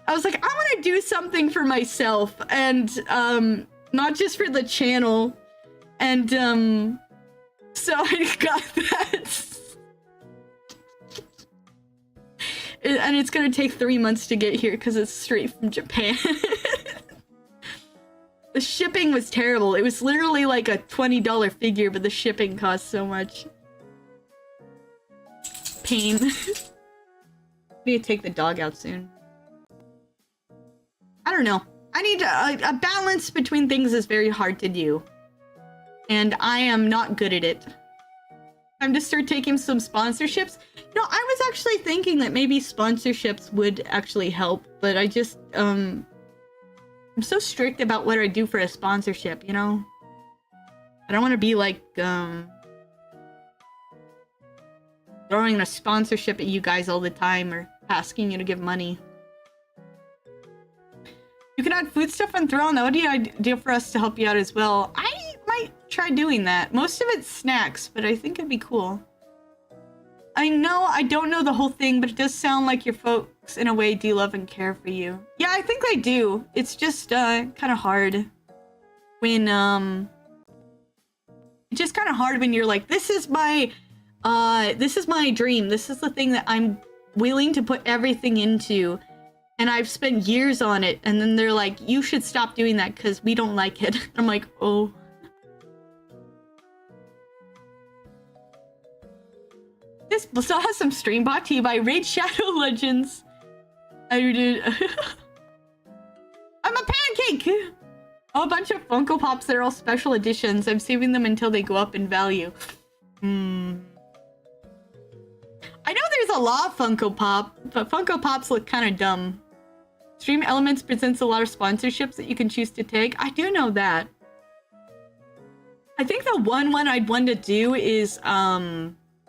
was like, I want to do something for myself and not just for the channel, and so I got that. And it's gonna take 3 months to get here because it's straight from Japan. The shipping was terrible. It was literally like a $20 figure, but the shipping cost so much. Pain. I need to take the dog out soon. I don't know. I need a balance between things is very hard to do. And I am not good at it. Time to start taking some sponsorships. You know, I was actually thinking that maybe sponsorships would actually help, but I just, I'm so strict about what I do for a sponsorship, you know? I don't want to be like, throwing a sponsorship at you guys all the time or asking you to give money. You can add food stuff on Throne. That would be an idea for us to help you out as well. I might try doing that. Most of it's snacks, but I think it'd be cool. I know I don't know the whole thing, but it does sound like your folks in a way do love and care for you. Yeah, I think they do. It's just kind of hard when it's just kind of hard when you're like, this is my dream. This is the thing that I'm willing to put everything into, and I've spent years on it, and then they're like, you should stop doing that because we don't like it. I'm like, oh. This still has some stream brought to you by Raid Shadow Legends. I did. I'm a pancake! Oh, a bunch of Funko Pops. They're all special editions. I'm saving them until they go up in value. I know there's a lot of Funko Pop, but Funko Pops look kind of dumb. Stream Elements presents a lot of sponsorships that you can choose to take. I do know that. I think the one I'd want to do is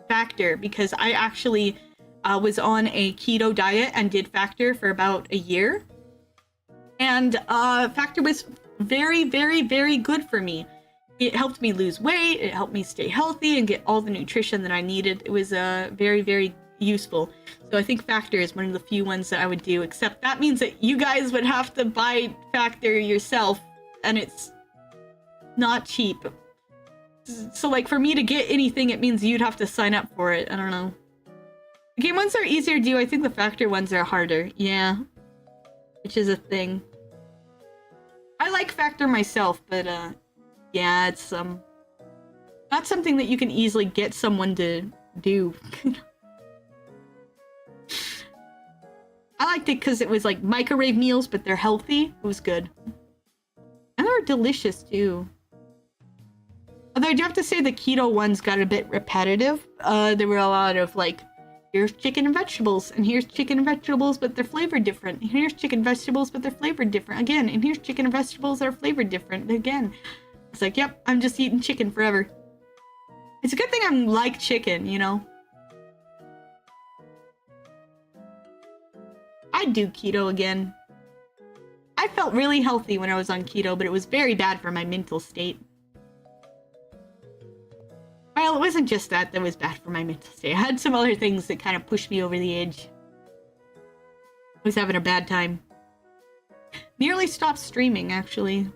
Factor, because I actually was on a keto diet and did Factor for about a year. And Factor was very, very, very good for me. It helped me lose weight, it helped me stay healthy and get all the nutrition that I needed. It was very, very useful. So I think Factor is one of the few ones that I would do, except that means that you guys would have to buy Factor yourself, and it's not cheap. So like for me to get anything, it means you'd have to sign up for it. I don't know. The game ones are easier to do. I think the Factor ones are harder. Yeah. Which is a thing. I like Factor myself, but yeah, it's not something that you can easily get someone to do. I liked it because it was like microwave meals, but they're healthy. It was good. And they were delicious too. Although I do have to say the keto ones got a bit repetitive. There were a lot of like, here's chicken and vegetables, and here's chicken and vegetables, but they're flavored different. And here's chicken and vegetables, but they're flavored different again. And here's chicken and vegetables that are flavored different again. It's like, yep, I'm just eating chicken forever. It's a good thing I'm like chicken, you know? I'd do keto again. I felt really healthy when I was on keto, but it was very bad for my mental state. Well, it wasn't just that was bad for my mental state. I had some other things that kind of pushed me over the edge. I was having a bad time. Nearly stopped streaming, actually.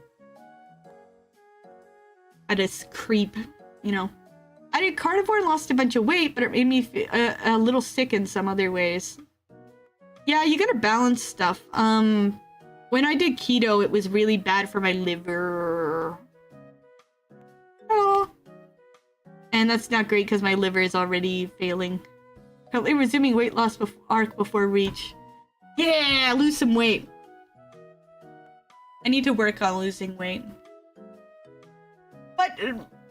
I just creep, you know. I did carnivore and lost a bunch of weight, but it made me a little sick in some other ways. Yeah, you gotta balance stuff. When I did keto, it was really bad for my liver. Oh. And that's not great because my liver is already failing. Currently resuming weight loss arc before reach. Yeah, lose some weight. I need to work on losing weight. But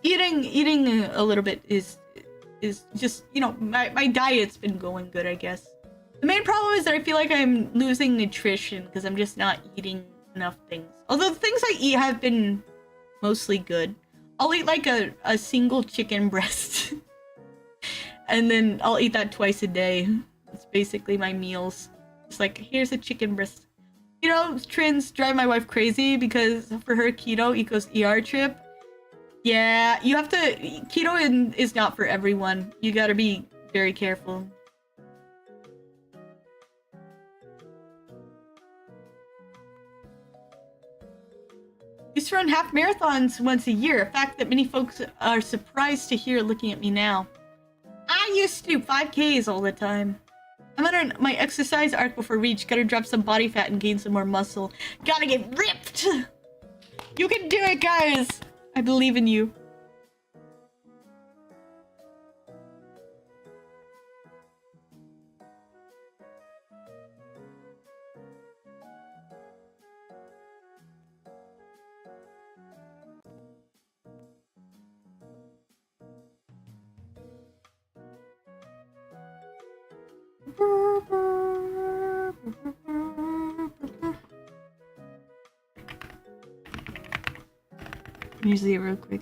eating a little bit is just, you know, my diet's been going good, I guess. The main problem is that I feel like I'm losing nutrition because I'm just not eating enough things. Although the things I eat have been mostly good. I'll eat like a single chicken breast. And then I'll eat that twice a day. It's basically my meals. It's like, here's a chicken breast. Keto trends drive my wife crazy because for her keto equals ER trip. Yeah, you have to... Keto is not for everyone. You gotta be very careful. Used to run half marathons once a year, a fact that many folks are surprised to hear looking at me now. I used to do 5Ks all the time. I'm on my exercise arc before reach. Gotta drop some body fat and gain some more muscle. Gotta get ripped! You can do it, guys! I believe in you. Usually real quick.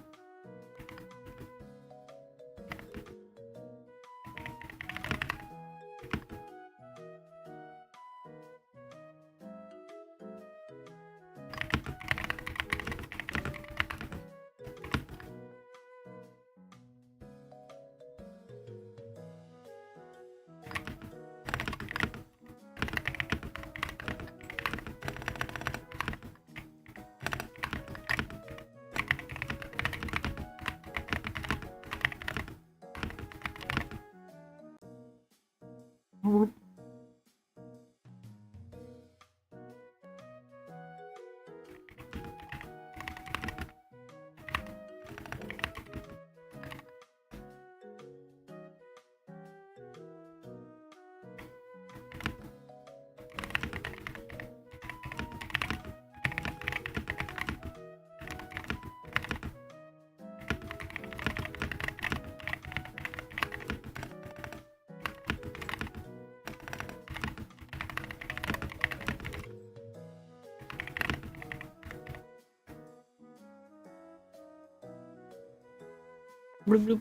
Bloop, bloop.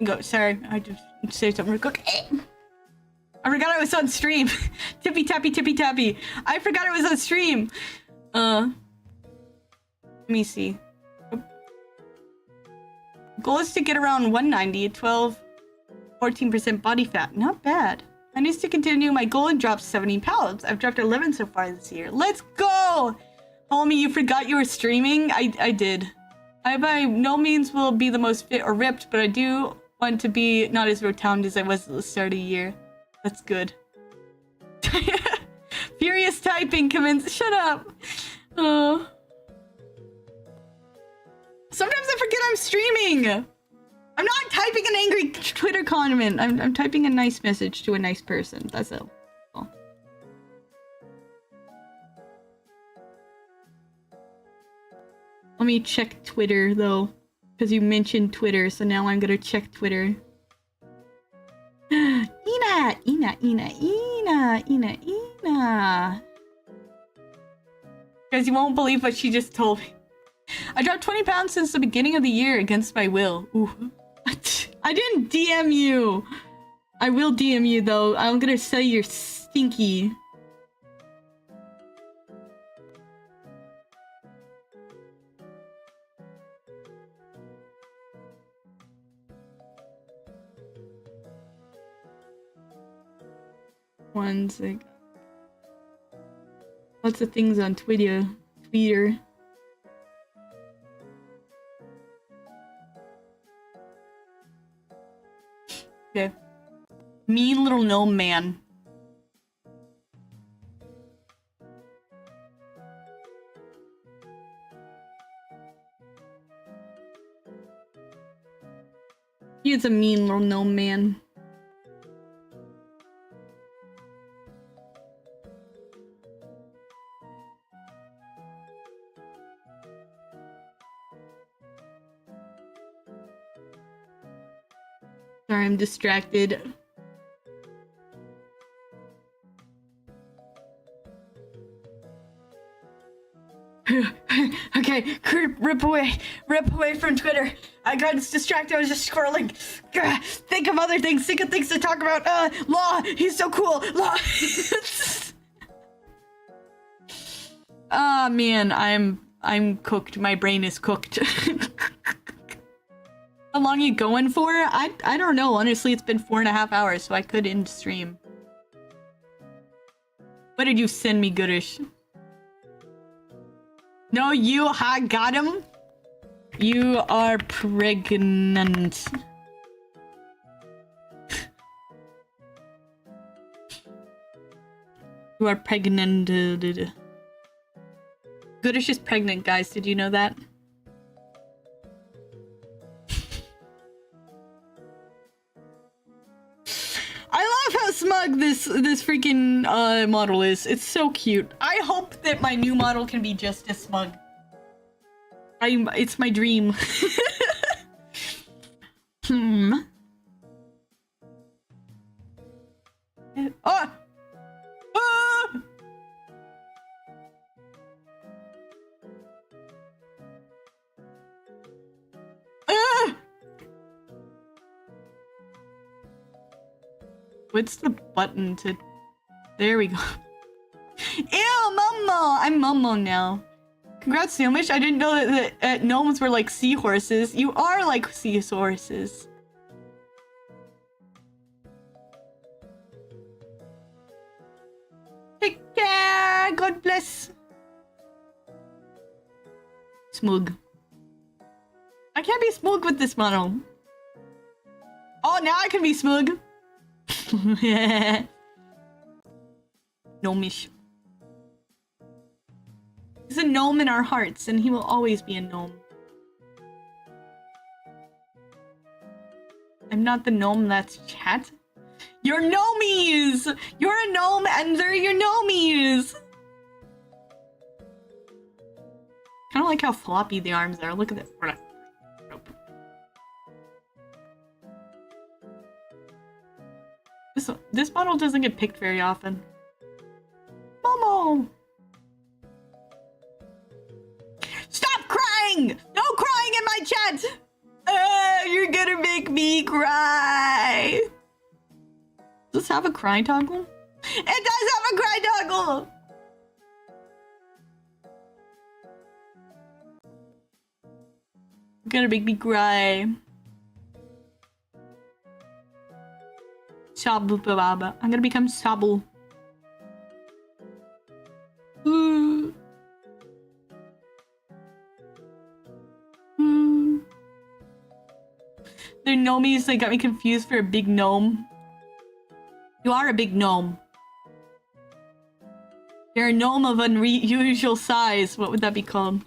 Go. Sorry, I just say something real quick. I forgot I was on stream. Tippy tappy, tippy tappy. I forgot I was on stream. Let me see. Goal is to get around 190, 14% body fat. Not bad. I need to continue my goal and drop 70 pounds. I've dropped 11 so far this year. Let's go! Homie, you forgot you were streaming? I did. I by no means will be the most fit or ripped, but I do want to be not as rotund as I was at the start of the year. That's good. Furious typing commence. Shut up. Sometimes I forget I'm streaming. I'm not typing an angry Twitter comment. I'm typing a nice message to a nice person. That's all. Let me check Twitter, though. Because you mentioned Twitter, so now I'm gonna check Twitter. Ina! Guys, you won't believe what she just told me. I dropped 20 pounds since the beginning of the year against my will. Ooh. I didn't DM you! I will DM you, though. I'm gonna say you're stinky. One sec. Lots of things on Twitter. Okay. Mean little gnome man. He's a mean little gnome man. Sorry, I'm distracted. Okay, rip away from Twitter. I got distracted. I was just scrolling. Think of other things. Think of things to talk about. Law. He's so cool. Law. Ah, man, I'm cooked. My brain is cooked. How long you going for? I don't know. Honestly, it's been 4.5 hours, so I could end stream. What did you send me, Goodish? No, you got him. You are pregnant. You are pregnant. Goodish is pregnant, guys. Did you know that? I love how smug this freaking model is. It's so cute. I hope that my new model can be just as smug. It's my dream. Oh! Ah! Ah! What's the button to... There we go. Ew, Momo! I'm Momo now. Congrats, Snomish. I didn't know that gnomes were like seahorses. You are like seahorses. Take care! God bless! Smug. I can't be smug with this model. Oh, now I can be smug. Gnomish. He's a gnome in our hearts, and he will always be a gnome. I'm not the gnome that's chat. You're gnomies! You're a gnome, and they're your gnomies! Kind of like how floppy the arms are. Look at that. This model doesn't get picked very often. Momo! Stop crying! No crying in my chat! You're gonna make me cry! Does this have a cry toggle? It does have a cry toggle! You're gonna make me cry. Sabu Baba. I'm gonna become Sabu. Ooh. Ooh. They're gnomies, they got me confused for a big gnome. You are a big gnome. You're a gnome of unusual size. What would that be called?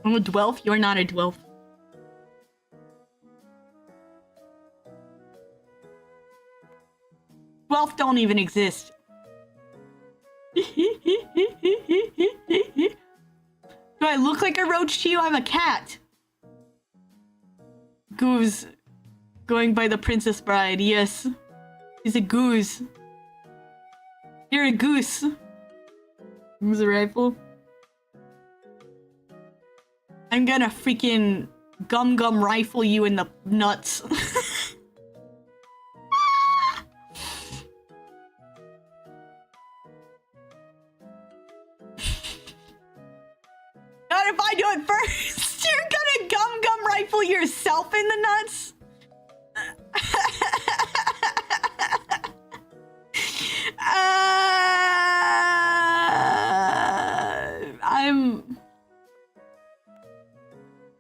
I'm a dwelf? You're not a dwelf. Dwelf don't even exist. Do I look like a roach to you? I'm a cat. Goose. Going by the Princess Bride, yes. He's a goose. You're a goose. Who's a rifle? I'm gonna freaking gum rifle you in the nuts. Not if I do it first. You're gonna gum rifle yourself in the nuts? I'm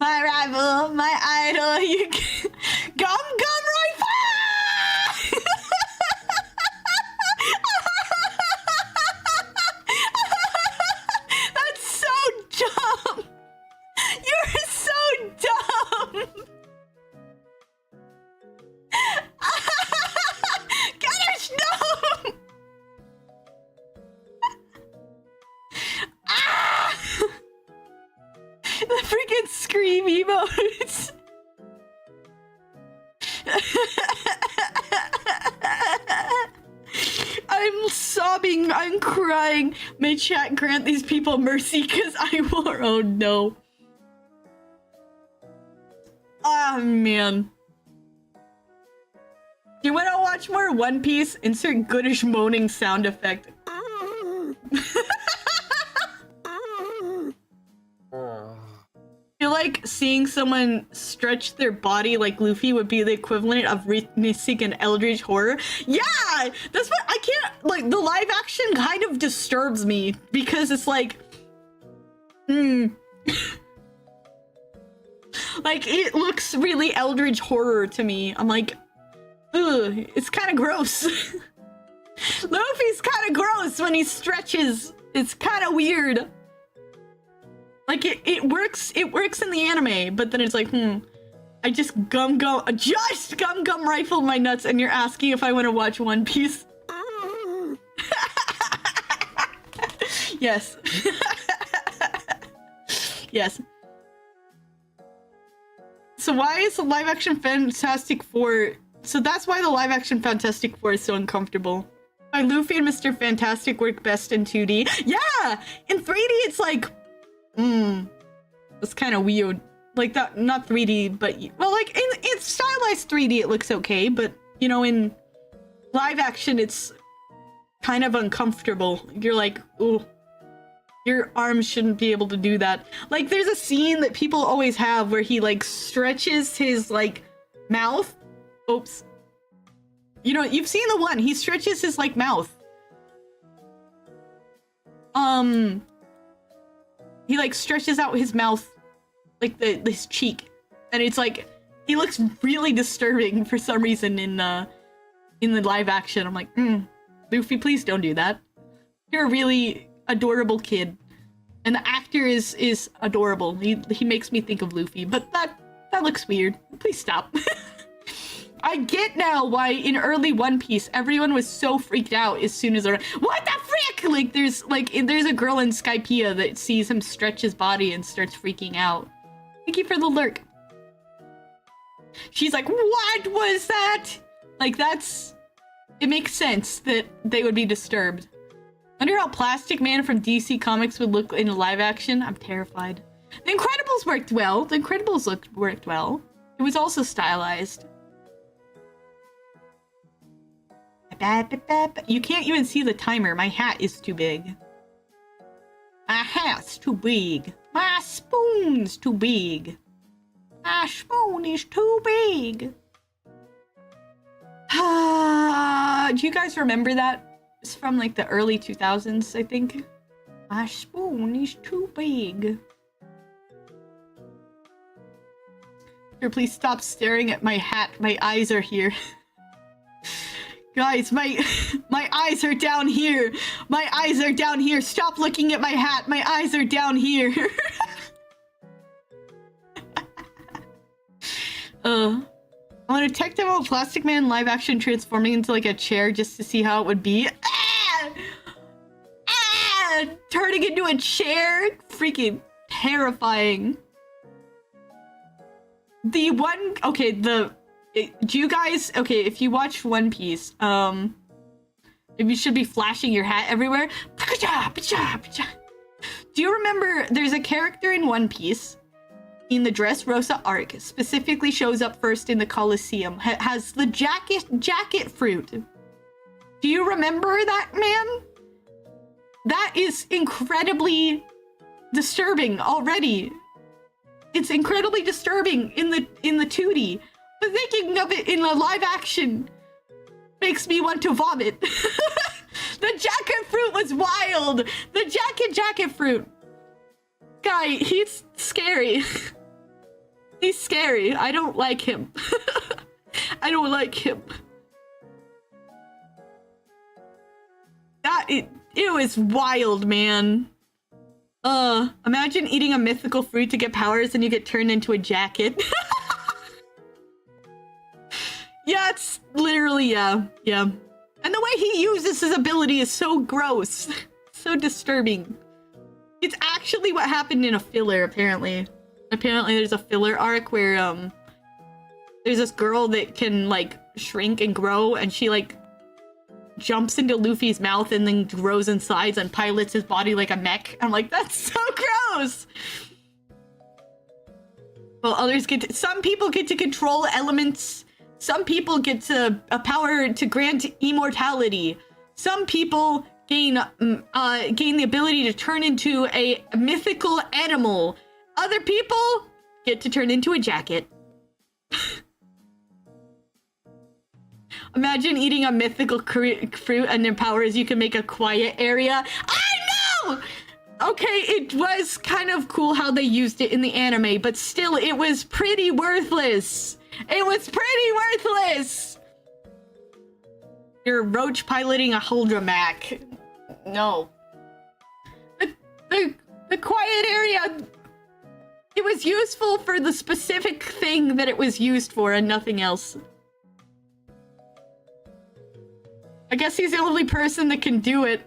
my rival, my idol. You gum rifle. That's so dumb. The freaking scream emotes. I'm sobbing, I'm crying. May chat grant these people mercy because I won't. Oh no. Ah, man. Do you want to watch more One Piece? Insert goodish moaning sound effect. I feel like seeing someone stretch their body like Luffy would be the equivalent of witnessing an eldritch horror. Yeah! That's what I can't, like, the live action kind of disturbs me because it's like, like, it looks really eldritch horror to me. I'm like, ugh, it's kind of gross. Luffy's kind of gross when he stretches. It's kind of weird. Like, it works in the anime, but then it's like, I just gum rifled my nuts and you're asking if I want to watch One Piece. Yes. Yes. So why is the live action Fantastic Four? So that's why the live action Fantastic Four is so uncomfortable. Why Luffy and Mr. Fantastic work best in 2D. Yeah! In 3D it's like, it's kind of weird. Like that, not 3D, but well, like in stylized 3D it looks okay, but you know, in live action it's kind of uncomfortable. You're like, ooh, your arms shouldn't be able to do that. Like there's a scene that people always have where he like stretches his like mouth. Oops. You know, you've seen the one, he stretches his like mouth. He like stretches out his mouth, like this cheek, and it's like he looks really disturbing for some reason in the live action. I'm like, Luffy, please don't do that. You're a really adorable kid, and the actor is adorable. He makes me think of Luffy, but that looks weird. Please stop. I get now why in early One Piece everyone was so freaked out as soon as they're what the frick? Like there's a girl in Skypiea that sees him stretch his body and starts freaking out. Thank you for the lurk. She's like, what was that? Like it makes sense that they would be disturbed. Wonder how Plastic Man from DC Comics would look in live action. I'm terrified. The Incredibles worked well. The Incredibles worked well. It was also stylized. You can't even see the timer. My hat is too big. My hat's too big. My spoon's too big. My spoon is too big. Do you guys remember that? It's from like the early 2000s, I think. My spoon is too big. Here, please stop staring at my hat. My eyes are here. Guys, my eyes are down here. My eyes are down here. Stop looking at my hat. My eyes are down here. I want to detect a Plastic Man live action transforming into like a chair just to see how it would be. Turning into a chair? Freaking terrifying. The one, okay, do you guys, okay, if you watch One Piece, you should be flashing your hat everywhere. Do you remember there's a character in One Piece in the Dressrosa arc, specifically shows up first in the Colosseum, has the jacket fruit. Do you remember that, man? That is incredibly disturbing already. It's incredibly disturbing in the 2D. But thinking of it in a live action makes me want to vomit. The jacket fruit was wild. The jacket fruit. Guy, he's scary. He's scary. I don't like him. I don't like him. It was wild, man. Imagine eating a mythical fruit to get powers and you get turned into a jacket. Yeah, it's literally, yeah. And the way he uses his ability is so gross. So disturbing. It's actually what happened in a filler, apparently. Apparently there's a filler arc where there's this girl that can like shrink and grow, and she like jumps into Luffy's mouth and then grows in size and pilots his body like a mech. I'm like, that's so gross. Well, others get to, some people get to control elements. Some people get to a power to grant immortality. Some people gain the ability to turn into a mythical animal. Other people get to turn into a jacket. Imagine eating a mythical fruit and their power is you can make a quiet area. I know! Okay, it was kind of cool how they used it in the anime, but still, it was pretty worthless. It was pretty worthless. You're roach piloting a Huldra Mac. No. The quiet area, it was useful for the specific thing that it was used for and nothing else. I guess he's the only person that can do it.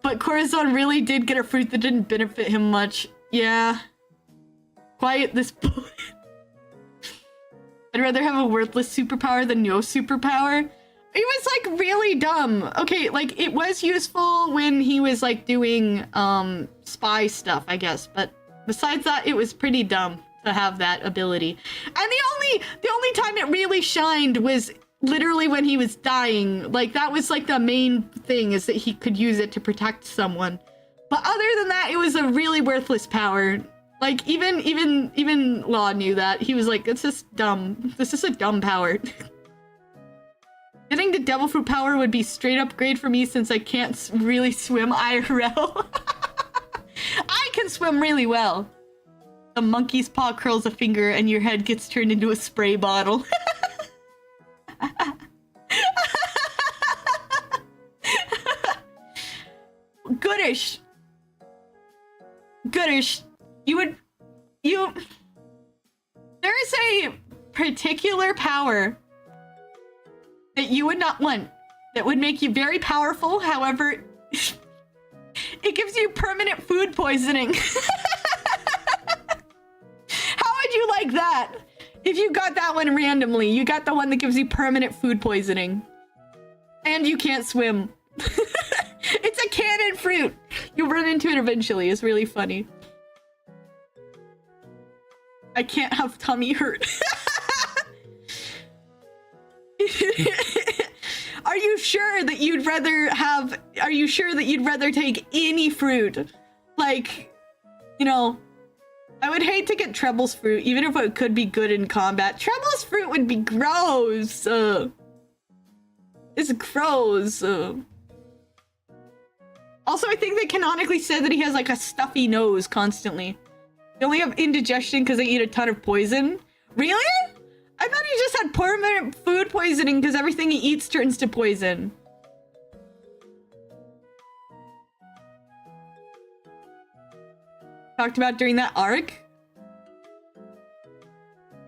But Corazon really did get a fruit that didn't benefit him much. Yeah. Quiet this boy. I'd rather have a worthless superpower than no superpower. It was like really dumb. Okay, like it was useful when he was like doing spy stuff, I guess. But besides that, it was pretty dumb to have that ability. And the only time it really shined was literally when he was dying. Like that was like the main thing, is that he could use it to protect someone. But other than that, it was a really worthless power. Like even Law knew that. He was like, it's just dumb. This is a dumb power. Getting the devil fruit power would be straight upgrade for me since I can't really swim IRL. I can swim really well. The monkey's paw curls a finger and your head gets turned into a spray bottle. Goodish. There's a particular power that you would not want that would make you very powerful. However, it gives you permanent food poisoning. How would you like that? If you got that one randomly, you got the one that gives you permanent food poisoning. And you can't swim. It's a cannon fruit. You'll run into it eventually. It's really funny. I can't have tummy hurt. Are you sure that you'd rather take any fruit? Like, you know, I would hate to get Treble's fruit, even if it could be good in combat. Treble's fruit would be gross. It's gross. Also, I think they canonically said that he has like a stuffy nose constantly. They only have indigestion because they eat a ton of poison. Really? I thought he just had permanent food poisoning because everything he eats turns to poison. Talked about during that arc?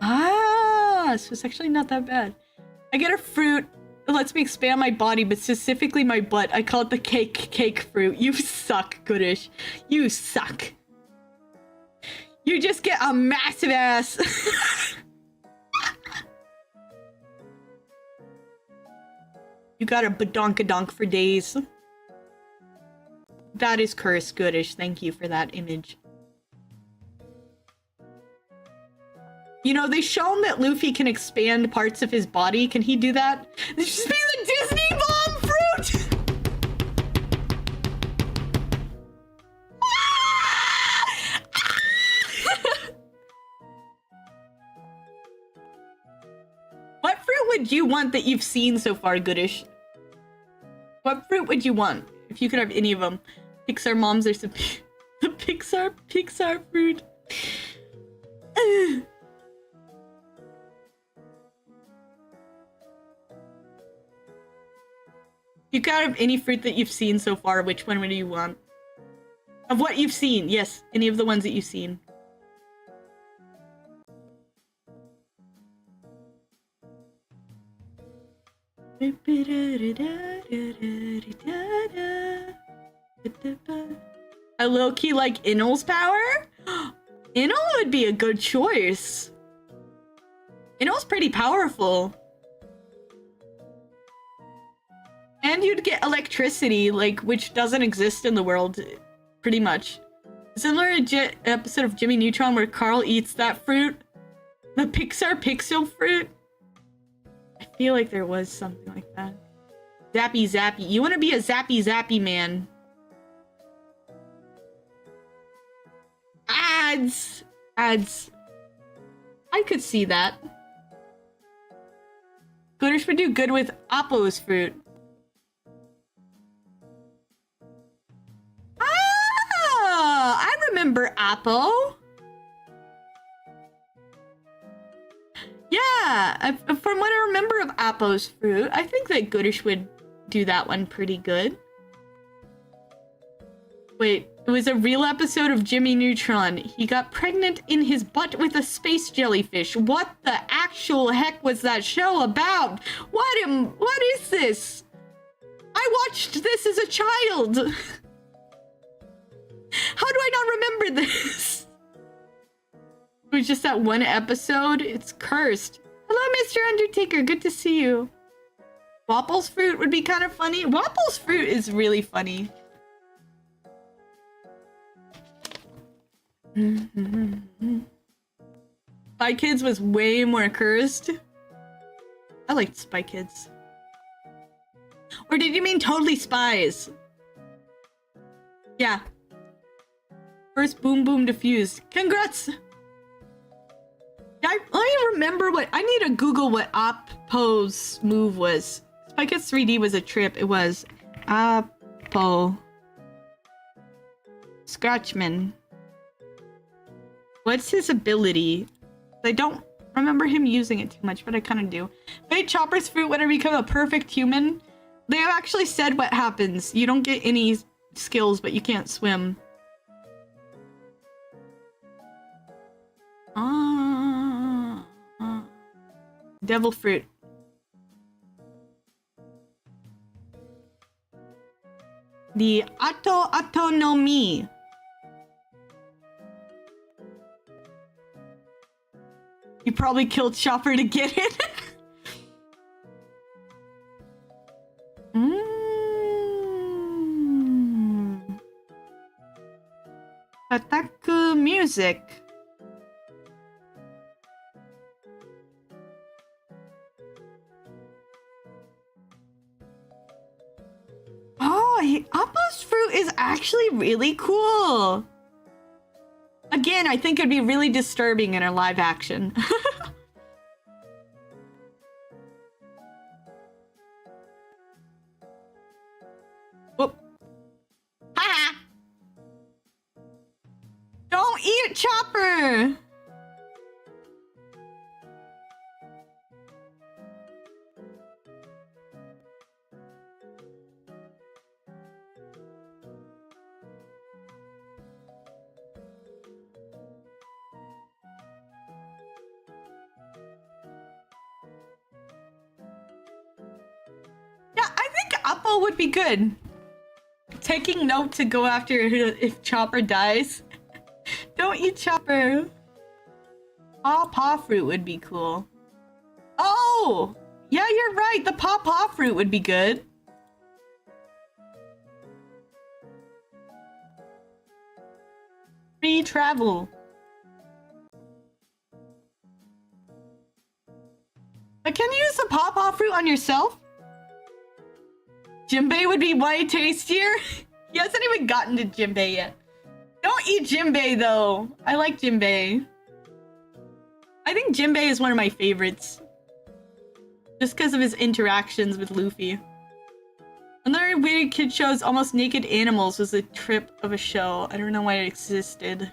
Ah, so it's actually not that bad. I get a fruit that lets me expand my body, but specifically my butt. I call it the cake fruit. You suck, Goodish. You suck. You just get a massive ass. You got a badonkadonk for days. That is cursed, Goodish. Thank you for that image. You know, they've shown that Luffy can expand parts of his body. Can he do that? This should be the Disney bomb fruit! What fruit would you want that you've seen so far, Goodish? What fruit would you want if you could have any of them? Pixar moms, there's the Pixar fruit. You could have any fruit that you've seen so far, which one would you want? Of what you've seen, yes, any of the ones that you've seen. I low-key like Inel's power? Inno would be a good choice. Inno's pretty powerful. And you'd get electricity, like, which doesn't exist in the world, pretty much. Similar to episode of Jimmy Neutron where Carl eats that fruit. The Pixar Pixel fruit. I feel like there was something like that. Zappy Zappy. You want to be a Zappy Zappy man. Ads. Ads. I could see that. Gooders would do good with Appo's fruit. Ah! I remember Appo. Yeah, from what I remember of Appo's fruit, I think that Goodish would do that one pretty good. Wait, it was a real episode of Jimmy Neutron. He got pregnant in his butt with a space jellyfish. What the actual heck was that show about? What is this? I watched this as a child. How do I not remember this? It was just that one episode. It's cursed. Hello, Mr. Undertaker. Good to see you. Wapple's fruit would be kind of funny. Wapple's fruit is really funny. Spy Kids was way more cursed. I liked Spy Kids. Or did you mean Totally Spies? Yeah. First Boom Boom Diffused. Congrats! Let me remember what... I need to Google what Appo's move was. Spy Kids 3D was a trip. It was... Appo. Scratchman. What's his ability? I don't remember him using it too much, but I kind of do. Wait, Chopper's fruit when I become a perfect human? They have actually said what happens. You don't get any skills, but you can't swim. Devil fruit. The autonomy. You probably killed Chopper to get it. Ataku music. Oh, Appo's fruit is actually really cool. Again, I think it'd be really disturbing in a live action. Whoop. Ha! Don't eat Chopper! Appo would be good. Taking note to go after if Chopper dies. Don't eat Chopper. Paw fruit would be cool. Oh! Yeah, you're right. The paw fruit would be good. Free travel. But can you use the paw fruit on yourself? Jimbei would be way tastier. He hasn't even gotten to Jimbei yet. Don't eat Jimbei though. I like Jimbei. I think Jimbei is one of my favorites. Just because of his interactions with Luffy. Another weird kid show's Almost Naked Animals was a trip of a show. I don't know why it existed.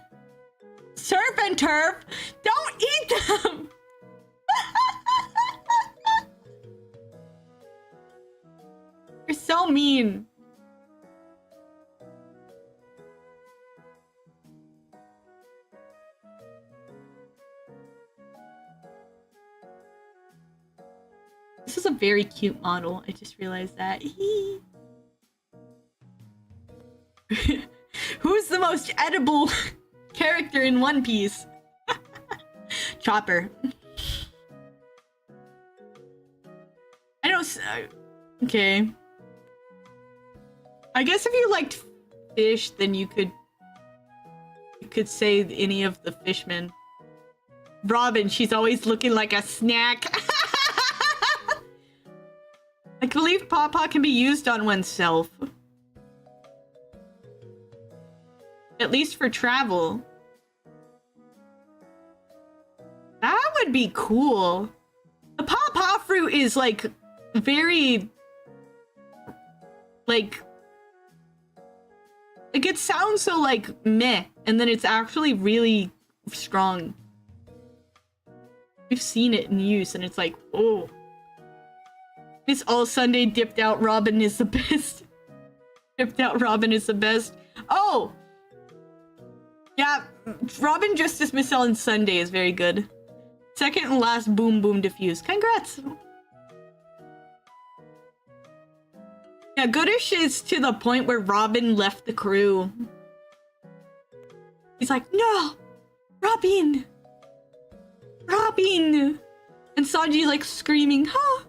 Surf and turf! Don't eat them! You're so mean. This is a very cute model. I just realized that. Who's the most edible character in One Piece. Chopper. I don't. Okay. I guess if you liked fish, then you could say any of the fishmen. Robin, she's always looking like a snack. I believe Pawpaw can be used on oneself. At least for travel. That would be cool. The Pawpaw fruit is like very like it sounds so like meh, and then it's actually really strong. We've seen it in use and it's like, oh. This all Sunday dipped out Robin is the best. Dipped out Robin is the best. Oh! Yeah, Robin Justice Missile and Sunday is very good. Second and last Boom Boom Diffuse. Congrats! Yeah, Goodish is to the point where Robin left the crew. He's like, no! Robin! Robin! And Sanji's like screaming, huh?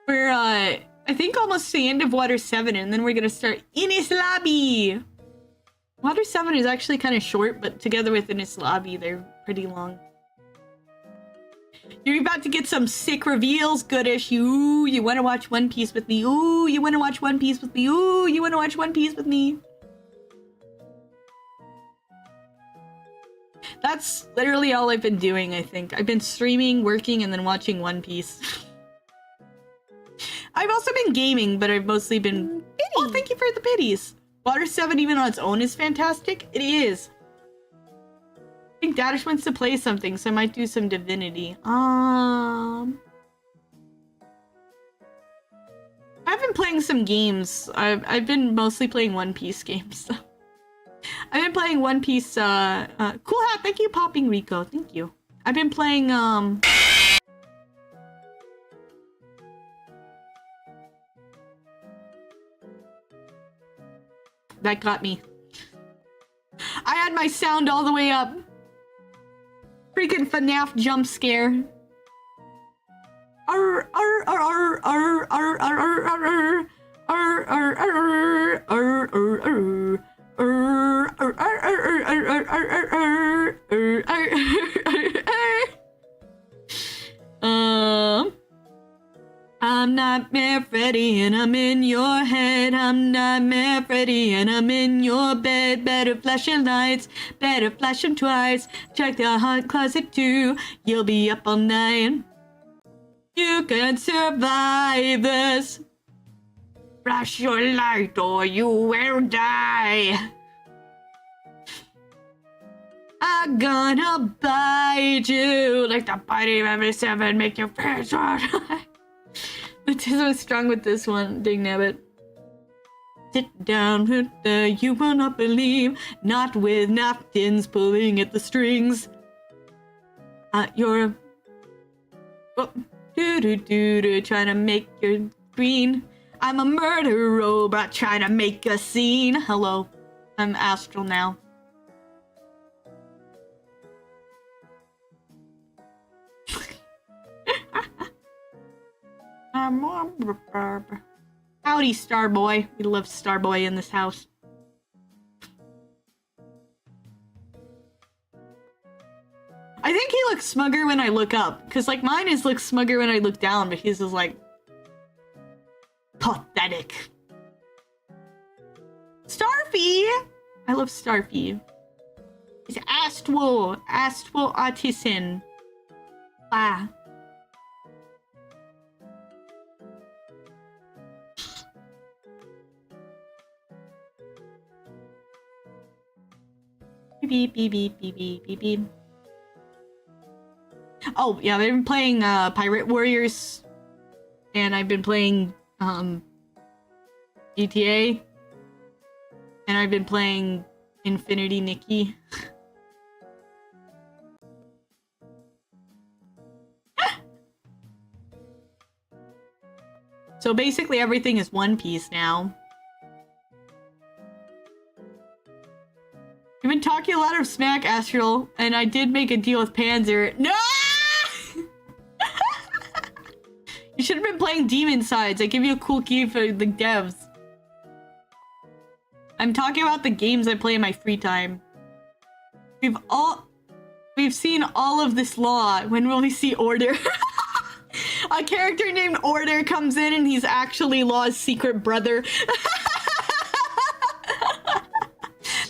We're, I think almost to the end of Water 7, and then we're gonna start Ines Lobby! Water 7 is actually kind of short, but together with Ines Lobby, they're pretty long. You're about to get some sick reveals, Goodish. Ooh, you wanna watch One Piece with me? Ooh, you wanna watch One Piece with me? Ooh, you wanna watch One Piece with me? That's literally all I've been doing, I think. I've been streaming, working, and then watching One Piece. I've also been gaming, but I've mostly been... Oh, thank you for the biddies! Water 7 even on its own is fantastic. It is. I think Dadish wants to play something, so I might do some Divinity. I've been playing some games. I've been mostly playing One Piece games. I've been playing One Piece, Cool Hat, thank you, Popping Rico, thank you. I've been playing, That got me. I had my sound all the way up. Freaking FNAF jump scare. I'm Nightmare Freddy and I'm in your head. I'm Nightmare Freddy and I'm in your bed. Better flash your lights, better flash them twice. Check the hot closet too. You'll be up all night. You can survive this. Flash your light or you will die. I'm gonna bite you like the bite of every 7. Make your face hard. Which is so strong with this one, Dig Nabbit. Sit down with the you will not believe, not with napkins pulling at the strings. You're trying to make your green. I'm a murder robot trying to make a scene. Hello, I'm Astral now. Howdy, Starboy. We love Starboy in this house. I think he looks smugger when I look up, because like mine is looks smugger when I look down, but his is like pathetic. Starfy! I love Starfy. It's Astral Artisan. Wow. Beep beep beep beep beep beep beep. Oh yeah, I've been playing Pirate Warriors, and I've been playing GTA, and I've been playing Infinity Nikki. So basically everything is One Piece now. You've been talking a lot of smack, Astral, and I did make a deal with Panzer. No! You should have been playing Demon Sides. I give you a cool key for the devs. I'm talking about the games I play in my free time. We've seen all of this law. When will we see Order? A character named Order comes in and he's actually Law's secret brother.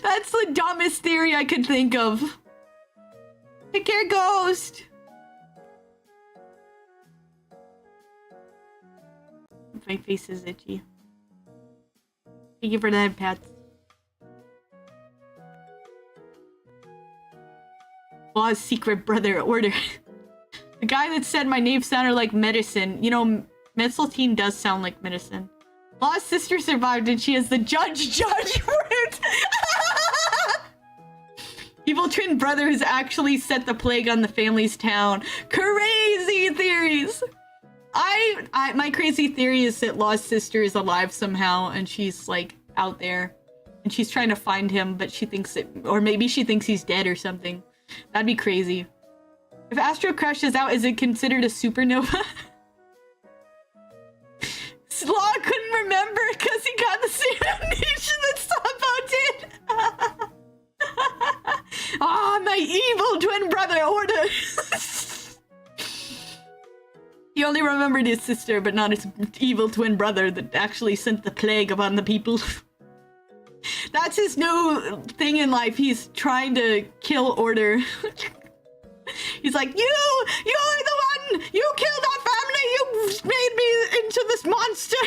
That's the dumbest theory I could think of. Take care, Ghost. My face is itchy. Thank you for the head pats. Law's secret brother, Order. The guy that said my name sounded like medicine. You know, Metzaltine does sound like medicine. Law's sister survived and she is the judge fruit. Evil twin brother has actually set the plague on the family's town. Crazy theories. My crazy theory is that Law's sister is alive somehow and she's like out there and she's trying to find him, but she thinks it, or maybe she thinks he's dead or something. That'd be crazy. If Astro crashes out, is it considered a supernova? Law couldn't remember because he got the same amnesia that Sabo did. Ah, my evil twin brother, Order. He only remembered his sister, but not his evil twin brother that actually sent the plague upon the people. That's his new thing in life. He's trying to kill Order. He's like, you're the one! You killed our family! You made me into this monster!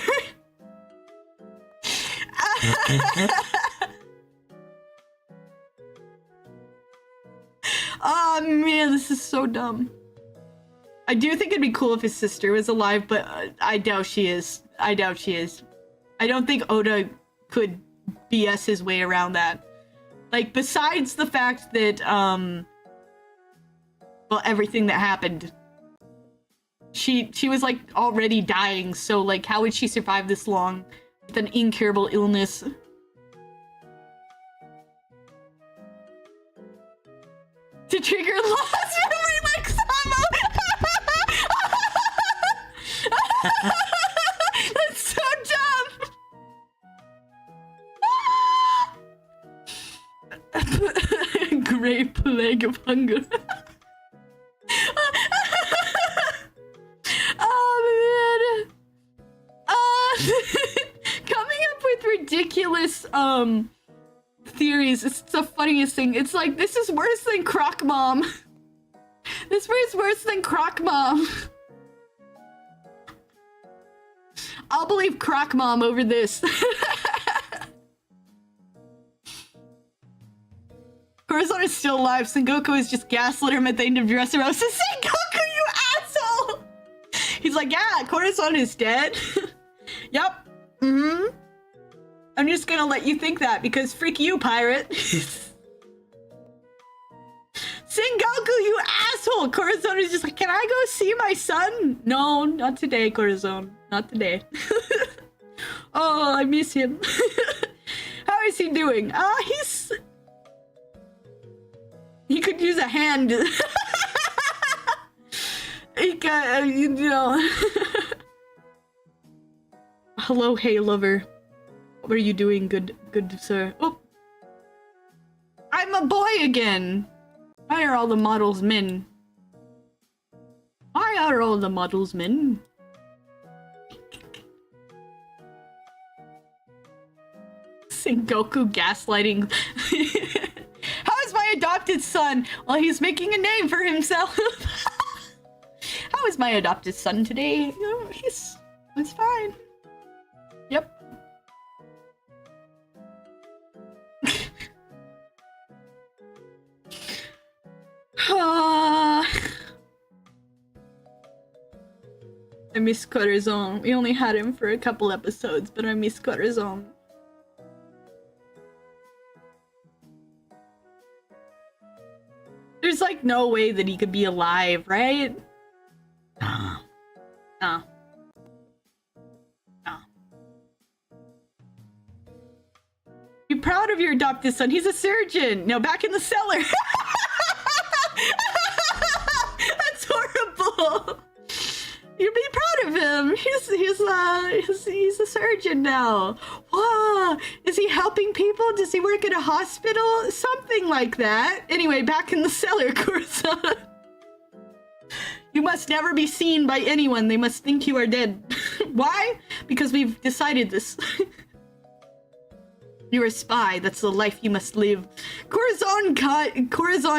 Oh man, this is so dumb. I do think it'd be cool if his sister was alive, but I doubt she is. I doubt she is. I don't think Oda could BS his way around that. Like, besides the fact that, well, everything that happened. She was, like, already dying, so, like, how would she survive this long with an incurable illness? To trigger loss memory like Samo! That's so dumb! Great plague of hunger. Oh man. Coming up with ridiculous theories, it's the funniest thing. It's like, this is worse than Croc Mom. This is worse than Croc Mom. I'll believe Croc Mom over this. Corazon is still alive. Sengoku is just gaslit him at the end of Dressrosa. Sengoku, you asshole! He's like, yeah, Corazon is dead. Yup. Mm-hmm. I'm just gonna let you think that because freak you, pirate. Sengoku, you asshole! Corazon is just like, can I go see my son? No, not today, Corazon. Not today. Oh, I miss him. How is he doing? He could use a hand. He got, you know. Hello, hey lover. What are you doing, good sir? Oh, I'm a boy again. Why are all the models men? Why are all the models men? Sengoku gaslighting. How is my adopted son? Well, he's making a name for himself. How is my adopted son today? He's fine. Yep. I miss Corazon. We only had him for a couple episodes, but I miss Corazon. There's like no way that he could be alive, right? No. proud of your adopted son. He's a surgeon. Now back in the cellar. That's horrible. You'd be proud of him. He's a surgeon now. Wow. Is he helping people? Does he work at a hospital? Something like that. Anyway, back in the cellar, Coruscant. You must never be seen by anyone. They must think you are dead. Why? Because we've decided this. You're a spy. That's the life you must live. Corazon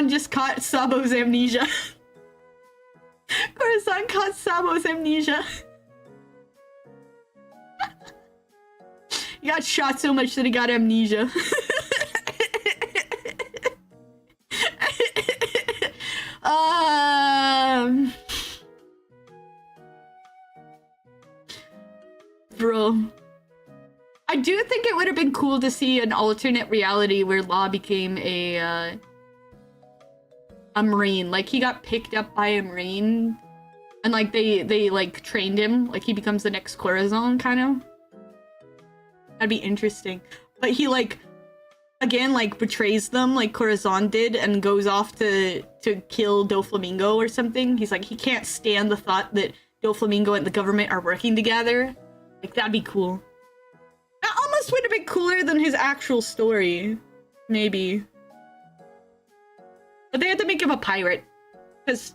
just caught Sabo's amnesia. Corazon caught Sabo's amnesia. He got shot so much that he got amnesia. Bro. I do think it would have been cool to see an alternate reality where Law became a Marine. Like, he got picked up by a Marine. And, like, they like, trained him. Like, he becomes the next Corazon, kind of. That'd be interesting. But he, like, again, like, betrays them like Corazon did and goes off to kill Doflamingo or something. He's like, he can't stand the thought that Doflamingo and the government are working together. Like, that'd be cool. That almost would have been cooler than his actual story. Maybe. But they had to make him a pirate. Because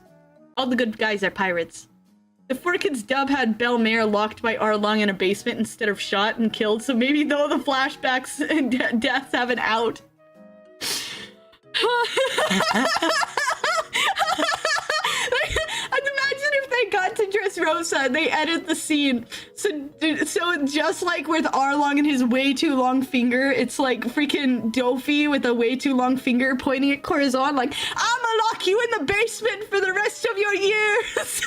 all the good guys are pirates. The 4Kids dub had Belmare locked by Arlong in a basement instead of shot and killed, so maybe though the flashbacks and deaths have an out. I'd imagine if they got to Dressrosa and they edit the scene. So just like with Arlong and his way too long finger, it's like freaking Dofi with a way too long finger pointing at Corazon like, I'ma lock you in the basement for the rest of your years.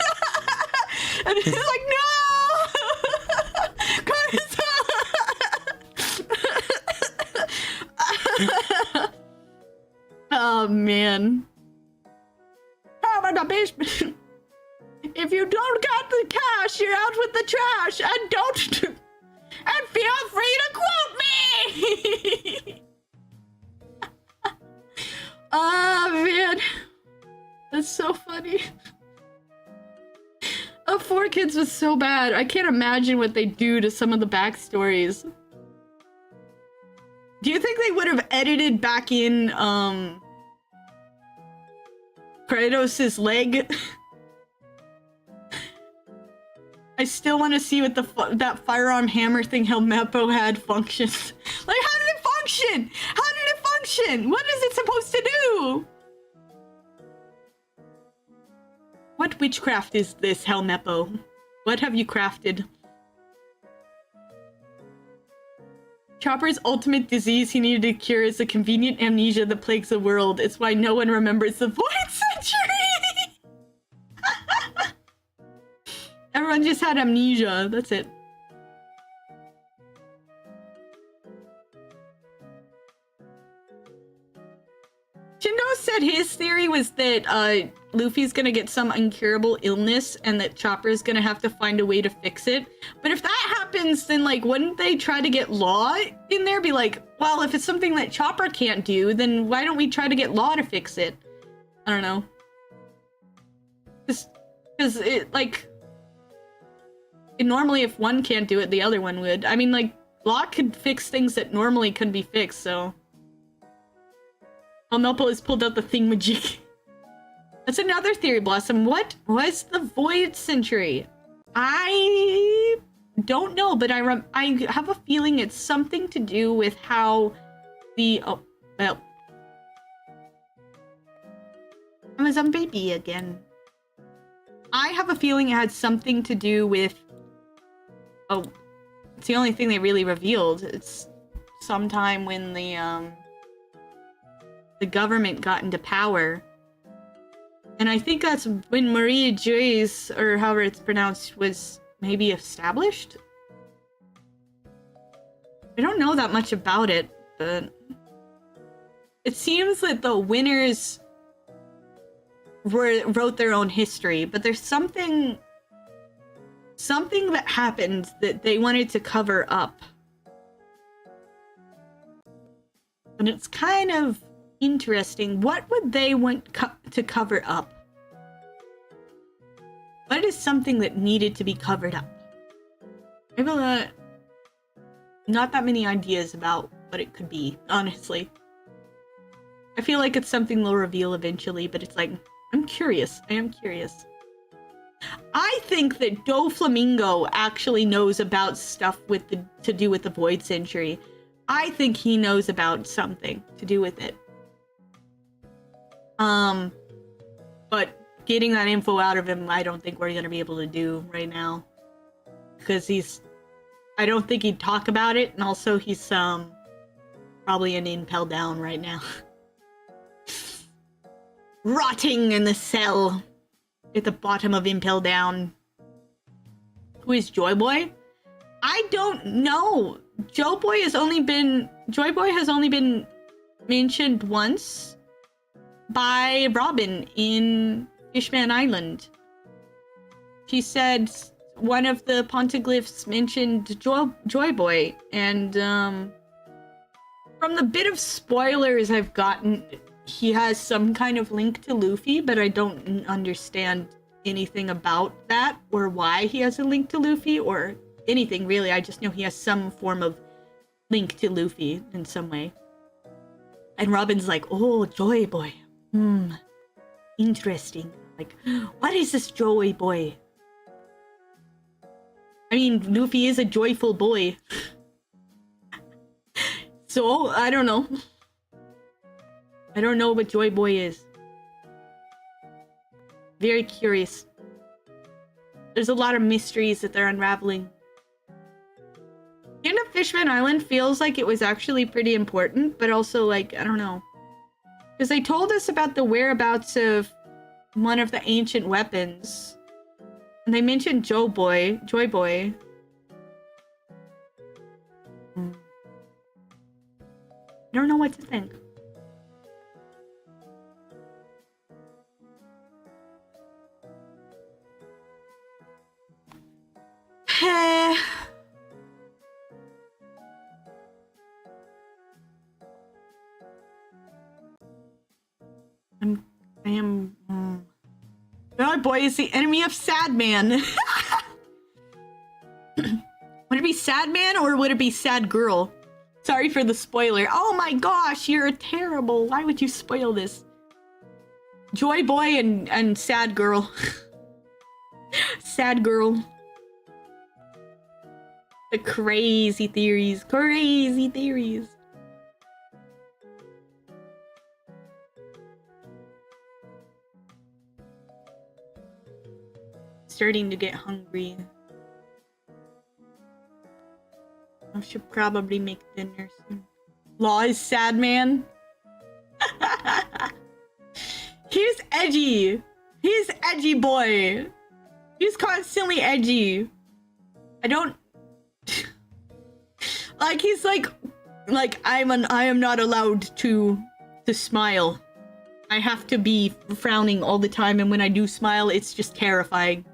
And he's like, no! Corazon! Oh, man. I'm in the basement. If you don't got the cash, you're out with the trash. And don't... And feel free to quote me! Oh, man. That's so funny. 4Kids was so bad. I can't imagine what they do to some of the backstories. Do you think they would have edited back in, Kratos' leg? I still want to see what that firearm hammer thing Helmeppo had functions. Like, how did it function? How did it function? What is it supposed to do? What witchcraft is this, Helmeppo? What have you crafted? Chopper's ultimate disease he needed to cure is the convenient amnesia that plagues the world. It's why no one remembers the Void Century! Everyone just had amnesia, that's it. Shindo said his theory was that Luffy's gonna get some incurable illness and that Chopper's gonna have to find a way to fix it. But if that happens, then like, wouldn't they try to get Law in there? Be like, well, if it's something that Chopper can't do, then why don't we try to get Law to fix it? I don't know. Because it, like... normally if one can't do it, the other one would. I mean, like, Law could fix things that normally couldn't be fixed, so... Melpo has pulled out the thingamajig. That's another theory, Blossom. What was the Void Century? I don't know, but I have a feeling it's something to do with how the... Oh, well. Amazon baby again. I have a feeling it had something to do with... Oh, it's the only thing they really revealed. It's sometime when the government got into power. And I think that's when Maria Joyce, or however it's pronounced, was maybe established? I don't know that much about it, but... It seems that the winners wrote their own history, but there's something that happened that they wanted to cover up. and it's kind of interesting. What would they want to cover up? What is something that needed to be covered up? I have not that many ideas about what it could be, honestly. I feel like it's something they'll reveal eventually, but it's like, I'm curious. I am curious. I think that Doflamingo actually knows about stuff with to do with the Void Century. I think he knows about something to do with it. But getting that info out of him, I don't think we're gonna be able to do right now. Because I don't think he'd talk about it, and also he's, probably an Impel Down right now. Rotting in the cell at the bottom of Impel Down. Who is Joy Boy? I don't know. Joy Boy has only been mentioned once by Robin in Fishman Island. She said one of the poneglyphs mentioned Joy Boy, and from the bit of spoilers I've gotten, he has some kind of link to Luffy, but I don't understand anything about that or why he has a link to Luffy or anything really. I just know he has some form of link to Luffy in some way. And Robin's like, oh, Joy Boy. Interesting. Like, what is this Joy Boy? I mean, Luffy is a joyful boy. So, I don't know. I don't know what Joy Boy is. Very curious. There's a lot of mysteries that they're unraveling. End of Fishman Island feels like it was actually pretty important, but also like, I don't know. Because they told us about the whereabouts of one of the ancient weapons. And they mentioned Joy Boy. I don't know what to think. Joy Boy is the enemy of Sad Man. Would it be Sad Man or would it be Sad Girl? Sorry for the spoiler. Oh my gosh, you're terrible. Why would you spoil this? Joy Boy and Sad Girl. Sad Girl. The crazy theories. Crazy theories. Starting to get hungry. I should probably make dinner soon. Law is Sad Man. He's edgy. He's edgy boy. He's constantly edgy. I don't like he's like I am not allowed to smile. I have to be frowning all the time, and when I do smile, it's just terrifying.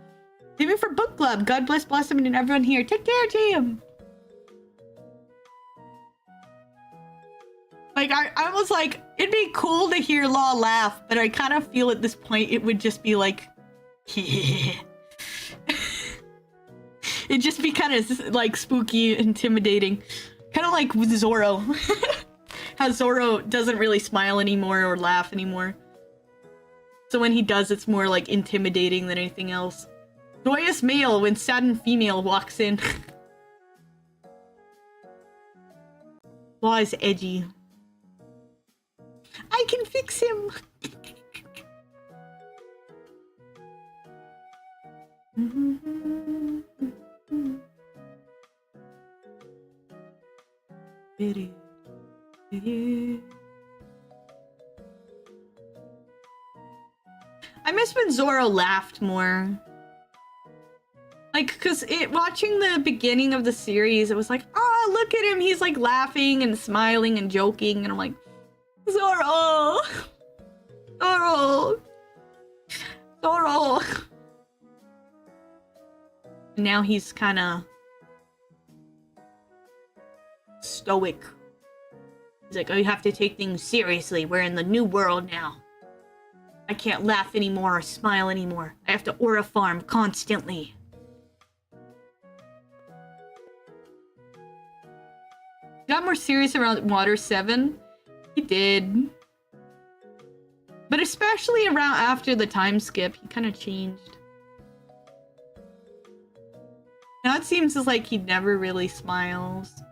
Even for book club. God bless Blossom and everyone here. Take care, Jam. Like, I was like, it'd be cool to hear Law laugh, but I kind of feel at this point it would just be like, yeah. It'd just be kind of like spooky, intimidating. Kind of like with Zoro. How Zoro doesn't really smile anymore or laugh anymore. So when he does, it's more like intimidating than anything else. Joyous male when saddened female walks in. Law is edgy. I can fix him. I miss when Zoro laughed more. Like, cause watching the beginning of the series, it was like, oh, look at him, he's like laughing and smiling and joking, and I'm like, Zoro! Zoro! Zoro! And now he's kinda stoic. He's like, oh, you have to take things seriously. We're in the new world now. I can't laugh anymore or smile anymore. I have to aura farm constantly. Got more serious around Water 7. He did. But especially around after the time skip, he kind of changed. Now it seems like he never really smiles.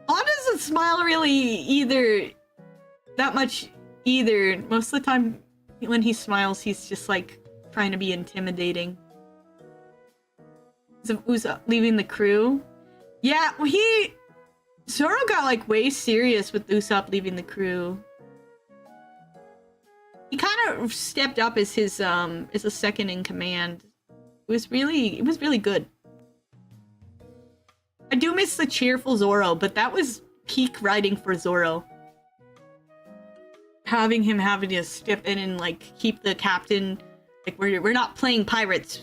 Han doesn't smile really either that much either. Most of the time when he smiles, he's just like trying to be intimidating. So who's leaving the crew? Yeah, well, Zoro got like way serious with Usopp leaving the crew. He kind of stepped up as his as a second in command. It was really good. I do miss the cheerful Zoro, but that was peak writing for Zoro. Having to step in and like keep the captain, like we're not playing pirates.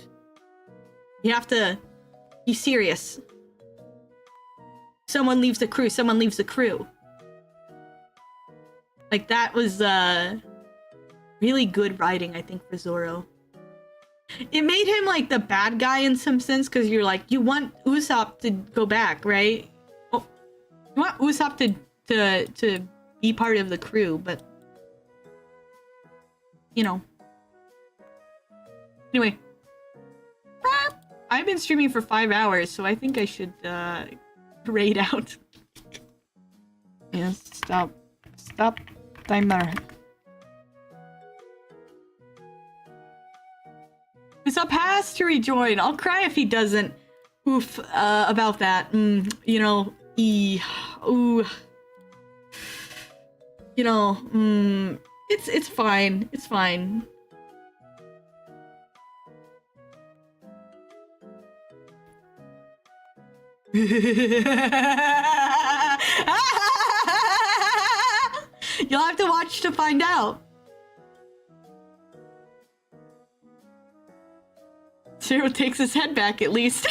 You have to be serious. Someone leaves the crew, someone leaves the crew. Like that was really good writing, I think, for Zoro. It made him like the bad guy in some sense, because you're like, you want Usopp to go back, right? Well, you want Usopp to be part of the crew, but you know. Anyway, I've been streaming for 5 hours, so I think I should raid out. Yeah, stop timer. Usopp has to rejoin. I'll cry if he doesn't. Oof, about that. You know, ooh. You know, it's fine. It's fine. You'll have to watch to find out. Zero takes his head back at least.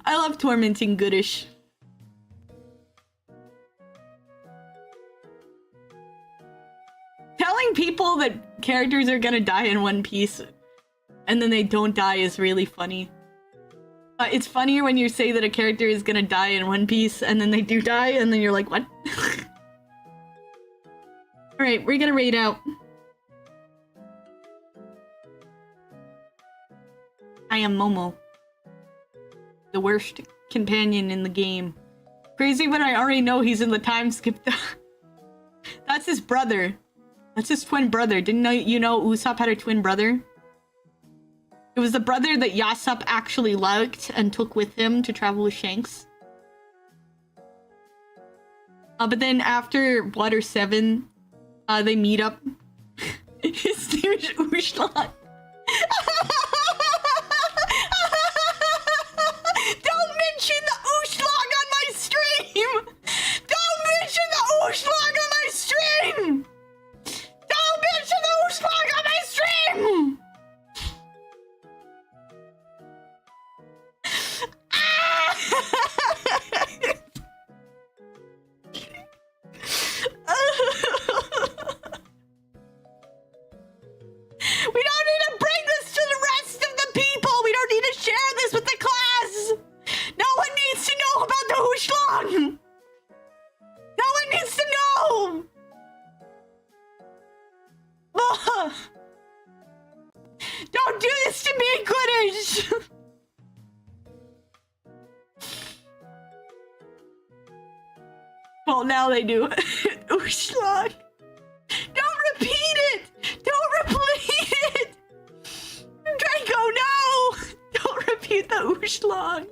I love tormenting Goodish. Telling people that characters are gonna die in One Piece and then they don't die is really funny. It's funnier when you say that a character is gonna die in One Piece and then they do die and then you're like, what? Alright, we're gonna raid out. I am Momo. The worst companion in the game. Crazy when I already know he's in the time skip. That's his brother. That's his twin brother. Didn't you know Usopp had a twin brother? It was the brother that Yasopp actually liked and took with him to travel with Shanks. But then after Water 7, they meet up. His name is Ushlan. Don't mention the Ushlag on my stream! Don't mention the Ushlag on my stream! Don't mention the Ushlag on my stream! We don't need to bring this to the rest of the people. We don't need to share this with the class. No one needs to know about the Hushlang. No one needs to know. Ugh. Don't do this to me, Quidditch. Well, now they do. Ushlag. Don't repeat it! Don't repeat it! Draco, no! Don't repeat the Ushlag.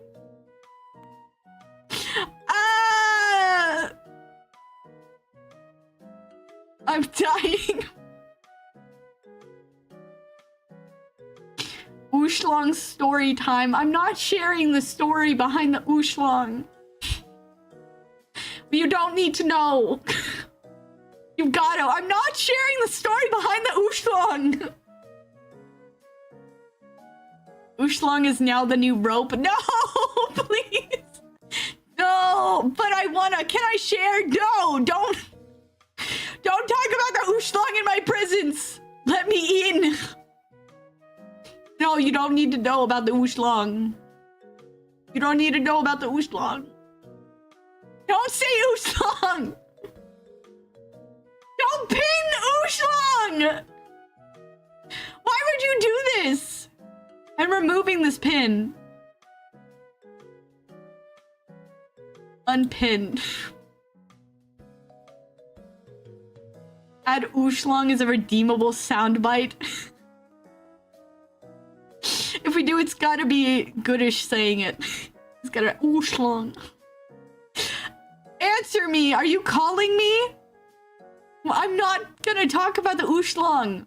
I'm dying. Ushlang story time. I'm not sharing the story behind the Ushlang. You don't need to know. You've got to. I'm not sharing the story behind the Ushlong. Ushlong is now the new rope. No, please. No, but I wanna. Can I share? No, don't talk about the Ushlong in my presence. Let me in. No, you don't need to know about the Ushlong. You don't need to know about the Ushlong. Don't say Ushlong. Don't pin Ushlong. Why would you do this? I'm removing this pin. Unpin. Add Ushlong as a redeemable soundbite. If we do, it's gotta be goodish saying it. It's gotta Ushlong. Answer me! Are you calling me? Well, I'm not gonna talk about the Ushlong.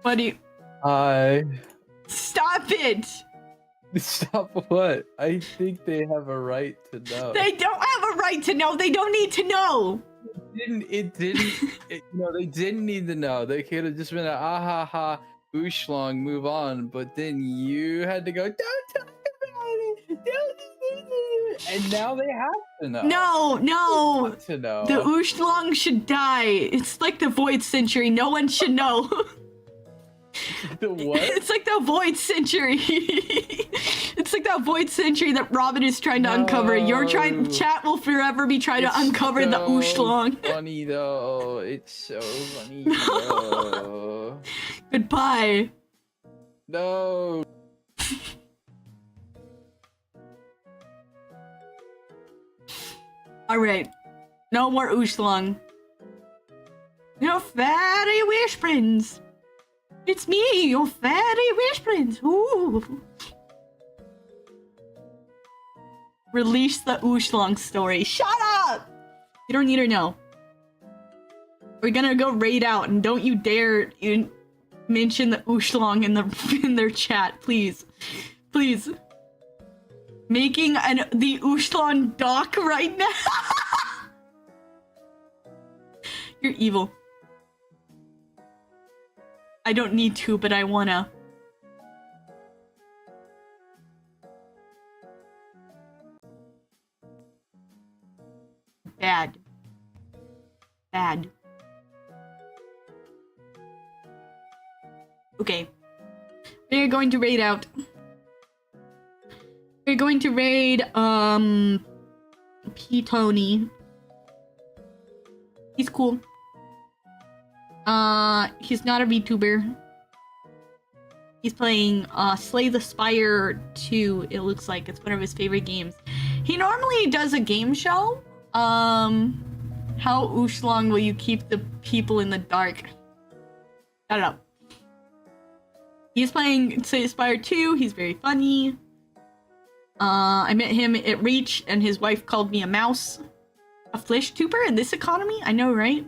Buddy. Hi. Stop it! Stop what? I think they have a right to know. They don't have a right to know. They don't need to know. They didn't need to know. They could have just been like, ah ha ha, Ushlong, move on. But then you had to go, don't talk about it. And now they have to know. No. They want to know. The Ushlong should die. It's like the Void Century. No one should know. The what? It's like the Void Century. It's like that Void Century that Robin is trying to uncover. Chat will forever be trying to uncover the Ushlong. Funny though. It's so funny though. Goodbye. No. Alright. No more Ushlong. No fatty wish prince. It's me, your fatty wish prince. Ooh. Release the Ushlong story. Shut up! You don't need to know. We're gonna go raid out, and don't you dare mention the Ushlong in their chat, please. Please. Making the Ushlong doc right now. You're evil. I don't need to, but I wanna. Bad. Bad. Okay. We're going to raid out. We're going to raid, P. Tony. He's cool. He's not a VTuber. He's playing, Slay the Spire 2, it looks like. It's one of his favorite games. He normally does a game show. How Ushlong will you keep the people in the dark? Shut up. He's playing Slay the Spire 2, he's very funny. I met him at Reach, and his wife called me a mouse. A flesh tuber in this economy? I know, right?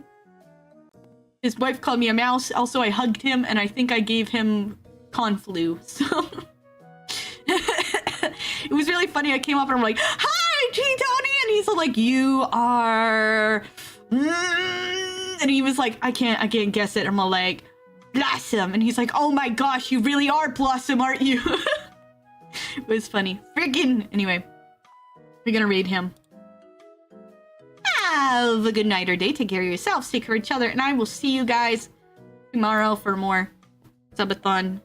His wife called me a mouse. Also, I hugged him, and I think I gave him conflu. So it was really funny. I came up and I'm like, "Hi, T Tony," and he's like, "You are," and he was like, "I can't guess it." I'm like, "Blossom," and he's like, "Oh my gosh, you really are Blossom, aren't you?" It was funny. Friggin'. Anyway, we're gonna raid him. Have a good night or day. Take care of yourselves. Take care of each other. And I will see you guys tomorrow for more Subathon.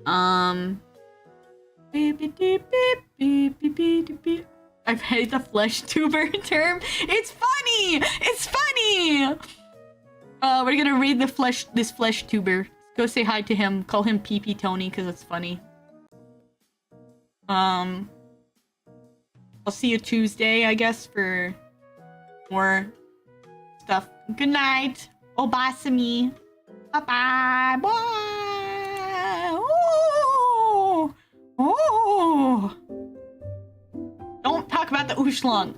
I've hated the flesh tuber term. It's funny. It's funny. We're gonna read this flesh tuber. Go say hi to him. Call him PP Tony because it's funny. I'll see you Tuesday, I guess, for more stuff. Good night. Obasami. Bye-bye. Bye. Oh. Oh. Don't talk about the Ushlong.